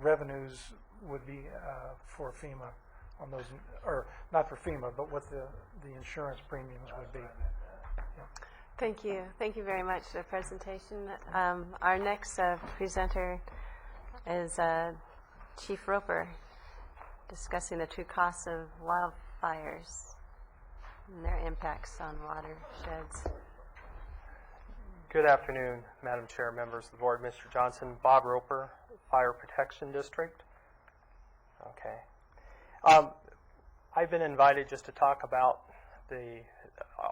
revenues would be for FEMA on those, or not for FEMA, but what the insurance premiums would be. Yeah. Thank you. Thank you very much for the presentation. Our next presenter is Chief Roper, discussing the true costs of wildfires and their impacts on watersheds. Good afternoon, Madam Chair, members of the board, Mr. Johnson. Bob Roper, Fire Protection District. Okay. I've been invited just to talk about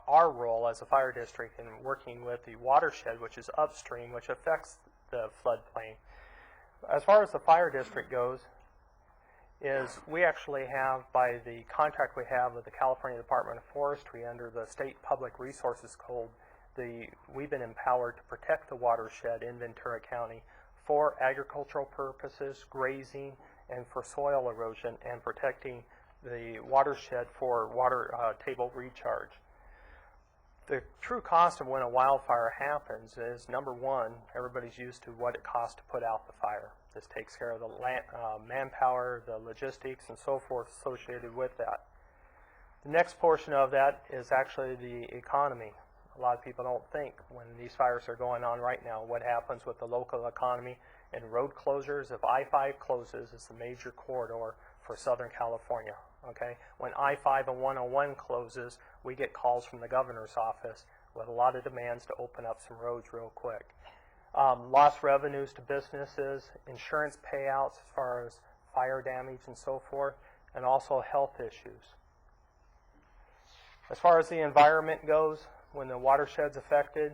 our role as a fire district in working with the watershed, which is upstream, which affects the floodplain. As far as the fire district goes, is we actually have, by the contract we have with the California Department of Forestry under the State Public Resources Code, we've been empowered to protect the watershed in Ventura County for agricultural purposes, grazing, and for soil erosion, and protecting the watershed for water table recharge. The true cost of when a wildfire happens is, number one, everybody's used to what it costs to put out the fire. This takes care of the manpower, the logistics, and so forth associated with that. The next portion of that is actually the economy. A lot of people don't think when these fires are going on right now what happens with the local economy and road closures. If I-5 closes, it's a major corridor for Southern California. Okay, when I-5 and 101 closes, we get calls from the governor's office with a lot of demands to open up some roads real quick. Lost revenues to businesses, insurance payouts as far as fire damage and so forth, and also health issues. As far as the environment goes, when the watershed's affected,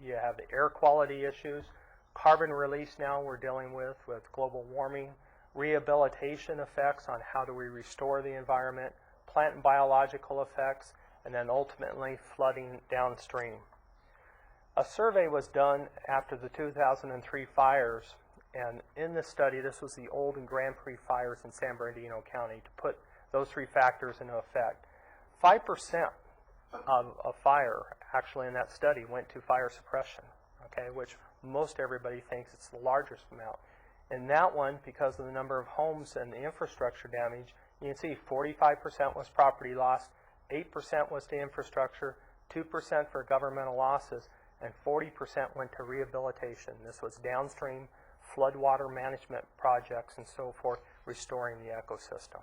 you have the air quality issues, carbon release now we're dealing with global warming, rehabilitation effects on how do we restore the environment, plant and biological effects, and then ultimately flooding downstream. A survey was done after the 2003 fires, and in this study, this was the Old and Grand Prix fires in San Bernardino County, to put those three factors into effect. 5% of fire actually in that study went to fire suppression, okay, which most everybody thinks it's the largest amount. In that one, because of the number of homes and the infrastructure damage, you can see 45% was property loss, 8% was to infrastructure, 2% for governmental losses, and 40% went to rehabilitation. This was downstream floodwater management projects and so forth, restoring the ecosystem.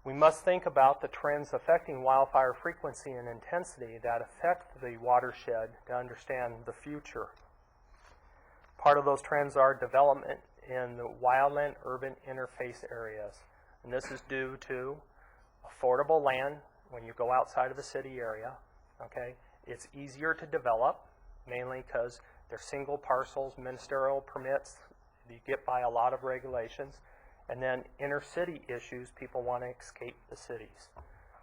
We must think about the trends affecting wildfire frequency and intensity that affect the watershed to understand the future. Part of those trends are development in the wildland-urban interface areas. And this is due to affordable land when you go outside of the city area. Okay, it's easier to develop, mainly because they're single parcels, ministerial permits. You get by a lot of regulations. And then inner city issues, people want to escape the cities.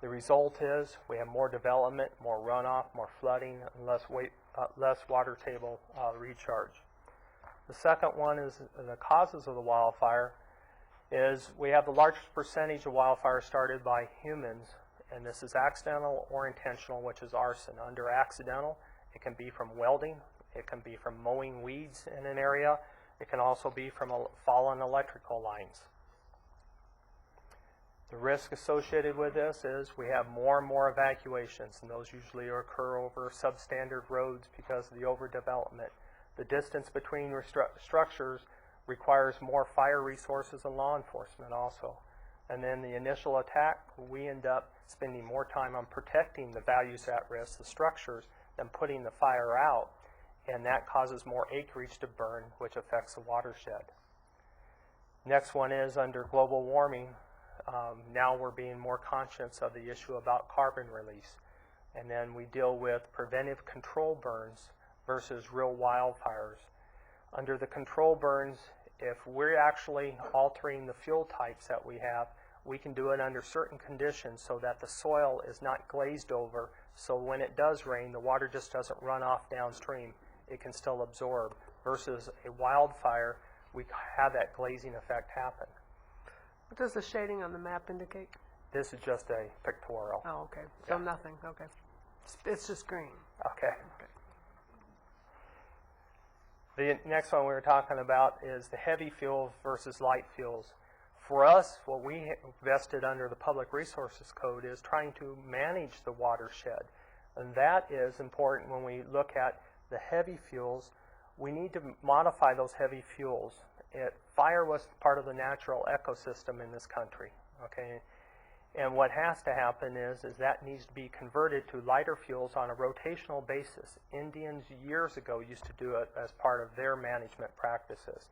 The result is we have more development, more runoff, more flooding, and less water table recharge. The second one is the causes of the wildfire is we have the largest percentage of wildfires started by humans, and this is accidental or intentional, which is arson. Under accidental, it can be from welding, it can be from mowing weeds in an area, it can also be from fallen electrical lines. The risk associated with this is we have more and more evacuations, and those usually occur over substandard roads because of the overdevelopment. The distance between structures requires more fire resources and law enforcement also. And then the initial attack, we end up spending more time on protecting the values at risk, the structures, than putting the fire out. And that causes more acreage to burn, which affects the watershed. Next one is under global warming. Now we're being more conscious of the issue about carbon release. And then we deal with preventive control burns versus real wildfires. Under the control burns, if we're actually altering the fuel types that we have, we can do it under certain conditions so that the soil is not glazed over, so when it does rain, the water just doesn't run off downstream. It can still absorb. Versus a wildfire, we have that glazing effect happen. What does the shading on the map indicate? This is just a pictorial. Oh, okay. So Yeah. nothing. Okay. It's just green. Okay. The next one we were talking about is the heavy fuels versus light fuels. For us, what we vested under the Public Resources Code is trying to manage the watershed. And that is important when we look at the heavy fuels. We need to modify those heavy fuels. Fire was part of the natural ecosystem in this country. Okay? And what has to happen is that needs to be converted to lighter fuels on a rotational basis. Indians years ago used to do it as part of their management practices.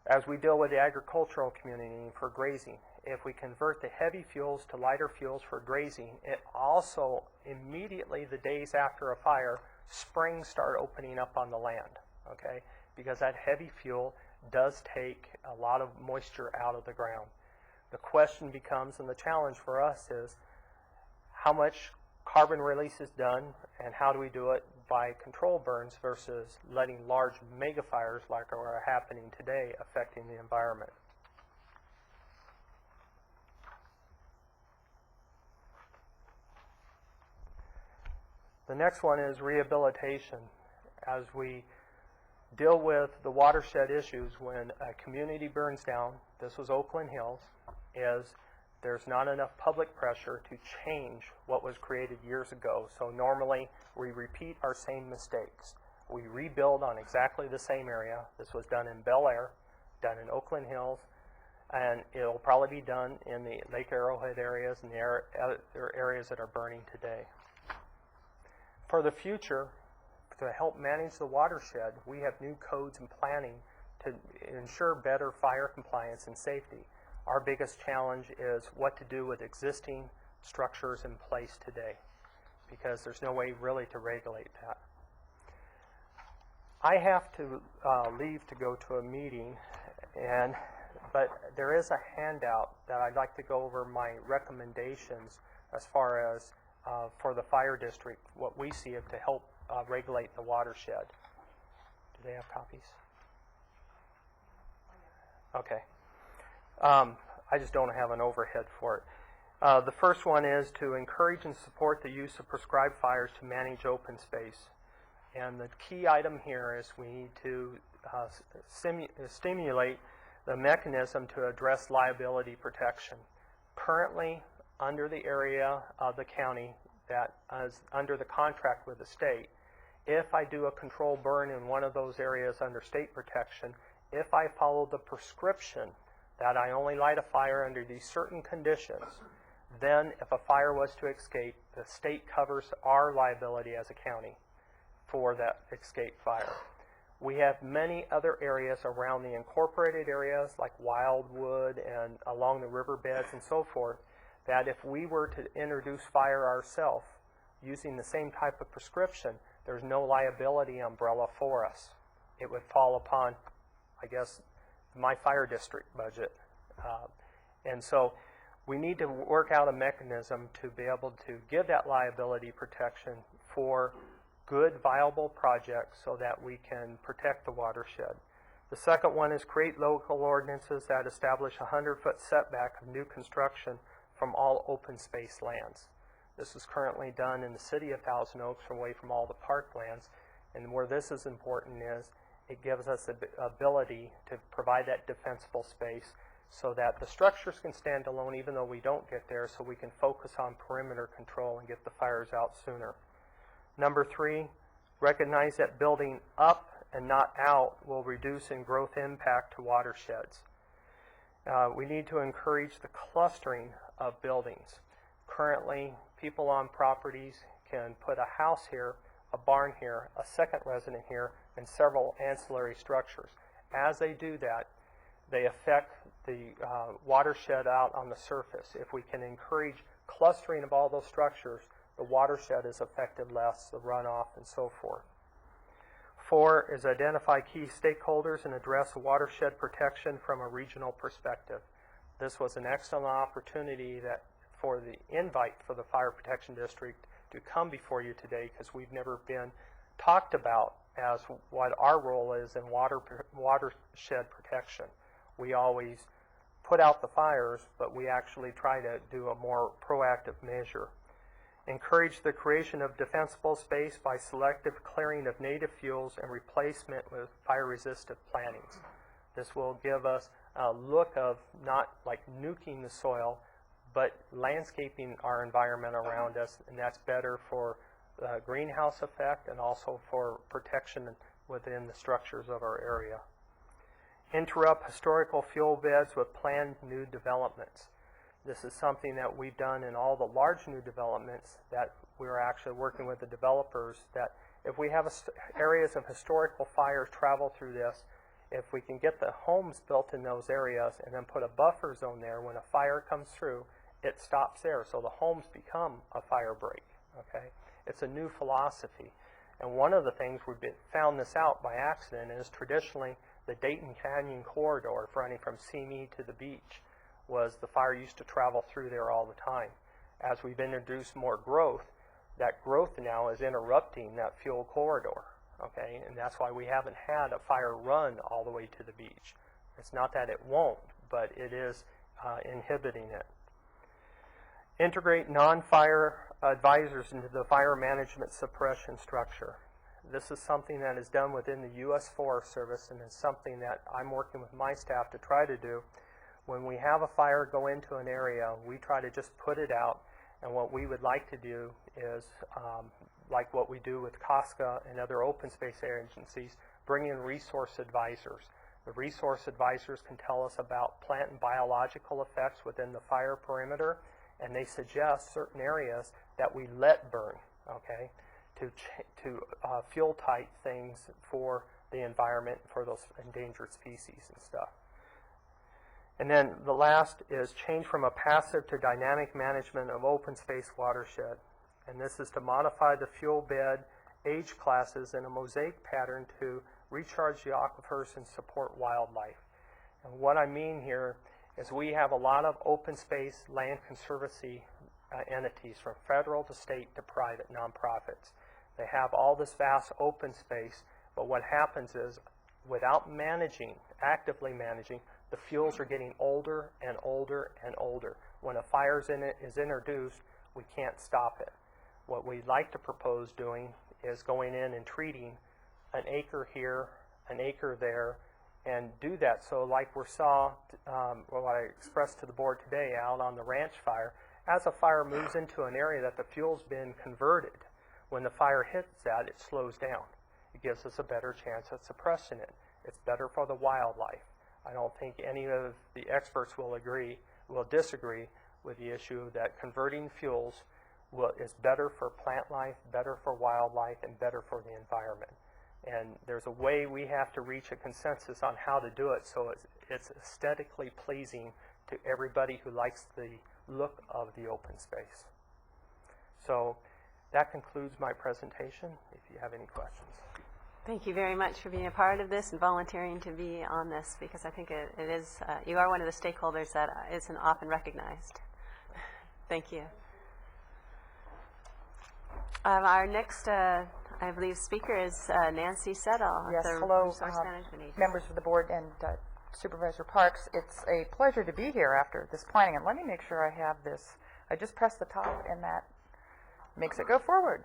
As we deal with the agricultural community for grazing, if we convert the heavy fuels to lighter fuels for grazing, it also immediately the days after a fire, springs start opening up on the land, okay? Because that heavy fuel does take a lot of moisture out of the ground. The question becomes, and the challenge for us is, how much carbon release is done, and how do we do it by control burns versus letting large megafires like are happening today affecting the environment. The next one is rehabilitation. As we deal with the watershed issues when a community burns down, this was Oakland Hills, is there's not enough public pressure to change what was created years ago. So normally we repeat our same mistakes. We rebuild on exactly the same area. This was done in Bel Air, done in Oakland Hills, and it'll probably be done in the Lake Arrowhead areas and the other areas that are burning today. For the future, to help manage the watershed, we have new codes and planning to ensure better fire compliance and safety. Our biggest challenge is what to do with existing structures in place today, because there's no way really to regulate that. I have to leave to go to a meeting, but there is a handout that I'd like to go over my recommendations as far as for the fire district, what we see to help regulate the watershed. Do they have copies? Okay. I just don't have an overhead for it. The first one is to encourage and support the use of prescribed fires to manage open space. And the key item here is we need to stimulate the mechanism to address liability protection. Currently, under the area of the county that is under the contract with the state, if I do a controlled burn in one of those areas under state protection, if I follow the prescription that I only light a fire under these certain conditions, then if a fire was to escape, the state covers our liability as a county for that escape fire. We have many other areas around the incorporated areas like Wildwood and along the riverbeds and so forth, that if we were to introduce fire ourselves using the same type of prescription, there's no liability umbrella for us. It would fall upon, I guess, my fire district budget. And so we need to work out a mechanism to be able to give that liability protection for good, viable projects so that we can protect the watershed. The second one is create local ordinances that establish a 100-foot setback of new construction from all open space lands. This is currently done in the city of Thousand Oaks away from all the parklands. And where this is important is it gives us the ability to provide that defensible space so that the structures can stand alone even though we don't get there, so we can focus on perimeter control and get the fires out sooner. Number 3, recognize that building up and not out will reduce in growth impact to watersheds. We need to encourage the clustering of buildings. Currently, people on properties can put a house here, a barn here, a second resident here, and several ancillary structures. As they do that, they affect the watershed out on the surface. If we can encourage clustering of all those structures, the watershed is affected less, the runoff, and so forth. 4 is identify key stakeholders and address watershed protection from a regional perspective. This was an excellent opportunity that for the invite for the Fire Protection District to come before you today, because we've never been talked about as what our role is in watershed protection. We always put out the fires, but we actually try to do a more proactive measure. Encourage the creation of defensible space by selective clearing of native fuels and replacement with fire-resistant plantings. This will give us a look of not like nuking the soil, but landscaping our environment around us, and that's better for greenhouse effect and also for protection within the structures of our area. Interrupt historical fuel beds with planned new developments. This is something that we've done in all the large new developments that we're actually working with the developers, that if we have areas of historical fires travel through this, if we can get the homes built in those areas and then put a buffer zone there, when a fire comes through, it stops there. So the homes become a fire break, okay? It's a new philosophy. And one of the things we've found this out by accident is traditionally the Dayton Canyon corridor running from CME to the beach was the fire used to travel through there all the time. As we've introduced more growth, that growth now is interrupting that fuel corridor, okay? And that's why we haven't had a fire run all the way to the beach. It's not that it won't, but it is inhibiting it. Integrate non-fire advisors into the fire management suppression structure. This is something that is done within the U.S. Forest Service, and is something that I'm working with my staff to try to do. When we have a fire go into an area, we try to just put it out, and what we would like to do is, like what we do with COSCA and other open space agencies, bring in resource advisors. The resource advisors can tell us about plant and biological effects within the fire perimeter, and they suggest certain areas that we let burn, okay, to fuel type things for the environment, for those endangered species and stuff. And then the last is change from a passive to dynamic management of open space watershed. And this is to modify the fuel bed age classes in a mosaic pattern to recharge the aquifers and support wildlife. And what I mean here is we have a lot of open space land conservancy entities, from federal to state to private nonprofits. They have all this vast open space, but what happens is, without managing, actively managing, the fuels are getting older and older and older. When a fire is introduced, we can't stop it. What we'd like to propose doing is going in and treating an acre here, an acre there, and do that. So like we saw, what I expressed to the board today out on the ranch fire, as a fire moves into an area that the fuel's been converted, when the fire hits that, it slows down. It gives us a better chance at suppressing it. It's better for the wildlife. I don't think any of the experts will disagree with the issue that converting fuels is better for plant life, better for wildlife, and better for the environment. And there's a way we have to reach a consensus on how to do it so it's aesthetically pleasing to everybody who likes the look of the open space. So that concludes my presentation, if you have any questions. Thank you very much for being a part of this and volunteering to be on this, because I think it is, you are one of the stakeholders that isn't often recognized. Thank you. Our next, I believe, speaker is Nancy Settle. Yes, the hello, Resource Management Agency. members of the board and Supervisor Parks. It's a pleasure to be here after this planning. And let me make sure I have this. I just press the top, and that makes it go forward.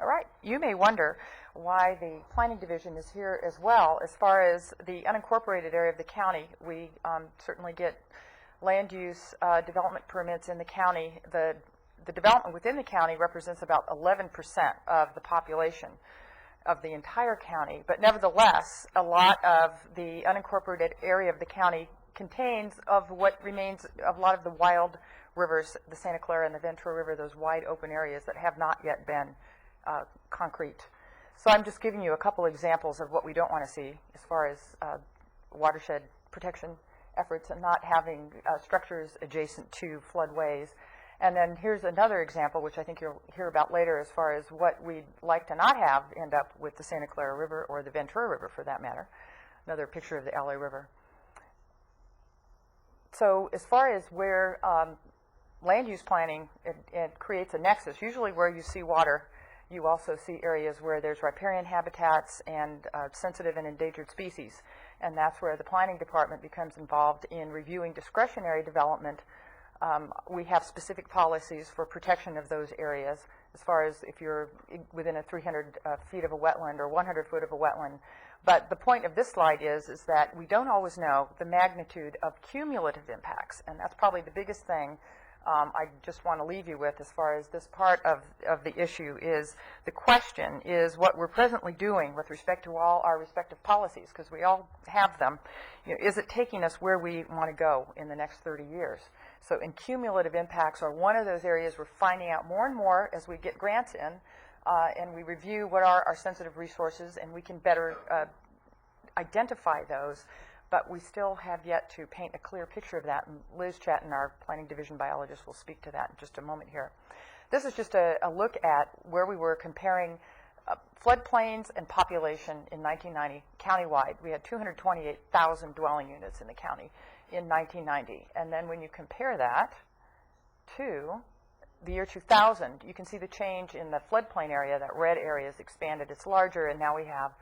All right, you may wonder why the planning division is here as well. As far as the unincorporated area of the county, we certainly get land use development permits in the county. The development within the county represents about 11% of the population of the entire county, but nevertheless, a lot of the unincorporated area of the county contains of what remains of a lot of the wild rivers, the Santa Clara and the Ventura River, those wide open areas that have not yet been concrete. So I'm just giving you a couple examples of what we don't want to see as far as watershed protection efforts and not having structures adjacent to floodways. And then here's another example, which I think you'll hear about later, as far as what we'd like to not have end up with the Santa Clara River, or the Ventura River for that matter. Another picture of the LA River. So as far as where land use planning, it creates a nexus. Usually where you see water, you also see areas where there's riparian habitats and sensitive and endangered species. And that's where the planning department becomes involved in reviewing discretionary development. We have specific policies for protection of those areas, as far as if you're within a 300 feet of a wetland or 100 foot of a wetland. But the point of this slide is that we don't always know the magnitude of cumulative impacts, and that's probably the biggest thing I just want to leave you with as far as this part of the issue is the question is what we're presently doing with respect to all our respective policies, because we all have them. You know, is it taking us where we want to go in the next 30 years? So cumulative impacts are one of those areas we're finding out more and more as we get grants in, and we review what are our sensitive resources, and we can better identify those. But we still have yet to paint a clear picture of that. And Liz Chatton, our planning division biologist, will speak to that in just a moment here. This is just a look at where we were comparing floodplains and population in 1990 countywide. We had 228,000 dwelling units in the county in 1990. And then when you compare that to the year 2000, you can see the change in the floodplain area. That red area has expanded. It's larger, and now we have,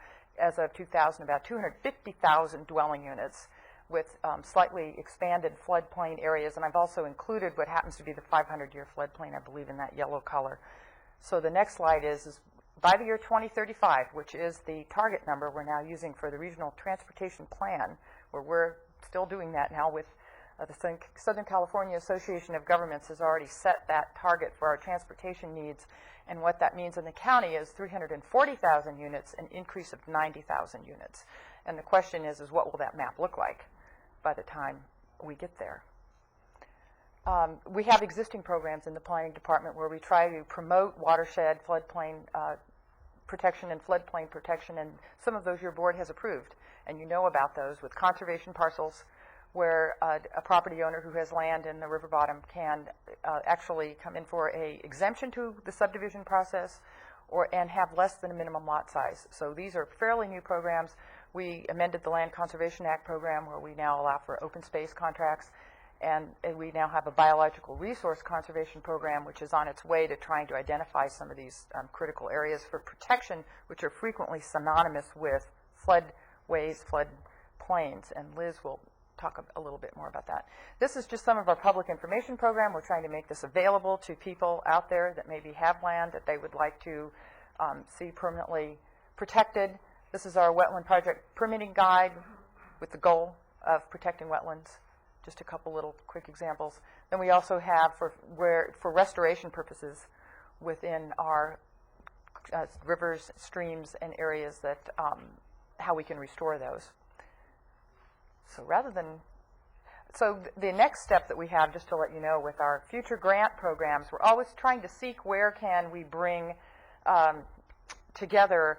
as of 2000, about 250,000 dwelling units. with slightly expanded floodplain areas, and I've also included what happens to be the 500-year floodplain, I believe, in that yellow color. So the next slide is by the year 2035, which is the target number we're now using for the Regional Transportation Plan, where we're still doing that now with the Southern California Association of Governments has already set that target for our transportation needs, and what that means in the county is 340,000 units, an increase of 90,000 units. And the question is what will that map look like by the time we get there? We have existing programs in the planning department where we try to promote watershed, floodplain protection and floodplain protection, and some of those your board has approved, and you know about those with conservation parcels where a property owner who has land in the river bottom can actually come in for a exemption to the subdivision process and have less than a minimum lot size. So these are fairly new programs. We amended the Land Conservation Act program where we now allow for open space contracts, and we now have a biological resource conservation program which is on its way to trying to identify some of these critical areas for protection, which are frequently synonymous with floodways, flood plains, and Liz will talk a little bit more about that. This is just some of our public information program. We're trying to make this available to people out there that maybe have land that they would like to see permanently protected. This is our wetland project permitting guide with the goal of protecting wetlands. Just a couple little quick examples. Then we also have for restoration purposes within our rivers, streams, and areas that how we can restore those. So the next step that we have, just to let you know, with our future grant programs, we're always trying to seek where can we bring together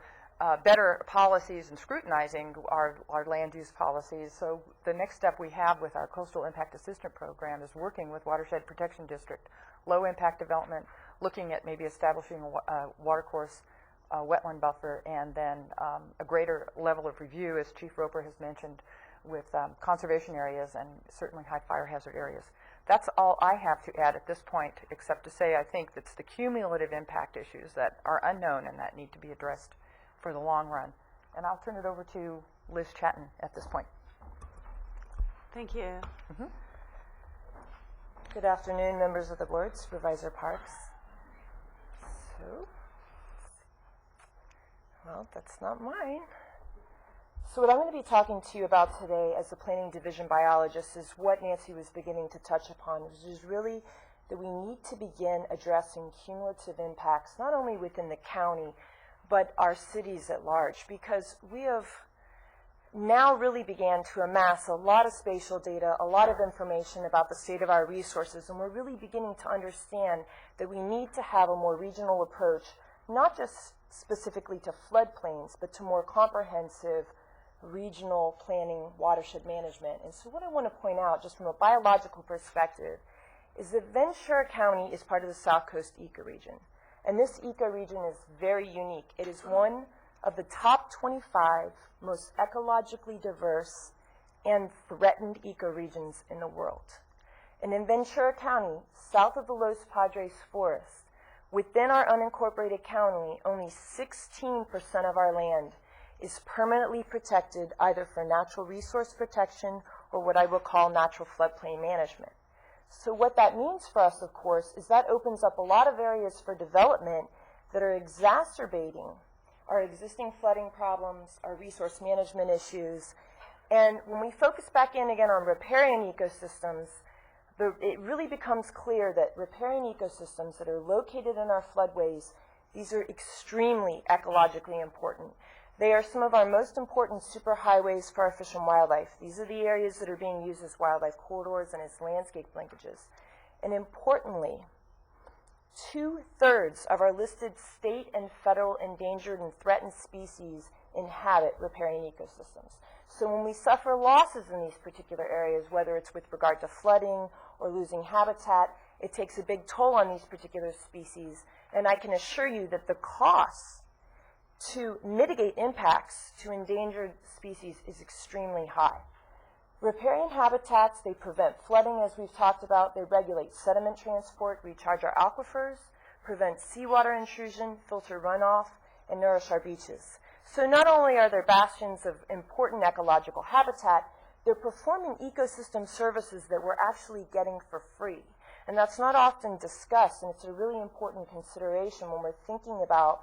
better policies and scrutinizing our land use policies. So the next step we have with our Coastal Impact Assistance Program is working with Watershed Protection District, low impact development, looking at maybe establishing a watercourse wetland buffer, and then a greater level of review, as Chief Roper has mentioned, with conservation areas and certainly high fire hazard areas. That's all I have to add at this point, except to say I think that's the cumulative impact issues that are unknown and that need to be addressed for the long run. And I'll turn it over to Liz Chatton at this point. Thank you. Good afternoon, members of the board, Supervisor Parks. Well, that's not mine. So what I'm going to be talking to you about today as a planning division biologist is what Nancy was beginning to touch upon, which is really that we need to begin addressing cumulative impacts, not only within the county, but our cities at large, because we have now really began to amass a lot of spatial data, a lot of information about the state of our resources, and we're really beginning to understand that we need to have a more regional approach, not just specifically to floodplains, but to more comprehensive regional planning, watershed management. And so what I want to point out, just from a biological perspective, is that Ventura County is part of the South Coast ecoregion. And this ecoregion is very unique. It is one of the top 25 most ecologically diverse and threatened ecoregions in the world. And in Ventura County, south of the Los Padres Forest, within our unincorporated county, only 16% of our land is permanently protected either for natural resource protection or what I will call natural floodplain management. So what that means for us, of course, is that opens up a lot of areas for development that are exacerbating our existing flooding problems, our resource management issues. And when we focus back in again on riparian ecosystems, it really becomes clear that riparian ecosystems that are located in our floodways, these are extremely ecologically important. They are some of our most important superhighways for our fish and wildlife. These are the areas that are being used as wildlife corridors and as landscape linkages. And importantly, 2/3 of our listed state and federal endangered and threatened species inhabit riparian ecosystems. So when we suffer losses in these particular areas, whether it's with regard to flooding or losing habitat, it takes a big toll on these particular species. And I can assure you that the costs to mitigate impacts to endangered species is extremely high. Riparian habitats, they prevent flooding, as we've talked about. They regulate sediment transport, recharge our aquifers, prevent seawater intrusion, filter runoff, and nourish our beaches. So not only are there bastions of important ecological habitat, they're performing ecosystem services that we're actually getting for free. And that's not often discussed, and it's a really important consideration when we're thinking about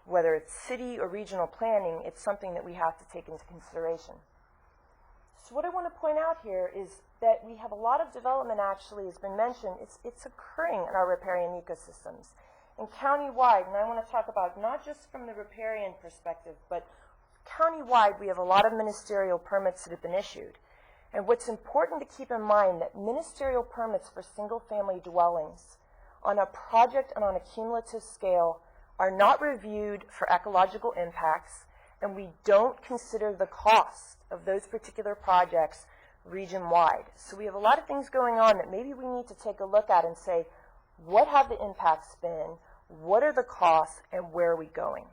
whether it's city or regional planning. It's something that we have to take into consideration. So what I want to point out here is that we have a lot of development, actually, has been mentioned. It's occurring in our riparian ecosystems. And countywide, and I want to talk about not just from the riparian perspective, but countywide, we have a lot of ministerial permits that have been issued. And what's important to keep in mind that ministerial permits for single-family dwellings on a project and on a cumulative scale are not reviewed for ecological impacts, and we don't consider the cost of those particular projects region-wide. So we have a lot of things going on that maybe we need to take a look at and say, what have the impacts been, what are the costs, and where are we going?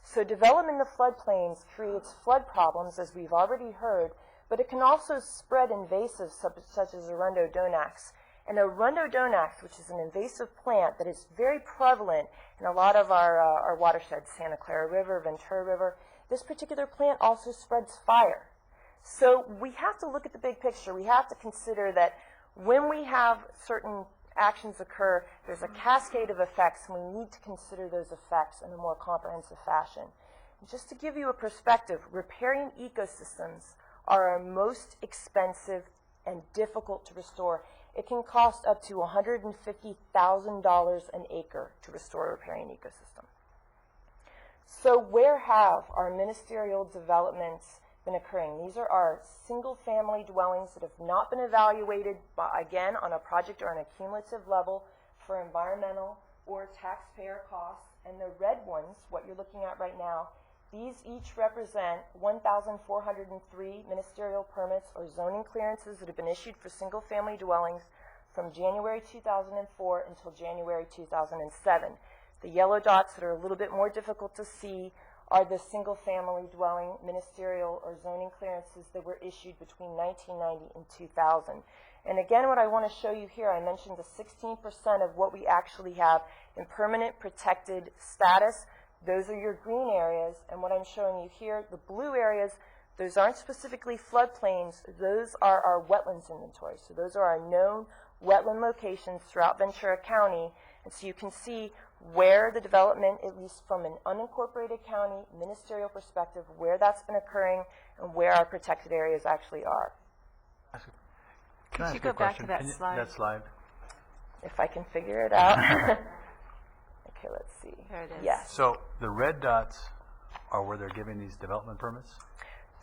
So development in the floodplains creates flood problems, as we've already heard, but it can also spread invasives such as Arundodonax. And Arundodonax, which is an invasive plant that is very prevalent in a lot of our watersheds, Santa Clara River, Ventura River, this particular plant also spreads fire. So we have to look at the big picture. We have to consider that when we have certain actions occur, there's a cascade of effects, and we need to consider those effects in a more comprehensive fashion. And just to give you a perspective, riparian ecosystems are our most expensive and difficult to restore. It can cost up to $150,000 an acre to restore a riparian ecosystem. So where have our ministerial developments been occurring? These are our single-family dwellings that have not been evaluated, again, on a project or on a cumulative level for environmental or taxpayer costs. And the red ones, what you're looking at right now, these each represent 1,403 ministerial permits or zoning clearances that have been issued for single-family dwellings from January 2004 until January 2007. The yellow dots that are a little bit more difficult to see are the single-family dwelling ministerial or zoning clearances that were issued between 1990 and 2000. And again, what I want to show you here, I mentioned the 16% of what we actually have in permanent protected status. Those are your green areas, and what I'm showing you here, the blue areas, those aren't specifically floodplains, those are our wetlands inventory. So those are our known wetland locations throughout Ventura County, and so you can see where the development, at least from an unincorporated county ministerial perspective, where that's been occurring and where our protected areas actually are. Can I Could you ask go a back to question? that slide? That slide. If I can figure it out. Okay, let's see. There it is. Yes. So the red dots are where they're giving these development permits?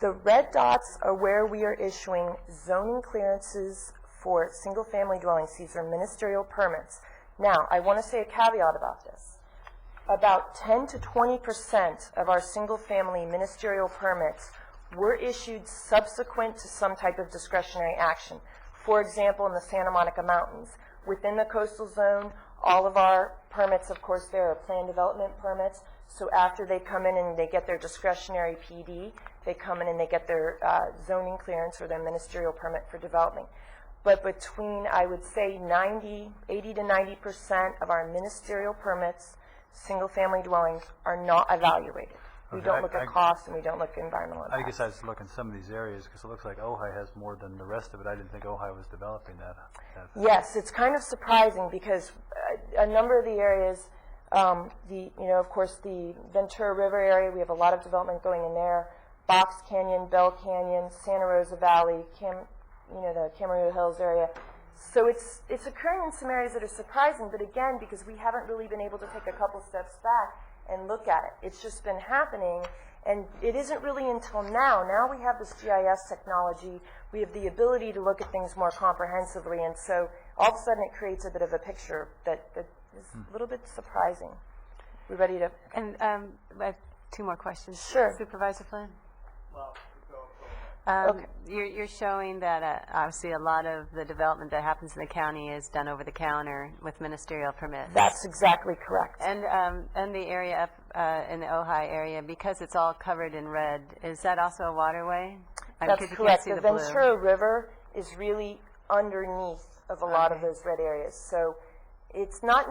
The red dots are where we are issuing zoning clearances for single-family dwellings. These are ministerial permits. Now, I want to say a caveat about this. About 10 to 20% of our single-family ministerial permits were issued subsequent to some type of discretionary action. For example, in the Santa Monica Mountains, within the coastal zone, all of our permits, of course, there are planned development permits. So after they come in and they get their discretionary PD, they come in and they get their zoning clearance or their ministerial permit for development. But between, I would say, 80 to 90% of our ministerial permits, single-family dwellings, are not evaluated. We Okay, don't look at costs and we don't look at environmental impacts. I guess I was looking at some of these areas because it looks like Ojai has more than the rest of it. I didn't think Ojai was developing that. Yes, it's kind of surprising because a number of the areas, of course, the Ventura River area, we have a lot of development going in there. Box Canyon, Bell Canyon, Santa Rosa Valley, the Camarillo Hills area. So it's occurring in some areas that are surprising, but again, because we haven't really been able to take a couple steps back and look at it. It's just been happening, and it isn't really until now. Now we have this GIS technology. We have the ability to look at things more comprehensively, and so all of a sudden it creates a bit of a picture that is a little bit surprising. We ready to? And I have two more questions. Sure. Supervisor Flynn? Well, Okay. You're showing that obviously a lot of the development that happens in the county is done over the counter with ministerial permits. That's exactly correct. And the area up in the Ojai area, because it's all covered in red, is that also a waterway? That's correct. The Ventura River is really underneath of a lot of those red areas. So it's not,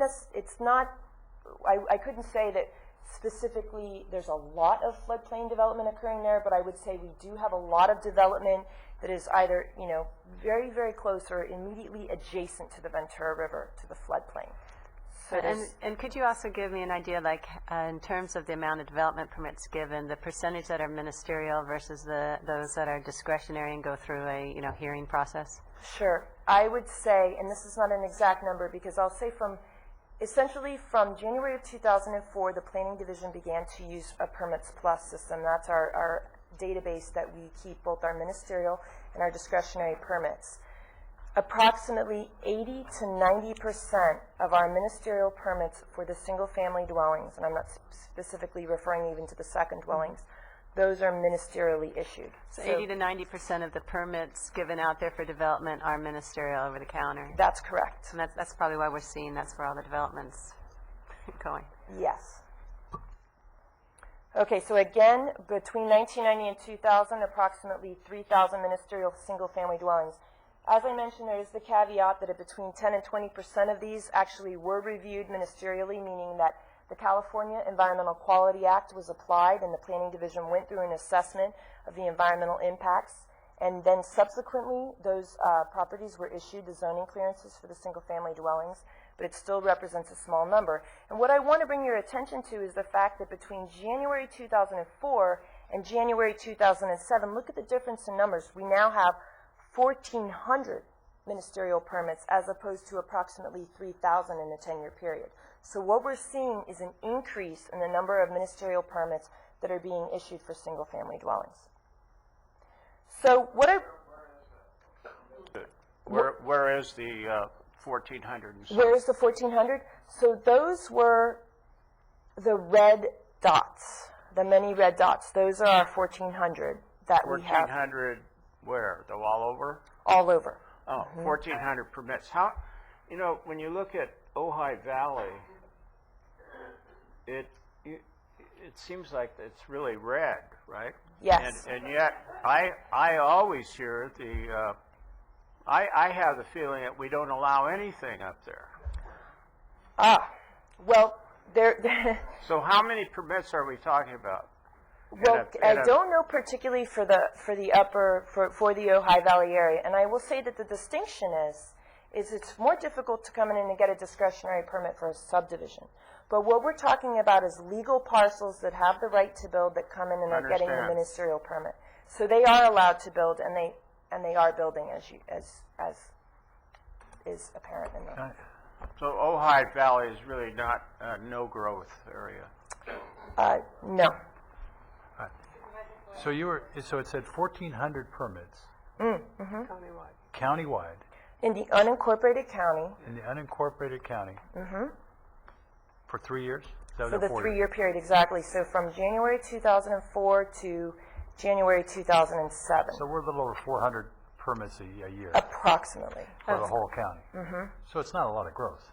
I couldn't say that specifically there's a lot of floodplain development occurring there, but I would say we do have a lot of development that is either, very, very close or immediately adjacent to the Ventura River, to the floodplain. So And could you also give me an idea, like, in terms of the amount of development permits given, the percentage that are ministerial versus those that are discretionary and go through a, hearing process? Sure. I would say, and this is not an exact number, because I'll say essentially from January of 2004, the Planning Division began to use a Permits Plus system. That's our database that we keep both our ministerial and our discretionary permits. Approximately 80 to 90% of our ministerial permits for the single-family dwellings, and I'm not specifically referring even to the second dwellings, those are ministerially issued. So 80 to 90% of the permits given out there for development are ministerial over the counter? That's correct. And that's probably why we're seeing that's where all the development's going. Yes. Okay, so again, between 1990 and 2000, approximately 3,000 ministerial single-family dwellings. As I mentioned, there is the caveat that between 10 and 20% of these actually were reviewed ministerially, meaning that the California Environmental Quality Act was applied and the Planning Division went through an assessment of the environmental impacts, and then subsequently those properties were issued the zoning clearances for the single-family dwellings, but it still represents a small number. And what I want to bring your attention to is the fact that between January 2004 and January 2007, look at the difference in numbers. We now have 1,400 ministerial permits as opposed to approximately 3,000 in a 10-year period. So what we're seeing is an increase in the number of ministerial permits that are being issued for single-family dwellings. So what I... Where is the 1,400? Where is the 1,400? So those were the red dots, the many red dots. Those are our 1,400 that we have. 1,400 where? Though all over? All over. Oh, 1,400 permits. How, when you look at Ojai Valley, it seems like it's really red, right? Yes. And yet, I always hear I have the feeling that we don't allow anything up there. Well, So how many permits are we talking about? Well, I don't know particularly for the Ojai Valley area, and I will say that the distinction is it's more difficult to come in and get a discretionary permit for a subdivision. But what we're talking about is legal parcels that have the right to build that come in and are getting the ministerial permit. So they are allowed to build, and they are building as is apparent in the. So Ojai Valley is really not a no-growth area. No. So it said 1,400 permits. Countywide. Countywide. In the unincorporated county. In the unincorporated county. For 3 years? For the 3-year period, exactly. So from January 2004 to January 2007. So we're a little over 400 permits a year. Approximately. For the whole county. So it's not a lot of growth.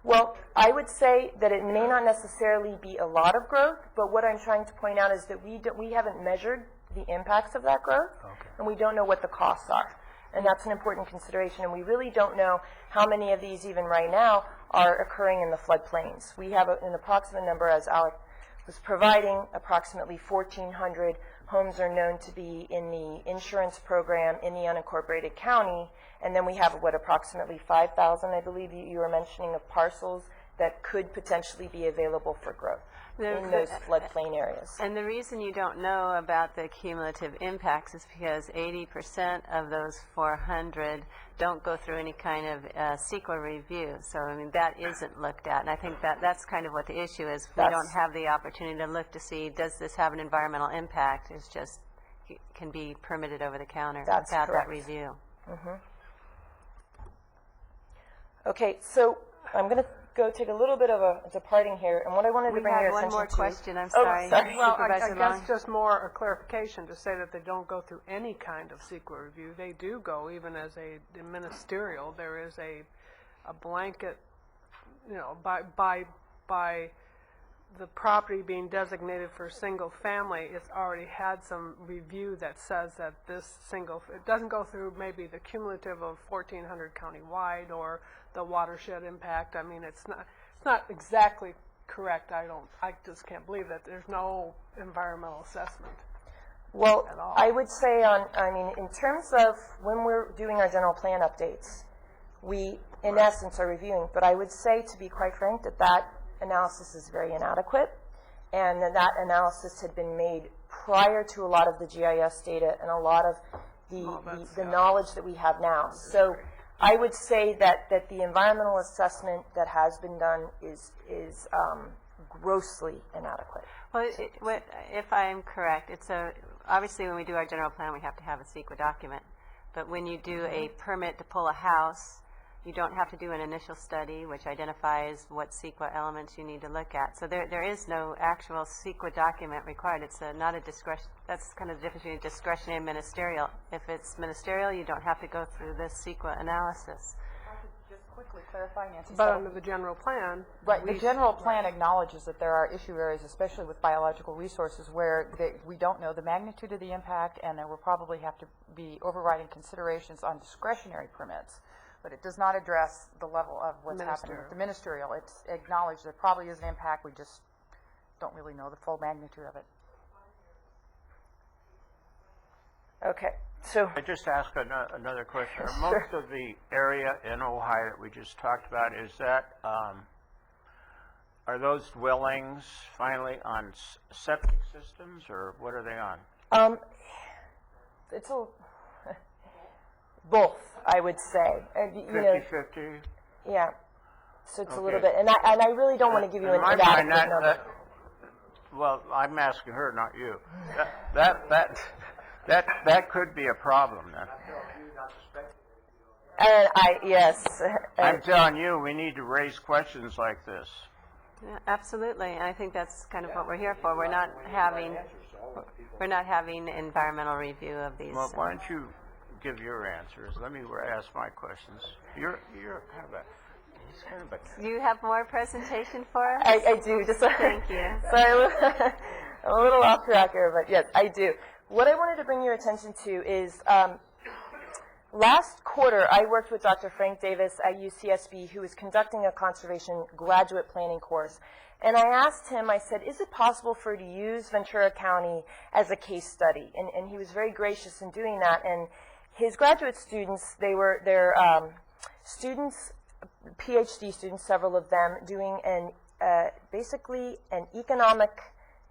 Well, I would say that it may not necessarily be a lot of growth, but what I'm trying to point out is that we haven't measured the impacts of that growth, and we don't know what the costs are. And that's an important consideration, and we really don't know how many of these, even right now, are occurring in the floodplains. We have an approximate number, as Alec was providing, approximately 1,400 homes are known to be in the insurance program in the unincorporated county, and then we have, approximately 5,000, I believe you were mentioning, of parcels that could potentially be available for growth in those floodplain areas. And the reason you don't know about the cumulative impacts is because 80% of those 400 don't go through any kind of CEQA review. So, that isn't looked at. And I think that's kind of what the issue is. We don't have the opportunity to look to see, does this have an environmental impact? It's just, it can be permitted over the counter without that review. Okay, so I'm going to go take a little bit of a departing here, and what I wanted to bring your attention to... We have one more question, I'm sorry. Well, I guess just more a clarification to say that they don't go through any kind of CEQA review. They do go, even as a ministerial, there is a blanket, by the property being designated for single family, it's already had some review that says that it doesn't go through maybe the cumulative of 1,400 countywide or the watershed impact. It's not exactly correct. I just can't believe that there's no environmental assessment. Well, at all. I would say I mean, in terms of when we're doing our general plan updates, we, in essence, are reviewing. But I would say, to be quite frank, that analysis is very inadequate, and that analysis had been made prior to a lot of the GIS data and a lot of the knowledge that we have now. So I would say that the environmental assessment that has been done is grossly inadequate. Well, if I'm correct, obviously when we do our general plan, we have to have a CEQA document. But when you do a permit to pull a house, you don't have to do an initial study, which identifies what CEQA elements you need to look at. So there is no actual CEQA document required. It's not a discretion. That's kind of the difference between discretionary and ministerial. If it's ministerial, you don't have to go through this CEQA analysis. Just quickly clarify, Nancy. But under the general plan. Right, the general plan acknowledges that there are issue areas, especially with biological resources, where we don't know the magnitude of the impact, and there will probably have to be overriding considerations on discretionary permits. But it does not address the level of what's happening with the ministerial. It's acknowledged there probably is an impact, we just don't really know the full magnitude of it. Okay, so I just ask another question. Most of the area in Ohio that we just talked about, is that, are those dwellings finally on septic systems, or what are they on? It's both, I would say. 50-50? Yeah. So it's a little bit, and I really don't want to give you an inadequate number. Well, I'm asking her, not you. That could be a problem then. And yes. I'm telling you, we need to raise questions like this. Yeah, absolutely. And I think that's kind of what we're here for. We're not having environmental review of these. Well, why don't you give your answers? Let me ask my questions. You're kind of a... Do you have more presentation for us? I do. Just thank you. Sorry, I'm a little off track here, but yes, I do. What I wanted to bring your attention to is last quarter I worked with Dr. Frank Davis at UCSB, who was conducting a conservation graduate planning course. And I asked him, I said, is it possible for you to use Ventura County as a case study? And he was very gracious in doing that. And his graduate students, they're students, PhD students, several of them, doing basically an economic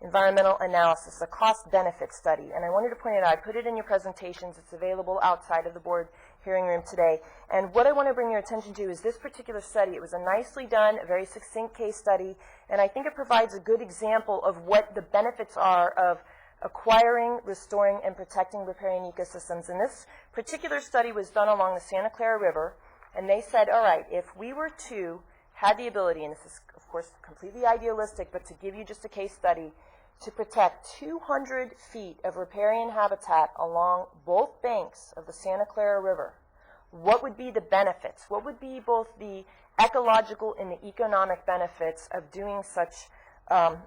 environmental analysis, a cost-benefit study. And I wanted to point it out. I put it in your presentations. It's available outside of the board hearing room today. And what I want to bring your attention to is this particular study. It was a nicely done, a very succinct case study, and I think it provides a good example of what the benefits are of acquiring, restoring, and protecting riparian ecosystems. And this particular study was done along the Santa Clara River, and they said, all right, if we were to have the ability, and this is, of course, completely idealistic, but to give you just a case study, to protect 200 feet of riparian habitat along both banks of the Santa Clara River, what would be the benefits? What would be both the ecological and the economic benefits of doing such a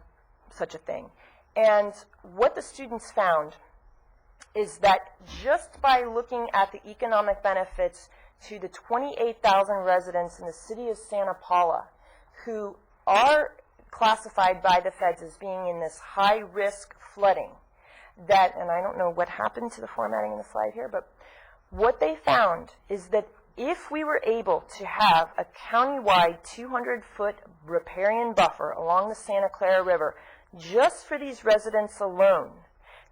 thing? And what the students found is that just by looking at the economic benefits to the 28,000 residents in the city of Santa Paula who are classified by the feds as being in this high-risk flooding, that, and I don't know what happened to the formatting in the slide here, but what they found is that if we were able to have a countywide 200-foot riparian buffer along the Santa Clara River, just for these residents alone,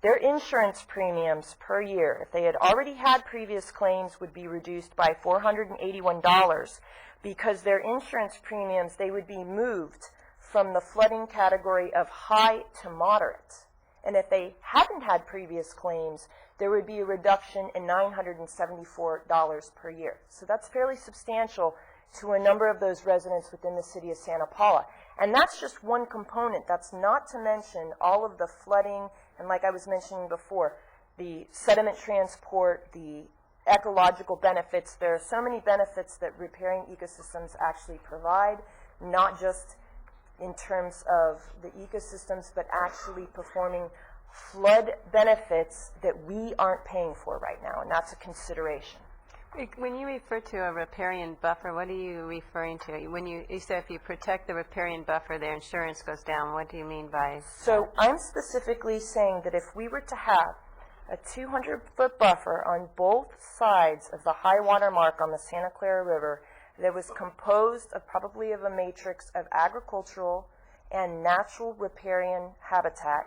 their insurance premiums per year, if they had already had previous claims, would be reduced by $481 because their insurance premiums, they would be moved from the flooding category of high to moderate. And if they hadn't had previous claims, there would be a reduction in $974 per year. So that's fairly substantial to a number of those residents within the city of Santa Paula. And that's just one component. That's not to mention all of the flooding, and like I was mentioning before, the sediment transport, the ecological benefits. There are so many benefits that riparian ecosystems actually provide, not just in terms of the ecosystems, but actually performing flood benefits that we aren't paying for right now, and that's a consideration. When you refer to a riparian buffer, what are you referring to? When you say if you protect the riparian buffer, their insurance goes down, what do you mean by So I'm specifically saying that if we were to have a 200-foot buffer on both sides of the high water mark on the Santa Clara River that was composed of probably of a matrix of agricultural and natural riparian habitat,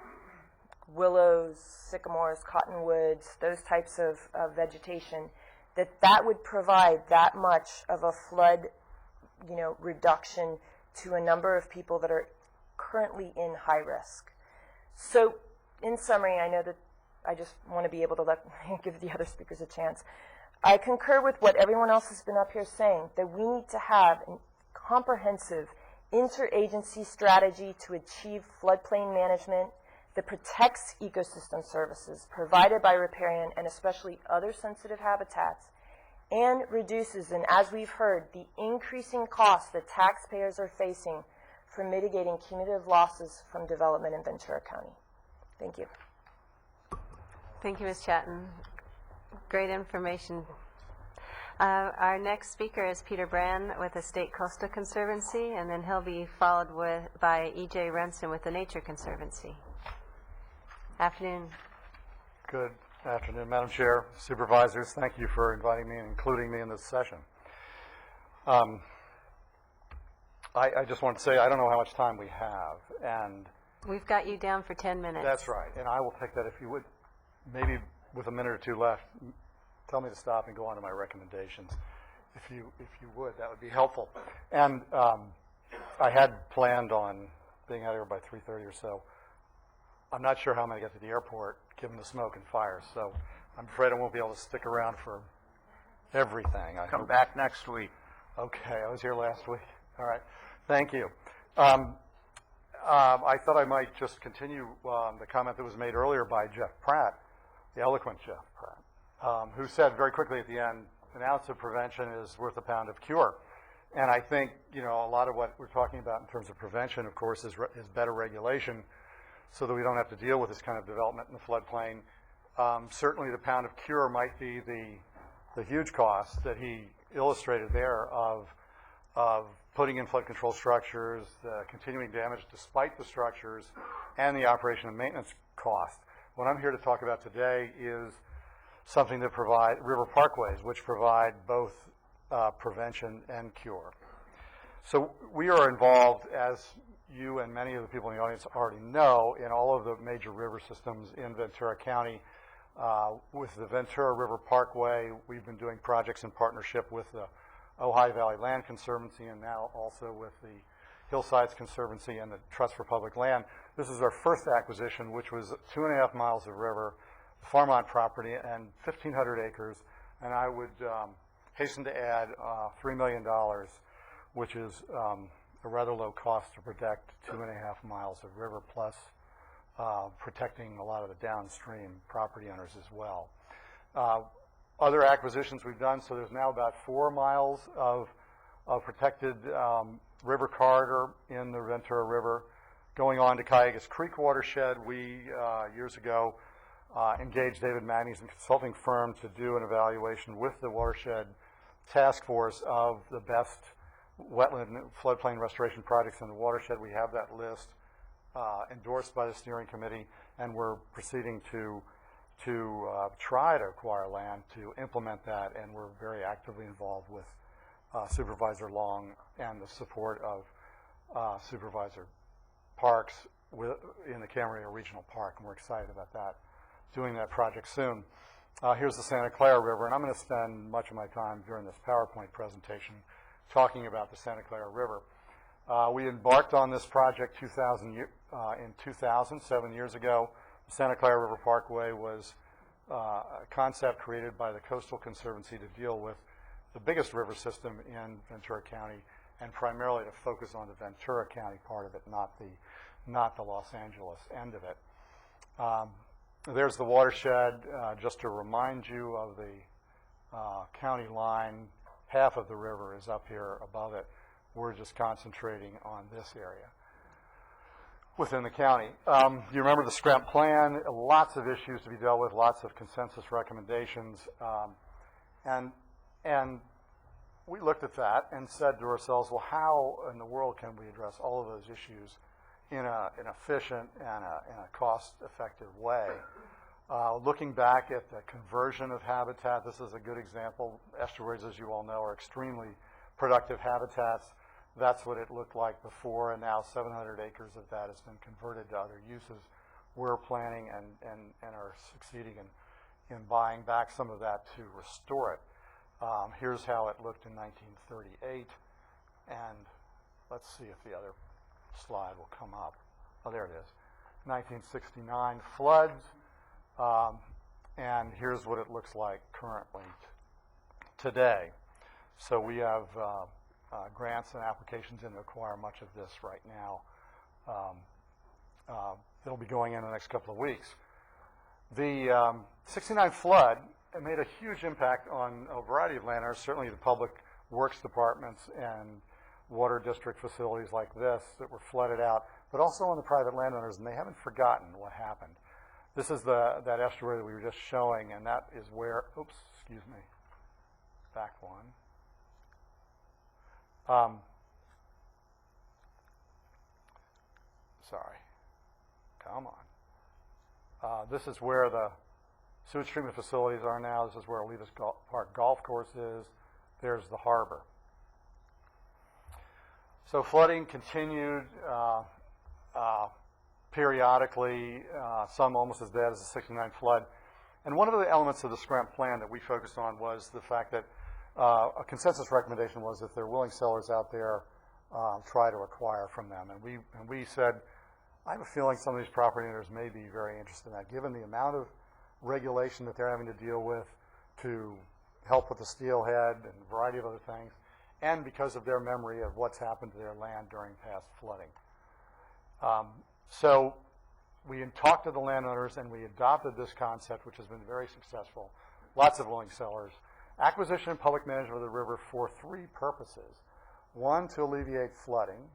willows, sycamores, cottonwoods, those types of vegetation, that would provide that much of a flood, reduction to a number of people that are currently in high risk. So, in summary, I know that I just want to be able to give the other speakers a chance. I concur with what everyone else has been up here saying, that we need to have a comprehensive interagency strategy to achieve floodplain management that protects ecosystem services provided by riparian and especially other sensitive habitats, and reduces, and as we've heard, the increasing costs that taxpayers are facing for mitigating cumulative losses from development in Ventura County. Thank you. Thank you, Ms. Chatton. Great information. Our next speaker is Peter Brand with the State Coastal Conservancy, and then he'll be followed by E.J. Renson with the Nature Conservancy. Afternoon. Good afternoon, Madam Chair, Supervisors. Thank you for inviting me and including me in this session. I just want to say I don't know how much time we have, and we've got you down for 10 minutes. That's right, and I will take that if you would, maybe with a minute or two left, tell me to stop and go on to my recommendations. If you would, that would be helpful. And I had planned on being out here by 3:30 or so. I'm not sure how I'm going to get to the airport, given the smoke and fire, so I'm afraid I won't be able to stick around for everything. Come back next week. Okay, I was here last week. All right, thank you. I thought I might just continue the comment that was made earlier by Jeff Pratt, the eloquent Jeff Pratt, who said very quickly at the end, an ounce of prevention is worth a pound of cure. And I think, a lot of what we're talking about in terms of prevention, of course, is better regulation so that we don't have to deal with this kind of development in the floodplain. Certainly the pound of cure might be the huge cost that he illustrated there of putting in flood control structures, continuing damage despite the structures, and the operation and maintenance cost. What I'm here to talk about today is something that provide river parkways, which provide both prevention and cure. So we are involved, as you and many of the people in the audience already know, in all of the major river systems in Ventura County. With the Ventura River Parkway, we've been doing projects in partnership with the Ojai Valley Land Conservancy and now also with the Hillsides Conservancy and the Trust for Public Land. This is our first acquisition, which was 2.5 miles of river, farmland property, and 1,500 acres. And I would hasten to add $3 million, which is a rather low cost to protect 2.5 miles of river, plus protecting a lot of the downstream property owners as well. Other acquisitions we've done, so there's now about 4 miles of protected river corridor in the Ventura River. Going on to Cayugas Creek watershed, we, years ago, engaged David Magny's consulting firm to do an evaluation with the watershed task force of the best wetland floodplain restoration projects in the watershed. We have that list endorsed by the steering committee, and we're proceeding to try to acquire land to implement that, and we're very actively involved with Supervisor Long and the support of Supervisor Parks in the Camarillo Regional Park, and we're excited about that, doing that project soon. Here's the Santa Clara River, and I'm going to spend much of my time during this PowerPoint presentation talking about the Santa Clara River. We embarked on this project in 2000, 7 years ago. The Santa Clara River Parkway was a concept created by the Coastal Conservancy to deal with the biggest river system in Ventura County, and primarily to focus on the Ventura County part of it, not the Los Angeles end of it. There's the watershed. Just to remind you of the county line, half of the river is up here above it. We're just concentrating on this area within the county. You remember the SCREMP plan, lots of issues to be dealt with, lots of consensus recommendations. And we looked at that and said to ourselves, well, how in the world can we address all of those issues in an efficient and a cost-effective way? Looking back at the conversion of habitat, this is a good example. Estuaries, as you all know, are extremely productive habitats. That's what it looked like before, and now 700 acres of that has been converted to other uses. We're planning and are succeeding in buying back some of that to restore it. Here's how it looked in 1938, and let's see if the other slide will come up. Oh, there it is. 1969 floods, and here's what it looks like currently today. So we have grants and applications in to acquire much of this right now. They'll be going in the next couple of weeks. The 69 flood, it made a huge impact on a variety of landowners, certainly the public works departments and water district facilities like this that were flooded out, but also on the private landowners, and they haven't forgotten what happened. This is that estuary that we were just showing, and that is where, oops, excuse me, back one. Sorry, come on. This is where the sewage treatment facilities are now. This is where Olivas Park Golf Course is. There's the harbor. So flooding continued periodically, some almost as bad as the 69 flood. And one of the elements of the Scrump plan that we focused on was the fact that a consensus recommendation was if there are willing sellers out there, try to acquire from them. And we said, I have a feeling some of these property owners may be very interested in that, given the amount of regulation that they're having to deal with to help with the steelhead and a variety of other things, and because of their memory of what's happened to their land during past flooding. So we talked to the landowners and we adopted this concept, which has been very successful. Lots of willing sellers. Acquisition and public management of the river for three purposes. One, to alleviate flooding.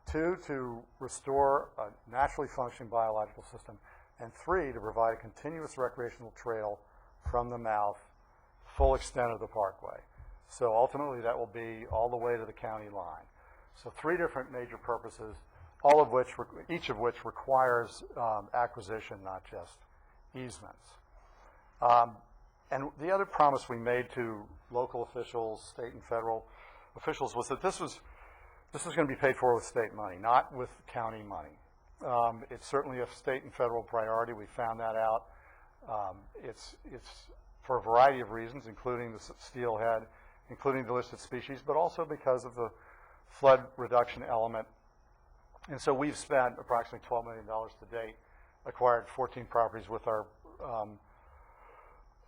Two, to restore a naturally functioning biological system. And three, to provide a continuous recreational trail from the mouth, full extent of the parkway. So ultimately that will be all the way to the county line. So three different major purposes, all of which, each of which requires acquisition, not just easements. And the other promise we made to local officials, state and federal officials, was that this was going to be paid for with state money, not with county money. It's certainly a state and federal priority. We found that out. It's for a variety of reasons, including the steelhead, including the listed species, but also because of the flood reduction element. And so we've spent approximately $12 million to date, acquired 14 properties with our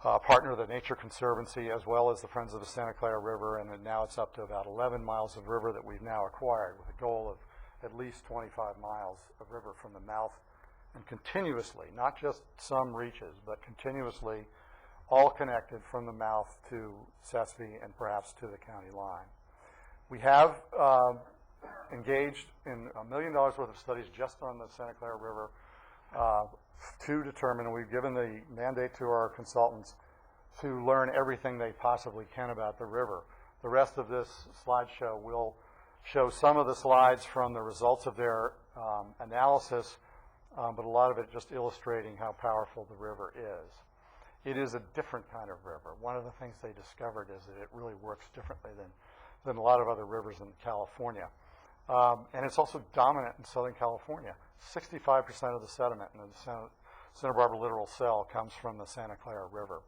partner, the Nature Conservancy, as well as the Friends of the Santa Clara River, and then now it's up to about 11 miles of river that we've now acquired, with a goal of at least 25 miles of river from the mouth, and continuously, not just some reaches, but continuously, all connected from the mouth to Sespe and perhaps to the county line. We have engaged in $1 million worth of studies just on the Santa Clara River to determine, and we've given the mandate to our consultants to learn everything they possibly can about the river. The rest of this slideshow will show some of the slides from the results of their analysis, but a lot of it just illustrating how powerful the river is. It is a different kind of river. One of the things they discovered is that it really works differently than a lot of other rivers in California. And it's also dominant in Southern California. 65% of the sediment in the Santa Barbara littoral cell comes from the Santa Clara River.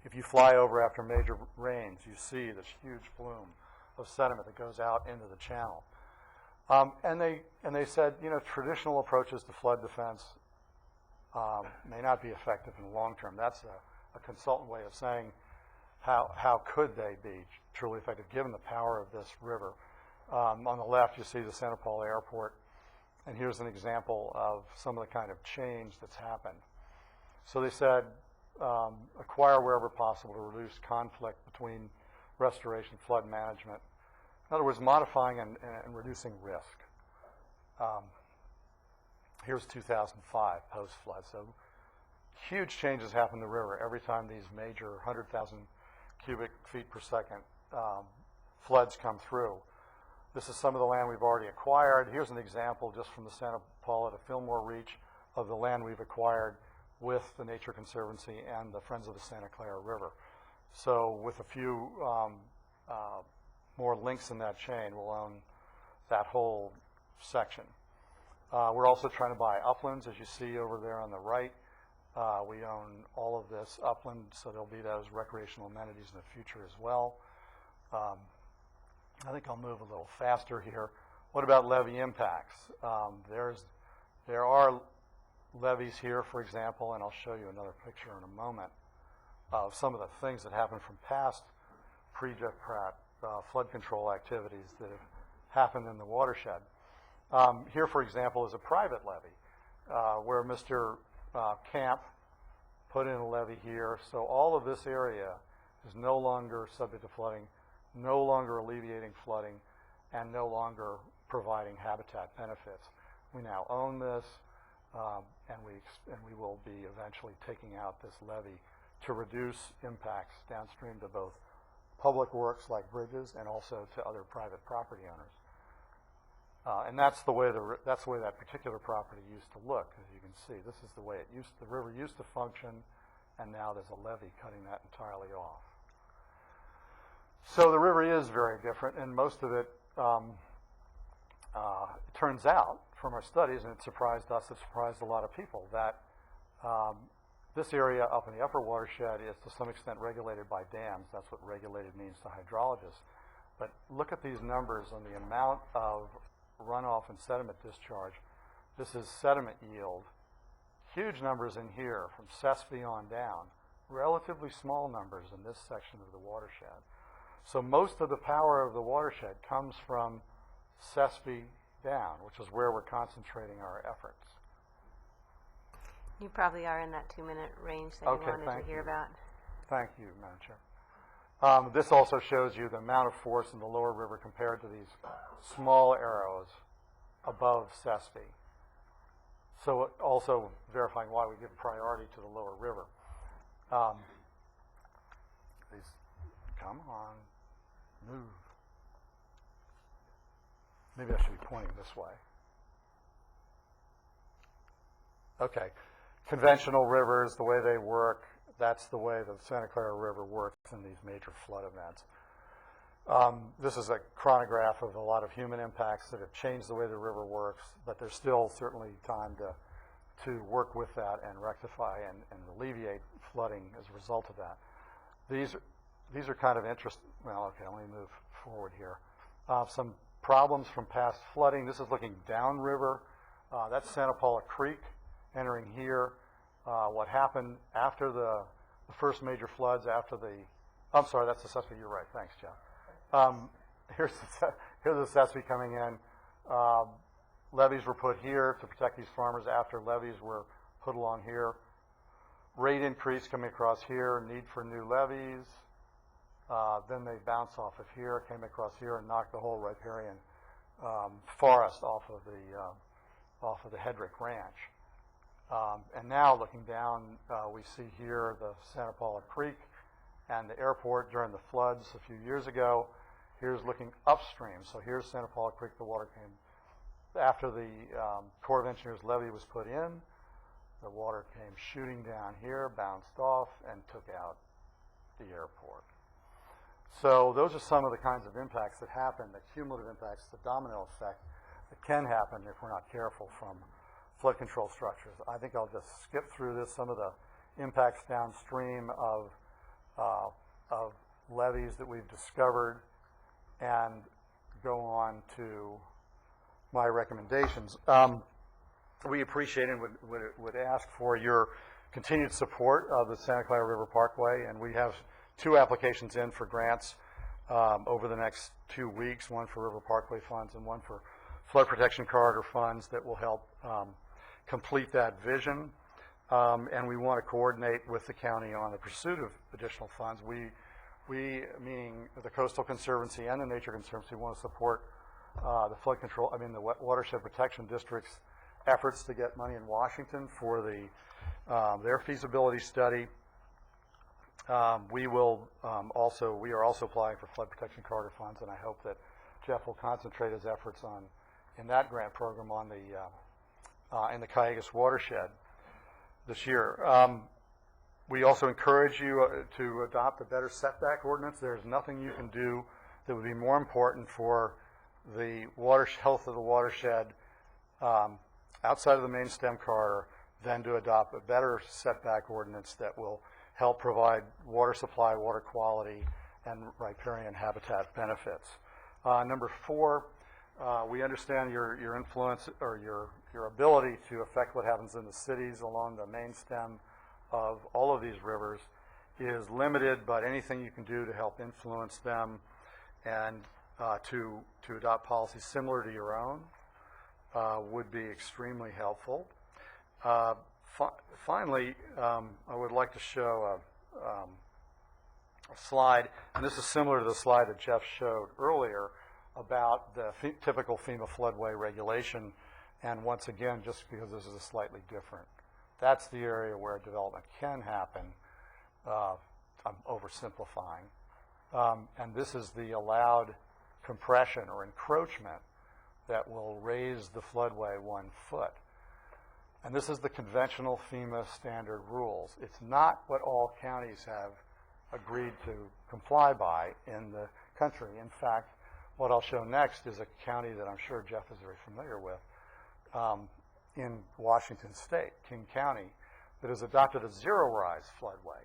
If you fly over after major rains, you see this huge plume of sediment that goes out into the channel. And they said, you know, traditional approaches to flood defense may not be effective in the long term. That's a consultant way of saying how could they be truly effective given the power of this river. On the left, you see the Santa Paula Airport, and here's an example of some of the kind of change that's happened. So they said, acquire wherever possible to reduce conflict between restoration, flood management. In other words, modifying and reducing risk. Here's 2005, post-flood. So huge changes happen in the river every time these major 100,000 cubic feet per second floods come through. This is some of the land we've already acquired. Here's an example just from the Santa Paula to Fillmore Reach of the land we've acquired with the Nature Conservancy and the Friends of the Santa Clara River. So with a few more links in that chain, we'll own that whole section. We're also trying to buy uplands, as you see over there on the right. We own all of this upland, so there'll be those recreational amenities in the future as well. I think I'll move a little faster here. What about levee impacts? There are levees here, for example, and I'll show you another picture in a moment of some of the things that happened from past pre-Jeff Pratt flood control activities that have happened in the watershed. Here, for example, is a private levee where Mr. Camp put in a levee here. So all of this area is no longer subject to flooding, no longer alleviating flooding, and no longer providing habitat benefits. We now own this, and we will be eventually taking out this levee to reduce impacts downstream to both public works like bridges and also to other private property owners. And that's the way that particular property used to look. As you can see, this is the way the river used to function, and now there's a levee cutting that entirely off. So the river is very different, and most of it turns out from our studies, and it surprised us, it surprised a lot of people, that this area up in the upper watershed is to some extent regulated by dams. That's what regulated means to hydrologists. But look at these numbers on the amount of runoff and sediment discharge. This is sediment yield. Huge numbers in here from Sespe on down. Relatively small numbers in this section of the watershed. So most of the power of the watershed comes from Sespe down, which is where we're concentrating our efforts. You probably are in that 2-minute range that you wanted to hear about. Thank you, Madam Chair. This also shows you the amount of force in the lower river compared to these small arrows above Sespe. So also verifying why we give priority to the lower river. Come on, move. Maybe I should be pointing this way. Okay, conventional rivers, the way they work, that's the way the Santa Clara River works in these major flood events. This is a chronograph of a lot of human impacts that have changed the way the river works, but there's still certainly time to work with that and rectify and alleviate flooding as a result of that. These are kind of interesting. Well, okay, let me move forward here. Some problems from past flooding. This is looking downriver. That's Santa Paula Creek entering here. What happened after the first major floods, after the, I'm sorry, that's the Sespe, you're right, thanks, Jeff. Here's the Sespe coming in. Levees were put here to protect these farmers after levees were put along here. Rate increase coming across here, need for new levees. Then they bounce off of here, came across here and knocked the whole riparian forest off of the Hedrick Ranch. And now looking down, we see here the Santa Paula Creek and the airport during the floods a few years ago. Here's looking upstream. So here's Santa Paula Creek. The water came after the Corps of Engineers levee was put in. The water came shooting down here, bounced off, and took out the airport. So those are some of the kinds of impacts that happen, the cumulative impacts, the domino effect that can happen if we're not careful from flood control structures. I think I'll just skip through this, some of the impacts downstream of levees that we've discovered, and go on to my recommendations. We appreciate and would ask for your continued support of the Santa Clara River Parkway, and we have 2 applications in for grants over the next 2 weeks, one for River Parkway funds and one for flood protection corridor funds that will help complete that vision. And we want to coordinate with the county on the pursuit of additional funds. We meaning the Coastal Conservancy and the Nature Conservancy, want to support the flood control, the Watershed Protection District's efforts to get money in Washington for their feasibility study. We are also applying for flood protection corridor funds, and I hope that Jeff will concentrate his efforts in that grant program on in the Cayugas watershed. this year. We also encourage you to adopt a better setback ordinance. There's nothing you can do that would be more important for the health of the watershed outside of the main stem corridor than to adopt a better setback ordinance that will help provide water supply, water quality, and riparian habitat benefits. Number 4, we understand your influence or your ability to affect what happens in the cities along the main stem of all of these rivers is limited, but anything you can do to help influence them and to adopt policies similar to your own would be extremely helpful. Finally, I would like to show a slide, and this is similar to the slide that Jeff showed earlier about the typical FEMA floodway regulation, and once again, just because this is a slightly different, that's the area where development can happen. I'm oversimplifying. And this is the allowed compression or encroachment that will raise the floodway 1 foot. And this is the conventional FEMA standard rules. It's not what all counties have agreed to comply by in the country. In fact, what I'll show next is a county that I'm sure Jeff is very familiar with in Washington State, King County, that has adopted a zero-rise floodway.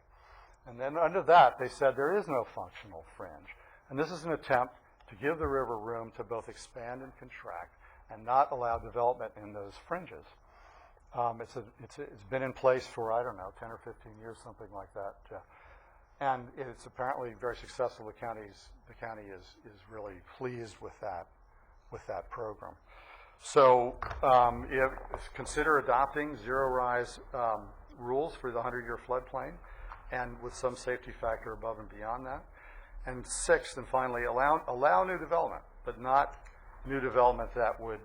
And then under that, they said there is no functional fringe. And this is an attempt to give the river room to both expand and contract and not allow development in those fringes. It's been in place for, I don't know, 10 or 15 years, something like that. And it's apparently very successful. The county is really pleased with that program. So consider adopting zero-rise rules for the 100-year floodplain, and with some safety factor above and beyond that. And 6th, and finally, allow new development, but not new development that would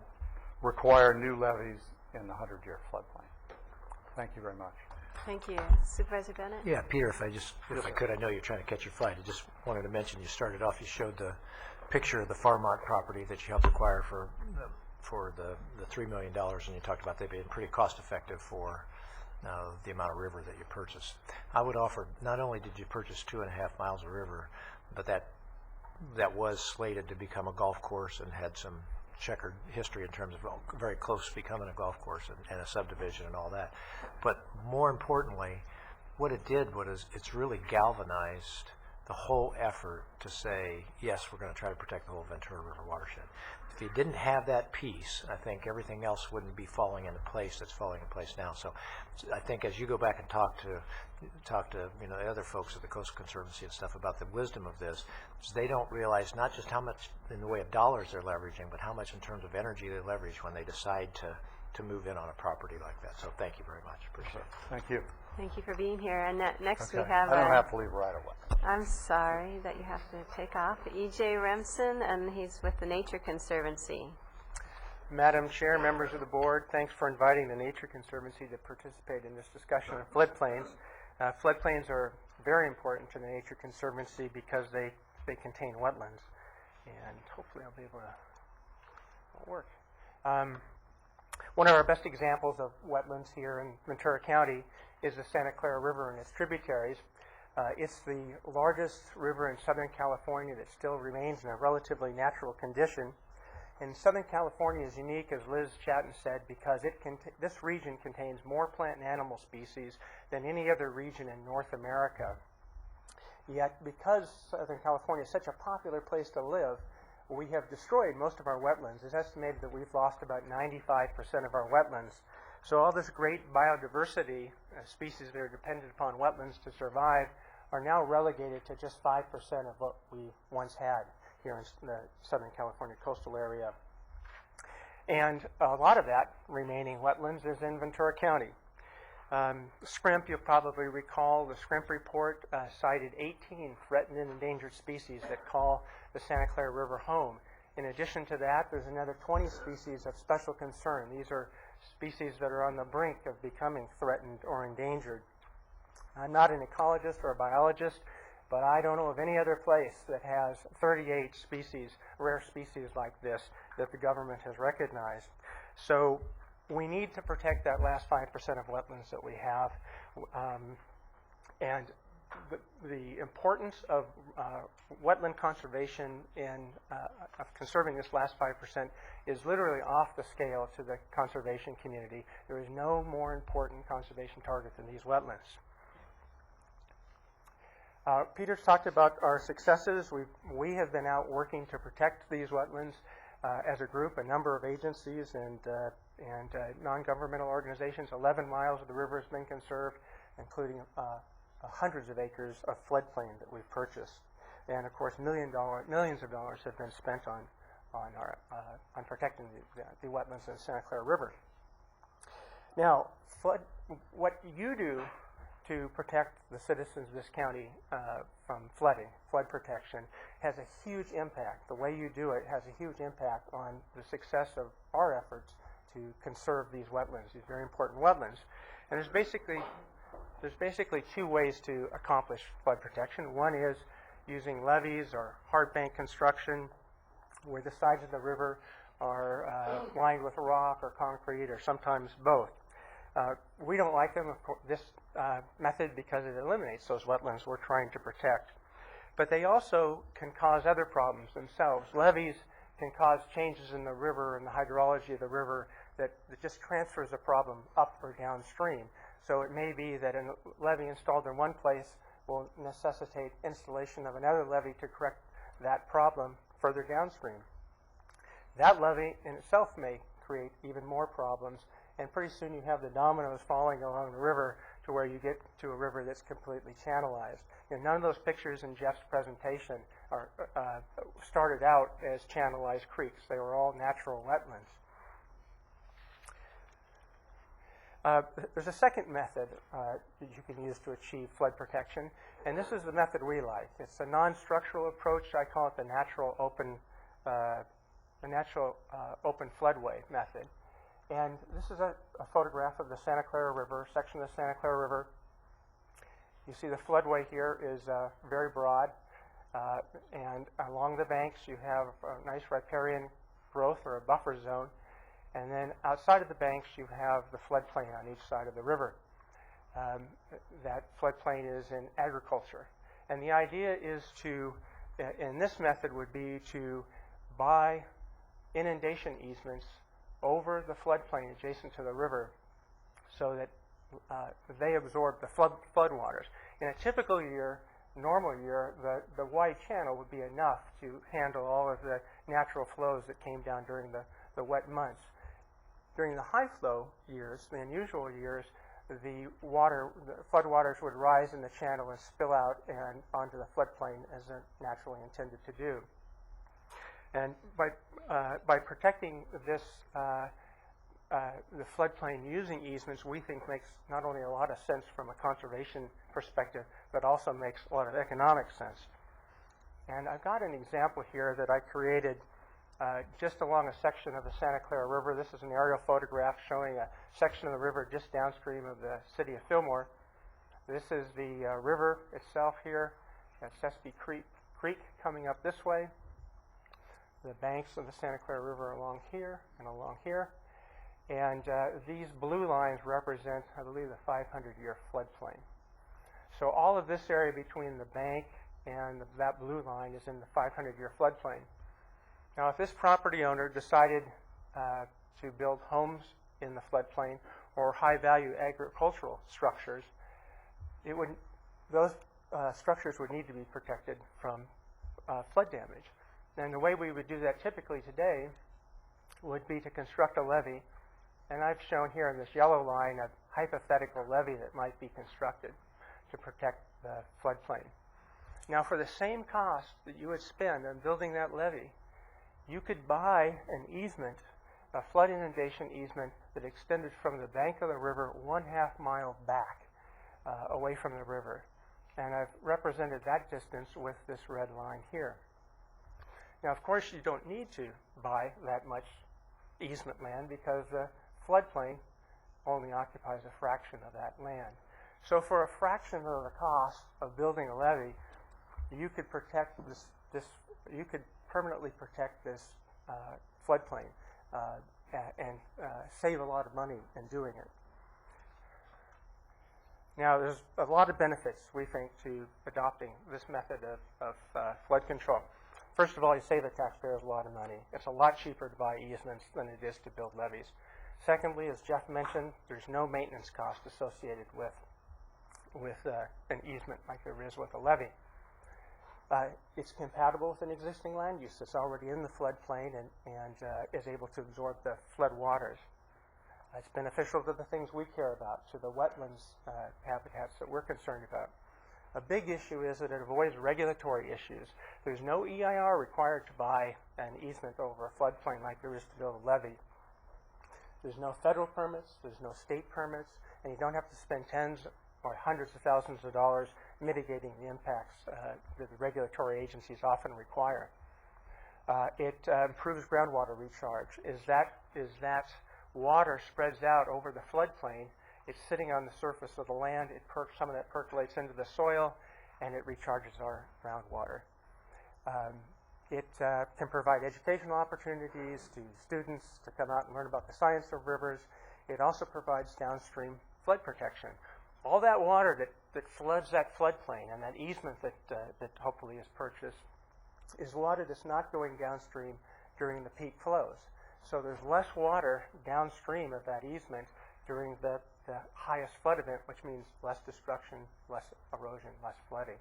require new levees in the 100-year floodplain. Thank you very much. Thank you. Supervisor Bennett? Yeah, Peter, if I could, I know you're trying to catch your flight. I just wanted to mention, you started off, you showed the picture of the Farmont property that you helped acquire for the $3 million, and you talked about they being pretty cost effective for the amount of river that you purchased. I would offer, not only did you purchase 2.5 miles of river, but that was slated to become a golf course and had some checkered history in terms of very close to becoming a golf course and a subdivision and all that. But more importantly, what it did was it's really galvanized the whole effort to say, yes, we're going to try to protect the whole Ventura River watershed. If you didn't have that piece, I think everything else wouldn't be falling into place that's falling in place now. So I think as you go back and talk to the other folks at the Coastal Conservancy and stuff about the wisdom of this, they don't realize not just how much in the way of dollars they're leveraging, but how much in terms of energy they leverage when they decide to move in on a property like that. So thank you very much. Appreciate it. Thank you. Thank you for being here. And next we Okay. have... I don't have to leave right away. I'm sorry that you have to take off. E.J. Remsen, and he's with the Nature Conservancy. Madam Chair, members of the board, thanks for inviting the Nature Conservancy to participate in this discussion of floodplains. Floodplains are very important to the Nature Conservancy because they contain wetlands, and hopefully I'll be able to work. One of our best examples of wetlands here in Ventura County is the Santa Clara River and its tributaries. It's the largest river in Southern California that still remains in a relatively natural condition. And Southern California is unique, as Liz Chatton said, because this region contains more plant and animal species than any other region in North America. Yet, because Southern California is such a popular place to live, we have destroyed most of our wetlands. It's estimated that we've lost about 95% of our wetlands. So all this great biodiversity, species that are dependent upon wetlands to survive, are now relegated to just 5% of what we once had here in the Southern California coastal area. And a lot of that remaining wetlands is in Ventura County. SCRIMP, you'll probably recall, the SCRIMP report cited 18 threatened and endangered species that call the Santa Clara River home. In addition to that, there's another 20 species of special concern. These are species that are on the brink of becoming threatened or endangered. I'm not an ecologist or a biologist, but I don't know of any other place that has 38 species, rare species like this, that the government has recognized. So we need to protect that last 5% of wetlands that we have. And the importance of wetland conservation of conserving this last 5% is literally off the scale to the conservation community. There is no more important conservation target than these wetlands. Peter's talked about our successes. We have been out working to protect these wetlands as a group, a number of agencies and non-governmental organizations. 11 miles of the river has been conserved, including hundreds of acres of floodplain that we've purchased. And of course, millions of dollars have been spent on protecting the wetlands in the Santa Clara River. Now, what you do to protect the citizens of this county from flooding, flood protection, has a huge impact. The way you do it has a huge impact on the success of our efforts to conserve these wetlands, these very important wetlands. And there's basically two ways to accomplish flood protection. One is using levees or hard bank construction, where the sides of the river are lined with rock or concrete, or sometimes both. We don't like them, this method, because it eliminates those wetlands we're trying to protect. But they also can cause other problems themselves. Levees can cause changes in the river and the hydrology of the river that just transfers the problem up or downstream. So it may be that a levee installed in one place will necessitate installation of another levee to correct that problem further downstream. That levee in itself may create even more problems, and pretty soon you have the dominoes falling along the river to where you get to a river that's completely channelized. None of those pictures in Jeff's presentation started out as channelized creeks. They were all natural wetlands. There's a second method that you can use to achieve flood protection, and this is the method we like. It's a non-structural approach. I call it the natural open floodway method. And this is a photograph of the Santa Clara River, section of the Santa Clara River. You see the floodway here is very broad, and along the banks you have a nice riparian growth or a buffer zone. And then outside of the banks, you have the floodplain on each side of the river. That floodplain is in agriculture. And the idea is to, in this method, would be to buy inundation easements over the floodplain adjacent to the river so that they absorb the floodwaters. In a typical year, normal year, the wide channel would be enough to handle all of the natural flows that came down during the wet months. During the high flow years, the unusual years, the floodwaters would rise in the channel and spill out and onto the floodplain as they're naturally intended to do. And by protecting this, the floodplain using easements, we think makes not only a lot of sense from a conservation perspective, but also makes a lot of economic sense. And I've got an example here that I created just along a section of the Santa Clara River. This is an aerial photograph showing a section of the river just downstream of the city of Fillmore. This is the river itself here. That's Sespe Creek coming up this way. The banks of the Santa Clara River along here and along here. And these blue lines represent, I believe, the 500-year floodplain. So all of this area between the bank and that blue line is in the 500-year floodplain. Now, if this property owner decided to build homes in the floodplain or high-value agricultural structures, those structures would need to be protected from flood damage. And the way we would do that typically today would be to construct a levee. And I've shown here in this yellow line a hypothetical levee that might be constructed to protect the floodplain. Now, for the same cost that you would spend on building that levee, you could buy an easement, a flood inundation easement that extended from the bank of the river 1/2 mile back away from the river. And I've represented that distance with this red line here. Now, of course, you don't need to buy that much easement land because the floodplain only occupies a fraction of that land. So for a fraction of the cost of building a levee, you could protect you could permanently protect this floodplain and save a lot of money in doing it. Now, there's a lot of benefits, we think, to adopting this method of flood control. First of all, you save the taxpayers a lot of money. It's a lot cheaper to buy easements than it is to build levees. Secondly, as Jeff mentioned, there's no maintenance cost associated with an easement like there is with a levee. It's compatible with an existing land use that's already in the floodplain and is able to absorb the flood waters. It's beneficial to the things we care about, to the wetlands habitats that we're concerned about. A big issue is that it avoids regulatory issues. There's no EIR required to buy an easement over a floodplain like there is to build a levee. There's no federal permits, there's no state permits, and you don't have to spend tens or hundreds of thousands of dollars mitigating the impacts that the regulatory agencies often require. It improves groundwater recharge. As that water spreads out over the floodplain, it's sitting on the surface of the land. Some of that percolates into the soil, and it recharges our groundwater. It can provide educational opportunities to students to come out and learn about the science of rivers. It also provides downstream flood protection. All that water that floods that floodplain and that easement that hopefully is purchased is water that's not going downstream during the peak flows. So there's less water downstream of that easement during the highest flood event, which means less destruction, less erosion, less flooding.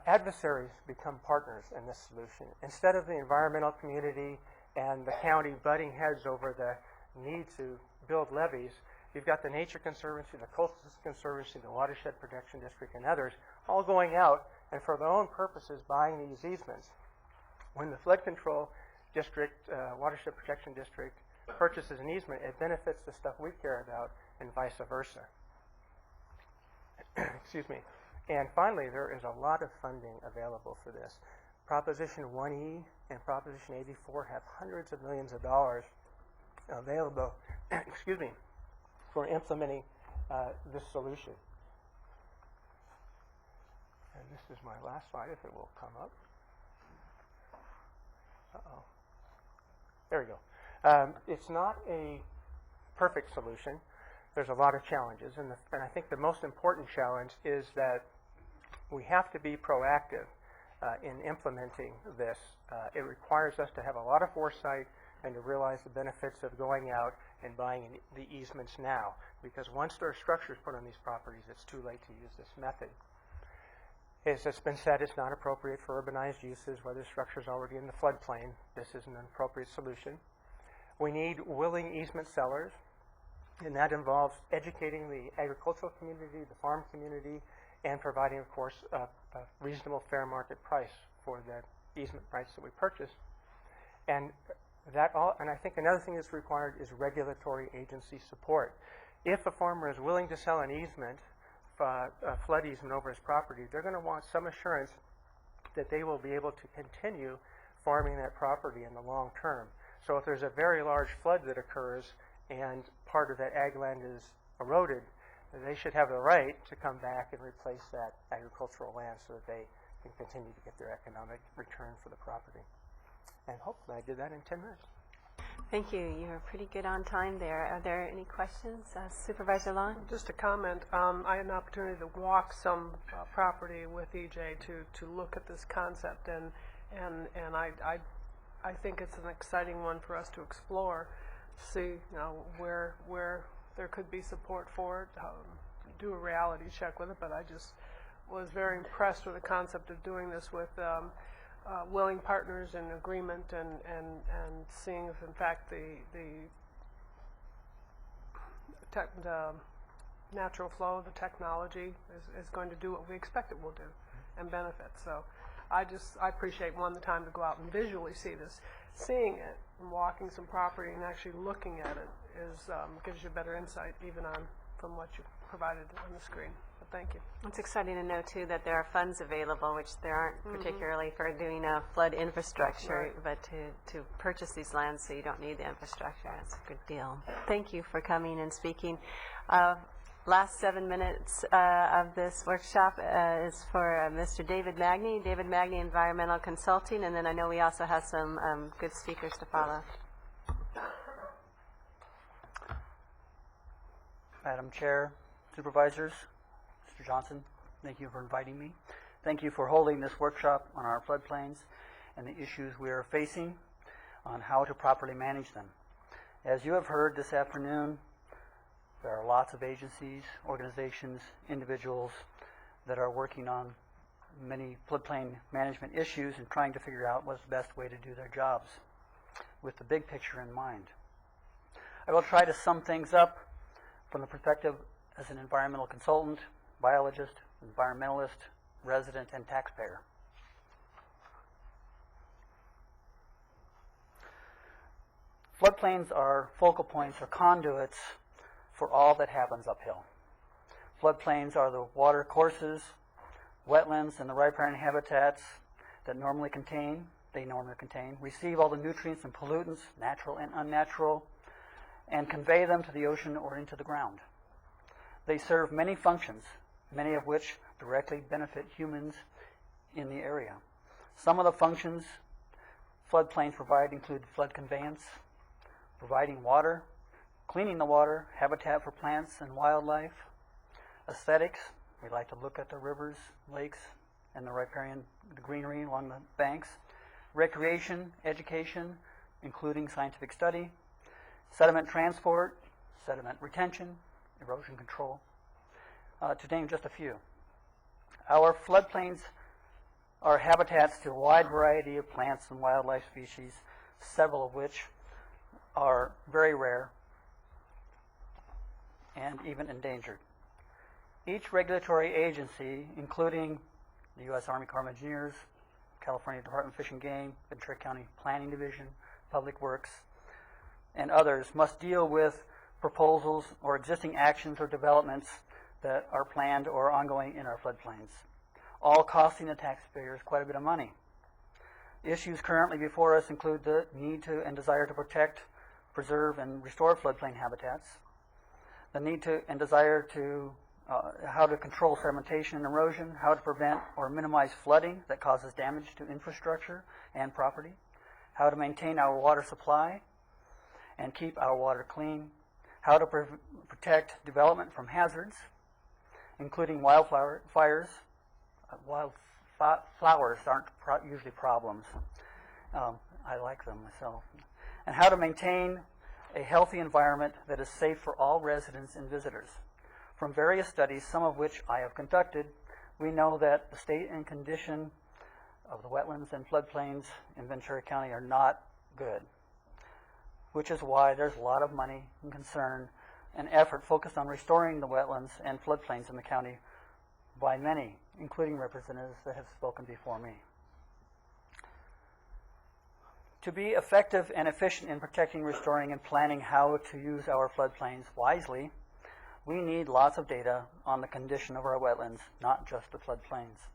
Adversaries become partners in this solution. Instead of the environmental community and the county butting heads over the need to build levees, you've got the Nature Conservancy, the Coastal Conservancy, the Watershed Protection District, and others all going out and for their own purposes buying these easements. When the Flood Control District, Watershed Protection District, purchases an easement, it benefits the stuff we care about and vice versa. Excuse me. And finally, there is a lot of funding available for this. Proposition 1E and Proposition 84 have hundreds of millions of dollars available excuse me, for implementing this solution. And this is my last slide, if it will come up. Uh-oh. There we go. It's not a perfect solution. There's a lot of challenges, and I think the most important challenge is that we have to be proactive in implementing this. It requires us to have a lot of foresight and to realize the benefits of going out and buying the easements now, because once there are structures put on these properties, it's too late to use this method. As it's been said, it's not appropriate for urbanized uses where the structure is already in the floodplain. This is an appropriate solution. We need willing easement sellers, and that involves educating the agricultural community, the farm community, and providing, of course, a reasonable fair market price for the easement rights that we purchase. And I think another thing that's required is regulatory agency support. If a farmer is willing to sell an easement, a flood easement over his property, they're going to want some assurance that they will be able to continue farming that property in the long term. So if there's a very large flood that occurs and part of that ag land is eroded, they should have the right to come back and replace that agricultural land so that they can continue to get their economic return for the property. And hopefully I did that in 10 minutes. Thank you. You were pretty good on time there. Are there any questions? Supervisor Long? Just a comment. I had an opportunity to walk some property with EJ to look at this concept, and I think it's an exciting one for us to explore, see where there could be support for it, do a reality check with it. But I just was very impressed with the concept of doing this with willing partners in agreement and seeing if in fact the natural flow, the technology is going to do what we expect it will do and benefit. So I appreciate, one, the time to go out and visually see this. Seeing it and walking some property and actually looking at it gives you better insight even from what you provided on the screen. But thank you. It's exciting to know, too, that there are funds available, which there aren't particularly for doing a flood infrastructure, but to purchase these lands so you don't need the infrastructure. That's a good deal. Thank you for coming and speaking. Last 7 minutes of this workshop is for Mr. David Magny. David Magny, Environmental Consulting, and then I know we also have some good speakers to follow. Madam Chair, Supervisors, Mr. Johnson, thank you for inviting me. Thank you for holding this workshop on our floodplains and the issues we are facing on how to properly manage them. As you have heard this afternoon, there are lots of agencies, organizations, individuals that are working on many floodplain management issues and trying to figure out what's the best way to do their jobs with the big picture in mind. I will try to sum things up from the perspective as an environmental consultant, biologist, environmentalist, resident, and taxpayer. Floodplains are focal points or conduits for all that happens uphill. Floodplains are the water courses, wetlands, and the riparian habitats that they normally contain, receive all the nutrients and pollutants, natural and unnatural, and convey them to the ocean or into the ground. They serve many functions, many of which directly benefit humans in the area. Some of the functions floodplains provide include flood conveyance, providing water, cleaning the water, habitat for plants and wildlife, aesthetics. We like to look at the rivers, lakes, and the riparian, the greenery along the banks. Recreation, education, including scientific study, sediment transport, sediment retention, erosion control, to name just a few. Our floodplains are habitats to a wide variety of plants and wildlife species, several of which are very rare and even endangered. Each regulatory agency, including the U.S. Army Corps of Engineers, California Department of Fish and Game, Ventura County Planning Division, Public Works, and others, must deal with proposals or existing actions or developments that are planned or ongoing in our floodplains, all costing the taxpayers quite a bit of money. Issues currently before us include the need to and desire to protect, preserve, and restore floodplain habitats, the need to and desire to how to control sedimentation and erosion, how to prevent or minimize flooding that causes damage to infrastructure and property, how to maintain our water supply and keep our water clean, how to protect development from hazards, including wildfires. Wildflowers aren't usually problems. I like them myself. And how to maintain a healthy environment that is safe for all residents and visitors. From various studies, some of which I have conducted, we know that the state and condition of the wetlands and floodplains in Ventura County are not good, which is why there's a lot of money and concern and effort focused on restoring the wetlands and floodplains in the county by many, including representatives that have spoken before me. To be effective and efficient in protecting, restoring, and planning how to use our floodplains wisely, we need lots of data on the condition of our wetlands, not just the floodplains.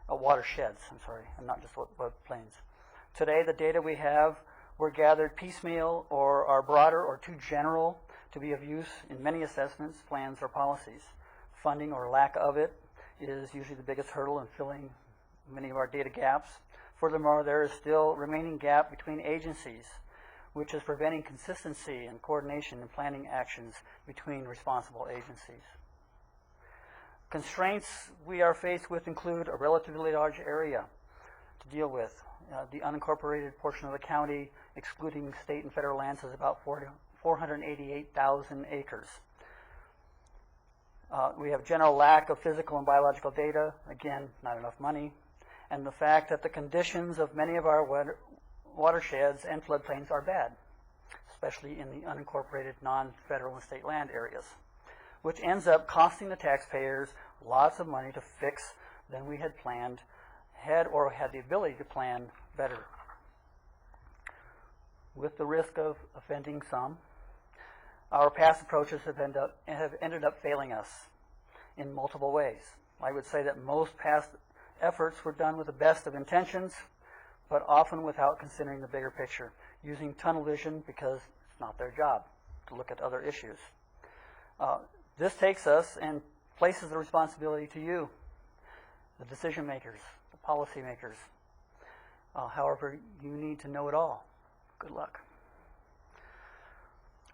Watersheds, and not just floodplains. Today, the data we have were gathered piecemeal or are broader or too general to be of use in many assessments, plans, or policies. Funding or lack of it is usually the biggest hurdle in filling many of our data gaps. Furthermore, there is still remaining gap between agencies, which is preventing consistency and coordination in planning actions between responsible agencies. Constraints we are faced with include a relatively large area to deal with. The unincorporated portion of the county, excluding state and federal lands, is about 488,000 acres. We have general lack of physical and biological data, again, not enough money, and the fact that the conditions of many of our watersheds and floodplains are bad, especially in the unincorporated non-federal and state land areas, which ends up costing the taxpayers lots of money to fix than we had planned, had the ability to plan better. With the risk of offending some, our past approaches have ended up failing us in multiple ways. I would say that most past efforts were done with the best of intentions, but often without considering the bigger picture, using tunnel vision because it's not their job to look at other issues. This takes us and places the responsibility to you, the decision makers, the policy makers. However, you need to know it all. Good luck.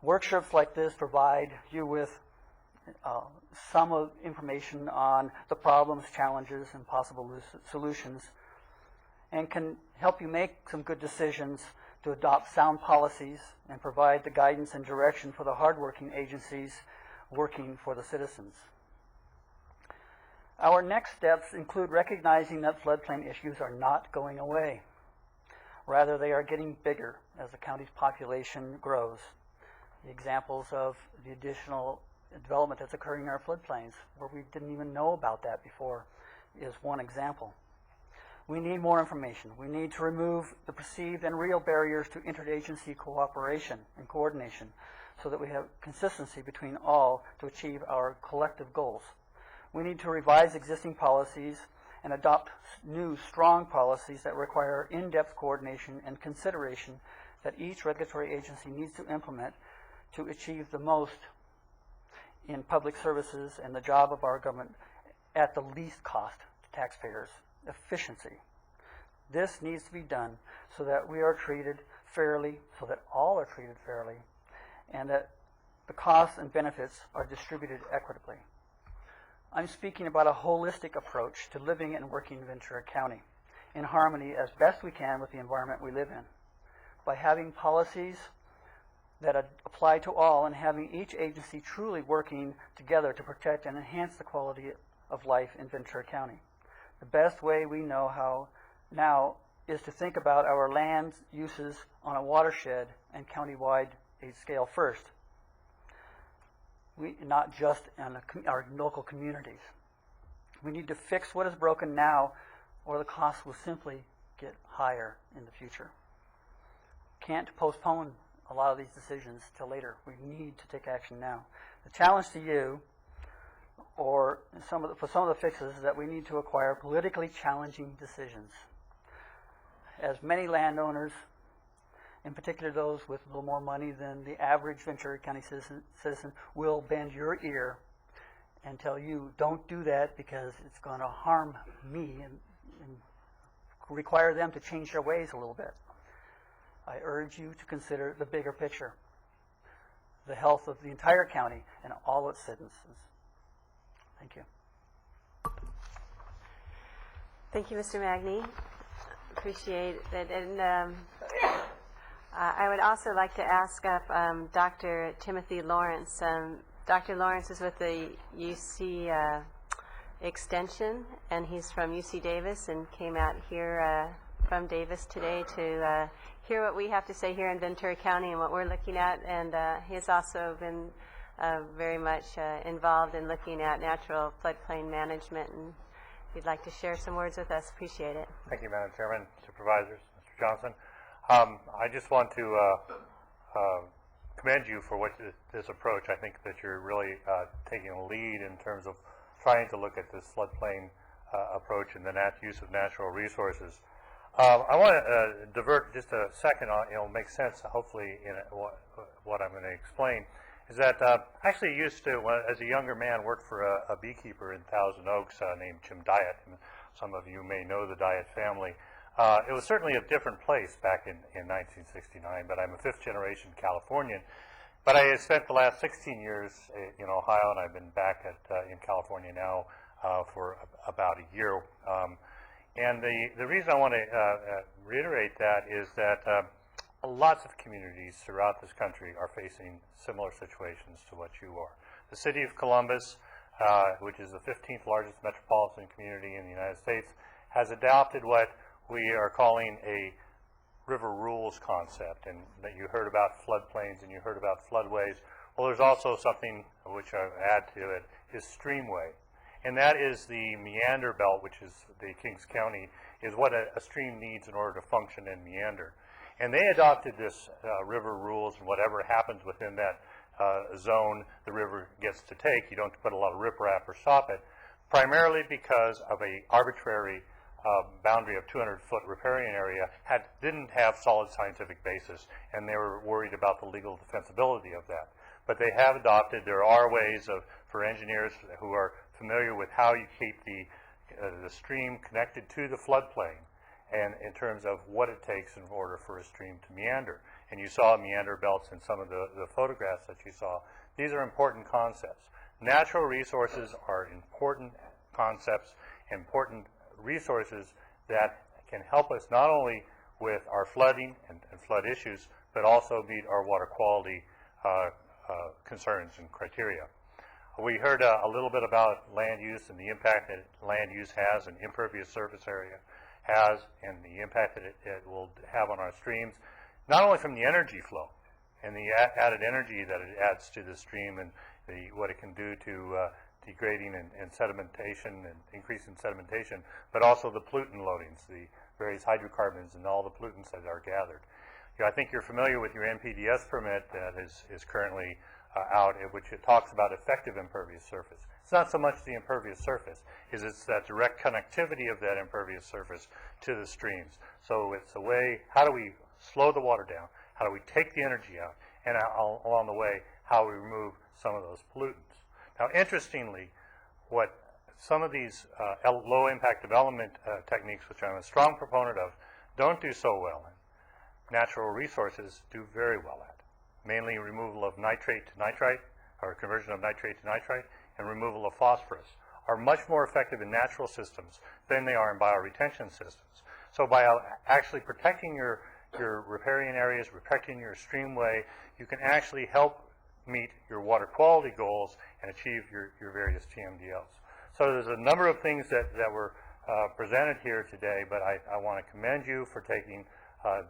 Workshops like this provide you with some of information on the problems, challenges, and possible solutions, and can help you make some good decisions to adopt sound policies and provide the guidance and direction for the hardworking agencies working for the citizens. Our next steps include recognizing that floodplain issues are not going away. Rather, they are getting bigger as the county's population grows. The examples of the additional development that's occurring in our floodplains, where we didn't even know about that before, is one example. We need more information. We need to remove the perceived and real barriers to interagency cooperation and coordination so that we have consistency between all to achieve our collective goals. We need to revise existing policies and adopt new, strong policies that require in-depth coordination and consideration that each regulatory agency needs to implement to achieve the most in public services and the job of our government at the least cost to taxpayers, efficiency. This needs to be done so that we are treated fairly, so that all are treated fairly, and that the costs and benefits are distributed equitably. I'm speaking about a holistic approach to living and working in Ventura County in harmony as best we can with the environment we live in. By having policies that apply to all and having each agency truly working together to protect and enhance the quality of life in Ventura County. The best way we know how now is to think about our land uses on a watershed and countywide scale first. Not just in our local communities. We need to fix what is broken now, or the costs will simply get higher in the future. Can't postpone a lot of these decisions till later. We need to take action now. The challenge to you, or for some of the fixes, is that we need to acquire politically challenging decisions. As many landowners, in particular those with a little more money than the average Ventura County citizen, will bend your ear and tell you, don't do that because it's going to harm me, and require them to change their ways a little bit. I urge you to consider the bigger picture, the health of the entire county and all its citizens. Thank you. Thank you, Mr. Magny. Appreciate it. And I would also like to ask up Dr. Timothy Lawrence. Dr. Lawrence is with the UC Extension, and he's from UC Davis and came out here from Davis today to hear what we have to say here in Ventura County and what we're looking at. And he's also been very much involved in looking at natural floodplain management. And if you'd like to share some words with us, appreciate it. Thank you, Madam Chairman, Supervisors, Mr. Johnson. I just want to commend you for this approach. I think that you're really taking a lead in terms of trying to look at this floodplain approach and the use of natural resources. I want to divert just a second on, it'll make sense, hopefully, in what I'm going to explain, is that I actually used to, as a younger man, work for a beekeeper in Thousand Oaks named Jim Dyatt. And some of you may know the Dyatt family. It was certainly a different place back in 1969, but I'm a fifth-generation Californian. But I had spent the last 16 years in Ohio, and I've been back in California now for about a year. And the reason I want to reiterate that is that lots of communities throughout this country are facing similar situations to what you are. The city of Columbus, which is the 15th largest metropolitan community in the United States, has adopted what we are calling a river rules concept, and that you heard about floodplains and you heard about floodways. Well, there's also something which I add to it is streamway, and that is the meander belt, which is the Kings County, is what a stream needs in order to function and meander. And they adopted this river rules, and whatever happens within that zone the river gets to take, you don't put a lot of riprap or stop it, primarily because of a arbitrary boundary of 200-foot riparian area didn't have solid scientific basis, and they were worried about the legal defensibility of that. But they have adopted, there are ways for engineers who are familiar with how you keep the stream connected to the floodplain, and in terms of what it takes in order for a stream to meander. And you saw meander belts in some of the photographs that you saw. These are important concepts. Natural resources are important concepts, important resources that can help us not only with our flooding and flood issues, but also meet our water quality concerns and criteria. We heard a little bit about land use and the impact that land use has and impervious surface area has, and the impact that it will have on our streams, not only from the energy flow and the added energy that it adds to the stream and what it can do to degrading and sedimentation and increase in sedimentation, but also the pollutant loadings, the various hydrocarbons and all the pollutants that are gathered. I think you're familiar with your NPDES permit that is currently out, which it talks about effective impervious surface. It's not so much the impervious surface, it's that direct connectivity of that impervious surface to the streams. So it's a way, how do we slow the water down? How do we take the energy out? And along the way, how we remove some of those pollutants. Now, interestingly, what some of these low-impact development techniques, which I'm a strong proponent of, don't do so well in, natural resources do very well at. Mainly removal of nitrate to nitrite, or conversion of nitrate to nitrite, and removal of phosphorus are much more effective in natural systems than they are in bioretention systems. So by actually protecting your riparian areas, protecting your streamway, you can actually help meet your water quality goals and achieve your various TMDLs. So there's a number of things that were presented here today, but I want to commend you for taking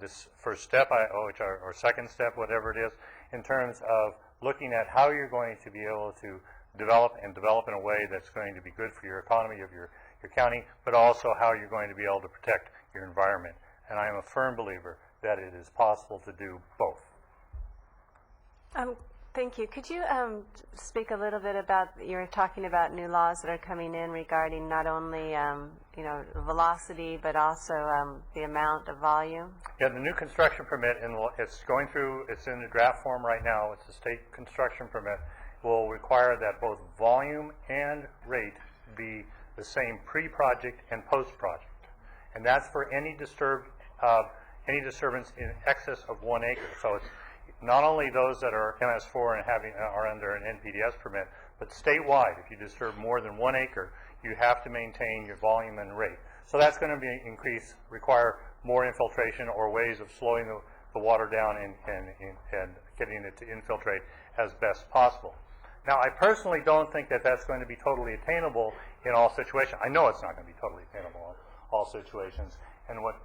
this first step, or second step, whatever it is, in terms of looking at how you're going to be able to develop in a way that's going to be good for your economy of your county, but also how you're going to be able to protect your environment. And I am a firm believer that it is possible to do both. Thank you. Could you speak a little bit about, you're talking about new laws that are coming in regarding not only velocity, but also the amount of volume? Yeah, the new construction permit, it's going through, it's in the draft form right now. It's a state construction permit. Will require that both volume and rate be the same pre-project and post-project. And that's for any disturbance in excess of 1 acre. So it's not only those that are MS4 and are under an NPDES permit, but statewide, if you disturb more than 1 acre, you have to maintain your volume and rate. So that's going to require more infiltration or ways of slowing the water down and getting it to infiltrate as best possible. Now, I personally don't think that that's going to be totally attainable in all situations. I know it's not going to be totally attainable in all situations. And what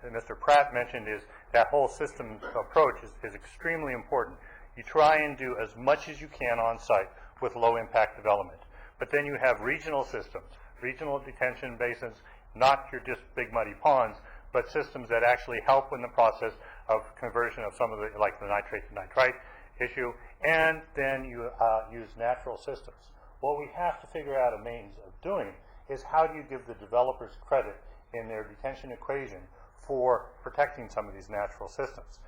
Mr. Pratt mentioned is that whole system approach is extremely important. You try and do as much as you can on site with low impact development. But then you have regional systems, regional detention basins, not your just big muddy ponds, but systems that actually help in the process of conversion of some of the, like the nitrate to nitrite issue, and then you use natural systems. What we have to figure out a means of doing is how do you give the developers credit in their detention equation for protecting some of these natural systems.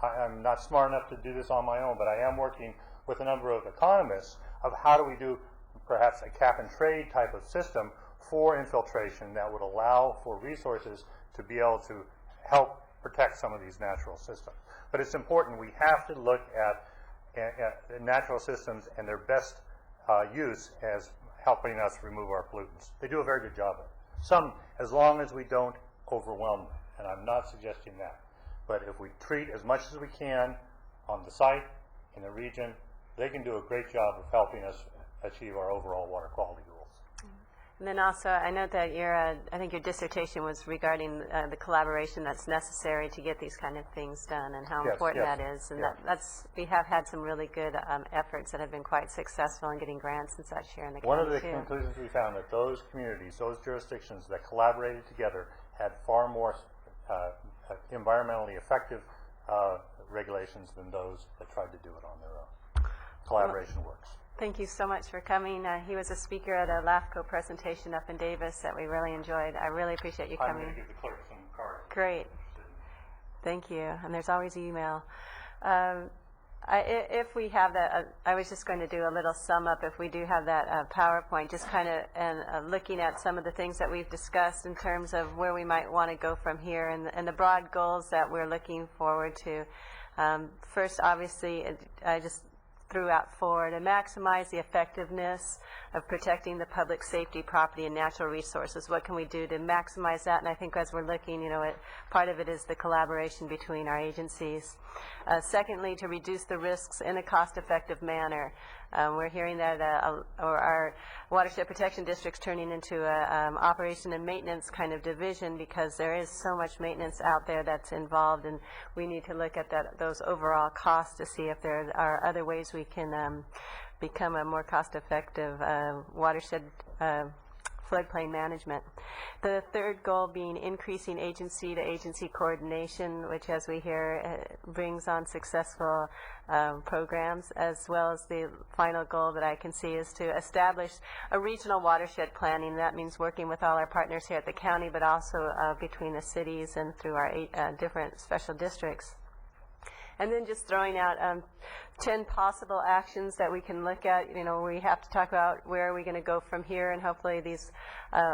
I'm not smart enough to do this on my own, but I am working with a number of economists of how do we do perhaps a cap and trade type of system for infiltration that would allow for resources to be able to help protect some of these natural systems. But it's important, we have to look at natural systems and their best use as helping us remove our pollutants. They do a very good job of it. Some, as long as we don't overwhelm them, and I'm not suggesting that. But if we treat as much as we can on the site, in the region, they can do a great job of helping us achieve our overall water quality goals. And then also, I know that I think your dissertation was regarding the collaboration that's necessary to get these kind of things done, and how important that is. And we have had some really good efforts that have been quite successful in getting grants and such here in the county. One of the conclusions we found that those communities, those jurisdictions that collaborated together had far more environmentally effective regulations than those that tried to do it on their own. Collaboration works. Thank you so much for coming. He was a speaker at a LAFCO presentation up in Davis that we really enjoyed. I really appreciate you coming. I'm going to give the clerk some cards. Great. Thank you. And there's always email. If we have that, I was just going to do a little sum up. If we do have that PowerPoint, just kind of looking at some of the things that we've discussed in terms of where we might want to go from here and the broad goals that we're looking forward to. First, obviously, I just threw out for to maximize the effectiveness of protecting the public safety, property, and natural resources. What can we do to maximize that? And I think as we're looking, part of it is the collaboration between our agencies. Secondly, to reduce the risks in a cost-effective manner. We're hearing that our watershed protection district's turning into a operation and maintenance kind of division because there is so much maintenance out there that's involved, and we need to look at those overall costs to see if there are other ways we can become a more cost-effective watershed floodplain management. The third goal being increasing agency-to-agency coordination, which, as we hear, brings on successful programs, as well as the final goal that I can see is to establish a regional watershed planning. That means working with all our partners here at the county, but also between the cities and through our different special districts. And then just throwing out 10 possible actions that we can look at. We have to talk about where are we going to go from here, and hopefully these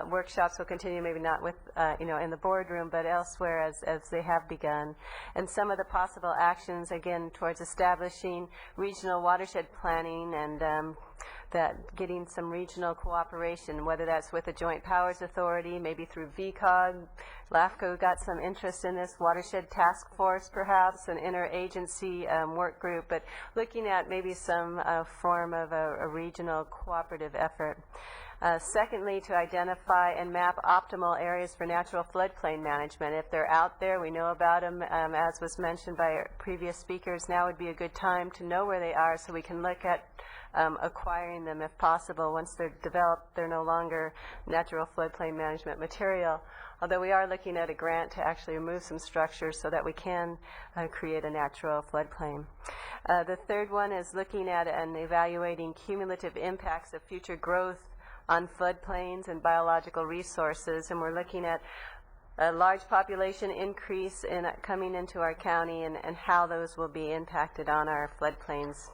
workshops will continue, maybe not with, in the boardroom, but elsewhere as they have begun. And some of the possible actions, again, towards establishing regional watershed planning and that getting some regional cooperation, whether that's with the Joint Powers Authority, maybe through VCOG. LAFCO got some interest in this, Watershed Task Force perhaps, an interagency work group, but looking at maybe some form of a regional cooperative effort. Secondly, to identify and map optimal areas for natural floodplain management. If they're out there, we know about them, as was mentioned by our previous speakers. Now would be a good time to know where they are so we can look at acquiring them if possible. Once they're developed, they're no longer natural floodplain management material, although we are looking at a grant to actually remove some structures so that we can create a natural floodplain. The third one is looking at and evaluating cumulative impacts of future growth on floodplains and biological resources, and we're looking at a large population increase coming into our county and how those will be impacted on our floodplains.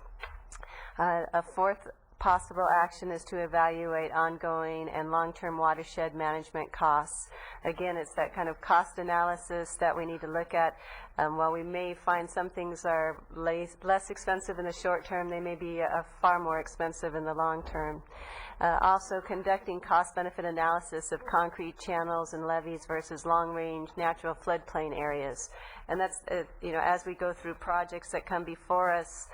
A fourth possible action is to evaluate ongoing and long-term watershed management costs. Again, it's that kind of cost analysis that we need to look at. While we may find some things are less expensive in the short term, they may be far more expensive in the long term. Also conducting cost-benefit analysis of concrete channels and levees versus long-range natural floodplain areas. And that's, as we go through projects that come before us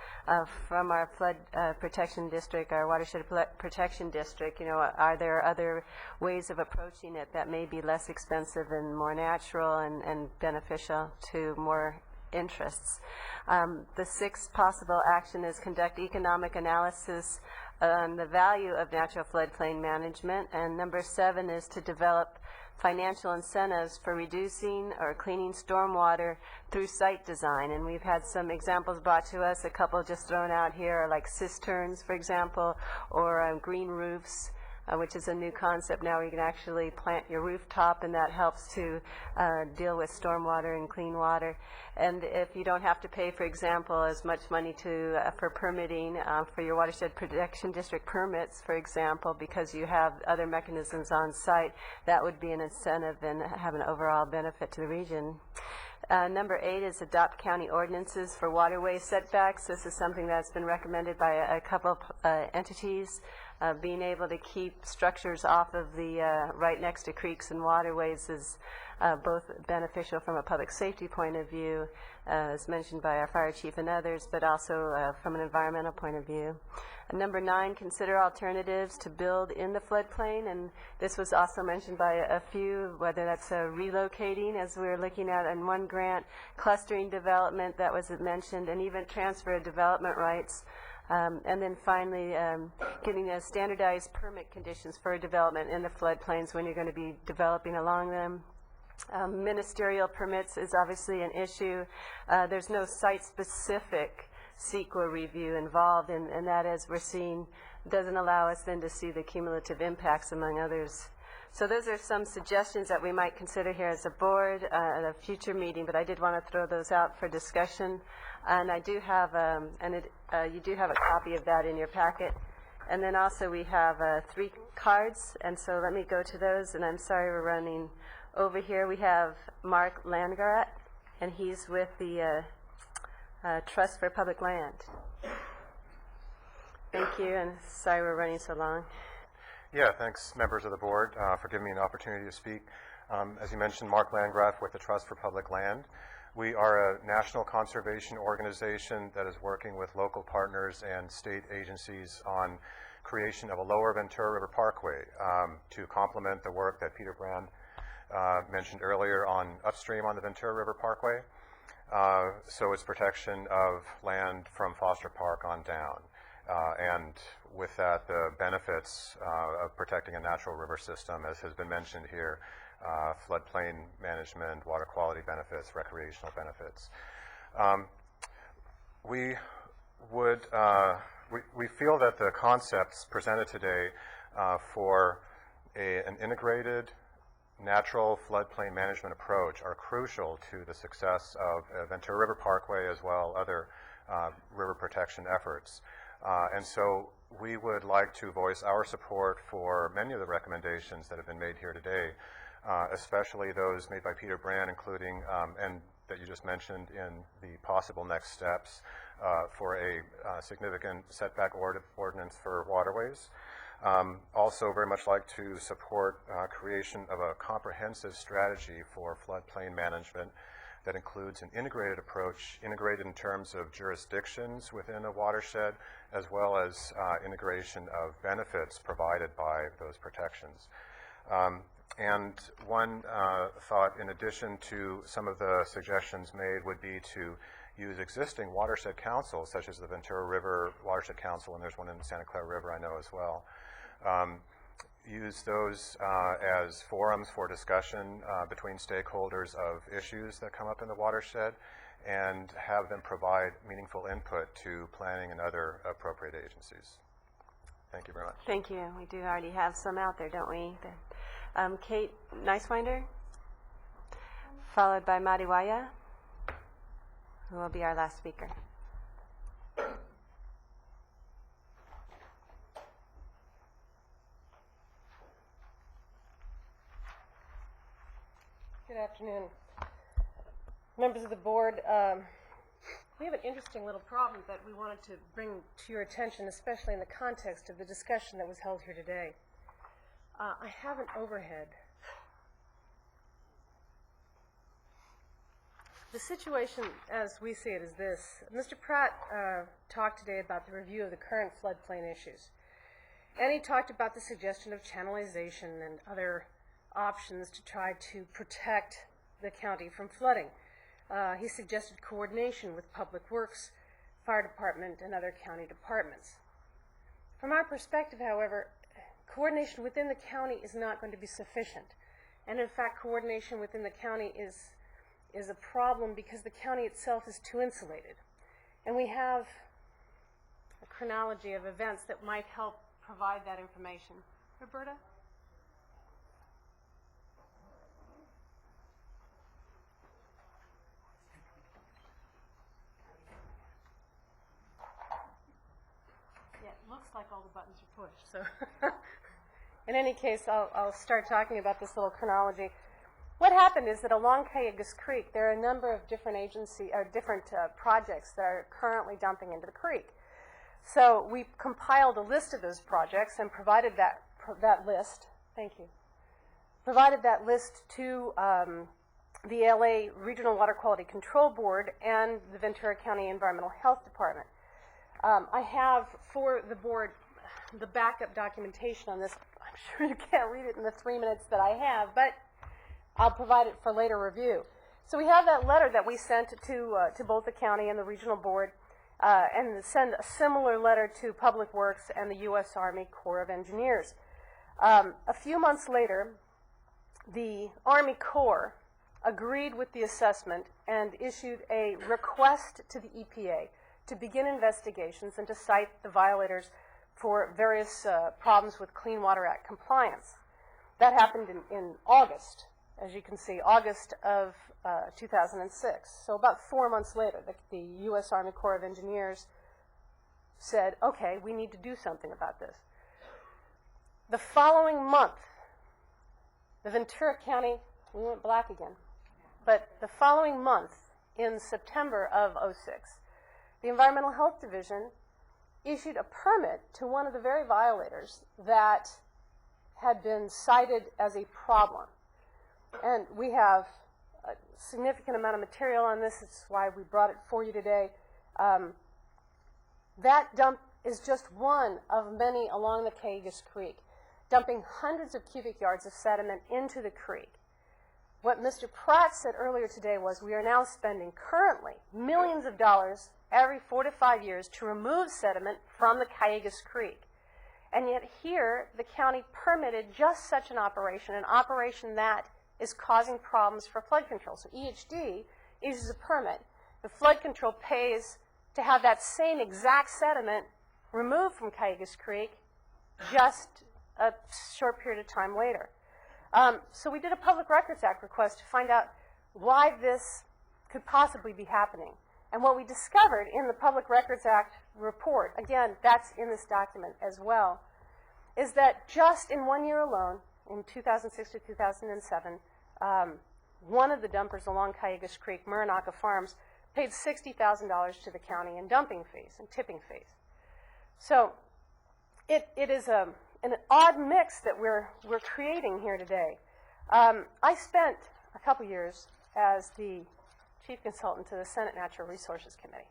from our flood protection district, our watershed protection district, are there other ways of approaching it that may be less expensive and more natural and beneficial to more interests. The sixth possible action is conduct economic analysis on the value of natural floodplain management. And number 7 is to develop financial incentives for reducing or cleaning stormwater through site design. And we've had some examples brought to us, a couple just thrown out here, are like cisterns, for example, or green roofs, which is a new concept now where you can actually plant your rooftop, and that helps to deal with stormwater and clean water. And if you don't have to pay, for example, as much money for permitting for your watershed protection district permits, for example, because you have other mechanisms on site, that would be an incentive and have an overall benefit to the region. Number 8 is adopt county ordinances for waterway setbacks. This is something that's been recommended by a couple of entities. Being able to keep structures off of the right next to creeks and waterways is both beneficial from a public safety point of view, as mentioned by our fire chief and others, but also from an environmental point of view. Number 9, consider alternatives to build in the floodplain, and this was also mentioned by a few, whether that's relocating, as we were looking at in one grant, clustering development that was mentioned, and even transfer of development rights. And then finally, getting standardized permit conditions for development in the floodplains when you're going to be developing along them. Ministerial permits is obviously an issue. There's no site-specific CEQA review involved, and that, as we're seeing, doesn't allow us then to see the cumulative impacts, among others. So those are some suggestions that we might consider here as a board at a future meeting, but I did want to throw those out for discussion. And I do have, you do have a copy of that in your packet. And then also we have 3 cards, and so let me go to those, and I'm sorry we're running over here. We have Mark Landgarat, and he's with the Trust for Public Land. Thank you, and sorry we're running so long. Yeah, thanks, members of the board, for giving me an opportunity to speak. As you mentioned, Mark Landgraf with the Trust for Public Land. We are a national conservation organization that is working with local partners and state agencies on creation of a lower Ventura River Parkway to complement the work that Peter Brand mentioned earlier on upstream on the Ventura River Parkway. So it's protection of land from Foster Park on down. And with that, the benefits of protecting a natural river system, as has been mentioned here, floodplain management, water quality benefits, recreational benefits. We feel that the concepts presented today for an integrated natural floodplain management approach are crucial to the success of Ventura River Parkway as well as other river protection efforts. And so we would like to voice our support for many of the recommendations that have been made here today, especially those made by Peter Brand, including, and that you just mentioned in the possible next steps for a significant setback ordinance for waterways. Also very much like to support creation of a comprehensive strategy for floodplain management that includes an integrated approach, integrated in terms of jurisdictions within a watershed, as well as integration of benefits provided by those protections. And one thought, in addition to some of the suggestions made, would be to use existing watershed councils, such as the Ventura River Watershed Council, and there's one in the Santa Clara River I know as well. Use those as forums for discussion between stakeholders of issues that come up in the watershed, and have them provide meaningful input to planning and other appropriate agencies. Thank you very much. Thank you. We do already have some out there, don't we? Kate Nicewinder, followed by Madiwaya, who will be our last speaker. Good afternoon. Members of the board, we have an interesting little problem that we wanted to bring to your attention, especially in the context of the discussion that was held here today. I have an overhead. The situation, as we see it, is this. Mr. Pratt talked today about the review of the current floodplain issues. And he talked about the suggestion of channelization and other options to try to protect the county from flooding. He suggested coordination with Public Works, Fire Department, and other county departments. From our perspective, however, coordination within the county is not going to be sufficient. And in fact, coordination within the county is a problem because the county itself is too insulated. And we have a chronology of events that might help provide that information. Roberta? Looks like all the buttons are pushed. So, in any case, I'll start talking about this little chronology. What happened is that along Cayugas Creek, there are a number of different projects that are currently dumping into the creek. So we compiled a list of those projects and provided that list. Thank you. Provided that list to the LA Regional Water Quality Control Board and the Ventura County Environmental Health Department. I have for the board the backup documentation on this. I'm sure you can't read it in the 3 minutes that I have, but I'll provide it for later review. So we have that letter that we sent to both the county and the regional board, and send a similar letter to Public Works and the U.S. Army Corps of Engineers. A few months later, the Army Corps agreed with the assessment and issued a request to the EPA to begin investigations and to cite the violators for various problems with Clean Water Act compliance. That happened in August, as you can see, August of 2006. So about 4 months later, the U.S. Army Corps of Engineers said, okay, we need to do something about this. The following month, the Ventura County, we went black again, but the following month, in September of 2006, the Environmental Health Division issued a permit to one of the very violators that had been cited as a problem. And we have a significant amount of material on this. It's why we brought it for you today. That dump is just one of many along the Cayugas Creek, dumping hundreds of cubic yards of sediment into the creek. What Mr. Pratt said earlier today was we are now spending currently millions of dollars every 4 to 5 years to remove sediment from the Cayugas Creek. And yet here, the county permitted just such an operation that is causing problems for flood control. So EHD issues a permit. The flood control pays to have that same exact sediment removed from Cayugas Creek just a short period of time later. So we did a Public Records Act request to find out why this could possibly be happening. And what we discovered in the Public Records Act report, again, that's in this document as well, is that just in 1 year alone, in 2006 to 2007, one of the dumpers along Cayugas Creek, Muranaka Farms, paid $60,000 to the county in dumping fees and tipping fees. So it is an odd mix that we're creating here today. I spent a couple years as the chief consultant to the Senate Natural Resources Committee.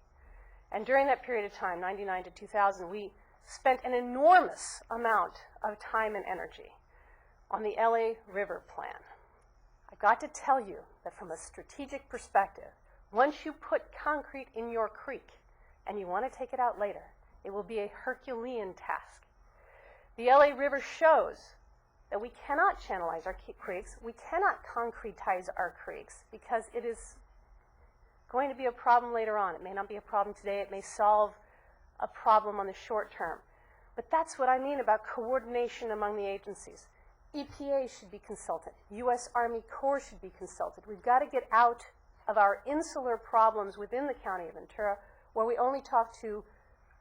And during that period of time, 99 to 2000, we spent an enormous amount of time and energy on the LA River Plan. I've got to tell you that from a strategic perspective, once you put concrete in your creek and you want to take it out later, it will be a Herculean task. The LA River shows that we cannot channelize our creeks, we cannot concretize our creeks because it is going to be a problem later on. It may not be a problem today, it may solve a problem on the short term. But that's what I mean about coordination among the agencies. EPA should be consulted. U.S. Army Corps should be consulted. We've got to get out of our insular problems within the county of Ventura where we only talk to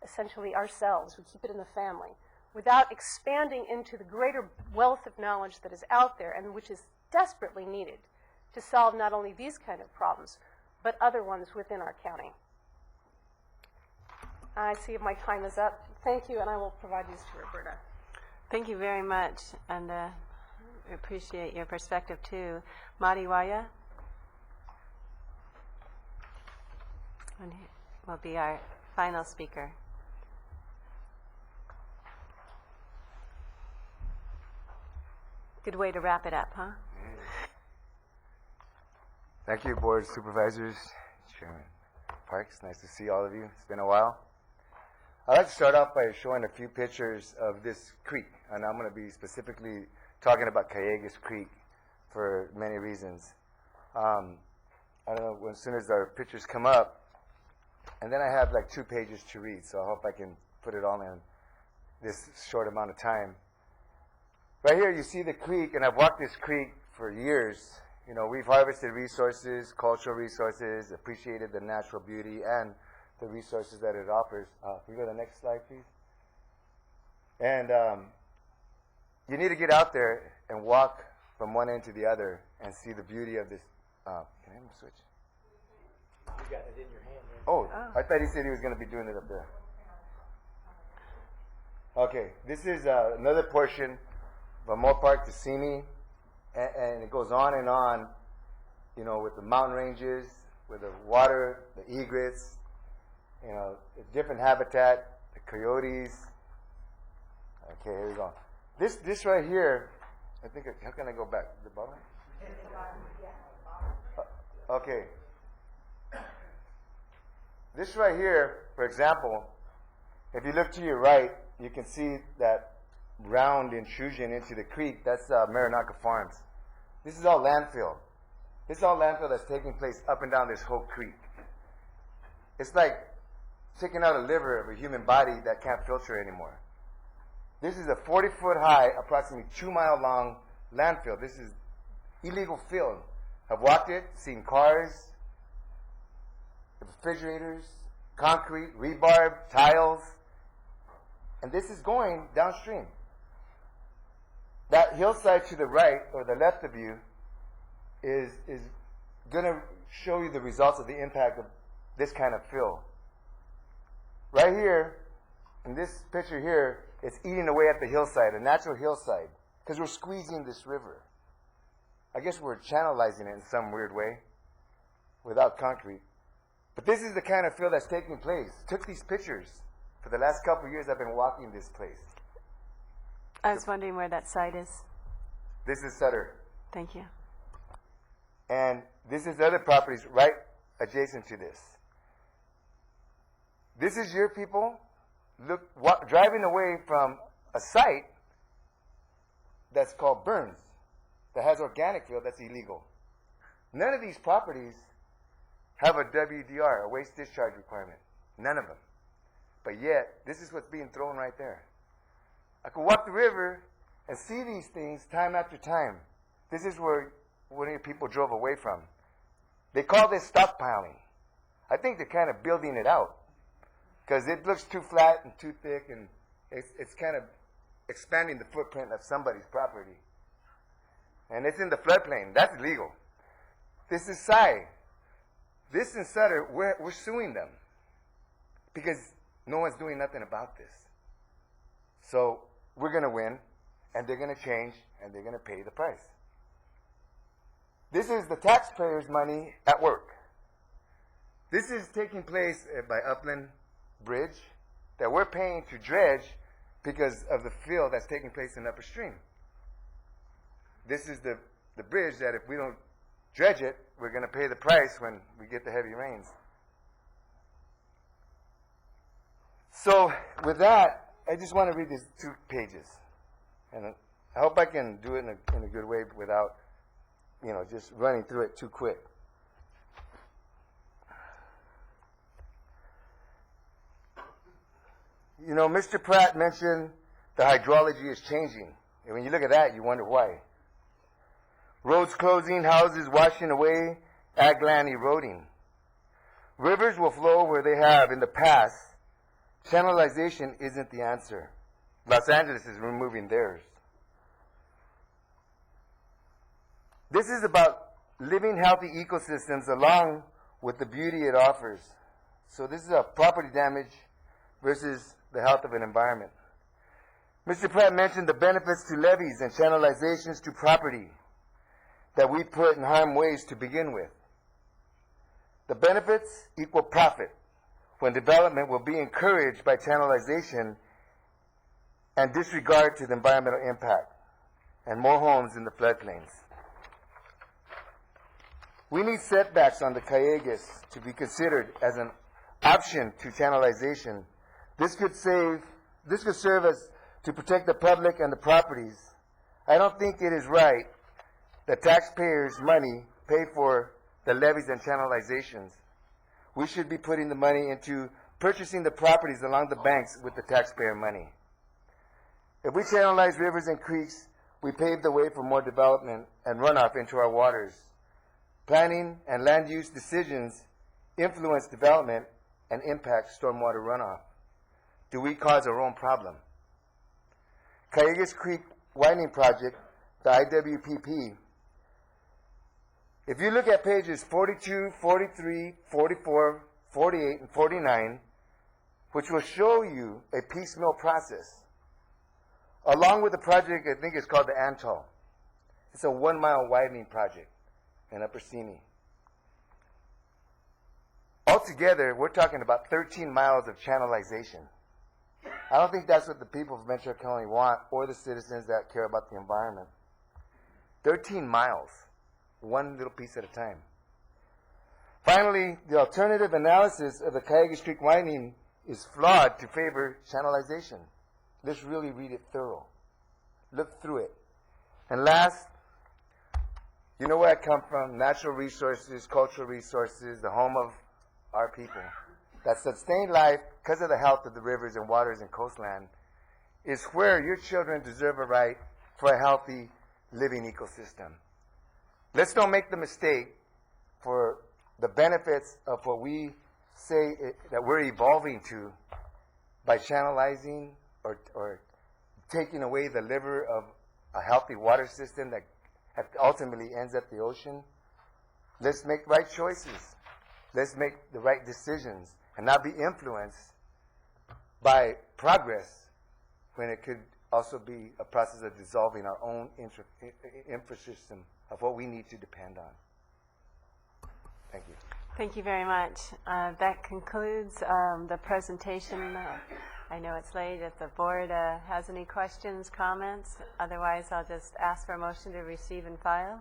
essentially ourselves. We keep it in the family without expanding into the greater wealth of knowledge that is out there and which is desperately needed to solve not only these kind of problems, but other ones within our county. I see my time is up. Thank you, and I will provide these to Roberta. Thank you very much, and we appreciate your perspective too. Mariwaya will be our final speaker. Good way to wrap it up, huh? Thank you, Board of Supervisors, Chairman Parks. Nice to see all of you. It's been a while. I'd like to start off by showing a few pictures of this creek, and I'm going to be specifically talking about Cayugas Creek for many reasons. I don't know, as soon as our pictures come up, and then I have like 2 pages to read, so I hope I can put it all in this short amount of time. Right here you see the creek, and I've walked this creek for years. You know, we've harvested resources, cultural resources, appreciated the natural beauty and the resources that it offers. Can we go to the next slide, please? And you need to get out there and walk from one end to the other and see the beauty of this. Can I switch? You got it in your hand. Oh, I thought he said he was going to be doing it up there. Okay, this is another portion from Moore Park to Simi, and it goes on, you know, with the mountain ranges, with the water, the egrets, you know, the different habitat, the coyotes. Okay, here we go. This right here, I think, how can I go back? The bottom? Okay. This right here, for example, if you look to your right, you can see that round intrusion into the creek. That's Muranaka Farms. This is all landfill. This is all landfill that's taking place up and down this whole creek. It's like taking out a liver of a human body that can't filter anymore. This is a 40-foot high, approximately 2-mile-long landfill. This is illegal fill. I've walked it, seen cars, refrigerators, concrete, rebar, tiles, and this is going downstream. That hillside to the right or the left of you is going to show you the results of the impact of this kind of fill. Right here in this picture here, it's eating away at the hillside, a natural hillside, because we're squeezing this river. I guess we're channelizing it in some weird way without concrete. But this is the kind of fill that's taking place. Took these pictures. For the last couple of years, I've been walking this place. I was wondering where that site is. This is Sutter. Thank you. And this is other properties right adjacent to this. This is your people driving away from a site that's called Burns, that has organic fill that's illegal. None of these properties have a WDR, a waste discharge requirement. None of them. But yet, this is what's being thrown right there. I could walk the river and see these things time after time. This is where one of your people drove away from. They call this stockpiling. I think they're kind of building it out because it looks too flat and too thick, and it's kind of expanding the footprint of somebody's property. And it's in the floodplain. That's illegal. This is Cy. This in Sutter, we're suing them because no one's doing nothing about this. So we're going to win, and they're going to change, and they're going to pay the price. This is the taxpayers' money at work. This is taking place by Upland Bridge that we're paying to dredge because of the fill that's taking place in upper stream. This is the bridge that if we don't dredge it, we're going to pay the price when we get the heavy rains. So with that, I just want to read these 2 pages. And I hope I can do it in a good way without, just running through it too quick. Mr. Pratt mentioned the hydrology is changing. And when you look at that, you wonder why. Roads closing, houses washing away, ag land eroding. Rivers will flow where they have in the past. Channelization isn't the answer. Los Angeles is removing theirs. This is about living healthy ecosystems along with the beauty it offers. So this is a property damage versus the health of an environment. Mr. Pratt mentioned the benefits to levees and channelizations to property that we put in harm ways to begin with. The benefits equal profit when development will be encouraged by channelization and disregard to the environmental impact and more homes in the floodplains. We need setbacks on the Callegues to be considered as an option to channelization. This could serve as to protect the public and the properties. I don't think it is right that taxpayers' money pay for the levees and channelizations. We should be putting the money into purchasing the properties along the banks with the taxpayer money. If we channelize rivers and creeks, we pave the way for more development and runoff into our waters. Planning and land use decisions influence development and impact stormwater runoff. Do we cause our own problem? Callegues Creek Widening Project, the IWPP. If you look at pages 42, 43, 44, 48, and 49, which will show you a piecemeal process, along with the project I think it's called the Atoll. It's a 1-mile widening project in Upper Simi. Altogether, we're talking about 13 miles of channelization. I don't think that's what the people of Ventura County want, or the citizens that care about the environment. 13 miles, one little piece at a time. Finally, the alternative analysis of the Callegues Creek widening is flawed to favor channelization. Let's really read it thorough. Look through it. And last, you know where I come from, natural resources, cultural resources, the home of our people. That sustained life, because of the health of the rivers and waters and coastland, is where your children deserve a right for a healthy living ecosystem. Let's don't make the mistake for the benefits of what we say that we're evolving to by channelizing or taking away the liver of a healthy water system that ultimately ends at the ocean. Let's make right choices. Let's make the right decisions and not be influenced by progress when it could also be a process of dissolving our own infra system of what we need to depend on. Thank you. Thank you very much. That concludes the presentation. I know it's late. If the board has any questions, comments, otherwise I'll just ask for a motion to receive and file.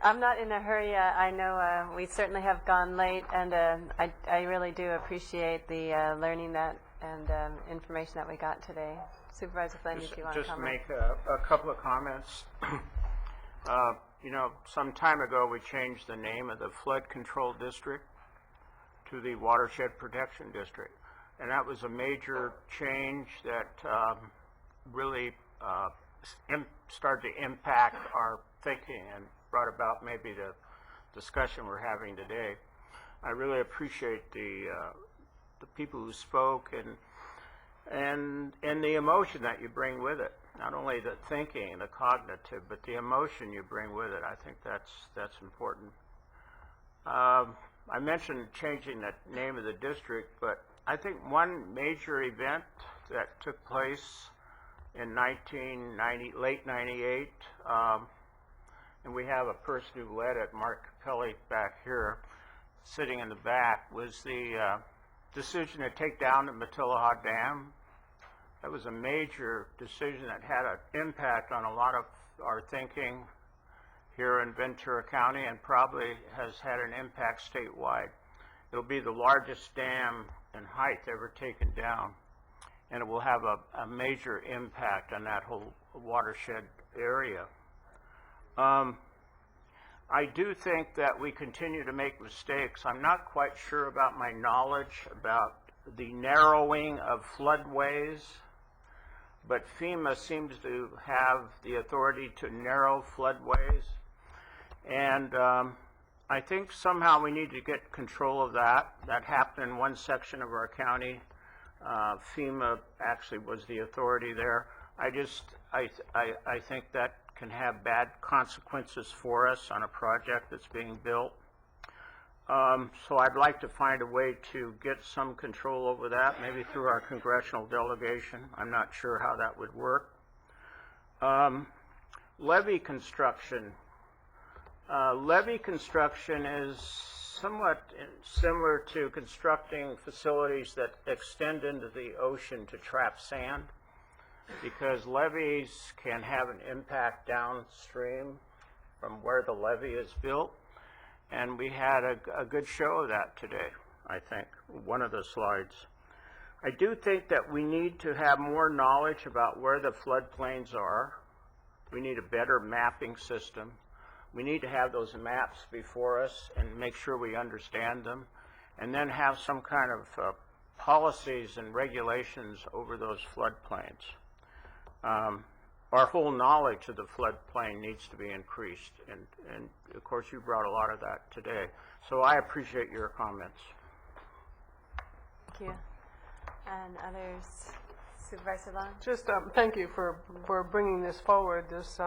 I'm not in a hurry. I know we certainly have gone late, and I really do appreciate the learning that and information that we got today. Supervisor Flynn, if you want to Just comment. make a couple of comments. You know, some time ago we changed the name of the flood control district to the watershed protection district, and that was a major change that really started to impact our thinking and brought about maybe the discussion we're having today. I really appreciate the people who spoke and the emotion that you bring with it. Not only the thinking, the cognitive, but the emotion you bring with it. I think that's important. I mentioned changing the name of the district, but I think one major event that took place in late 98, and we have a person who led it, Mark Capelli back here, sitting in the back, was the decision to take down the Matilaha Dam. That was a major decision that had an impact on a lot of our thinking here in Ventura County and probably has had an impact statewide. It'll be the largest dam in height ever taken down, and it will have a major impact on that whole watershed area. I do think that we continue to make mistakes. I'm not quite sure about my knowledge about the narrowing of floodways, but FEMA seems to have the authority to narrow floodways. And I think somehow we need to get control of that. That happened in one section of our county. FEMA actually was the authority there. I think that can have bad consequences for us on a project that's being built. So I'd like to find a way to get some control over that, maybe through our congressional delegation. I'm not sure how that would work. Levee construction. Levee construction is somewhat similar to constructing facilities that extend into the ocean to trap sand, because levees can have an impact downstream from where the levee is built. And we had a good show of that today, I think, one of the slides. I do think that we need to have more knowledge about where the floodplains are. We need a better mapping system. We need to have those maps before us and make sure we understand them, and then have some kind of policies and regulations over those floodplains. Our whole knowledge of the floodplain needs to be increased, and of course you brought a lot of that today. So I appreciate your comments. Thank you. And others? Supervisor Long? Just thank you for bringing this forward, this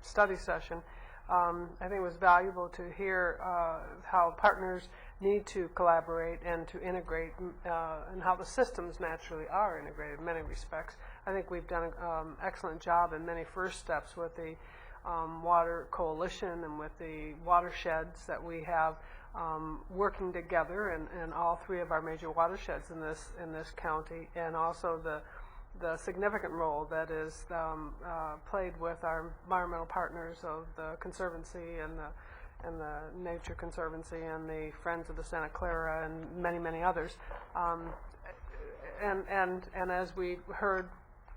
study session. I think it was valuable to hear how partners need to collaborate and to integrate, and how the systems naturally are integrated in many respects. I think we've done an excellent job in many first steps with the Water Coalition and with the watersheds that we have working together in all three of our major watersheds in this county, and also the significant role that is played with our environmental partners of the Conservancy and the Nature Conservancy and the Friends of the Santa Clara and many others. And as we heard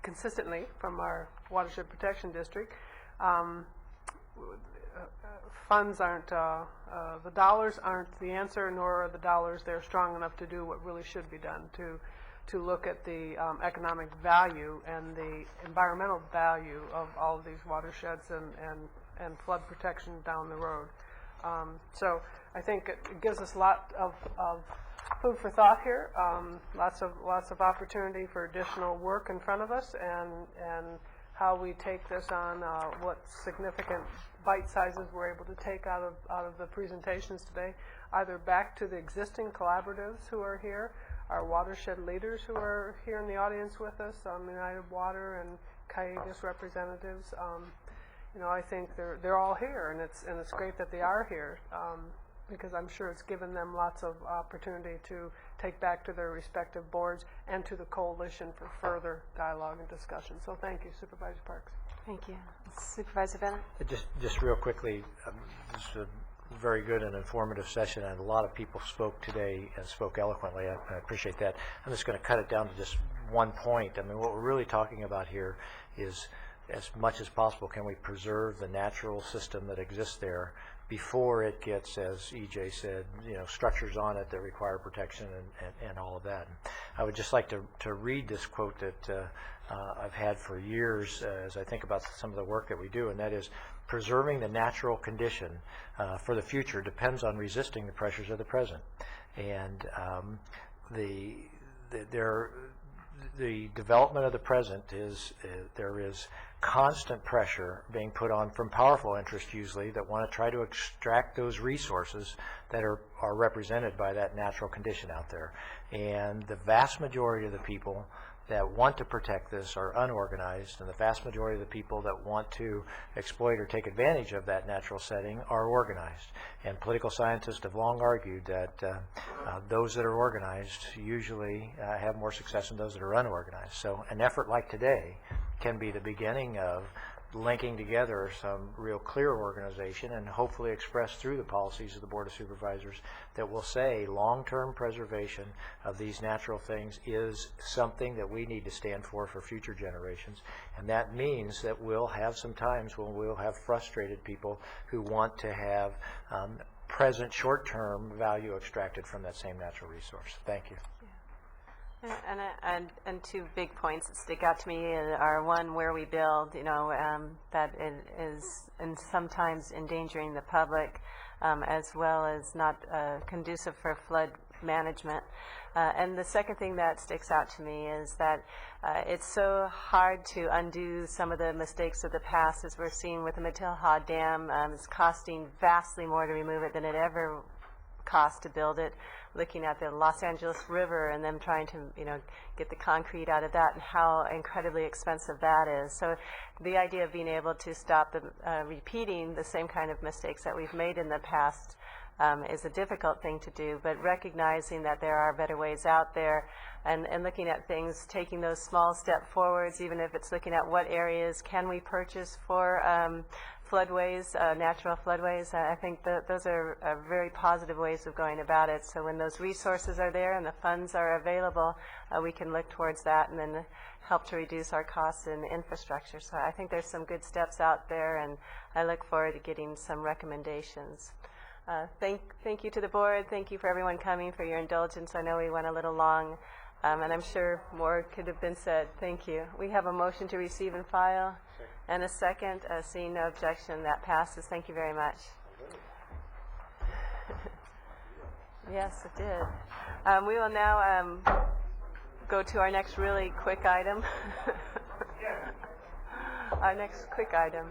consistently from our Watershed Protection District, funds aren't, the dollars aren't the answer, nor are the dollars there strong enough to do what really should be done, to look at the economic value and the environmental value of all of these watersheds and flood protection down the road. So I think it gives us a lot of food for thought here, lots of opportunity for additional work in front of us, and how we take this on, what significant bite sizes we're able to take out of the presentations today, either back to the existing collaboratives who are here, our watershed leaders who are here in the audience with us, United Water and Cayugas representatives. I think they're all here, and it's great that they are here, because I'm sure it's given them lots of opportunity to take back to their respective boards and to the coalition for further dialogue and discussion. So thank you, Supervisor Parks. Thank you. Supervisor Bennett? Just real quickly, this is a very good and informative session, and a lot of people spoke today and spoke eloquently. I appreciate that. I'm just going to cut it down to just one point. I mean, what we're really talking about here is, as much as possible, can we preserve the natural system that exists there before it gets, as EJ said, structures on it that require protection and all of that. I would just like to read this quote that I've had for years as I think about some of the work that we do, and that is, preserving the natural condition for the future depends on resisting the pressures of the present. And the development of the present there is constant pressure being put on from powerful interests, usually, that want to try to extract those resources that are represented by that natural condition out there. And the vast majority of the people that want to protect this are unorganized, and the vast majority of the people that want to exploit or take advantage of that natural setting are organized. And political scientists have long argued that those that are organized usually have more success than those that are unorganized. So an effort like today can be the beginning of linking together some real clear organization, and hopefully expressed through the policies of the Board of Supervisors, that will say long-term preservation of these natural things is something that we need to stand for future generations. And that means that we'll have some times when we'll have frustrated people who want to have present short-term value extracted from that same natural resource. Thank you. And two big points that stick out to me are, one, where we build, that it is sometimes endangering the public, as well as not conducive for flood management. And the second thing that sticks out to me is that it's so hard to undo some of the mistakes of the past, as we're seeing with the Matilha Dam. It's costing vastly more to remove it than it ever cost to build it. Looking at the Los Angeles River and them trying to, get the concrete out of that, and how incredibly expensive that is. So the idea of being able to stop repeating the same kind of mistakes that we've made in the past is a difficult thing to do, but recognizing that there are better ways out there, and looking at things, taking those small step forwards, even if it's looking at what areas can we purchase for floodways, natural floodways. I think those are very positive ways of going about it. So when those resources are there and the funds are available, we can look towards that and then help to reduce our costs in infrastructure. So I think there's some good steps out there, and I look forward to getting some recommendations. Thank you to the board. Thank you for everyone coming, for your indulgence. I know we went a little long, and I'm sure more could have been said. Thank you. We have a motion to receive and file, and a second. Seeing no objection, that passes. Thank you very much. Yes, it did. We will now go to our next really quick item. Our next quick item.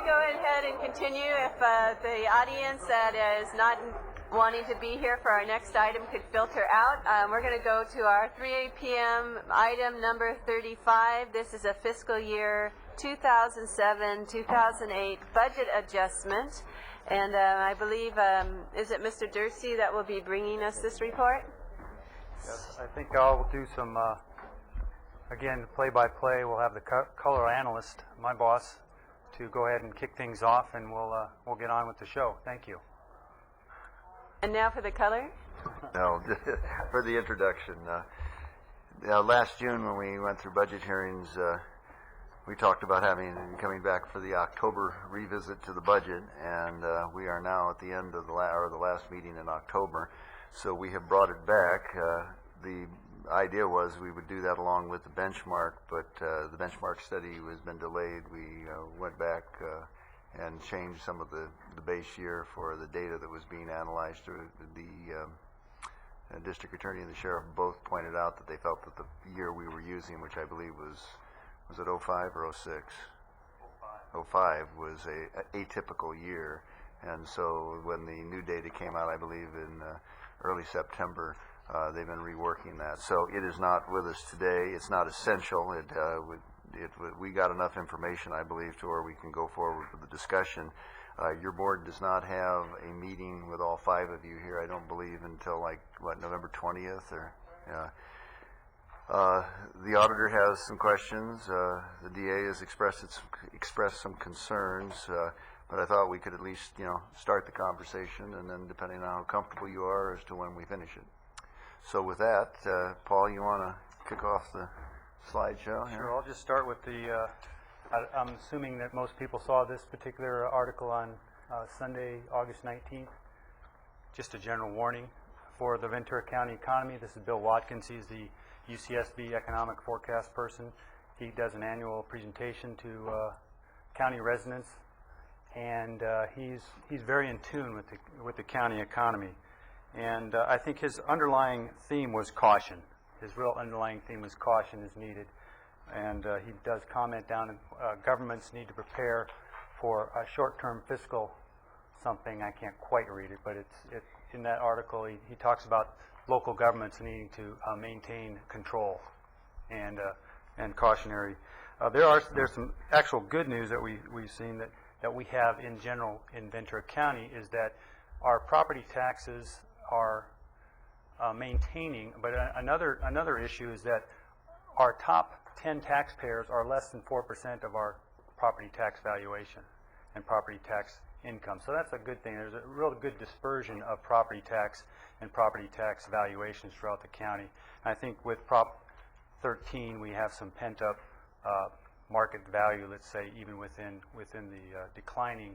to go ahead and continue. If the audience that is not wanting to be here for our next item could filter out, we're going to go to our 3 p.m. item number 35. This is a fiscal year 2007-2008 budget adjustment. And I believe, is it Mr. Dursey that will be bringing us this report? Yes, I think I'll do some, again, play-by-play. We'll have the color analyst, my boss, to go ahead and kick things off, and we'll get on with the show. Thank you. And now for the color? No, for the introduction. Last June when we went through budget hearings, we talked about coming back for the October revisit to the budget, and we are now at the end of the last meeting in October. So we have brought it back. The idea was we would do that along with the benchmark, but the benchmark study has been delayed. We went back and changed some of the base year for the data that was being analyzed. The district attorney and the sheriff both pointed out that they felt that the year we were using, which I believe was it 05 or 06? 05 was a atypical year, and so when the new data came out, I believe in early September, they've been reworking that. So it is not with us today. It's not essential. We got enough information, I believe, to where we can go forward with the discussion. Your board does not have a meeting with all 5 of you here, I don't believe, until November 20th or. The auditor has some questions. The DA has expressed some concerns, but I thought we could at least, start the conversation, and then depending on how comfortable you are as to when we finish it. So with that, Paul, you want to kick off the slideshow here? Sure. I'll just start with the. I'm assuming that most people saw this particular article on Sunday, August 19th. Just a general warning for the Ventura County economy. This is Bill Watkins. He's the UCSB economic forecast person. He does an annual presentation to county residents, and he's very in tune with the county economy. And I think his underlying theme was caution. His real underlying theme was caution is needed. And he does comment down governments need to prepare for a short-term fiscal something. I can't quite read it, but it's in that article he talks about local governments needing to maintain control and cautionary. There's some actual good news that we've seen that we have in general in Ventura County is that our property taxes are maintaining, but another issue is that our top 10 taxpayers are less than 4% of our property tax valuation and property tax income. So that's a good thing. There's a real good dispersion of property tax and property tax valuations throughout the county. And I think with Prop 13, we have some pent-up market value, let's say, even within the declining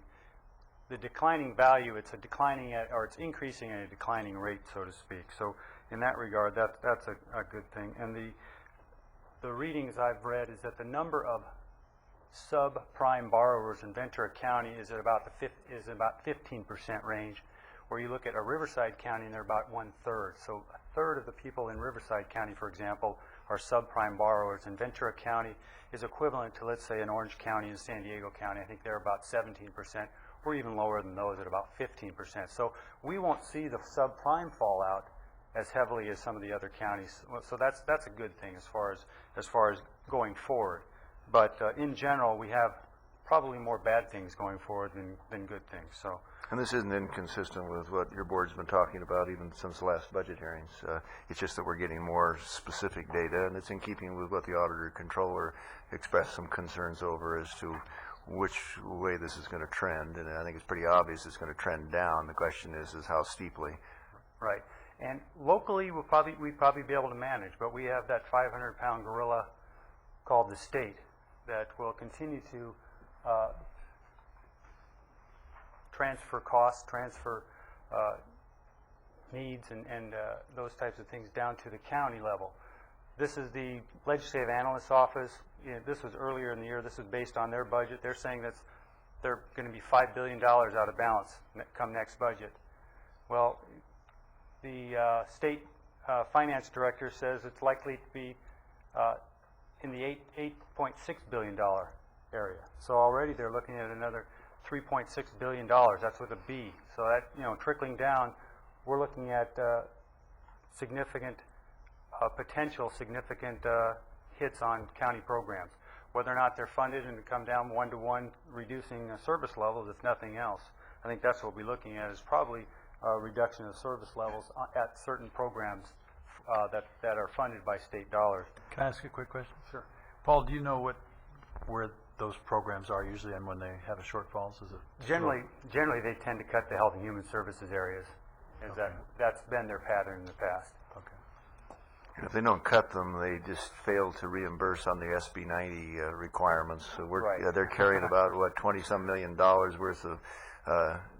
value. It's it's increasing at a declining rate, so to speak. So in that regard, that's a good thing. And the readings I've read is that the number of subprime borrowers in Ventura County is at about 15% range, where you look at a Riverside County and they're about 1/3. So a third of the people in Riverside County, for example, are subprime borrowers, and Ventura County is equivalent to, let's say, an Orange County and San Diego County. I think they're about 17%. We're even lower than those at about 15%. So we won't see the subprime fallout as heavily as some of the other counties. So that's a good thing as far as going forward. But in general, we have probably more bad things going forward than good things. So. And this isn't inconsistent with what your board's been talking about even since the last budget hearings. It's just that we're getting more specific data, and it's in keeping with what the auditor controller expressed some concerns over as to which way this is going to trend. And I think it's pretty obvious it's going to trend down. The question is how steeply. Right. And locally, we'd probably be able to manage, but we have that 500-pound gorilla called the state that will continue to transfer costs, transfer needs, and those types of things down to the county level. This is the Legislative Analyst's Office. This was earlier in the year. This is based on their budget. They're saying that they're going to be $5 billion out of balance come next budget. Well, the state finance director says it's likely to be in the $8.6 billion area. So already they're looking at another $3.6 billion. That's with a B. So that, trickling down, we're looking at significant potential significant hits on county programs. Whether or not they're funded and come down one-to-one, reducing service levels, if nothing else. I think that's what we're looking at is probably a reduction of service levels at certain programs that are funded by state dollars. Can I ask you a quick question? Sure. Paul, do you know where those programs are usually and when they have a shortfalls? Is it Generally they tend to cut the health and human services areas. That's been their pattern in the past. Okay. If they don't cut them, they just fail to reimburse on the SB 90 requirements. So they're carrying about, what, $20-some million worth of...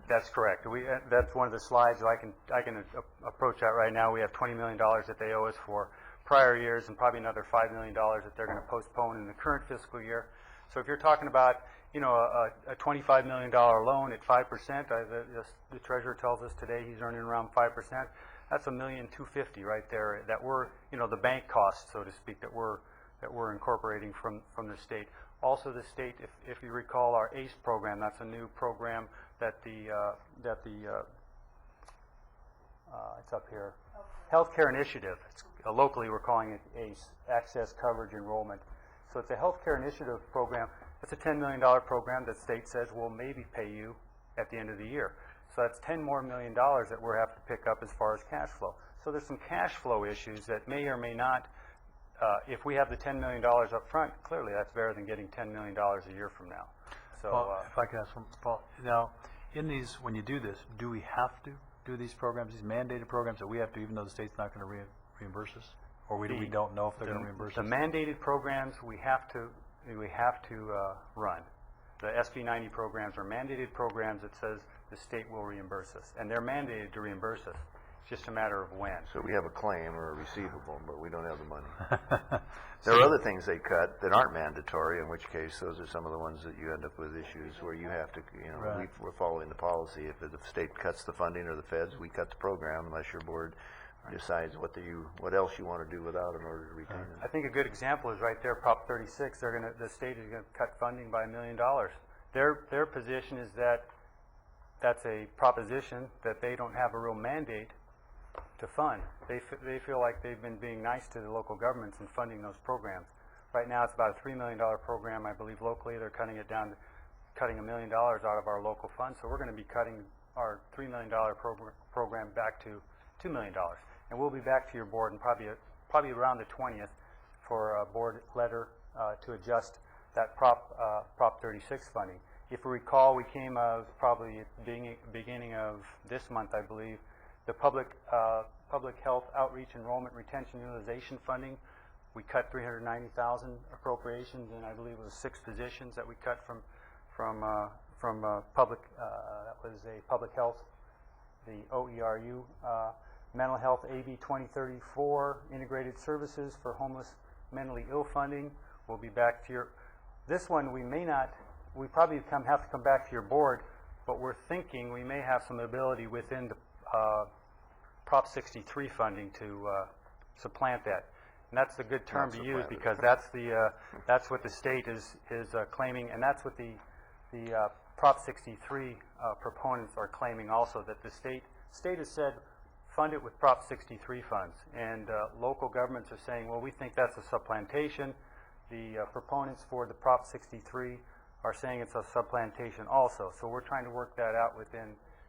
That's correct. That's one of the slides. I can approach that right now. We have $20 million that they owe us for prior years and probably another $5 million that they're going to postpone in the current fiscal year. So if you're talking about, a $25 million loan at 5%, the treasurer tells us today he's earning around 5%. That's $1,250,000 right there that we're, the bank costs, so to speak, that we're incorporating from the state. Also, the state, if you recall, our ACE program, that's a new program that it's up here, Healthcare Initiative. Locally, we're calling it ACE, Access, Coverage, Enrollment. So it's a healthcare initiative program. It's a $10 million program that state says will maybe pay you at the end of the year. So that's $10 million more that we'll have to pick up as far as cash flow. So there's some cash flow issues that may or may not, if we have the $10 million up front, clearly that's better than getting $10 million a year from now. So Paul, if I could ask one, Paul, now, in these, when you do this, do we have to do these programs, these mandated programs that we have to, even though the state's not going to reimburse us? Or we don't know if they're going to reimburse us? The mandated programs we have to run. The SB 90 programs are mandated programs that says the state will reimburse us. And they're mandated to reimburse us. It's just a matter of when. So we have a claim or a receivable, but we don't have the money. There are other things they cut that aren't mandatory, in which case those are some of the ones that you end up with issues where you have to, Right. we're following the policy. If the state cuts the funding or the feds, we cut the program unless your board decides what else you want to do without in order to retain it. I think a good example is right there, Prop 36. The state is going to cut funding by $1 million. Their position is that that's a proposition that they don't have a real mandate to fund. They feel like they've been being nice to the local governments in funding those programs. Right now, it's about a $3 million program, I believe. Locally, they're cutting it down, cutting $1 million out of our local funds. So we're going to be cutting our $3 million program back to $2 million. And we'll be back to your board in probably around the 20th for a board letter to adjust that Prop 36 funding. If you recall, we came probably at the beginning of this month, I believe, the public health outreach enrollment retention utilization funding. We cut $390,000 appropriations, and I believe it was 6 positions that we cut from public. That was a public health, the OERU. Mental health AB 2034, integrated services for homeless mentally ill funding. We'll be back to your, this one we probably have to come back to your board, but we're thinking we may have some ability within the Prop 63 funding to supplant that. And that's a good term to use because that's what the state is claiming, and that's what the Prop 63 proponents are claiming also, that the state has said fund it with Prop 63 funds, and local governments are saying, well, we think that's a supplantation. The proponents for the Prop 63 are saying it's a supplantation also. So we're trying to work that out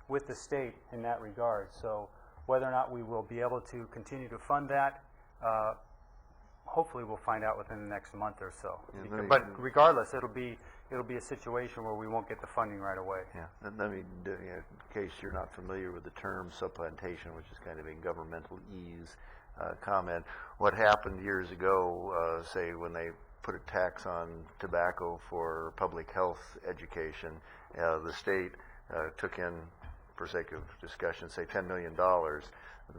with the state in that regard. So whether or not we will be able to continue to fund that, hopefully we'll find out within the next month or so. Yeah, but regardless, it'll be a situation where we won't get the funding right away. Yeah, and let me, in case you're not familiar with the term supplantation, which is kind of a governmental ease comment, what happened years ago, say when they put a tax on tobacco for public health education, the state took in, for sake of discussion, say $10 million.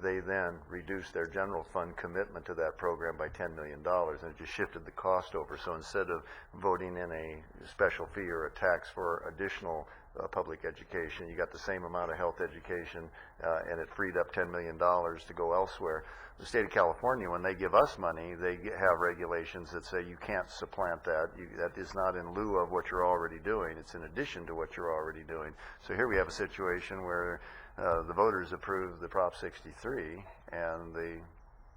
They then reduced their general fund commitment to that program by $10 million, and it just shifted the cost over. So instead of voting in a special fee or a tax for additional public education. You got the same amount of health education, and it freed up $10 million to go elsewhere. The state of California, when they give us money, they have regulations that say you can't supplant that. That is not in lieu of what you're already doing. It's in addition to what you're already doing. So here we have a situation where the voters approved the Prop 63, and the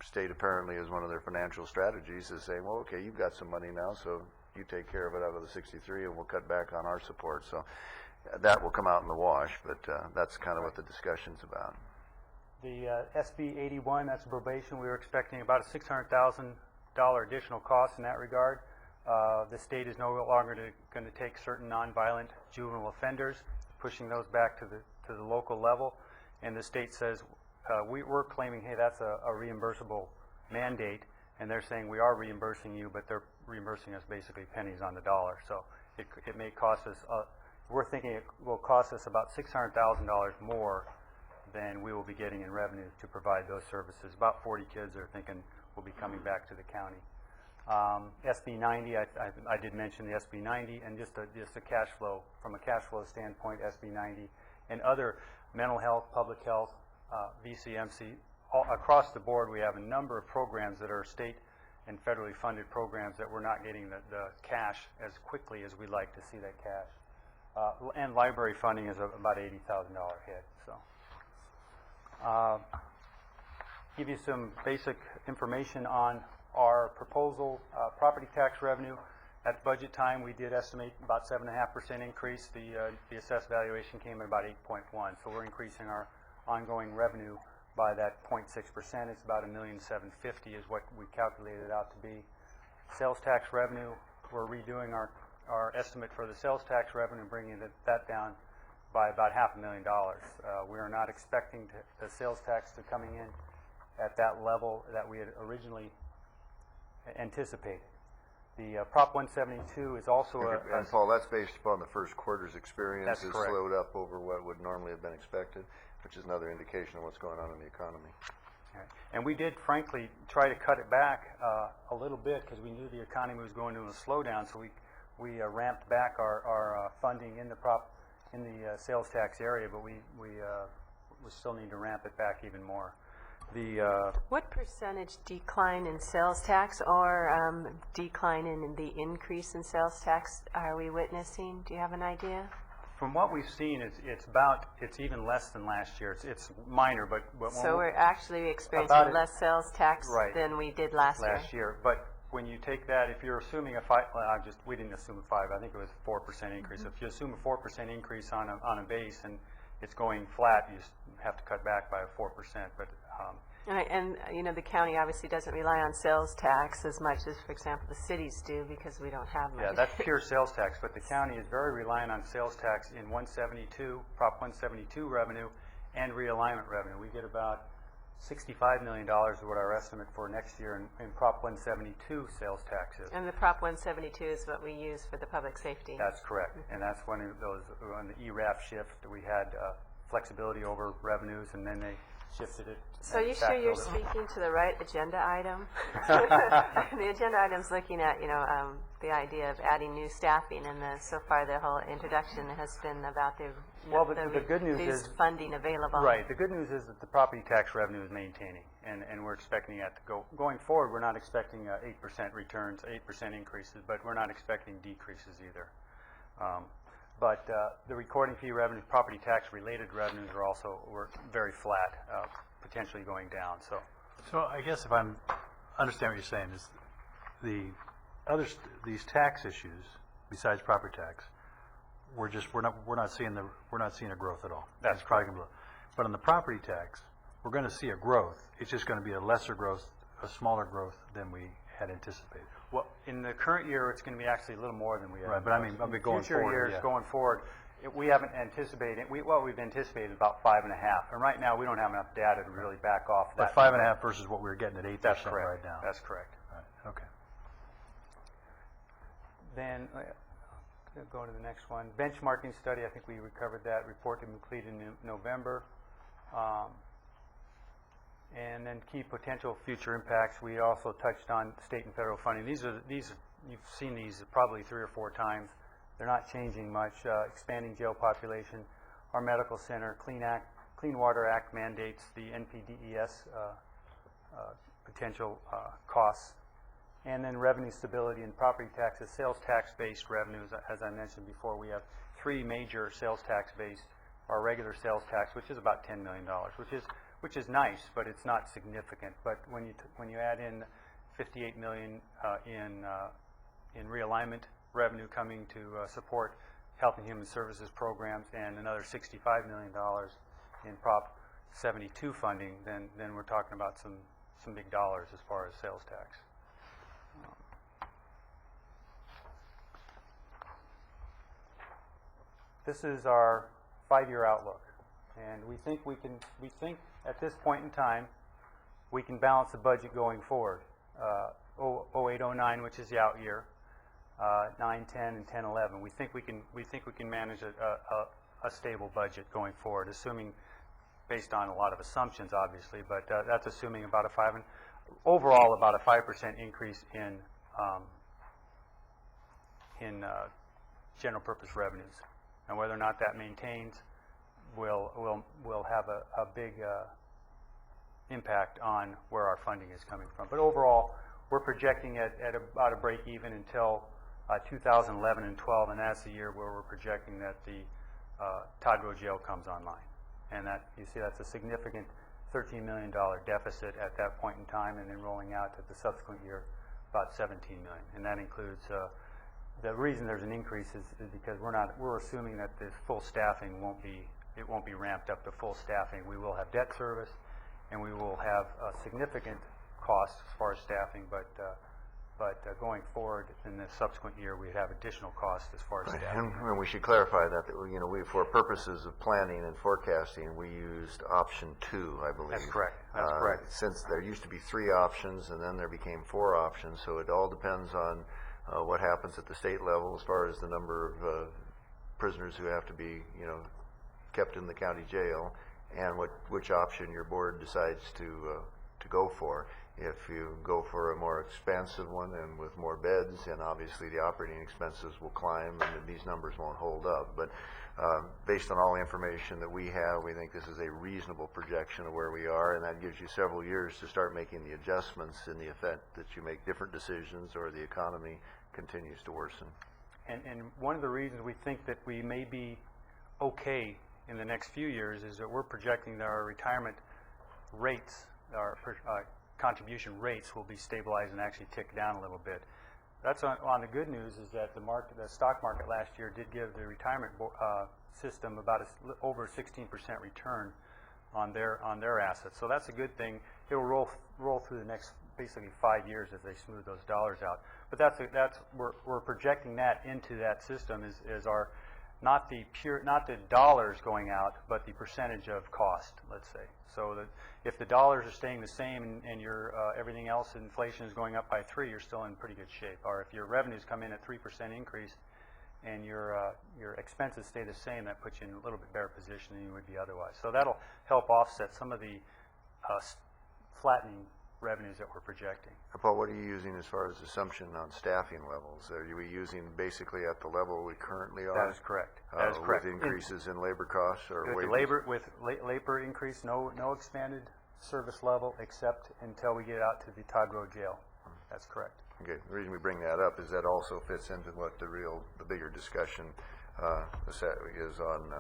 state apparently, as one of their financial strategies, is saying, well, okay, you've got some money now, so you take care of it out of the 63, and we'll cut back on our support. So that will come out in the wash, but that's kind of what the discussion's about. The SB 81, that's probation. We were expecting about a $600,000 additional cost in that regard. The state is no longer going to take certain nonviolent juvenile offenders, pushing those back to the local level. And the state says, we're claiming, hey, that's a reimbursable mandate, and they're saying we are reimbursing you, but they're reimbursing us basically pennies on the dollar. So it may cost us, we're thinking it will cost us about $600,000 more than we will be getting in revenue to provide those services. About 40 kids are thinking will be coming back to the county. SB 90, I did mention the SB 90, and just a cash flow, from a cash flow standpoint, SB 90, and other mental health, public health, VCMC, across the board we have a number of programs that are state and federally funded programs that we're not getting the cash as quickly as we'd like to see that cash. And library funding is about $80,000 hit. So, give you some basic information on our proposal. Property tax revenue, at budget time we did estimate about 7.5% increase. The assessed valuation came at about 8.1. So we're increasing our ongoing revenue by that 0.6%. It's about $1,750,000 is what we calculated it out to be. Sales tax revenue, we're redoing our estimate for the sales tax revenue, bringing that down by about $500,000. We are not expecting the sales tax to coming in at that level that we had originally anticipated. The Prop 172 is also and Paul, that's based upon the first quarter's experience. That's It's correct. slowed up over what would normally have been expected, which is another indication of what's going on in the economy. Right. And we did, frankly, try to cut it back a little bit because we knew the economy was going to a slowdown. So we ramped back our funding in the sales tax area, but we still need to ramp it back even more. What percentage decline in sales tax or decline in the increase in sales tax are we witnessing? Do you have an idea? From what we've seen, it's even less than last year. It's minor, but so we're actually experiencing less sales tax than we did last year. But when you take that, if you're assuming we didn't assume a 5. I think it was a 4% increase. Mm-hmm. If you assume a 4% increase on a base and it's going flat, you just have to cut back by a 4%. But and you know, the county obviously doesn't rely on sales tax as much as, for example, the cities do because we don't have much. Yeah, that's pure sales tax, but the county is very reliant on sales tax in 172, Prop 172 revenue and realignment revenue. We get about $65 million is what our estimate for next year in Prop 172 sales tax is. And the Prop 172 is what we use for the public safety. That's correct, and that's one of those, on the ERAF shift, we had flexibility over revenues, and then they shifted it. So you sure you're speaking to the right agenda item? The agenda item's looking at, the idea of adding new staffing, and so far the whole introduction has been about the good news is funding available. Right. The good news is that the property tax revenue is maintaining, and we're expecting that to going forward. We're not expecting 8% returns, 8% increases, but we're not expecting decreases either. But the recording fee revenue, property tax related revenues were very flat, potentially going down. So I guess if I understand what you're saying is these tax issues besides property tax, we're not seeing a growth at all. That's probably going to blow. But on the property tax, we're going to see a growth. It's just going to be a lesser growth, a smaller growth than we had anticipated. Well, in the current year, it's going to be actually a little more than we had. Right, but I mean going future forward. Years going forward, we haven't anticipated. We've anticipated about 5.5, and right now we don't have enough data to really back off that. But 5.5 versus what we're getting at 8% That's correct. right now. That's correct. Right. Okay. Then go to the next one. Benchmarking study. I think we covered that. Report to be completed in November. And then key potential future impacts. We also touched on state and federal funding. These you've seen these probably 3 or 4 times. They're not changing much. Expanding jail population, our medical center, Clean Water Act mandates the NPDES potential costs, and then revenue stability and property taxes, sales tax-based revenues. As I mentioned before, we have 3 major sales tax-based. Our regular sales tax, which is about $10 million, which is nice, but it's not significant. But when you add in $58 million in realignment revenue coming to support Health and Human Services programs, and another $65 million in Prop 72 funding, then we're talking about some big dollars as far as sales tax. This is our 5-year outlook, and we think at this point in time we can balance the budget going forward. 08-09, which is the out year, 9-10 and 10-11. We think we can manage a stable budget going forward, assuming, based on a lot of assumptions, obviously, but that's assuming about overall about a 5% increase in general purpose revenues. And whether or not that maintains will have a big impact on where our funding is coming from. But overall, we're projecting at about a break even until 2011 and 12, and that's the year where we're projecting that the Todd Road Jail comes online. And that, you see, that's a significant $13 million deficit at that point in time, and then rolling out to the subsequent year about $17 million. And that includes the reason there's an increase is because we're assuming that the full staffing won't be ramped up to full staffing. We will have debt service, and we will have significant costs as far as staffing, but going forward in the subsequent year, we have additional costs as far as staffing. And we should clarify that for purposes of planning and forecasting, we used option 2, I believe. That's correct. That's correct. Since there used to be 3 options, and then there became 4 options, so it all depends on what happens at the state level as far as the number of prisoners who have to be, kept in the county jail, and which option your board decides to go for. If you go for a more expansive one and with more beds, and obviously the operating expenses will climb and these numbers won't hold up. But based on all the information that we have, we think this is a reasonable projection of where we are, and that gives you several years to start making the adjustments in the event that you make different decisions or the economy continues to worsen. And one of the reasons we think that we may be okay in the next few years is that we're projecting that our retirement rates, our contribution rates, will be stabilized and actually tick down a little bit. That's on the good news is that the stock market last year did give the retirement system about over 16% return on their assets. So that's a good thing. It will roll through the next basically 5 years as they smooth those dollars out. But we're projecting that into that system is our not the dollars going out, but the percentage of cost, let's say. So that if the dollars are staying the same and your everything else, inflation is going up by 3, you're still in pretty good shape. Or if your revenues come in at 3% increase and your expenses stay the same, that puts you in a little bit better position than you would be otherwise. So that'll help offset some of the flattening revenues that we're projecting. Paul, what are you using as far as assumption on staffing levels? Are we using basically at the level we currently are? That is correct. That is correct. With increases in labor costs or wages? With labor increase, no expanded service level except until we get out to the Todd Road Jail. That's correct. Okay. The reason we bring that up is that also fits into what the bigger discussion is on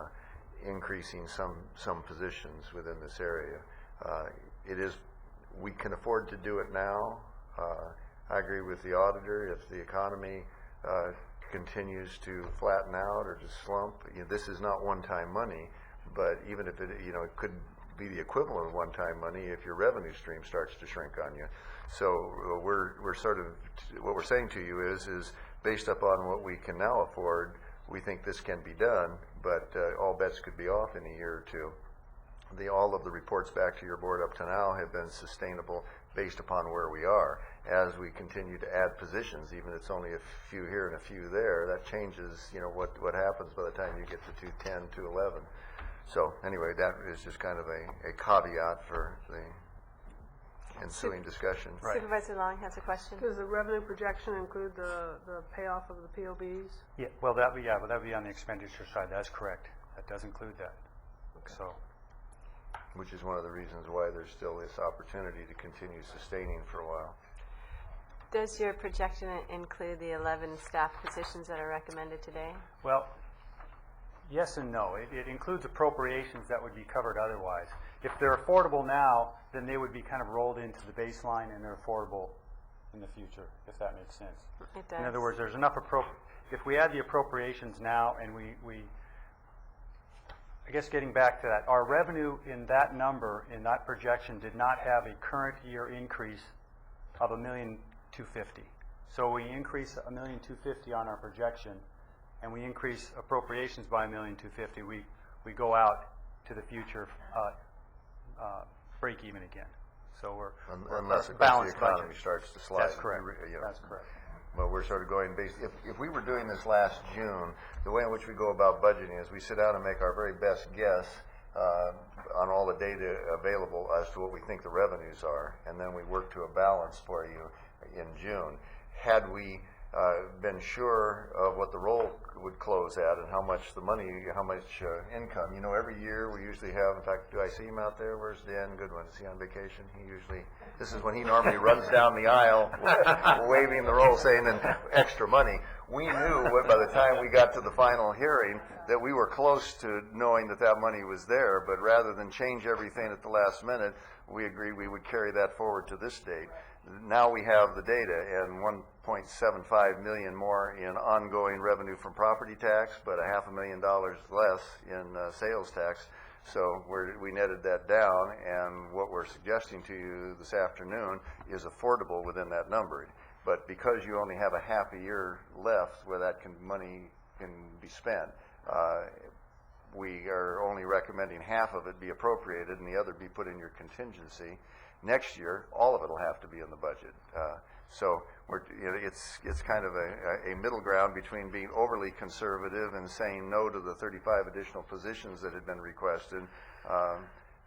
increasing some positions within this area. We can afford to do it now. I agree with the auditor. If the economy continues to flatten out or to slump, this is not one-time money. But even if it could be the equivalent of one-time money if your revenue stream starts to shrink on you. So we're sort of what we're saying to you is based upon what we can now afford, we think this can be done. But all bets could be off in a year or two. All of the reports back to your board up to now have been sustainable based upon where we are. As we continue to add positions, even if it's only a few here and a few there, that changes, what happens by the time you get to 210, 211. So anyway, that is just kind of a caveat for the ensuing discussion. Supervisor Long has a question. Does the revenue projection include the payoff of the POBs? Yeah, well, that'd be on the expenditure side. That's correct. That does include that. So, Which is one of the reasons why there's still this opportunity to continue sustaining for a while. Does your projection include the 11 staff positions that are recommended today? well, yes and no. It includes appropriations that would be covered otherwise. If they're affordable now, then they would be kind of rolled into the baseline and they're affordable in the future, if that makes sense. It does. In other words, there's enough if we add the appropriations now and we I guess getting back to that, our revenue in that number, in that projection, did not have a current year increase of $1,250,000. So we increase $1,250,000 on our projection, and we increase appropriations by $1,250,000. We go out to the future break even again. So we're unless we're of course balanced the economy budget. starts to slide. That's correct. That's correct. But we're sort of going based, if we were doing this last June, the way in which we go about budgeting is we sit down and make our very best guess on all the data available as to what we think the revenues are, and then we work to a balance for you in June. Had we been sure of what the roll would close at and how much income, every year we usually have, in fact, do I see him out there? Where's Dan Goodwin? Is he on vacation? This is when he normally runs down the aisle waving the roll saying extra money. We knew by the time we got to the final hearing that we were close to knowing that money was there, but rather than change everything at the last minute, we agreed we would carry that forward to this date. Now we have the data, and $1.75 million more in ongoing revenue from property tax, but $500,000 less in sales tax. So we netted that down, and what we're suggesting to you this afternoon is affordable within that number. But because you only have a half a year left where that money can be spent, we are only recommending half of it be appropriated and the other be put in your contingency. Next year, all of it will have to be in the budget. So it's kind of a middle ground between being overly conservative and saying no to the 35 additional positions that had been requested.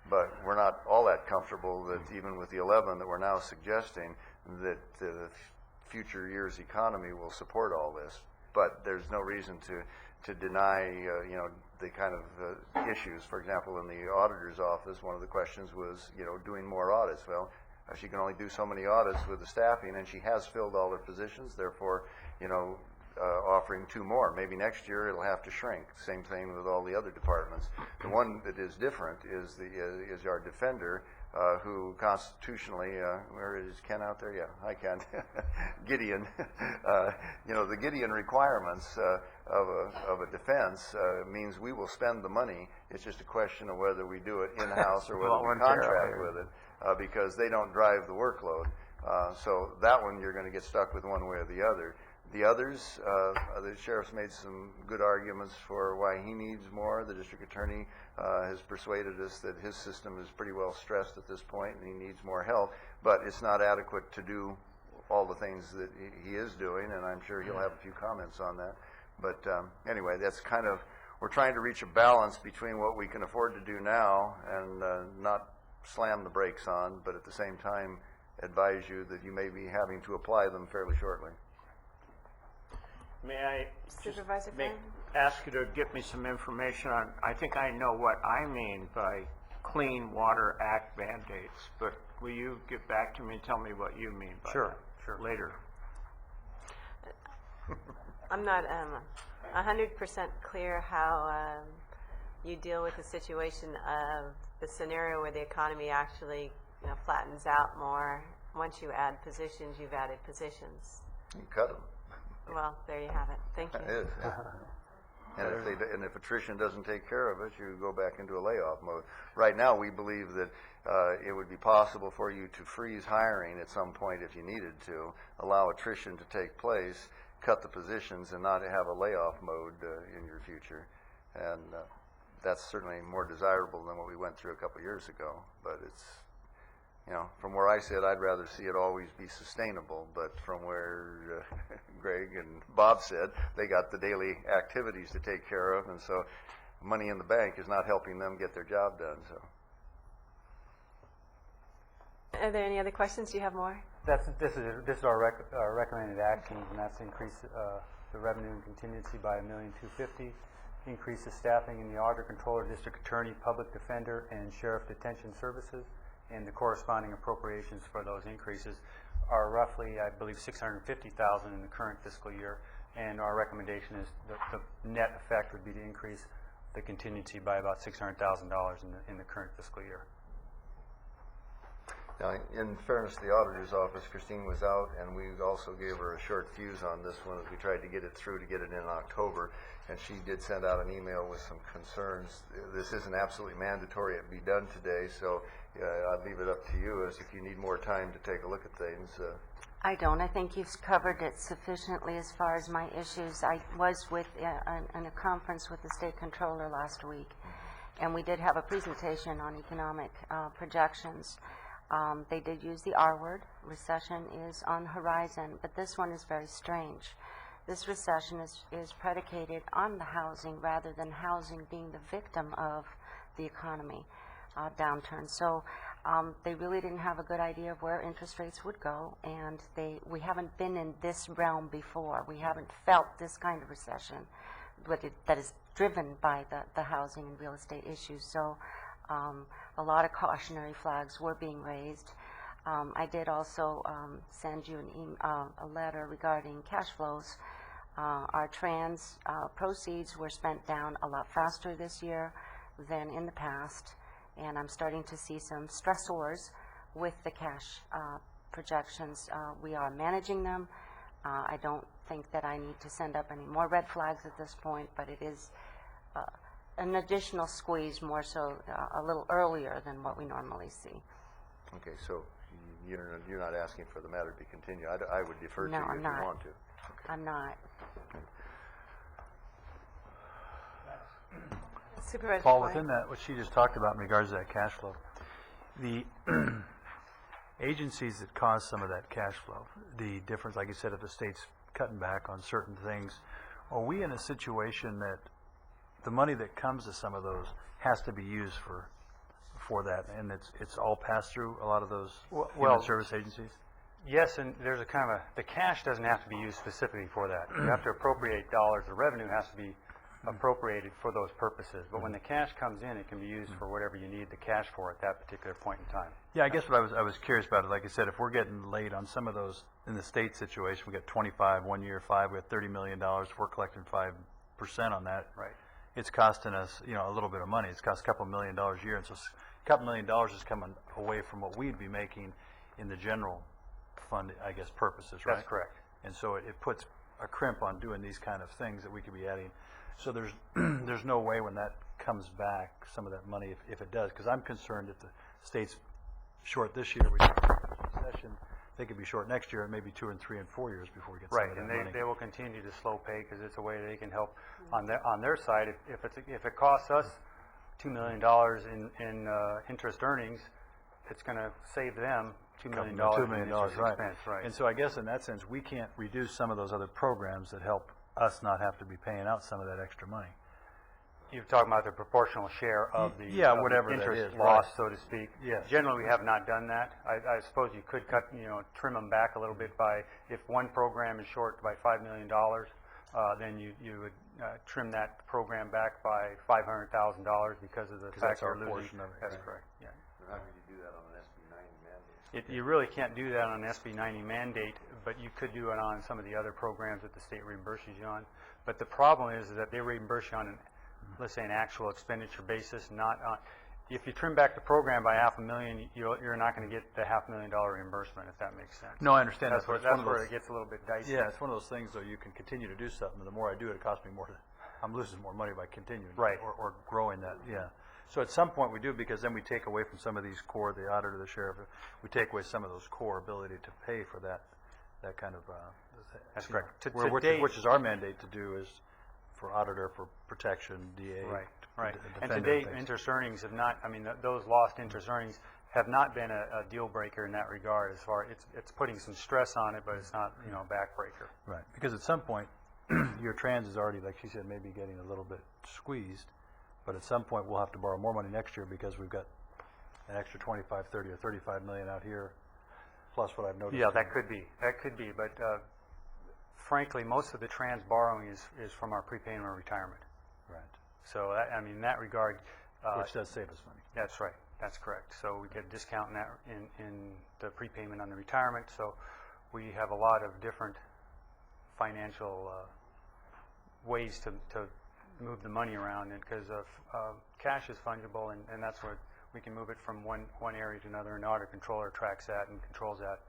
But we're not all that comfortable that even with the 11 that we're now suggesting that the future year's economy will support all this. But there's no reason to deny, the kind of issues. For example, in the auditor's office, one of the questions was, doing more audits. Well, she can only do so many audits with the staffing, and she has filled all her positions. Therefore, offering 2 more. Maybe next year it'll have to shrink. Same thing with all the other departments. The one that is different is our defender, who constitutionally, where is Ken out there? Yeah, hi Ken. Gideon. The Gideon requirements of a defense means we will spend the money. It's just a question of whether we do it in-house or whether we contract with it, because they don't drive the workload. So that one you're going to get stuck with one way or the other. The others, the sheriff's made some good arguments for why he needs more. The district attorney has persuaded us that his system is pretty well stressed at this point and he needs more help, but it's not adequate to do all the things that he is doing, and I'm sure he'll have a few comments on that. But anyway, that's kind of, we're trying to reach a balance between what we can afford to do now and not slam the brakes on, but at the same time advise you that you may be having to apply them fairly shortly. May I Supervisor ask you to get me some information on, I think I know what I mean by Clean Water Act mandates, but will you get back to me and tell me what you mean by that? Sure. Later. I'm not 100% clear how you deal with the situation of the scenario where the economy actually flattens out more. Once you add positions, you've added positions. You cut them. Well, there you have it. Thank you. It is. And if attrition doesn't take care of it, you go back into a layoff mode. Right now, we believe that it would be possible for you to freeze hiring at some point if you needed to, allow attrition to take place, cut the positions, and not have a layoff mode in your future. And that's certainly more desirable than what we went through a couple years ago. But it's, from where I sit, I'd rather see it always be sustainable. But from where Greg and Bob said, they got the daily activities to take care of, and so money in the bank is not helping them get their job done. So. Are there any other questions? Do you have more? This is our recommended actions, and that's increase the revenue and contingency by $1,250,000, increase the staffing in the auditor, controller, district attorney, public defender, and sheriff detention services, and the corresponding appropriations for those increases are roughly, I believe, $650,000 in the current fiscal year, and our recommendation is the net effect would be to increase the contingency by about $600,000 in the current fiscal year. Now, in fairness to the auditor's office, Christine was out, and we also gave her a short fuse on this one as we tried to get it through to get it in October, and she did send out an email with some concerns. This isn't absolutely mandatory it be done today, so I'll leave it up to you as if you need more time to take a look at things. I don't. I think you've covered it sufficiently as far as my issues. I was with in a conference with the state controller last week, and we did have a presentation on economic projections. They did use the R word. Recession is on the horizon, but this one is very strange. This recession is predicated on the housing rather than housing being the victim of the economy downturn. So they really didn't have a good idea of where interest rates would go, and we haven't been in this realm before. We haven't felt this kind of recession that is driven by the housing and real estate issues. So a lot of cautionary flags were being raised. I did also send you a letter regarding cash flows. Our trans proceeds were spent down a lot faster this year than in the past, and I'm starting to see some stressors with the cash projections. We are managing them. I don't think that I need to send up any more red flags at this point, but it is an additional squeeze, more so a little earlier than what we normally see. Okay, so you're not asking for the matter to continue. I would defer to you if you want to. Okay. I'm not. Supervisor Paul, White? within that, what she just talked about in regards to that cash flow, the agencies that cause some of that cash flow, the difference, like you said, if the state's cutting back on certain things, are we in a situation that the money that comes to some of those has to be used for that, and it's all passed through a lot of those human service agencies? Yes, and there's a kind of the cash doesn't have to be used specifically for that. You have to appropriate dollars. The revenue has to be appropriated for those purposes. But when the cash comes in, it can be used for whatever you need the cash for at that particular point in time. Yeah, I guess what I was curious about it, like I said, if we're getting late on some of those, in the state situation, we got 25 1 year, 5, we have $30 million, we're collecting 5% on that. Right. It's costing us, a little bit of money. It's cost a couple $1 million a year, and so a couple $1 million is coming away from what we'd be making in the general fund, I guess, purposes, right? That's correct. And so it puts a crimp on doing these kind of things that we could be adding. So there's no way when that comes back, some of that money, if it does, because I'm concerned if the state's short this year, we get a recession, they could be short next year, and maybe 2 and 3 and 4 years before we get some of that money. Right, and they will continue to slow pay because it's a way they can help on their side. If it costs us $2 million in interest earnings, it's going to save them $2 million in interest expense. Right. And so I guess in that sense, we can't reduce some of those other programs that help us not have to be paying out some of that extra money. You're talking about the proportional share of the whatever interest that is, loss, right. so to speak. Yes. Generally, we have not done that. I suppose you could trim them back a little bit by, if one program is short by $5 million, then you would trim that program back by $500,000 because of the fact you're losing. Portion of it. That's correct. Yeah. How can you do that on an SB 90 mandate? You really can't do that on an SB 90 mandate, but you could do it on some of the other programs that the state reimburses you on. But the problem is that they reimburse you on let's say an actual expenditure basis, not on. If you trim back the program by $500,000, you're not going to get the $500,000 reimbursement, if that makes sense. No, I understand. That's where it gets a little bit dicey. Yeah, it's one of those things, though, you can continue to do something, and the more I do it, it costs me more. I'm losing more money by continuing. Right. Or growing that, yeah. So at some point we do, because then we take away from some of these core, the auditor, the sheriff, we take away some of those core ability to pay for that kind of. That's correct. Which is our mandate to do is for auditor, for protection, DA. Right. And today, interest earnings have not, those lost interest earnings have not been a deal breaker in that regard. As far it's putting some stress on it, but it's not, a backbreaker. Right. Because at some point, your trans is already, like she said, maybe getting a little bit squeezed, but at some point we'll have to borrow more money next year because we've got an extra 25, 30, or 35 million out here, plus what I've noticed. Yeah, that could be. That could be. But frankly, most of the trans borrowing is from our prepayment and retirement. Right. So, I mean, in that regard. Which does save us money. That's right. That's correct. So we get a discount in that in the prepayment on the retirement. So we have a lot of different financial ways to move the money around, and because of cash is fungible, and that's what we can move it from one area to another, and the auto controller tracks that and controls that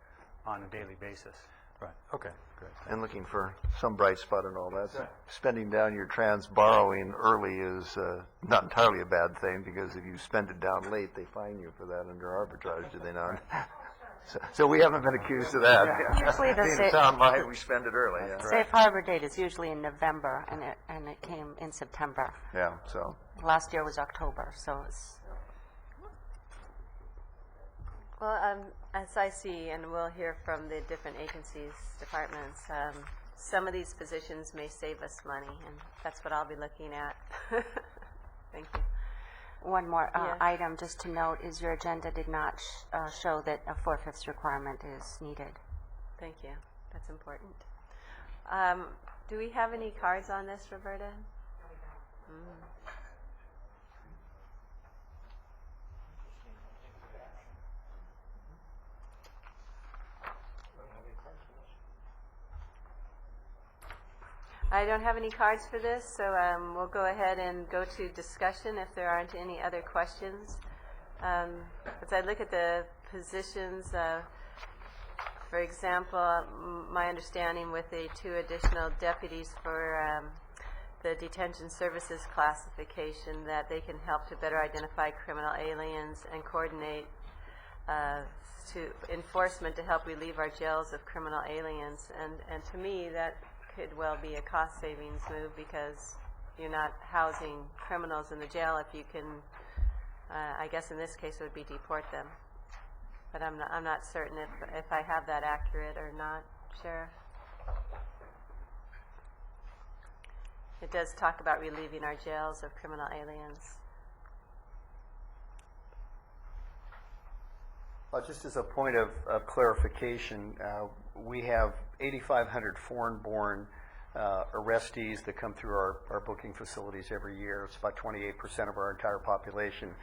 on a daily basis. Right. Okay. Great. And looking for some bright spot and all that. So spending down your trans borrowing early is not entirely a bad thing, because if you spend it down late, they fine you for that under arbitrage, do they not? So we haven't been accused of that. Usually the Being sound mind, we spend it early. Yeah. safe harbor date is usually in November, and it came in September. Yeah. So. Last year was October, so it's. Well, as I see, and we'll hear from the different agencies, departments, some of these positions may save us money, and that's what I'll be looking at. Thank you. One more Yes. item just to note is your agenda did not show that a 4/5 requirement is needed. Thank you. That's important. Do we have any cards on this, Roberta? No, we don't. I don't have any cards for this, so we'll go ahead and go to discussion if there aren't any other questions. As I look at the positions, for example, my understanding with the 2 additional deputies for the detention services classification, that they can help to better identify criminal aliens and coordinate to enforcement to help relieve our jails of criminal aliens. And to me, that could well be a cost savings move, because you're not housing criminals in the jail if you can, I guess in this case it would be deport them. But I'm not certain if I have that accurate or not, Sheriff. It does talk about relieving our jails of criminal aliens. Just as a point of clarification, we have 8,500 foreign-born arrestees that come through our booking facilities every year. It's about 28% of our entire population.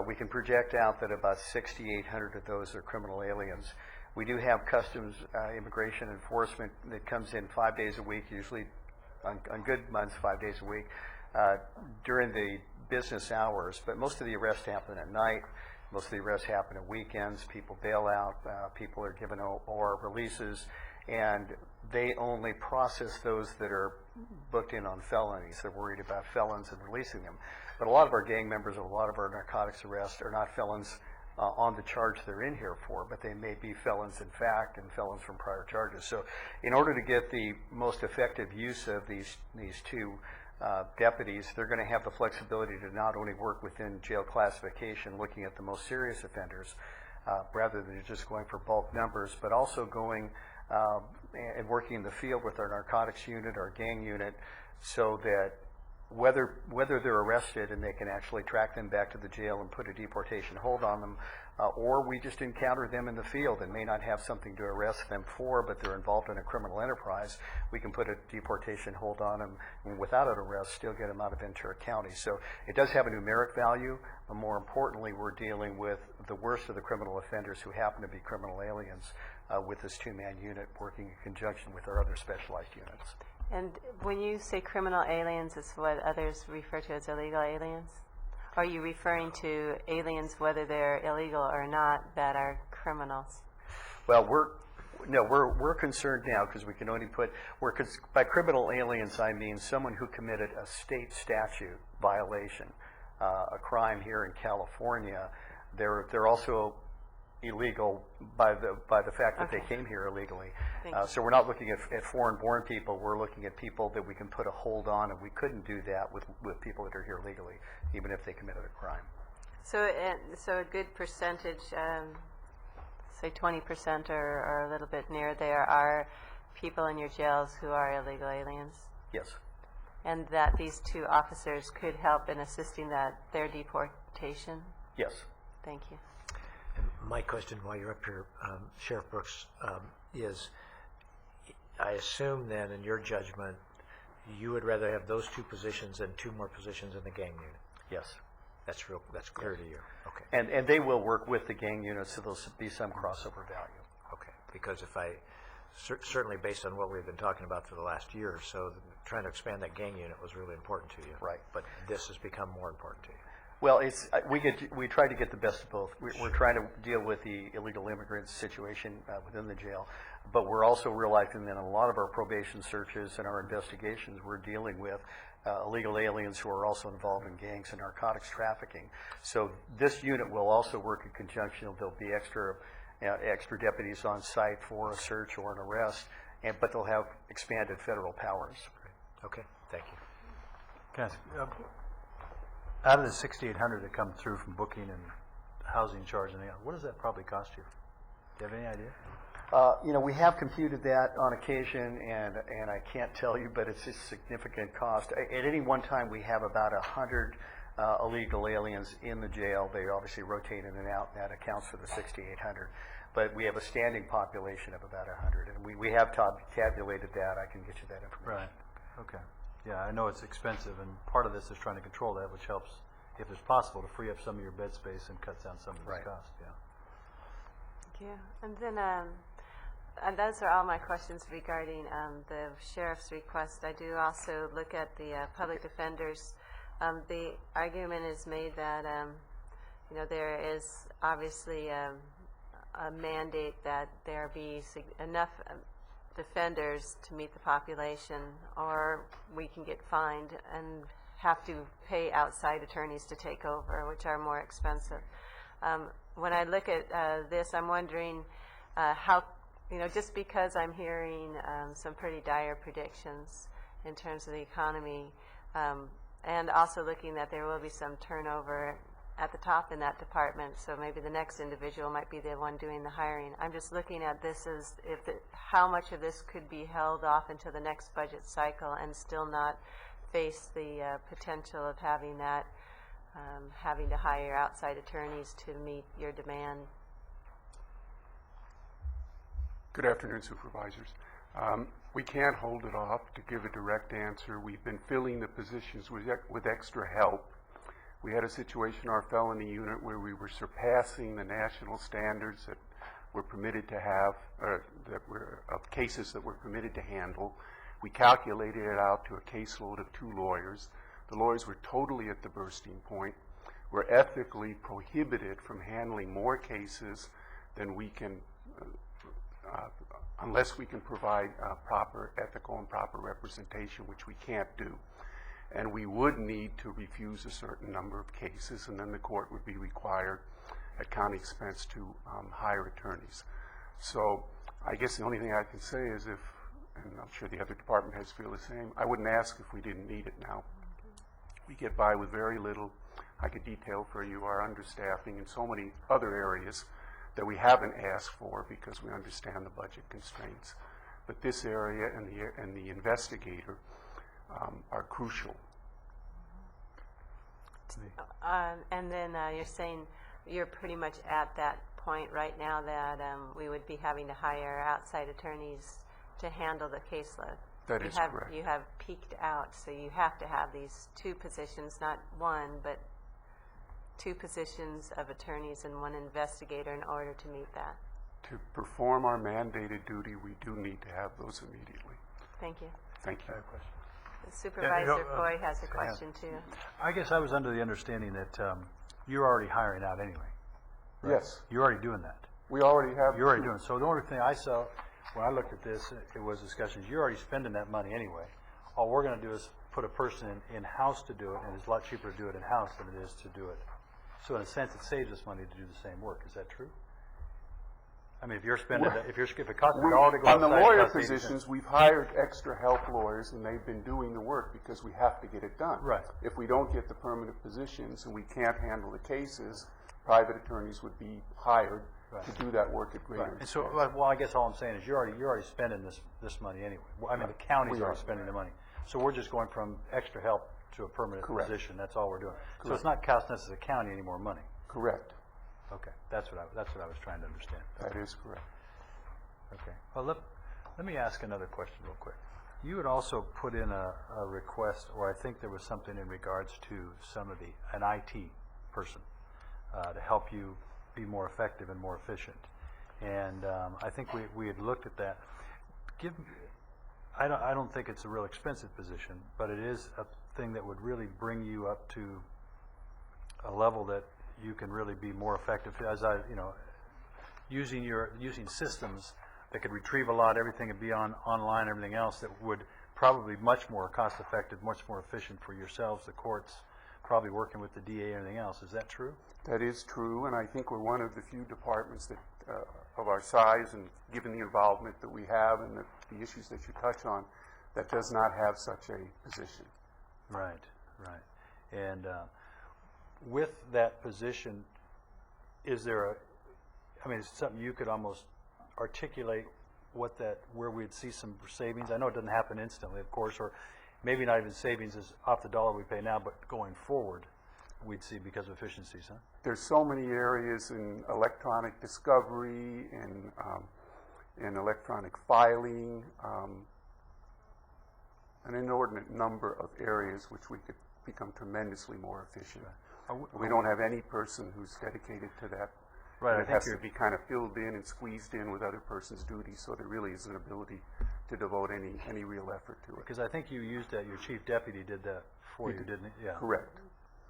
We can project out that about 6,800 of those are criminal aliens. We do have Customs Immigration Enforcement that comes in 5 days a week, usually on good months, 5 days a week, during the business hours. But most of the arrests happen at night. Most of the arrests happen at weekends. People bail out. People are given OR releases, and they only process those that are booked in on felonies. They're worried about felons and releasing them. But a lot of our gang members, a lot of our narcotics arrests are not felons on the charge they're in here for, but they may be felons in fact and felons from prior charges. So in order to get the most effective use of these 2 deputies, they're going to have the flexibility to not only work within jail classification, looking at the most serious offenders, rather than just going for bulk numbers, but also going and working in the field with our narcotics unit, our gang unit, so that whether they're arrested and they can actually track them back to the jail and put a deportation hold on them, or we just encounter them in the field and may not have something to arrest them for, but they're involved in a criminal enterprise, we can put a deportation hold on them and without an arrest still get them out of Ventura County. So it does have a numeric value, but more importantly, we're dealing with the worst of the criminal offenders who happen to be criminal aliens with this 2-man unit working in conjunction with our other specialized units. And when you say criminal aliens, it's what others refer to as illegal aliens? Are you referring to aliens, whether they're illegal or not, that are criminals? Well, we're concerned now because we can only put, by criminal aliens I mean someone who committed a state statute violation, a crime here in California. They're also illegal by the fact that they came here illegally. So we're not looking at foreign-born people. We're looking at people that we can put a hold on, and we couldn't do that with people that are here legally, even if they committed a crime. So a good percentage, say 20% or a little bit near there, are people in your jails who are illegal aliens? Yes. And that these 2 officers could help in assisting their deportation? Yes. Thank you. My question while you're up here, Sheriff Brooks, is I assume then in your judgment, you would rather have those 2 positions than 2 more positions in the gang unit? Yes. That's clear to you? Okay. And they will work with the gang units, so there'll be some crossover value. Okay, because if certainly based on what we've been talking about for the last year or so, trying to expand that gang unit was really important to you. Right. But this has become more important to you. Well, we try to get the best of both. We're trying to deal with the illegal immigrant situation within the jail, but we're also realizing that in a lot of our probation searches and our investigations, we're dealing with illegal aliens who are also involved in gangs and narcotics trafficking. So this unit will also work in conjunction. There'll be extra deputies on site for a search or an arrest, but they'll have expanded federal powers. Okay, thank you. Can I ask, out of the 6,800 that come through from booking and housing charge, and what does that probably cost you? Do you have any idea? We have computed that on occasion, and I can't tell you, but it's a significant cost. At any one time, we have about 100 illegal aliens in the jail. They obviously rotate in and out, and that accounts for the 6,800. But we have a standing population of about 100, and we have tabulated that. I can get you that information. Right. Okay. Yeah, I know it's expensive, and part of this is trying to control that, which helps, if it's possible, to free up some of your bed space and cuts down some of this cost. Yeah. Thank you. And then, and those are all my questions regarding the sheriff's request. I do also look at the public defenders. The argument is made that there is obviously a mandate that there be enough defenders to meet the population, or we can get fined and have to pay outside attorneys to take over, which are more expensive. When I look at this, I'm wondering how, just because I'm hearing some pretty dire predictions in terms of the economy, and also looking that there will be some turnover at the top in that department, so maybe the next individual might be the one doing the hiring. I'm just looking at this as how much of this could be held off until the next budget cycle and still not face the potential of having that, having to hire outside attorneys to meet your demand. Good afternoon, supervisors. We can't hold it off. To give a direct answer, we've been filling the positions with extra help. We had a situation in our felony unit where we were surpassing the national standards that we're permitted to have, of cases that we're permitted to handle. We calculated it out to a caseload of 2 lawyers. The lawyers were totally at the bursting point. We're ethically prohibited from handling more cases than we can, unless we can provide proper ethical and proper representation, which we can't do. And we would need to refuse a certain number of cases, and then the court would be required at county expense to hire attorneys. So I guess the only thing I can say is and I'm sure the other department heads feel the same, I wouldn't ask if we didn't need it now. We get by with very little. I could detail for you our understaffing in so many other areas that we haven't asked for because we understand the budget constraints. But this area and the investigator are crucial. And then you're saying you're pretty much at that point right now that we would be having to hire outside attorneys to handle the caseload. That is correct. You have peaked out, so you have to have these 2 positions, not 1, but 2 positions of attorneys and 1 investigator in order to meet that. To perform our mandated duty, we do need to have those immediately. Thank you. Thank you. Supervisor Foy has a question too. I guess I was under the understanding that you're already hiring out anyway. Right? Yes. You're already doing that. We already have. You're already doing it. So the only thing I saw when I looked at this, it was discussions. You're already spending that money anyway. All we're going to do is put a person in-house to do it, and it's a lot cheaper to do it in-house than it is to do it. So in a sense, it saves us money to do the same work. Is that true? I mean, if you're spending, if it costs $1 to go outside, on the lawyer positions, we've hired extra help lawyers, and they've been doing the work because we have to get it done. Right. If we don't get the permanent positions and we can't handle the cases, private attorneys would be hired to do that work at greater expense. And so, well, I guess all I'm saying is you're already spending this money anyway. I mean, the county's already spending the money. So we're just going from extra help to a permanent position. That's all we're doing. So it's not costing us as a county any more money. Correct. Okay, that's what I was trying to understand. That is correct. Okay. Well, let me ask another question real quick. You had also put in a request, or I think there was something in regards to an IT person to help you be more effective and more efficient. And I think we had looked at that. I don't think it's a real expensive position, but it is a thing that would really bring you up to a level that you can really be more effective. Using systems that could retrieve a lot, everything would be online, everything else that would probably be much more cost effective, much more efficient for yourselves, the courts, probably working with the DA and everything else. Is that true? That is true, and I think we're one of the few departments that, of our size and given the involvement that we have and the issues that you touch on, that does not have such a position. Right, right. And with that position, is there it's something you could almost articulate where we'd see some savings? I know it doesn't happen instantly, of course, or maybe not even savings is off the dollar we pay now, but going forward, we'd see because of efficiencies, huh? There's so many areas in electronic discovery, in electronic filing, an inordinate number of areas which we could become tremendously more efficient. We don't have any person who's dedicated to that. Right, it has to be kind of filled in and squeezed in with other person's duties, so there really isn't an ability to devote any real effort to it. Because I think you used that, your chief deputy did that for you, didn't he? Yeah. Correct.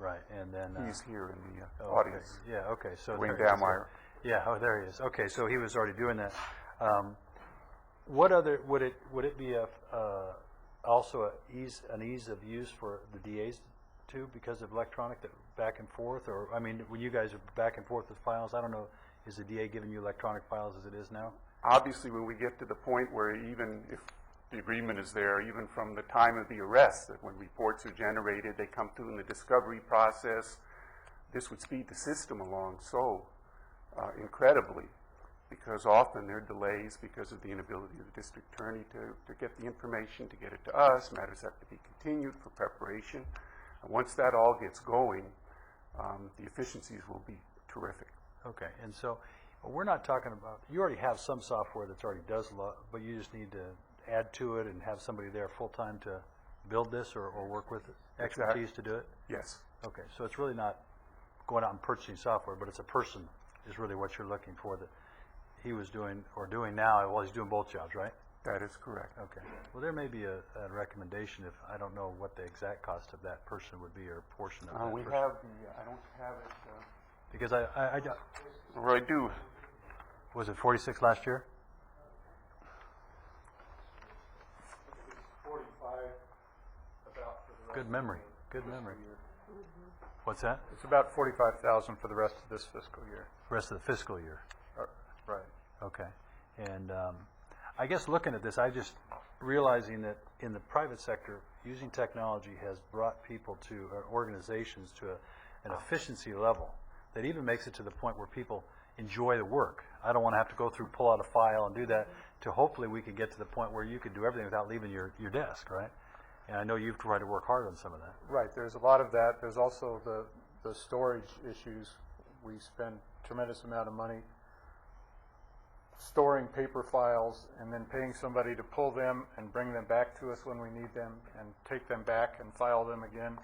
Right, and then... He's here in the Okay. audience. Yeah, okay, so... Wayne Dameyer. Yeah, oh, there he is. Okay, so he was already doing that. What other, would it be also an ease of use for the DAs too, because of electronic, that back and forth? Or, when you guys are back and forth with files, I don't know, is the DA giving you electronic files as it is now? Obviously, when we get to the point where even if the agreement is there, even from the time of the arrest, that when reports are generated, they come through in the discovery process, this would speed the system along so incredibly, because often there are delays because of the inability of the district attorney to get the information, to get it to us. Matters have to be continued for preparation. And once that all gets going, the efficiencies will be terrific. Okay, and so we're not talking about, you already have some software that's already does a lot, but you just need to add to it and have somebody there full-time to build this or work with expertise to do it? Yes. Okay, so it's really not going out and purchasing software, but it's a person is really what you're looking for that he was doing or doing now. Well, he's doing both jobs, right? That is correct. Okay. Well, there may be a recommendation, if I don't know what the exact cost of that person would be, or a portion of that we person. have I don't have it. Because I do. Was it 46 last year? 45 about for the rest Good memory. Good memory. What's that? It's about 45,000 for the rest of this fiscal year. Rest of the fiscal year. Right. Okay. And I guess looking at this, I just realizing that in the private sector, using technology has brought people to, organizations to an efficiency level that even makes it to the point where people enjoy the work. I don't want to have to go through, pull out a file and do that, to hopefully we could get to the point where you could do everything without leaving your desk, right? And I know you've tried to work hard on some of that. Right, there's a lot of that. There's also the storage issues. We spend a tremendous amount of money storing paper files and then paying somebody to pull them and bring them back to us when we need them and take them back and file them again,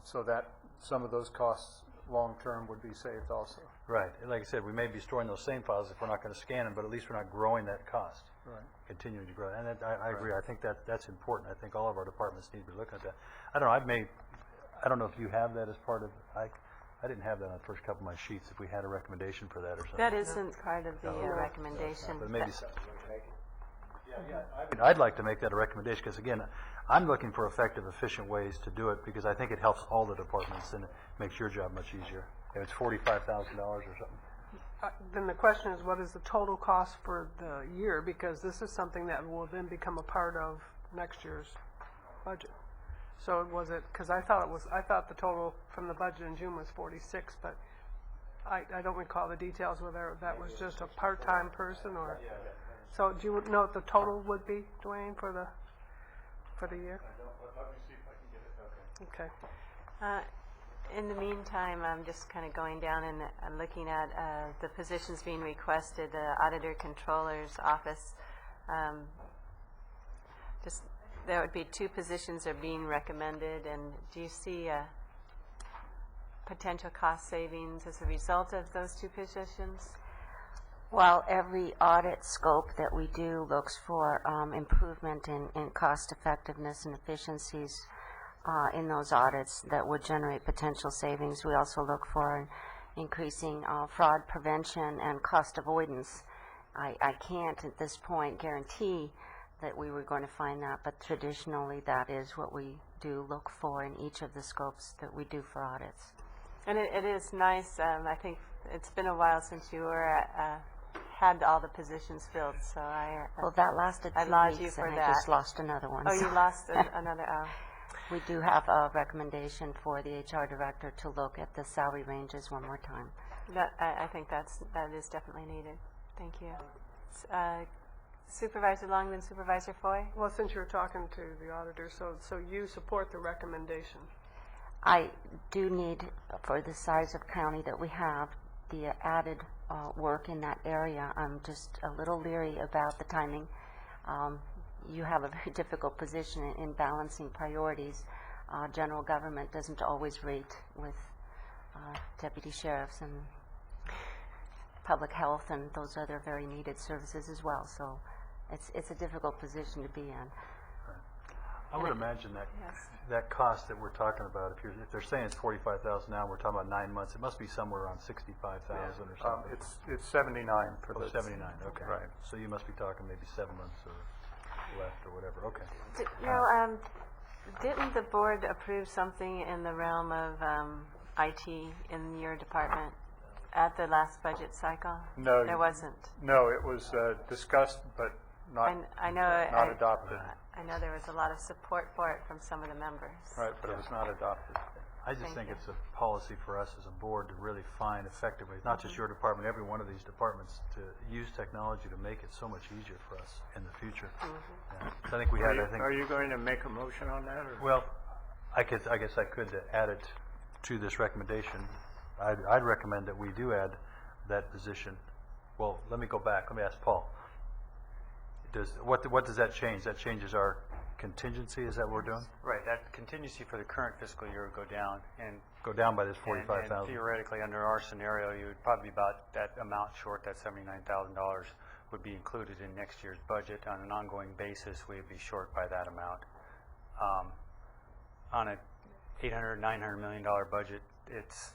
so that some of those costs long-term would be saved also. Right. And like I said, we may be storing those same files if we're not going to scan them, but at least we're not growing that cost. Right. Continuing to grow. And I agree. I think that's important. I think all of our departments need to be looking at that. I don't know. I don't know if you have that as part of, I didn't have that on the first couple of my sheets, if we had a recommendation for that or something. That isn't part of the recommendation. But maybe I'd like to make that a recommendation, because again, I'm looking for effective, efficient ways to do it, because I think it helps all the departments and it makes your job much easier. If it's $45,000 or something. Then the question is, what is the total cost for the year? Because this is something that will then become a part of next year's budget. So was it, because I thought the total from the budget in June was 46, but I don't recall the details whether that was just a part-time person or. So do you know what the total would be, Dwayne, for the year? Let me see if I can get it. Okay. Okay. In the meantime, I'm just kind of going down and looking at the positions being requested, the Auditor Controller's Office. Just there would be 2 positions are being recommended, and do you see potential cost savings as a result of those 2 positions? Well, every audit scope that we do looks for improvement in cost effectiveness and efficiencies in those audits that would generate potential savings. We also look for increasing fraud prevention and cost avoidance. I can't at this point guarantee that we were going to find that, but traditionally that is what we do look for in each of the scopes that we do for audits. And it is nice. I think it's been a while since you were had all the positions filled, so well, that lasted 2 laud weeks, you for and that. I just lost another one. Oh, you lost another. We do have a recommendation for the HR director to look at the salary ranges one more time. I think that is definitely needed. Thank you. Supervisor Long, then Supervisor Foy. Well, since you're talking to the auditor, so you support the recommendation? I do need, for the size of county that we have, the added work in that area. I'm just a little leery about the timing. You have a very difficult position in balancing priorities. General government doesn't always rate with deputy sheriffs and public health and those other very needed services as well. So it's a difficult position to be in. I would imagine that that cost that we're talking about, if they're saying it's 45,000 now, we're talking about 9 months. It must be somewhere around 65,000 or something. It's 79 for the 79. Okay. Right. So you must be talking maybe 7 months or left or whatever. Okay. Didn't the board approve something in the realm of IT in your department at the last budget cycle? No, there wasn't. No, it was discussed, but not adopted. I know there was a lot of support for it from some of the members. Right, but it was not adopted. I just think it's a policy for us as a board to really find effective ways, not just your department, every one of these departments, to use technology to make it so much easier for us in the future. Yeah. So I think we had. Are you going to make a motion on that? Or? Well, I guess I could add it to this recommendation. I'd recommend that we do add that position. Well, let me go back. Let me ask Paul. What does that change? That changes our contingency. Is that what we're doing? Right. That contingency for the current fiscal year would go down, and go down by this 45,000. And theoretically, under our scenario, you would probably be about that amount short. That $79,000 would be included in next year's budget. On an ongoing basis, we would be short by that amount. On a $800-900 million budget, it's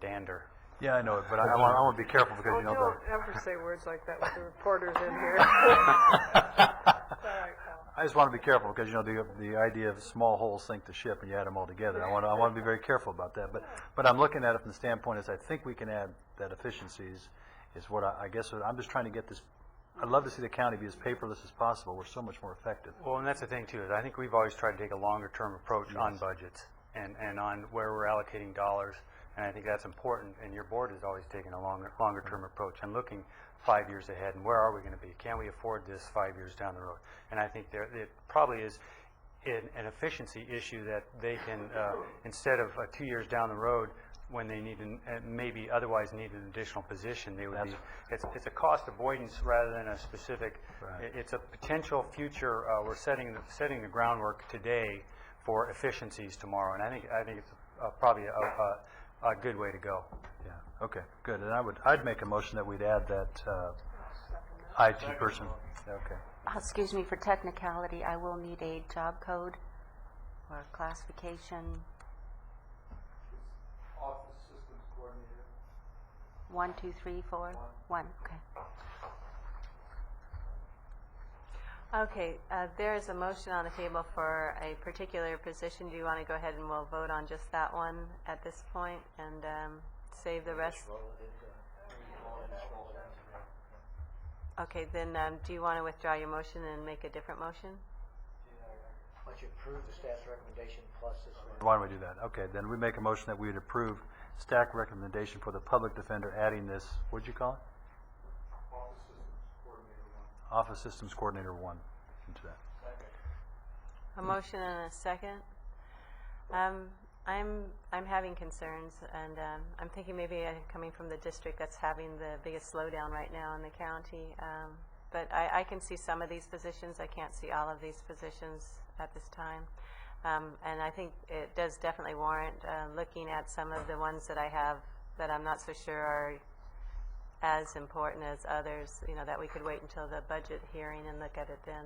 dander. Yeah, I know it, but I want to be careful because you know. Don't ever say words like that with the reporters in here. I just want to be careful because you know the idea of small holes sink the ship, and you add them all together. I want to be very careful about that. But I'm looking at it from the standpoint is I think we can add that efficiencies is what I guess I'm just trying to get this. I'd love to see the county be as paperless as possible. We're so much more effective. Well, and that's the thing too. Is I think we've always tried to take a longer-term approach on budgets and on where we're allocating dollars. And I think that's important, and your board is always taking a longer-term approach and looking 5 years ahead, and where are we going to be? Can we afford this 5 years down the road? And I think it probably is an efficiency issue that they can, instead of 2 years down the road, when they need maybe otherwise need an additional position, they would be. It's a cost avoidance rather than a specific. Right. It's a potential future. We're setting the groundwork today for efficiencies tomorrow, and I think it's probably a good way to go. Yeah. Okay. Good. And I'd make a motion that we'd add that IT person. Okay. Excuse me, for technicality, I will need a job code or classification. Office Systems Coordinator. 1, 2, 3, 4. 1. Okay. Okay, there is a motion on the table for a particular position. Do you want to go ahead and we'll vote on just that one at this point and save the rest? Okay, then do you want to withdraw your motion and make a different motion? Why don't you approve the staff's recommendation plus this? Why don't we do that? Okay, then we make a motion that we would approve staff recommendation for the public defender adding this, what'd you call it? Office Systems Coordinator 1 into that. A motion and a second. I'm I'm having concerns, and I'm thinking maybe coming from the district that's having the biggest slowdown right now in the county. But I can see some of these positions. I can't see all of these positions at this time. And I think it does definitely warrant looking at some of the ones that I have that I'm not so sure are as important as others, you know, that we could wait until the budget hearing and look at it then.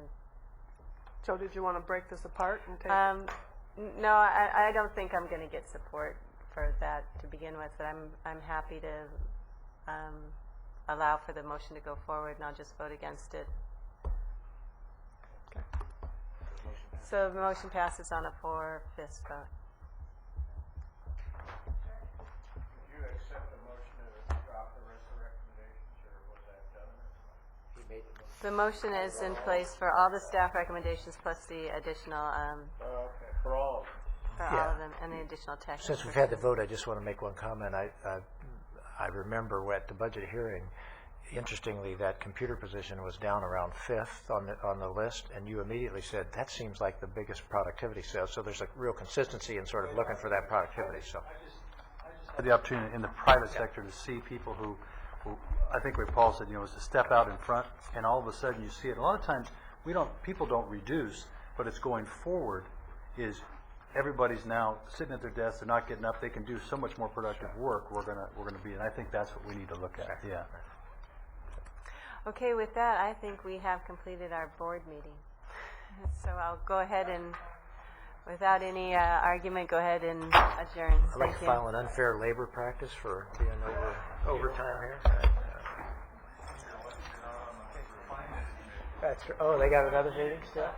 So did you want to break this apart and take? No, I don't think I'm going to get support for that to begin with, but I'm happy to allow for the motion to go forward, and I'll just vote against it. Okay. So the motion passes on a 4/5 vote. Did you accept the motion to drop the rest of the recommendations, or was that done? He made the motion. The motion is in place for all the staff recommendations plus the additional, Okay, for all of them. for all of them, and the additional text. Since we've had the vote, I just want to make one comment. I remember at the budget hearing, interestingly, that computer position was down around 5th on the list, and you immediately said, that seems like the biggest productivity sales. So there's a real consistency in sort of looking for that productivity. So Had the opportunity in the private sector to see people who I think what Paul said, is to step out in front, and all of a sudden you see it. A lot of times people don't reduce, but it's going forward is everybody's now sitting at their desks, they're not getting up, they can do so much more productive work. We're gonna be, and I think that's what we need to look at. Yeah. Okay, with that, I think we have completed our board meeting. So I'll go ahead and, without any argument, go ahead and adjourn. I'd like to file an unfair labor practice for being overtime here. Oh, they got another meeting still?